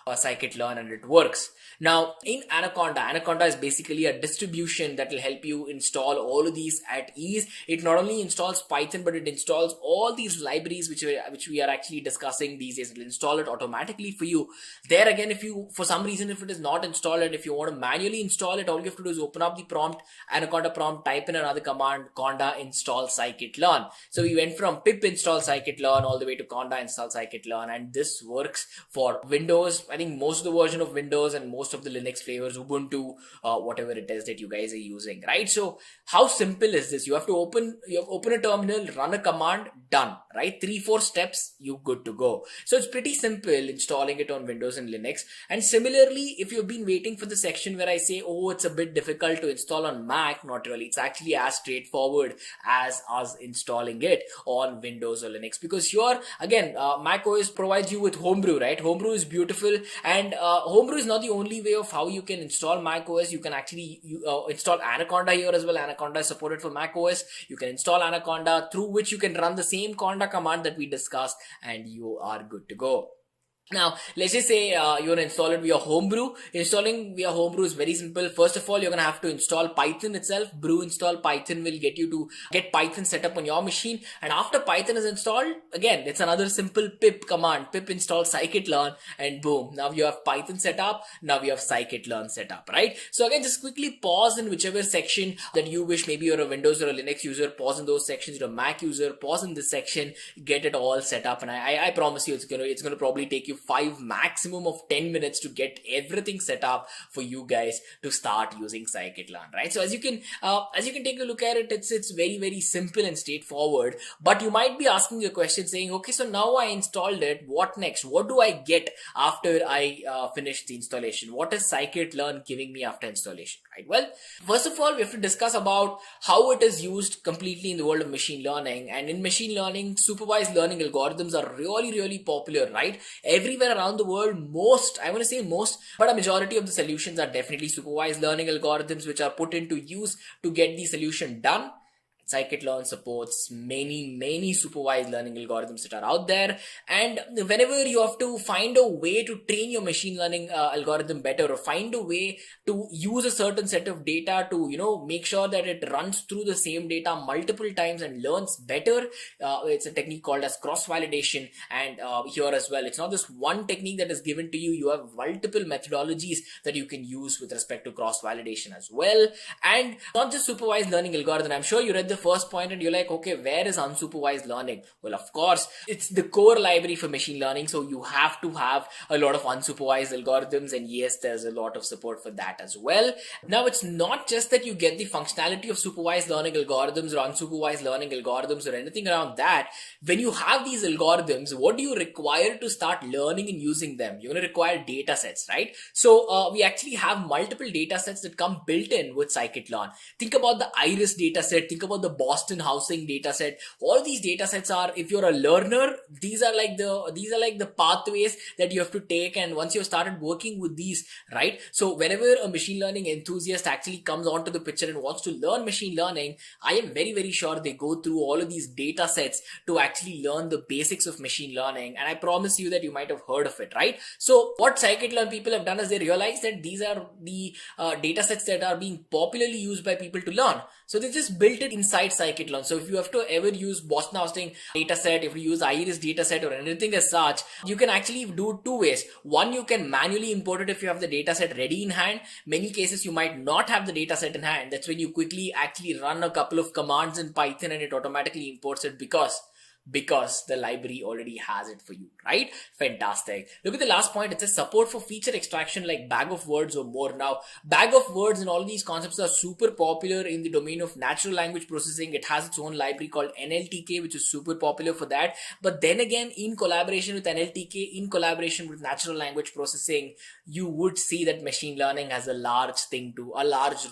Scikit Learn, and it works. Now, in Anaconda is basically a distribution that will help you install all of these at ease. It not only installs Python, but it installs all these libraries which we are actually discussing these days. It will install it automatically for you. There again, if you, for some reason, if it is not installed and if you want to manually install it, all you have to do is open up the prompt, Anaconda prompt, type in another command, conda install Scikit Learn. So we went from pip install Scikit Learn all the way to conda install Scikit Learn, and this works for Windows. I think most of the version of Windows and most of the Linux flavors, Ubuntu, whatever it is that you guys are using, right? So how simple is this? You have to open a terminal, run a command, done, right? 3-4 steps, you good to go. So it's pretty simple installing it on Windows and Linux. And similarly, if you've been waiting for the section where I say, oh, it's a bit difficult to install on Mac, not really. It's actually as straightforward as us installing it on Windows or Linux, because here again, Mac OS provides you with Homebrew, right? Homebrew is beautiful, and Homebrew is not the only way of how you can install Mac OS. You can actually install Anaconda here as well. Anaconda is supported for Mac OS. You can install Anaconda, through which you can run the same conda command that we discussed, and you are good to go. Now, let's just say you want to install it via Homebrew. Installing via Homebrew is very simple. First of all, you're going to have to install Python itself. Brew install Python will get you to get Python set up on your machine. And after Python is installed, again, it's another simple pip command, pip install Scikit Learn, and boom. Now you have Python set up. Now you have Scikit Learn set up, right? So again, just quickly pause in whichever section that you wish. Maybe you're a Windows or a Linux user, pause in those sections. You're a Mac user, pause in this section, get it all set up. And I promise you, it's going to probably take you 5, maximum of 10 minutes to get everything set up for you guys to start using Scikit Learn, right? So as you can take a look at it, it's very, very simple and straightforward. But you might be asking your question saying, okay, so now I installed it, what next? What do I get after I finish the installation? What is Scikit Learn giving me after installation, right? Well, first of all, we have to discuss about how it is used completely in the world of machine learning. And in machine learning, supervised learning algorithms are really, really popular, right? Everywhere around the world, but a majority of the solutions are definitely supervised learning algorithms which are put into use to get the solution done. Scikit Learn supports many supervised learning algorithms that are out there, and whenever you have to find a way to train your machine learning algorithm better, or find a way to use a certain set of data to make sure that it runs through the same data multiple times and learns better, it's a technique called as cross validation. And here as well, it's not just one technique that is given to you. You have multiple methodologies that you can use with respect to cross validation as well. And not just supervised learning algorithm. I'm sure you read the first point and you're like, okay, where is unsupervised learning? Well, of course, it's the core library for machine learning, so you have to have a lot of unsupervised algorithms, and yes, there's a lot of support for that as well. Now, it's not just that you get the functionality of supervised learning algorithms or unsupervised learning algorithms or anything around that. When you have these algorithms, what do you require to start learning and using them? You're going to require data sets, right? So we actually have multiple data sets that come built in with Scikit Learn. Think about the Iris data set, think about the Boston housing data set. All these data sets are, if you're a learner, these are like the pathways that you have to take, and once you've started working with these, right? So whenever a machine learning enthusiast actually comes onto the picture and wants to learn machine learning, I am very sure they go through all of these data sets to actually learn the basics of machine learning, and I promise you that you might have heard of it, right? So what Scikit Learn people have done is they realize that these are the data sets that are being popularly used by people to learn. So they just built it inside Scikit Learn. So if you have to ever use Boston housing dataset, if you use Iris dataset or anything as such, you can actually do two ways. One, you can manually import it if you have the dataset ready in hand. Many cases you might not have the dataset in hand. That's when you quickly actually run a couple of commands in Python and it automatically imports it because the library already has it for you, right? Fantastic. Look at the last point. It says support for feature extraction like bag of words or more. Now, bag of words and all these concepts are super popular in the domain of natural language processing. It has its own library called NLTK, which is super popular for that. But then again, in collaboration with NLTK, in collaboration with natural language processing, you would see that machine learning has a large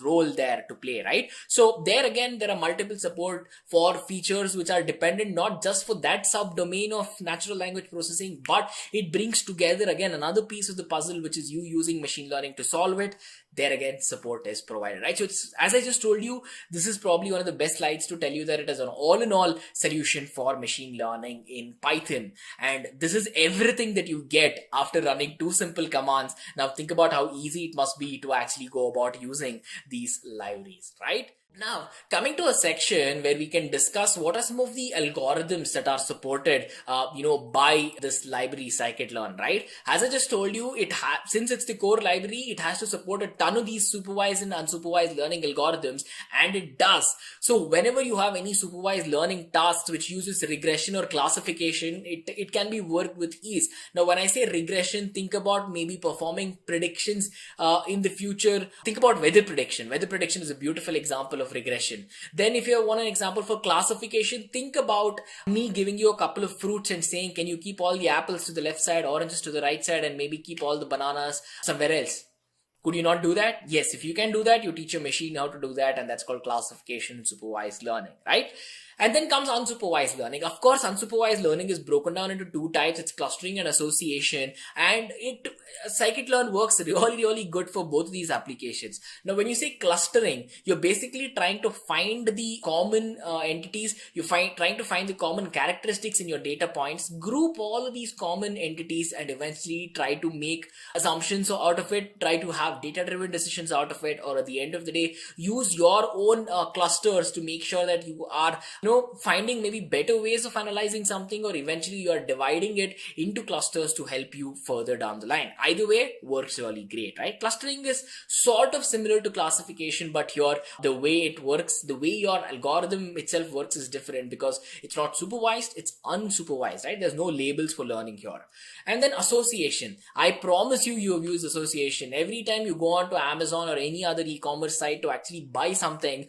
role there to play, right? So there again, there are multiple support for features which are dependent not just for that subdomain of natural language processing, but it brings together again another piece of the puzzle, which is you using machine learning to solve it. There again, support is provided, right? So it's, as I just told you, this is probably one of the best slides to tell you that it is an all-in-all solution for machine learning in Python. And this is everything that you get after running two simple commands. Now think about how easy it must be to actually go about using these libraries, right? Now, coming to a section where we can discuss what are some of the algorithms that are supported, by this library Scikit Learn, right? As I just told you, since it's the core library, it has to support a ton of these supervised and unsupervised learning algorithms, and it does. So whenever you have any supervised learning tasks which uses regression or classification, it can be worked with ease. Now, when I say regression, think about maybe performing predictions in the future. Think about weather prediction. Weather prediction is a beautiful example of regression. Then if you want an example for classification, think about me giving you a couple of fruits and saying, can you keep all the apples to the left side, oranges to the right side, and maybe keep all the bananas somewhere else? Could you not do that? Yes, if you can do that, you teach your machine how to do that, and that's called classification and supervised learning, right? And then comes unsupervised learning. Of course, unsupervised learning is broken down into two types. It's clustering and association. And Scikit Learn works really good for both of these applications. Now, when you say clustering, you're basically trying to find the common entities. You're trying to find the common characteristics in your data points, group all of these common entities, and eventually try to make assumptions out of it, try to have data-driven decisions out of it, or at the end of the day, use your own clusters to make sure that you are finding maybe better ways of analyzing something, or eventually you are dividing it into clusters to help you further down the line. Either way works really great, right? Clustering is sort of similar to classification, but here the way it works, the way your algorithm itself works is different because it's not supervised, it's unsupervised, right? There's no labels for learning here. And then association. I promise you have used association. Every time you go on to Amazon or any other e-commerce site to actually buy something,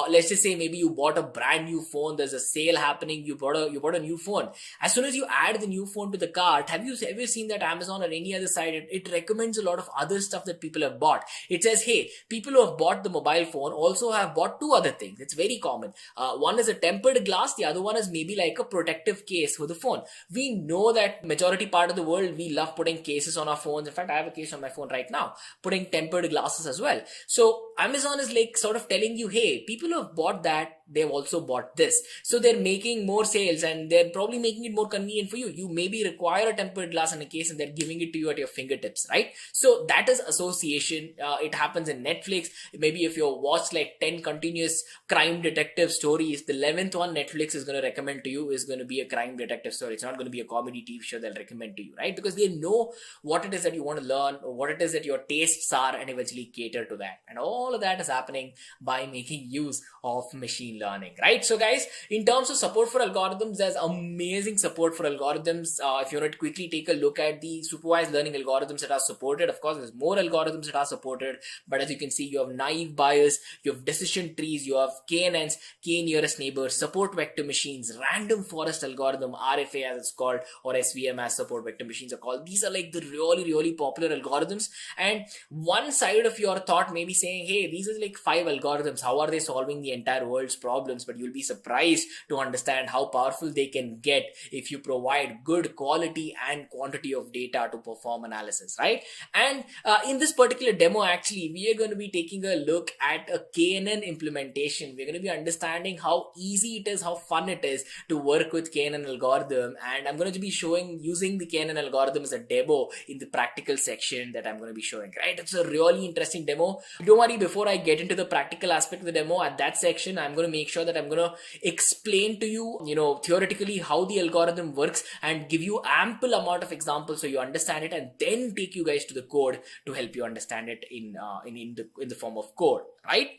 let's just say maybe you bought a brand new phone, there's a sale happening, you bought a new phone. As soon as you add the new phone to the cart, have you ever seen that Amazon or any other site, it recommends a lot of other stuff that people have bought. It says, hey, people who have bought the mobile phone also have bought two other things. It's very common. One is a tempered glass, the other one is maybe like a protective case for the phone. We know that majority part of the world, we love putting cases on our phones. In fact, I have a case on my phone right now, putting tempered glasses as well. So Amazon is like sort of telling you, hey, people who have bought that, they've also bought this. So they're making more sales and they're probably making it more convenient for you. You maybe require a tempered glass in a case and they're giving it to you at your fingertips, right? So that is association. It happens in Netflix. Maybe if you watch like 10 continuous crime detective stories, the 11th one Netflix is going to recommend to you is going to be a crime detective story. It's not going to be a comedy TV show they'll recommend to you, right? Because they know what it is that you want to learn or what it is that your tastes are and eventually cater to that. And all of that is happening by making use of machine learning, right? So guys, in terms of support for algorithms, there's amazing support for algorithms. If you want to quickly take a look at the supervised learning algorithms that are supported, of course, there's more algorithms that are supported, but as you can see, you have naive Bayes, you have decision trees, you have KNNs, K nearest neighbors, support vector machines, random forest algorithm, RFA as it's called, or SVM as support vector machines are called. These are like the really popular algorithms. And one side of your thought may be saying, hey, these are like 5 algorithms. How are they solving the entire world's problems? But you'll be surprised to understand how powerful they can get if you provide good quality and quantity of data to perform analysis, right? And in this particular demo, actually, we are going to be taking a look at a KNN implementation. We're going to be understanding how easy it is, how fun it is to work with KNN algorithm. And I'm going to be showing using the KNN algorithm as a demo in the practical section that I'm going to be showing, right? It's a really interesting demo. Don't worry, before I get into the practical aspect of the demo, at that section, I'm going to make sure that I'm going to explain to you, theoretically how the algorithm works and give you ample amount of examples so you understand it, and then take you guys to the code to help you understand it in the form of code, right?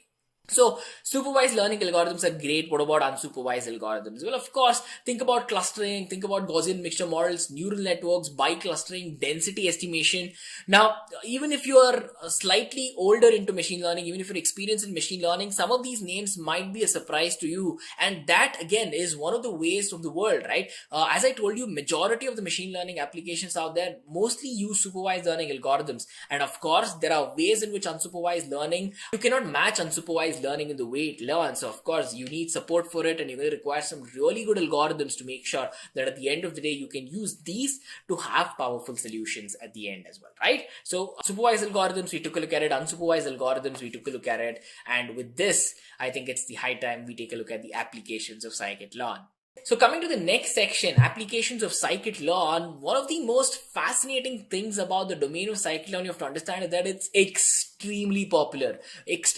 So supervised learning algorithms are great. What about unsupervised algorithms? Well, of course, think about clustering, think about Gaussian mixture models, neural networks, biclustering, density estimation. Now, even if you are slightly older into machine learning, even if you're experienced in machine learning, some of these names might be a surprise to you. And that again is one of the ways of the world, right? As I told you, majority of the machine learning applications out there mostly use supervised learning algorithms. And of course, there are ways in which unsupervised learning, you cannot match unsupervised learning in the way it learns. So of course you need support for it, and you're going to require some really good algorithms to make sure that at the end of the day you can use these to have powerful solutions at the end as well, right? So supervised algorithms, we took a look at it. Unsupervised algorithms, we took a look at it. And with this, I think it's the high time we take a look at the applications of Scikit Learn. So coming to the next section, applications of Scikit Learn, one of the most fascinating things about the domain of Scikit Learn you have to understand is that it's extremely popular.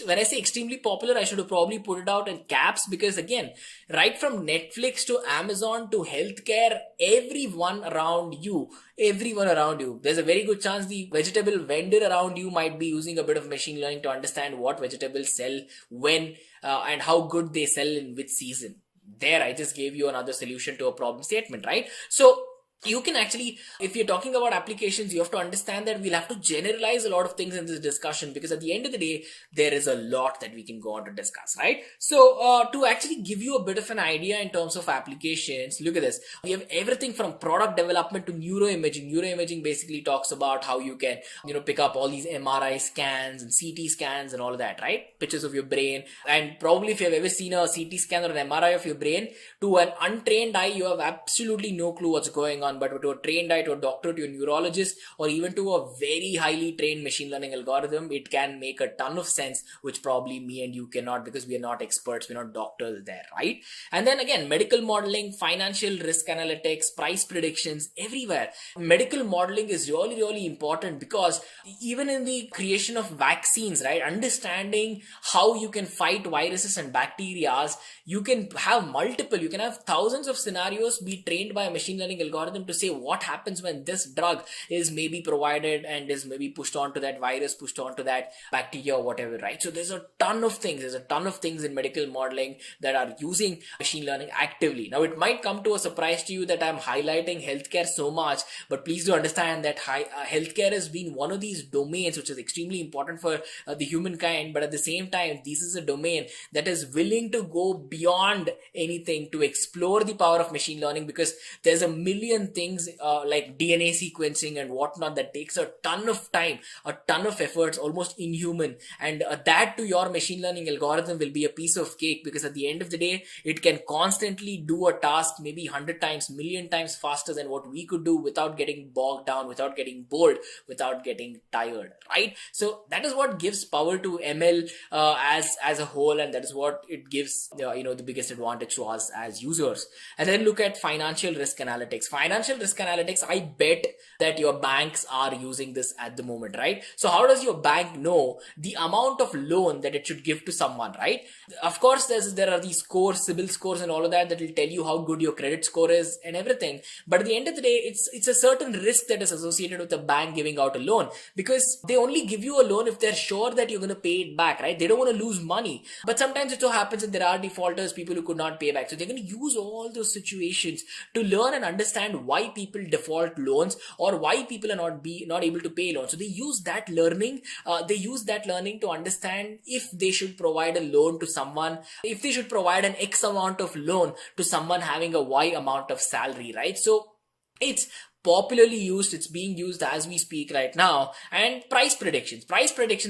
When I say extremely popular, I should have probably put it out in caps, because again, right from Netflix to Amazon to healthcare, everyone around you, there's a very good chance the vegetable vendor around you might be using a bit of machine learning to understand what vegetables sell, when, and how good they sell in which season. There, I just gave you another solution to a problem statement, right? So you can actually, if you're talking about applications, you have to understand that we'll have to generalize a lot of things in this discussion, because at the end of the day, there is a lot that we can go on to discuss, right? So to actually give you a bit of an idea in terms of applications, look at this. We have everything from product development to neuroimaging. Neuroimaging basically talks about how you can, pick up all these MRI scans and CT scans and all of that, right? Pictures of your brain. And probably if you've ever seen a CT scan or an MRI of your brain, to an untrained eye, you have absolutely no clue what's going on. But to a trained eye, to a doctor, to a neurologist, or even to a very highly trained machine learning algorithm, it can make a ton of sense, which probably me and you cannot, because we are not experts, we're not doctors there, right? And then again, medical modeling, financial risk analytics, price predictions, everywhere. Medical modeling is really important, because even in the creation of vaccines, right, understanding how you can fight viruses and bacteria, you can have thousands of scenarios be trained by a machine learning algorithm to say what happens when this drug is maybe provided and is maybe pushed onto that virus, pushed onto that bacteria or whatever, right? So there's a ton of things in medical modeling that are using machine learning actively. Now it might come to a surprise to you that I'm highlighting healthcare so much, but please do understand that healthcare has been one of these domains which is extremely important for the humankind, but at the same time, this is a domain that is willing to go beyond anything to explore the power of machine learning, because there's a million certain things like DNA sequencing and whatnot that takes a ton of time, a ton of efforts, almost inhuman. And that to your machine learning algorithm will be a piece of cake, because at the end of the day, it can constantly do a task maybe 100 times, million times faster than what we could do without getting bogged down, without getting bored, without getting tired, right? So that is what gives power to ML as a whole, and that is what it gives the biggest advantage to us as users. And then look at financial risk analytics. Financial risk analytics, I bet that your banks are using this at the moment, right? So how does your bank know the amount of loan that it should give to someone, right? Of course, there are these scores, CIBIL scores and all of that will tell you how good your credit score is and everything. But at the end of the day, it's a certain risk that is associated with the bank giving out a loan, because they only give you a loan if they're sure that you're going to pay it back, right? They don't want to lose money. But sometimes it so happens that there are defaulters, people who could not pay back. So they're going to use all those situations to learn and understand why people default loans or why people are not able to pay loans. So they use that learning. To understand if they should provide a loan to someone, if they should provide an X amount of loan to someone having a Y amount of salary, right? So it's popularly used, it's being used as we speak right now. And price predictions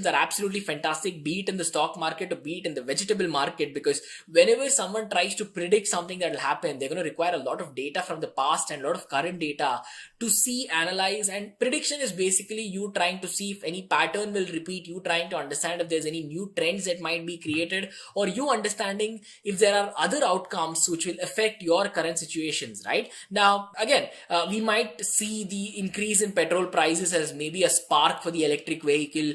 are absolutely fantastic, be it in the stock market or be it in the vegetable market, because whenever someone tries to predict something that will happen, they're going to require a lot of data from the past and a lot of current data to see, analyze. And prediction is basically you trying to see if any pattern will repeat, you trying to understand if there's any new trends that might be created, or you understanding if there are other outcomes which will affect your current situations, right? Now again, we might see the increase in petrol prices as maybe a spark for the electric vehicle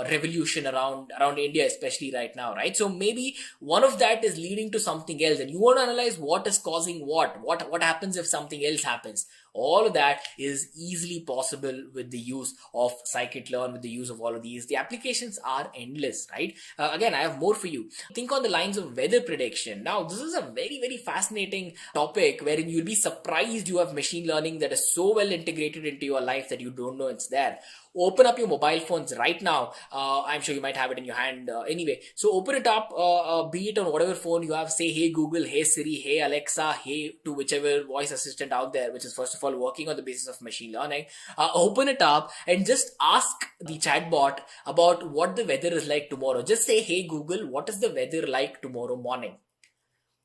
revolution around India, especially right now, right? So maybe one of that is leading to something else, and you want to analyze what is causing what happens if something else happens. All of that is easily possible with the use of Scikit Learn, with the use of all of these. The applications are endless, right? Again, I have more for you. Think on the lines of weather prediction. Now, this is a very, very fascinating topic wherein you'll be surprised you have machine learning that is so well integrated into your life that you don't know it's there. Open up your mobile phones right now. I'm sure you might have it in your hand anyway. So open it up, be it on whatever phone you have. Say, hey Google, hey Siri, hey Alexa, hey to whichever voice assistant out there, which is first of all working on the basis of machine learning. Open it up and just ask the chatbot about what the weather is like tomorrow. Just say, hey Google, what is the weather like tomorrow morning?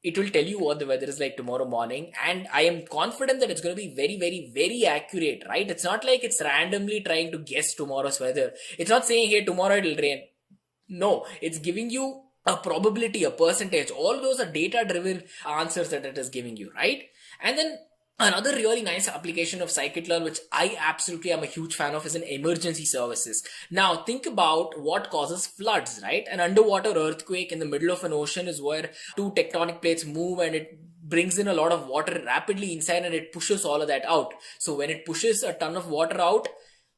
It will tell you what the weather is like tomorrow morning, and I am confident that it's going to be very, very, very accurate, right? It's not like it's randomly trying to guess tomorrow's weather. It's not saying, hey, tomorrow it'll rain. No, it's giving you a probability, a percentage. All those are data-driven answers that it is giving you, right? And then another really nice application of Scikit Learn, which I absolutely am a huge fan of, is in emergency services. Now, think about what causes floods, right? An underwater earthquake in the middle of an ocean is where two tectonic plates move and it brings in a lot of water rapidly inside and it pushes all of that out. So when it pushes a ton of water out,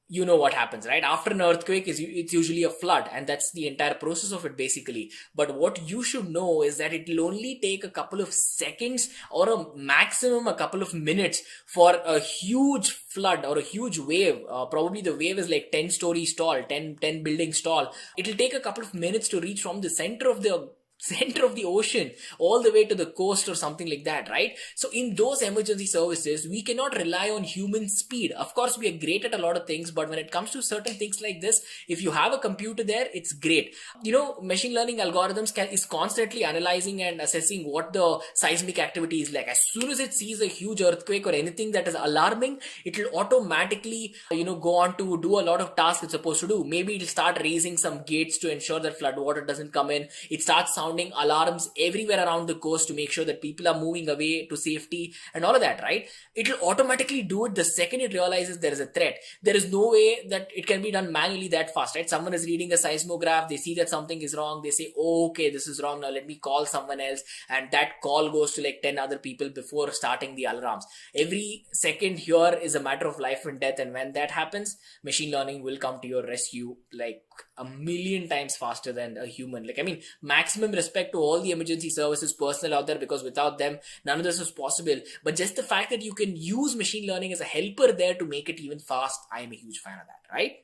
you know what happens, right? After an earthquake, it's usually a flood, and that's the entire process of it basically. But what you should know is that it will only take a couple of seconds or a maximum a couple of minutes for a huge flood or a huge wave. Probably the wave is like 10 stories tall, 10 buildings tall. It will take a couple of minutes to reach from the center of the ocean all the way to the coast or something like that, right? So in those emergency services, we cannot rely on human speed. Of course, we are great at a lot of things, but when it comes to certain things like this, if you have a computer there, it's great. Machine learning algorithms is constantly analyzing and assessing what the seismic activity is like. As soon as it sees a huge earthquake or anything that is alarming, it will automatically go on to do a lot of tasks it's supposed to do. Maybe it'll start raising some gates to ensure that flood water doesn't come in. It starts sounding alarms everywhere around the coast to make sure that people are moving away to safety and all of that, right? It will automatically do it the second it realizes there is a threat. There is no way that it can be done manually that fast, right? Someone is reading a seismograph, they see that something is wrong, they say, oh, okay, this is wrong, now let me call someone else, and that call goes to like 10 other people before starting the alarms. Every second here is a matter of life and death, and when that happens, machine learning will come to your rescue like a million times faster than a human. Maximum respect to all the emergency services personnel out there, because without them, none of this is possible. But just the fact that you can use machine learning as a helper there to make it even fast, I am a huge fan of that, right?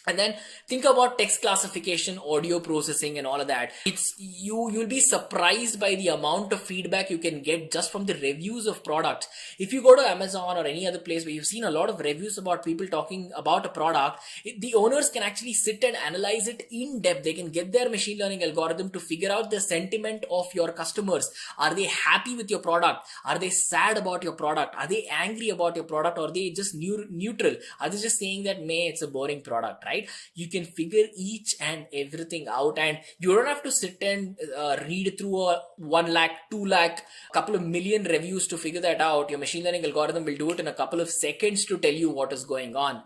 And then think about text classification, audio processing, and all of that. You'll be surprised by the amount of feedback you can get just from the reviews of products. If you go to Amazon or any other place where you've seen a lot of reviews about people talking about a product, the owners can actually sit and analyze it in depth. They can get their machine learning algorithm to figure out the sentiment of your customers. Are they happy with your product? Are they sad about your product? Are they angry about your product? Or are they just neutral? Are they just saying that, may it's a boring product, right? You can figure each and everything out, and you don't have to sit and read through a 1 lakh, 2 lakh, couple of million reviews to figure that out. Your machine learning algorithm will do it in a couple of seconds to tell you what is going on.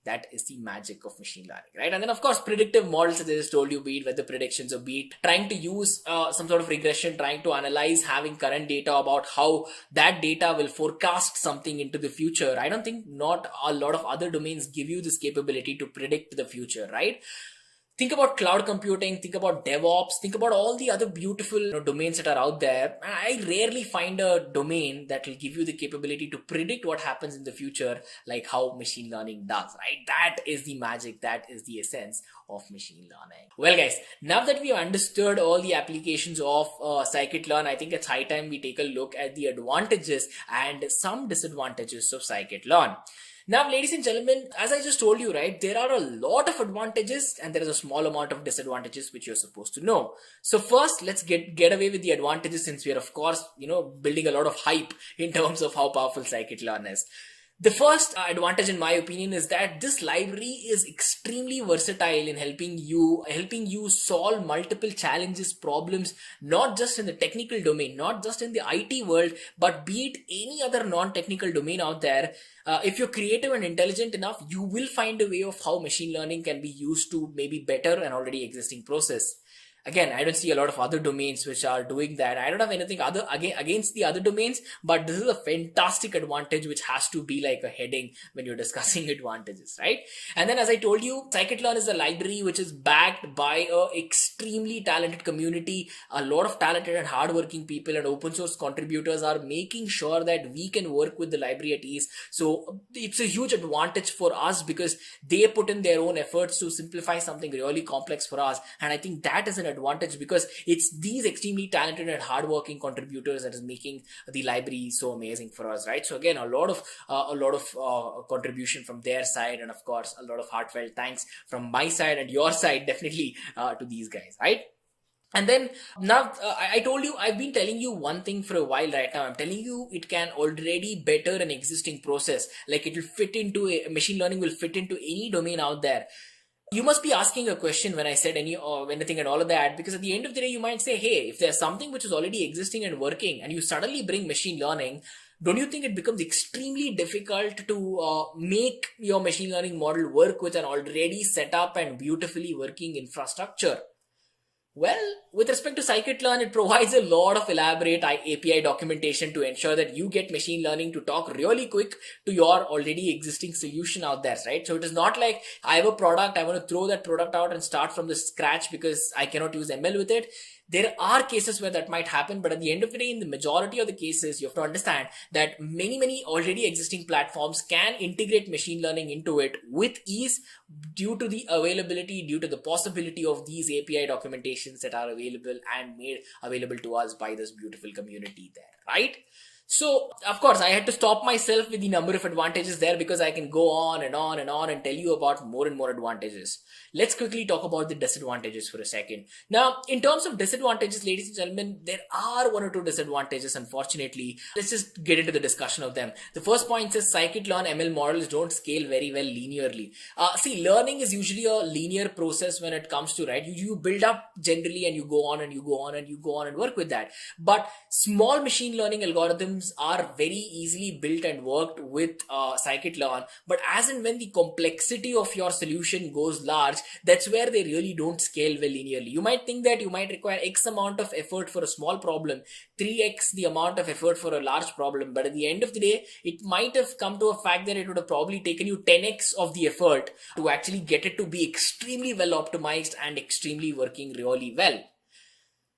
That is the magic of machine learning, right? And then, of course, predictive models, as I just told you, be it weather predictions or be it trying to use some sort of regression, trying to analyze, having current data about how that data will forecast something into the future. I don't think not a lot of other domains give you this capability to predict the future, right? Think about cloud computing, think about DevOps, think about all the other beautiful domains that are out there. I rarely find a domain that will give you the capability to predict what happens in the future like how machine learning does, right? That is the magic, that is the essence of machine learning. Well guys, now that we've understood all the applications of Scikit Learn, I think it's high time we take a look at the advantages and some disadvantages of Scikit Learn. Now, ladies and gentlemen, as I just told you, right, there are a lot of advantages and there is a small amount of disadvantages which you're supposed to know. So first, let's get away with the advantages, since we are, of course, building a lot of hype in terms of how powerful Scikit-Learn is. The first advantage, in my opinion, is that this library is extremely versatile in helping you solve multiple challenges, problems, not just in the technical domain, not just in the IT world, but be it any other non-technical domain out there. If you're creative and intelligent enough, you will find a way of how machine learning can be used to maybe better an already existing process. Again, I don't see a lot of other domains which are doing that. I don't have anything against the other domains, but this is a fantastic advantage which has to be like a heading when you're discussing advantages, right? And then, as I told you, Scikit-Learn is a library which is backed by a extremely talented community. A lot of talented and hardworking people and open source contributors are making sure that we can work with the library at ease. So it's a huge advantage for us because they put in their own efforts to simplify something really complex for us. And I think that is an advantage because it's these extremely talented and hardworking contributors that is making the library so amazing for us, right? So again, a lot of contribution from their side, and of course a lot of heartfelt thanks from my side and your side, definitely, to these guys, right? And then now I told you, I've been telling you one thing for a while right now. I'm telling you it can already better an existing process. Like it will fit into machine learning will fit into any domain out there. You must be asking a question when I said anything and all of that, because at the end of the day, you might say, hey, if there's something which is already existing and working and you suddenly bring machine learning, don't you think it becomes extremely difficult to make your machine learning model work with an already set up and beautifully working infrastructure? Well, with respect to Scikit-Learn, it provides a lot of elaborate API documentation to ensure that you get machine learning to talk really quick to your already existing solution out there, right? So it is not like I have a product, I want to throw that product out and start from the scratch because I cannot use ML with it. There are cases where that might happen, but at the end of the day, in the majority of the cases, you have to understand that many already existing platforms can integrate machine learning into it with ease due to the availability, due to the possibility of these API documentations that are available and made available to us by this beautiful community there, right? So, of course, I had to stop myself with the number of advantages there because I can go on and on and on and tell you about more and more advantages. Let's quickly talk about the disadvantages for a second. Now, in terms of disadvantages, ladies and gentlemen, there are one or two disadvantages, unfortunately. Let's just get into the discussion of them. The first point is Scikit-Learn ML models don't scale very well linearly. See, learning is usually a linear process when it comes to, right? You build up generally and you go on and you go on and you go on and work with that. But small machine learning algorithms are very easily built and worked with Scikit-Learn. But as and when the complexity of your solution goes large, that's where they really don't scale well linearly. You might think that you might require X amount of effort for a small problem, 3X the amount of effort for a large problem. But at the end of the day, it might have come to a fact that it would have probably taken you 10X of the effort to actually get it to be extremely well optimized and extremely working really well.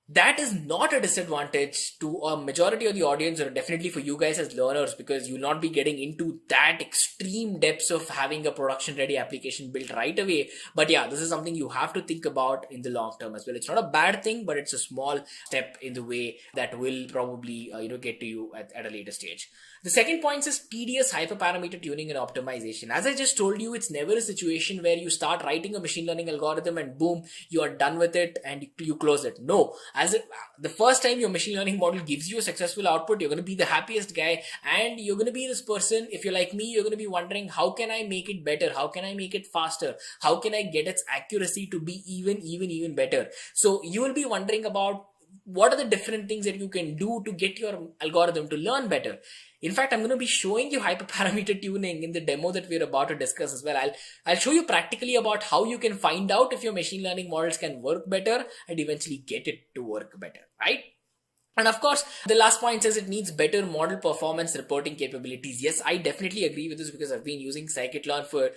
That is not a disadvantage to a majority of the audience, or definitely for you guys as learners, because you'll not be getting into that extreme depths of having a production ready application built right away. But yeah, this is something you have to think about in the long term as well. It's not a bad thing, but it's a small step in the way that will probably get to you at a later stage. The second point is tedious hyperparameter tuning and optimization. As I just told you, it's never a situation where you start writing a machine learning algorithm and boom, you are done with it and you close it. No, the first time your machine learning model gives you a successful output, you're going to be the happiest guy, and you're going to be this person. If you're like me, you're going to be wondering, how can I make it better? How can I make it faster? How can I get its accuracy to be even better? So you will be wondering about what are the different things that you can do to get your algorithm to learn better. In fact, I'm going to be showing you hyperparameter tuning in the demo that we're about to discuss as well. I'll show you practically about how you can find out if your machine learning models can work better and eventually get it to work better, right? And of course, the last point says it needs better model performance reporting capabilities. Yes, I definitely agree with this because I've been using Scikit Learn for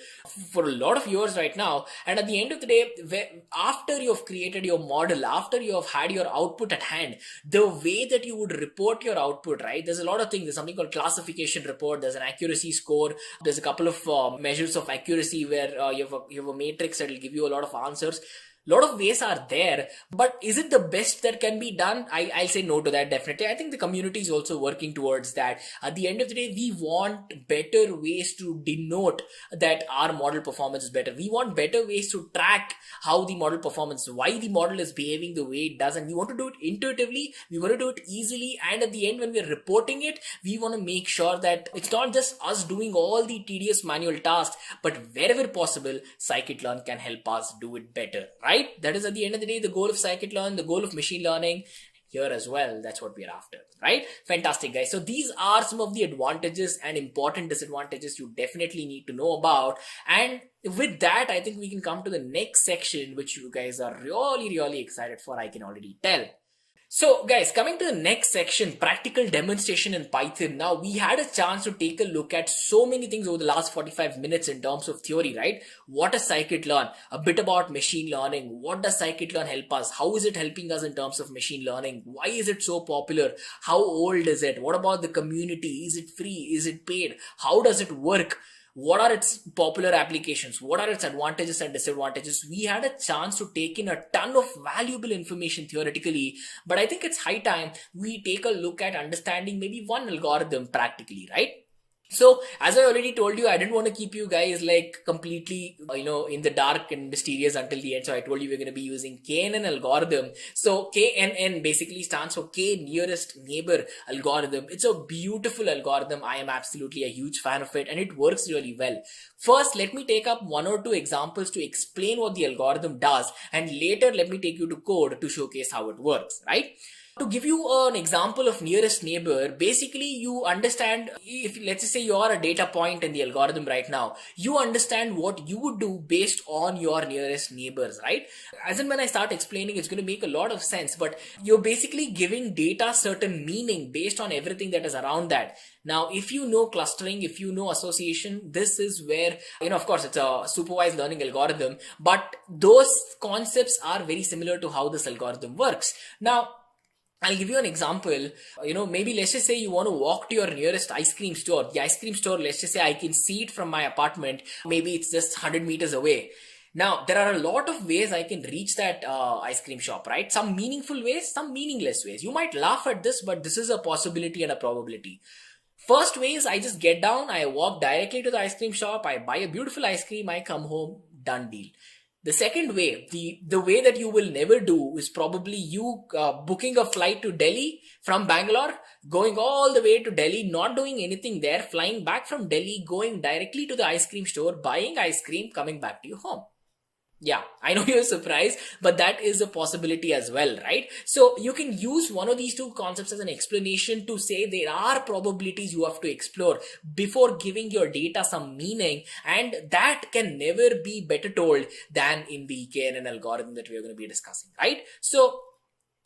a lot of years right now. And at the end of the day, after you've created your model, after you have had your output at hand, the way that you would report your output, right? There's a lot of things. There's something called classification report. There's an accuracy score. There's a couple of measures of accuracy where you have a matrix that will give you a lot of answers. A lot of ways are there, but is it the best that can be done? I'll say no to that, definitely. I think the community is also working towards that. At the end of the day, we want better ways to denote that our model performance is better. We want better ways to track how the model performance, why the model is behaving the way it does, and we want to do it intuitively, we want to do it easily, and at the end when we're reporting it, we want to make sure that it's not just us doing all the tedious manual tasks, but wherever possible, Scikit-Learn can help us do it better, right? That is at the end of the day the goal of Scikit-Learn, the goal of machine learning here as well. That's what we're after, right? Fantastic, guys. So these are some of the advantages and important disadvantages you definitely need to know about. And with that, I think we can come to the next section, which you guys are really excited for, I can already tell. So guys, coming to the next section, practical demonstration in Python. Now we had a chance to take a look at so many things over the last 45 minutes in terms of theory, right? What is Scikit-Learn? A bit about machine learning. What does Scikit-Learn help us? How is it helping us in terms of machine learning? Why is it so popular? How old is it? What about the community? Is it free? Is it paid? How does it work? What are its popular applications? What are its advantages and disadvantages? We had a chance to take in a ton of valuable information theoretically, but I think it's high time we take a look at understanding maybe one algorithm practically, right? So, as I already told you, I didn't want to keep you guys like completely, in the dark and mysterious until the end. So I told you we're going to be using KNN algorithm. So KNN basically stands for K nearest neighbor algorithm. It's a beautiful algorithm. I am absolutely a huge fan of it and it works really well. First, let me take up one or two examples to explain what the algorithm does, and later let me take you to code to showcase how it works, right? To give you an example of nearest neighbor, basically you understand, if let's say you are a data point in the algorithm right now, you understand what you would do based on your nearest neighbors, right? As in when I start explaining, it's going to make a lot of sense, but you're basically giving data certain meaning based on everything that is around that. Now, if you know clustering, if you know association, this is where, of course, it's a supervised learning algorithm, but those concepts are very similar to how this algorithm works. Now, I'll give you an example. Maybe let's just say you want to walk to your nearest ice cream store. The ice cream store, let's just say I can see it from my apartment. Maybe it's just 100 meters away. Now, there are a lot of ways I can reach that ice cream shop, right? Some meaningful ways, some meaningless ways. You might laugh at this, but this is a possibility and a probability. First way is I just get down, I walk directly to the ice cream shop, I buy a beautiful ice cream, I come home, done deal. The second way, the way that you will never do is probably you booking a flight to Delhi from Bangalore, going all the way to Delhi, not doing anything there, flying back from Delhi, going directly to the ice cream store, buying ice cream, coming back to your home. Yeah, I know you're surprised, but that is a possibility as well, right? So you can use one of these two concepts as an explanation to say there are probabilities you have to explore before giving your data some meaning, and that can never be better told than in the KNN algorithm that we are going to be discussing, right? So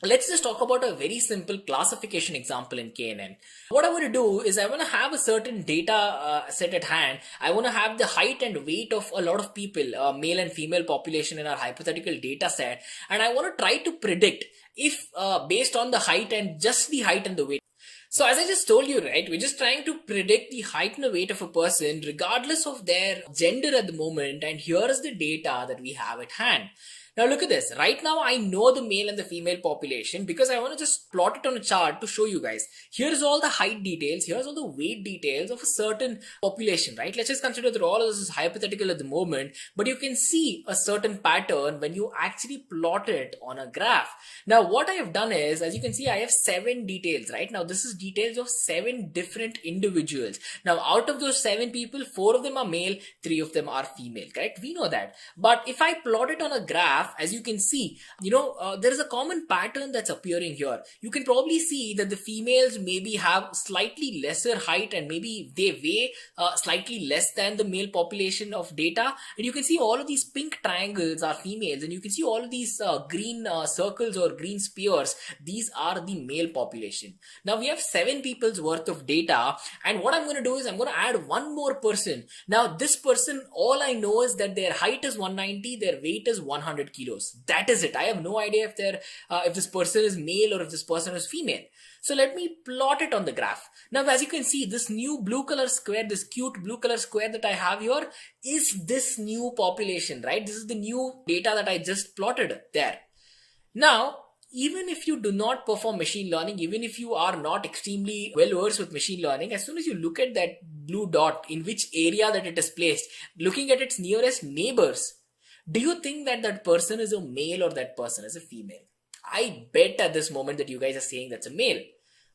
let's just talk about a very simple classification example in KNN. What I want to do is I want to have a certain data set at hand. I want to have the height and weight of a lot of people, male and female population in our hypothetical data set. And I want to try to predict if based on the height and just the height and the weight. So as I just told you, right, we're just trying to predict the height and the weight of a person regardless of their gender at the moment, and here is the data that we have at hand. Now look at this. Right now I know the male and the female population because I want to just plot it on a chart to show you guys. Here's all the height details, here's all the weight details of a certain population, right? Let's just consider that all of this is hypothetical at the moment, but you can see a certain pattern when you actually plot it on a graph. Now what I have done is, as you can see, I have 7 details, right? Now this is details of 7 different individuals. Now out of those 7 people, 4 of them are male, 3 of them are female, correct? We know that. But if I plot it on a graph, as you can see, there is a common pattern that's appearing here. You can probably see that the females maybe have slightly lesser height and maybe they weigh slightly less than the male population of data. And you can see all of these pink triangles are females, and you can see all of these green circles or green spheres. These are the male population. Now we have 7 people's worth of data, and what I'm going to do is I'm going to add one more person. Now this person, all I know is that their height is 190, their weight is 100 kilos. That is it. I have no idea if this person is male or if this person is female. So let me plot it on the graph. Now as you can see, this new blue color square, this cute blue color square that I have here is this new population, right? This is the new data that I just plotted there. Now even if you do not perform machine learning, even if you are not extremely well versed with machine learning, as soon as you look at that blue dot, in which area that it is placed, looking at its nearest neighbors, do you think that that person is a male or that person is a female? I bet at this moment that you guys are saying that's a male.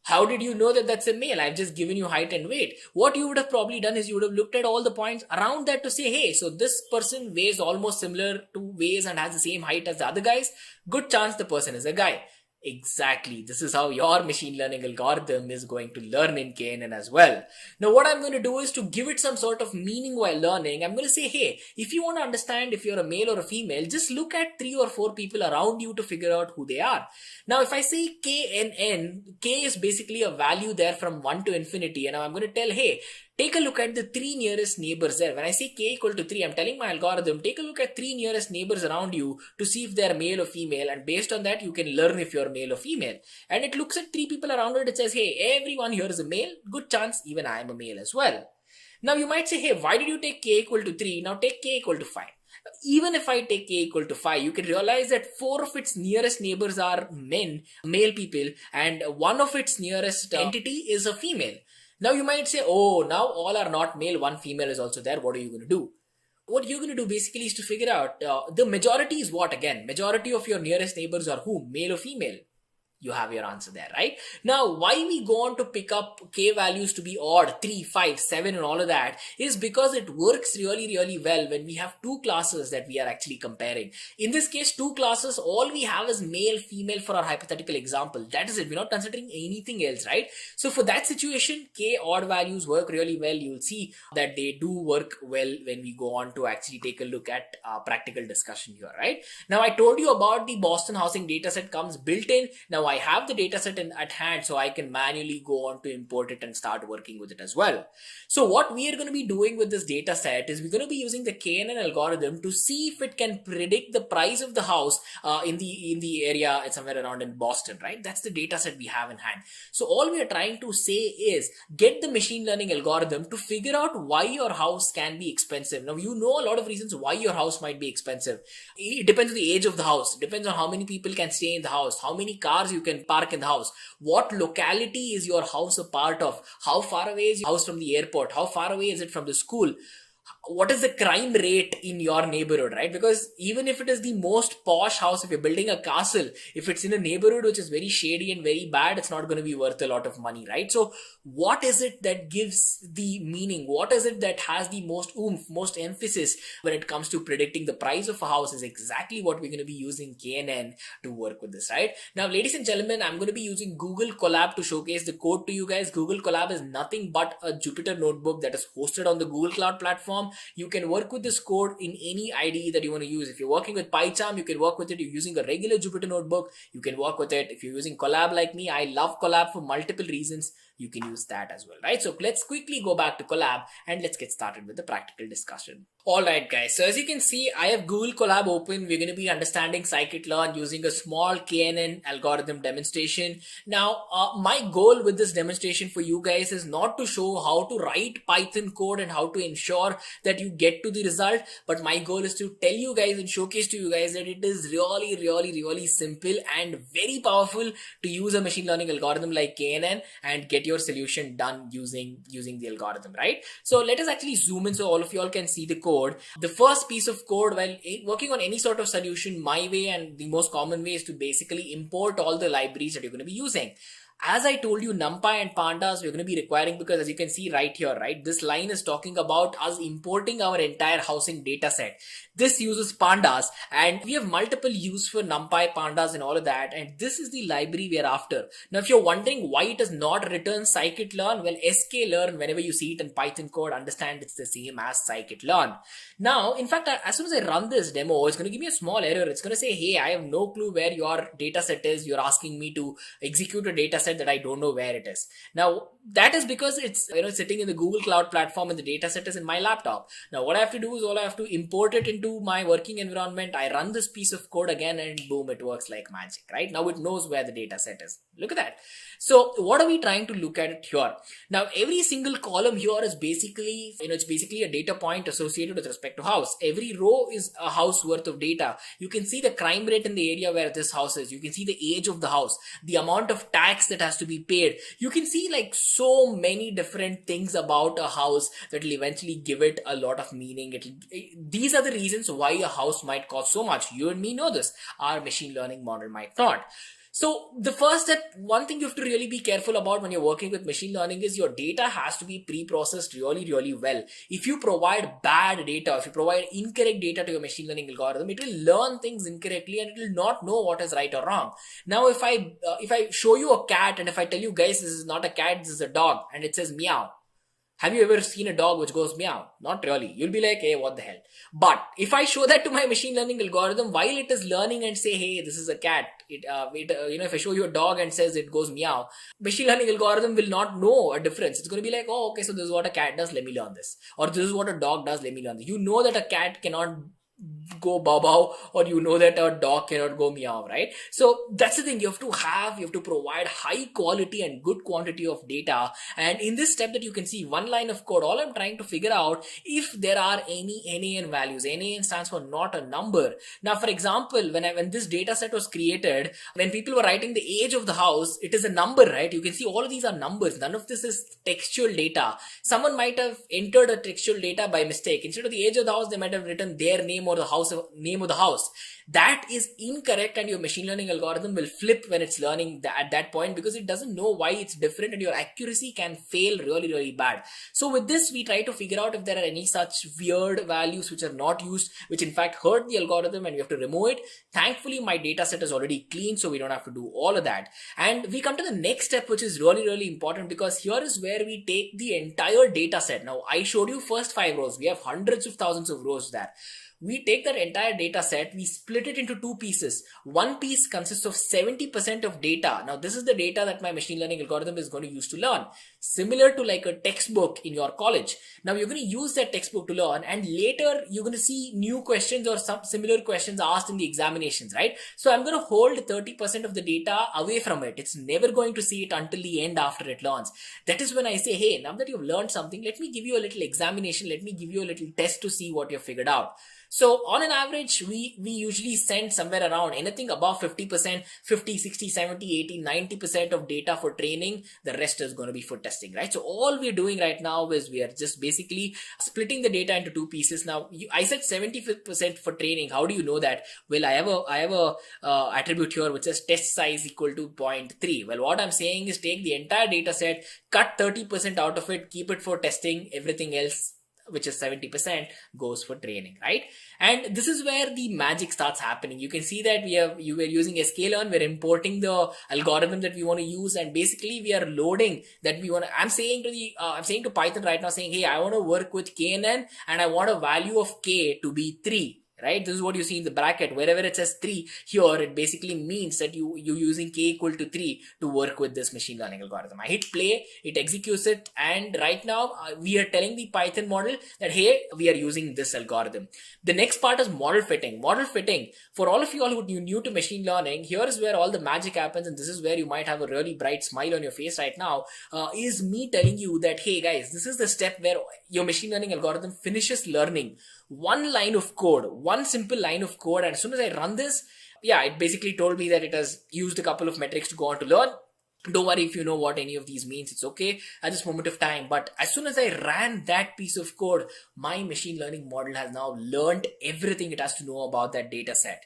How did you know that that's a male? I've just given you height and weight. What you would have probably done is you would have looked at all the points around that to say, hey, so this person weighs almost similar to weighs and has the same height as the other guys. Good chance the person is a guy. Exactly. This is how your machine learning algorithm is going to learn in KNN as well. Now what I'm going to do is to give it some sort of meaning while learning. I'm going to say, hey, if you want to understand if you're a male or a female, just look at 3 or 4 people around you to figure out who they are. Now if I say KNN, K is basically a value there from 1 to infinity, and now I'm going to tell, hey, take a look at the 3 nearest neighbors there. When I say k equal to 3, I'm telling my algorithm, take a look at 3 nearest neighbors around you to see if they're male or female, and based on that, you can learn if you're male or female. And it looks at 3 people around it, it says, hey, everyone here is a male, good chance even I am a male as well. Now you might say, hey, why did you take k equal to 3? Now take k equal to 5. Even if I take k equal to 5, you can realize that 4 of its nearest neighbors are male people, and 1 of its nearest entity is a female. Now you might say, oh, now all are not male, 1 female is also there. What are you going to do? What you're going to do basically is to figure out the majority is what again? Majority of your nearest neighbors are who? Male or female? You have your answer there, right? Now, why we go on to pick up k values to be odd, 3, 5, 7 and all of that is because it works really, really well when we have 2 classes that we are actually comparing. In this case, 2 classes, all we have is male, female for our hypothetical example. That is it. We're not considering anything else, right? So for that situation, k odd values work really well. You'll see that they do work well when we go on to actually take a look at practical discussion here, right? Now, I told you about the Boston housing dataset comes built in. Now, I have the dataset at hand, so I can manually go on to import it and start working with it as well. So what we are going to be doing with this dataset is we're going to be using the KNN algorithm to see if it can predict the price of the house in the area somewhere around in Boston, right? That's the dataset we have in hand. So all we are trying to say is get the machine learning algorithm to figure out why your house can be expensive. Now, you know a lot of reasons why your house might be expensive. It depends on the age of the house. It depends on how many people can stay in the house, how many cars you can park in the house, what locality is your house a part of, how far away is your house from the airport, how far away is it from the school, what is the crime rate in your neighborhood, right? Because even if it is the most posh house, if you're building a castle, if it's in a neighborhood which is very shady and very bad, it's not going to be worth a lot of money, right? So what is it that gives the meaning? What is it that has the most oomph, most emphasis when it comes to predicting the price of a house is exactly what we're going to be using KNN to work with this, right? Now, ladies and gentlemen, I'm going to be using Google Colab to showcase the code to you guys. Google Colab is nothing but a Jupyter notebook that is hosted on the Google Cloud platform. You can work with this code in any IDE that you want to use. If you're working with PyCharm, you can work with it. You're using a regular Jupyter notebook, you can work with it. If you're using Colab like me, I love Colab for multiple reasons. you can use that as well, right? So let's quickly go back to Colab and let's get started with the practical discussion. Alright guys, so as you can see, I have Google Colab open. We're going to be understanding Scikit Learn using a small KNN algorithm demonstration. Now, my goal with this demonstration for you guys is not to show how to write Python code and how to ensure that you get to the result, but my goal is to tell you guys and showcase to you guys that it is really simple and very powerful to use a machine learning algorithm like KNN and get your solution done using the algorithm, right? So let us actually zoom in so all of you all can see the code. The first piece of code, while working on any sort of solution, my way and the most common way is to basically import all the libraries that you're going to be using. As I told you, NumPy and Pandas we're going to be requiring because as you can see right here, right, this line is talking about us importing our entire housing data set. This uses Pandas and we have multiple use for NumPy, Pandas and all of that, and this is the library we are after. Now if you're wondering why it is not written Scikit Learn, well, sklearn, whenever you see it in Python code, understand it's the same as Scikit Learn. Now in fact, as soon as I run this demo, it's going to give me a small error. It's going to say, hey, I have no clue where your data set is. You're asking me to execute a data set that I don't know where it is. Now that is because it's sitting in the Google Cloud platform and the data set is in my laptop. Now what I have to do is I have to import it into my working environment. I run this piece of code again and boom, it works like magic, right? Now it knows where the data set is. Look at that. So what are we trying to look at it here? Now every single column here is basically, it's basically a data point associated with respect to house. Every row is a house worth of data. You can see the crime rate in the area where this house is. You can see the age of the house, the amount of tax that has to be paid. You can see like so many different things about a house that will eventually give it a lot of meaning. These are the reasons why a house might cost so much. You and me know this. Our machine learning model might not. So the first step, one thing you have to really be careful about when you're working with machine learning is your data has to be pre-processed really well. If you provide bad data, if you provide incorrect data to your machine learning algorithm, it will learn things incorrectly and it will not know what is right or wrong. Now, if I show you a cat and if I tell you guys this is not a cat, this is a dog and it says meow. Have you ever seen a dog which goes meow? Not really. You'll be like, hey, what the hell? But if I show that to my machine learning algorithm while it is learning and say, hey, this is a cat, if I show you a dog and says it goes meow, machine learning algorithm will not know a difference. It's going to be like, oh, okay, so this is what a cat does. Let me learn this. Or this is what a dog does. Let me learn this. You know that a cat cannot go bow bow, or you know that a dog cannot go meow, right? So that's the thing. You have to provide high quality and good quantity of data. And in this step that you can see one line of code, all I'm trying to figure out if there are any NaN values. NaN stands for not a number. Now, for example, when this data set was created, when people were writing the age of the house, it is a number, right? You can see all of these are numbers. None of this is textual data. Someone might have entered a textual data by mistake. Instead of the age of the house, they might have written their name or the name of the house. That is incorrect, and your machine learning algorithm will flip when it's learning at that point because it doesn't know why it's different, and your accuracy can fail really bad. So with this, we try to figure out if there are any such weird values which are not used, which in fact hurt the algorithm, and we have to remove it. Thankfully, my data set is already clean, so we don't have to do all of that. And we come to the next step, which is really important, because here is where we take the entire data set. Now, I showed you first 5 rows. We have hundreds of thousands of rows there. We take that entire data set, we split it into 2 pieces. One piece consists of 70% of data. Now, this is the data that my machine learning algorithm is going to use to learn. Similar to like a textbook in your college. Now, you're going to use that textbook to learn, and later you're going to see new questions or some similar questions asked in the examinations, right? So I'm going to hold 30% of the data away from it. It's never going to see it until the end after it learns. That is when I say, hey, now that you've learned something, let me give you a little examination. Let me give you a little test to see what you've figured out. So on an average, we usually send somewhere around anything above 50%, 50, 60, 70, 80, 90% of data for training. The rest is going to be for testing, right? So all we're doing right now is we are just basically splitting the data into 2 pieces. Now, I said 70% for training. How do you know that? Well, I have a attribute here which says test size equal to 0.3. Well, what I'm saying is take the entire data set, cut 30% out of it, keep it for testing, everything else, which is 70%, goes for training, right? And this is where the magic starts happening. You can see that you were using sklearn, we're importing the algorithm that we want to use, and basically we are loading that we want to. I'm saying to Python right now, saying, hey, I want to work with KNN and I want a value of K to be 3. right? This is what you see in the bracket. Wherever it says 3 here, it basically means that you're using k equal to 3 to work with this machine learning algorithm. I hit play, it executes it, and right now we are telling the Python model that, hey, we are using this algorithm. The next part is model fitting. Model fitting, for all of you all who are new to machine learning, here is where all the magic happens, and this is where you might have a really bright smile on your face right now, is me telling you that, hey guys, this is the step where your machine learning algorithm finishes learning one line of code, one simple line of code, and as soon as I run this, yeah, it basically told me that it has used a couple of metrics to go on to learn. Don't worry if you know what any of these means, it's okay at this moment of time. But as soon as I ran that piece of code, my machine learning model has now learned everything it has to know about that data set.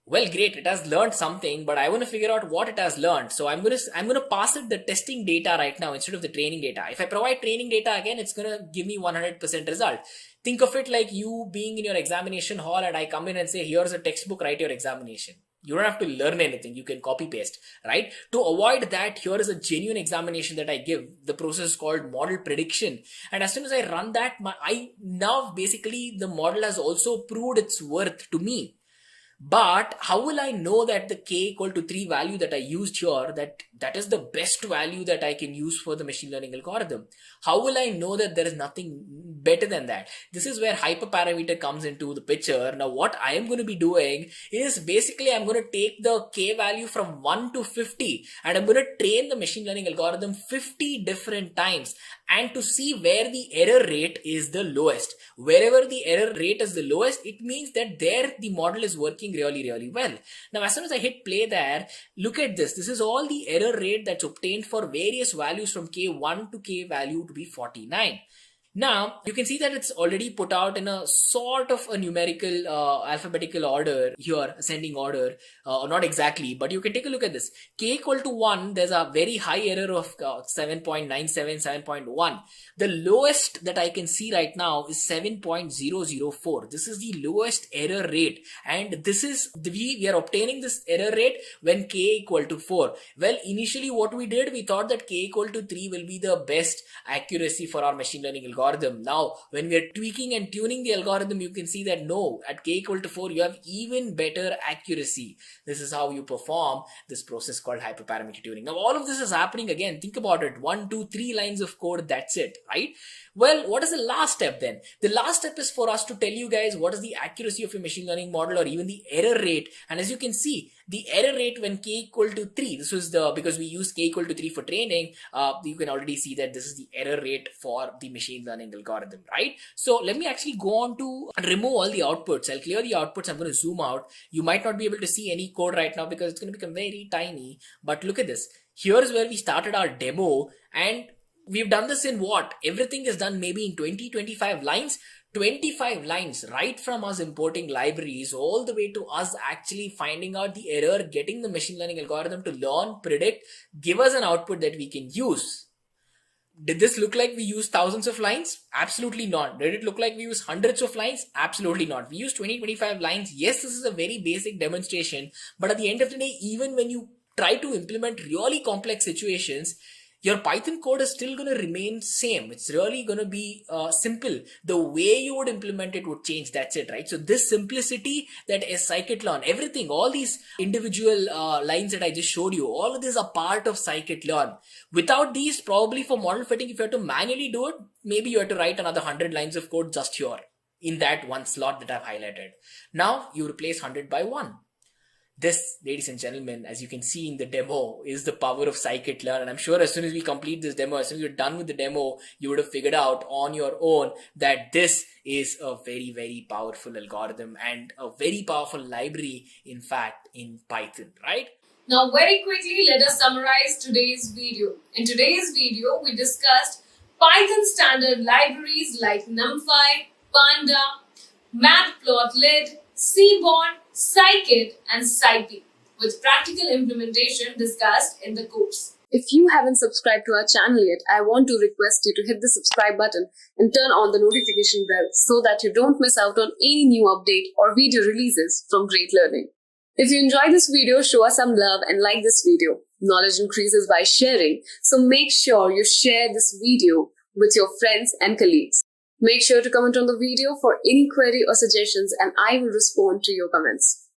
Well, great, it has learned something, but I want to figure out what it has learned. So I'm gonna pass it the testing data right now instead of the training data. If I provide training data again, it's gonna give me 100% result. Think of it like you being in your examination hall and I come in and say, here's a textbook, write your examination. You don't have to learn anything. You can copy paste, right? To avoid that, here is a genuine examination that I give. The process is called model prediction. And as soon as I run that, now basically the model has also proved its worth to me. But how will I know that the k equal to 3 value that I used here, that is the best value that I can use for the machine learning algorithm? How will I know that there is nothing better than that? This is where hyperparameter comes into the picture. Now what I am going to be doing is basically I'm going to take the k value from 1 to 50 and I'm going to train the machine learning algorithm 50 different times and to see where the error rate is the lowest. Wherever the error rate is the lowest, it means that there the model is working really well. Now as soon as I hit play there, look at this. This is all the error rate that's obtained for various values from k1 to k value to be 49. Now, you can see that it's already put out in a sort of a numerical alphabetical order here, ascending order, not exactly, but you can take a look at this. K equal to 1, there's a very high error of 7.97, 7.1. The lowest that I can see right now is 7.004. This is the lowest error rate, and this is, we are obtaining this error rate when k equal to 4. Well, initially what we did, we thought that k equal to 3 will be the best accuracy for our machine learning algorithm. Now, when we are tweaking and tuning the algorithm, you can see that no, at k equal to 4, you have even better accuracy. This is how you perform this process called hyperparameter tuning. Now, all of this is happening again. Think about it. 1, 2, 3 lines of code. That's it, right? Well, what is the last step then? The last step is for us to tell you guys what is the accuracy of your machine learning model or even the error rate. And as you can see, the error rate when k equal to 3, this was because we use k equal to 3 for training, you can already see that this is the error rate for the machine learning algorithm, right? So let me actually go on to remove all the outputs. I'll clear the outputs. I'm going to zoom out. You might not be able to see any code right now because it's going to become very tiny, but look at this. Here is where we started our demo, and we've done this in what? Everything is done maybe in 20-25 lines. 25 lines, right from us importing libraries all the way to us actually finding out the error, getting the machine learning algorithm to learn, predict, give us an output that we can use. Did this look like we used thousands of lines? Absolutely not. Did it look like we used hundreds of lines? Absolutely not. We used 20-25 lines. Yes, this is a very basic demonstration, but at the end of the day, even when you try to implement really complex situations, your Python code is still going to remain same. It's really going to be simple. The way you would implement it would change. That's it, right? So this simplicity that is Scikit Learn, everything, all these individual lines that I just showed you, all of these are part of Scikit Learn. Without these, probably for model fitting, if you have to manually do it, maybe you have to write another 100 lines of code just here in that one slot that I've highlighted. Now you replace 100 by 1. This, ladies and gentlemen, as you can see in the demo, is the power of Scikit Learn. And I'm sure as soon as we complete this demo, as soon as you're done with the demo, you would have figured out on your own that this is a very, very powerful algorithm and a very powerful library, in fact, in Python, right? Now, very quickly, let us summarize today's video. In today's video, we discussed Python standard libraries like NumPy, Panda, Matplotlib, Seaborn, Scikit, and Scipy, with practical implementation discussed in the course. If you haven't subscribed to our channel yet, I want to request you to hit the subscribe button and turn on the notification bell so that you don't miss out on any new update or video releases from Great Learning. If you enjoyed this video, show us some love and like this video. Knowledge increases by sharing, so make sure you share this video with your friends and colleagues. Make sure to comment on the video for any query or suggestions, and I will respond to your comments.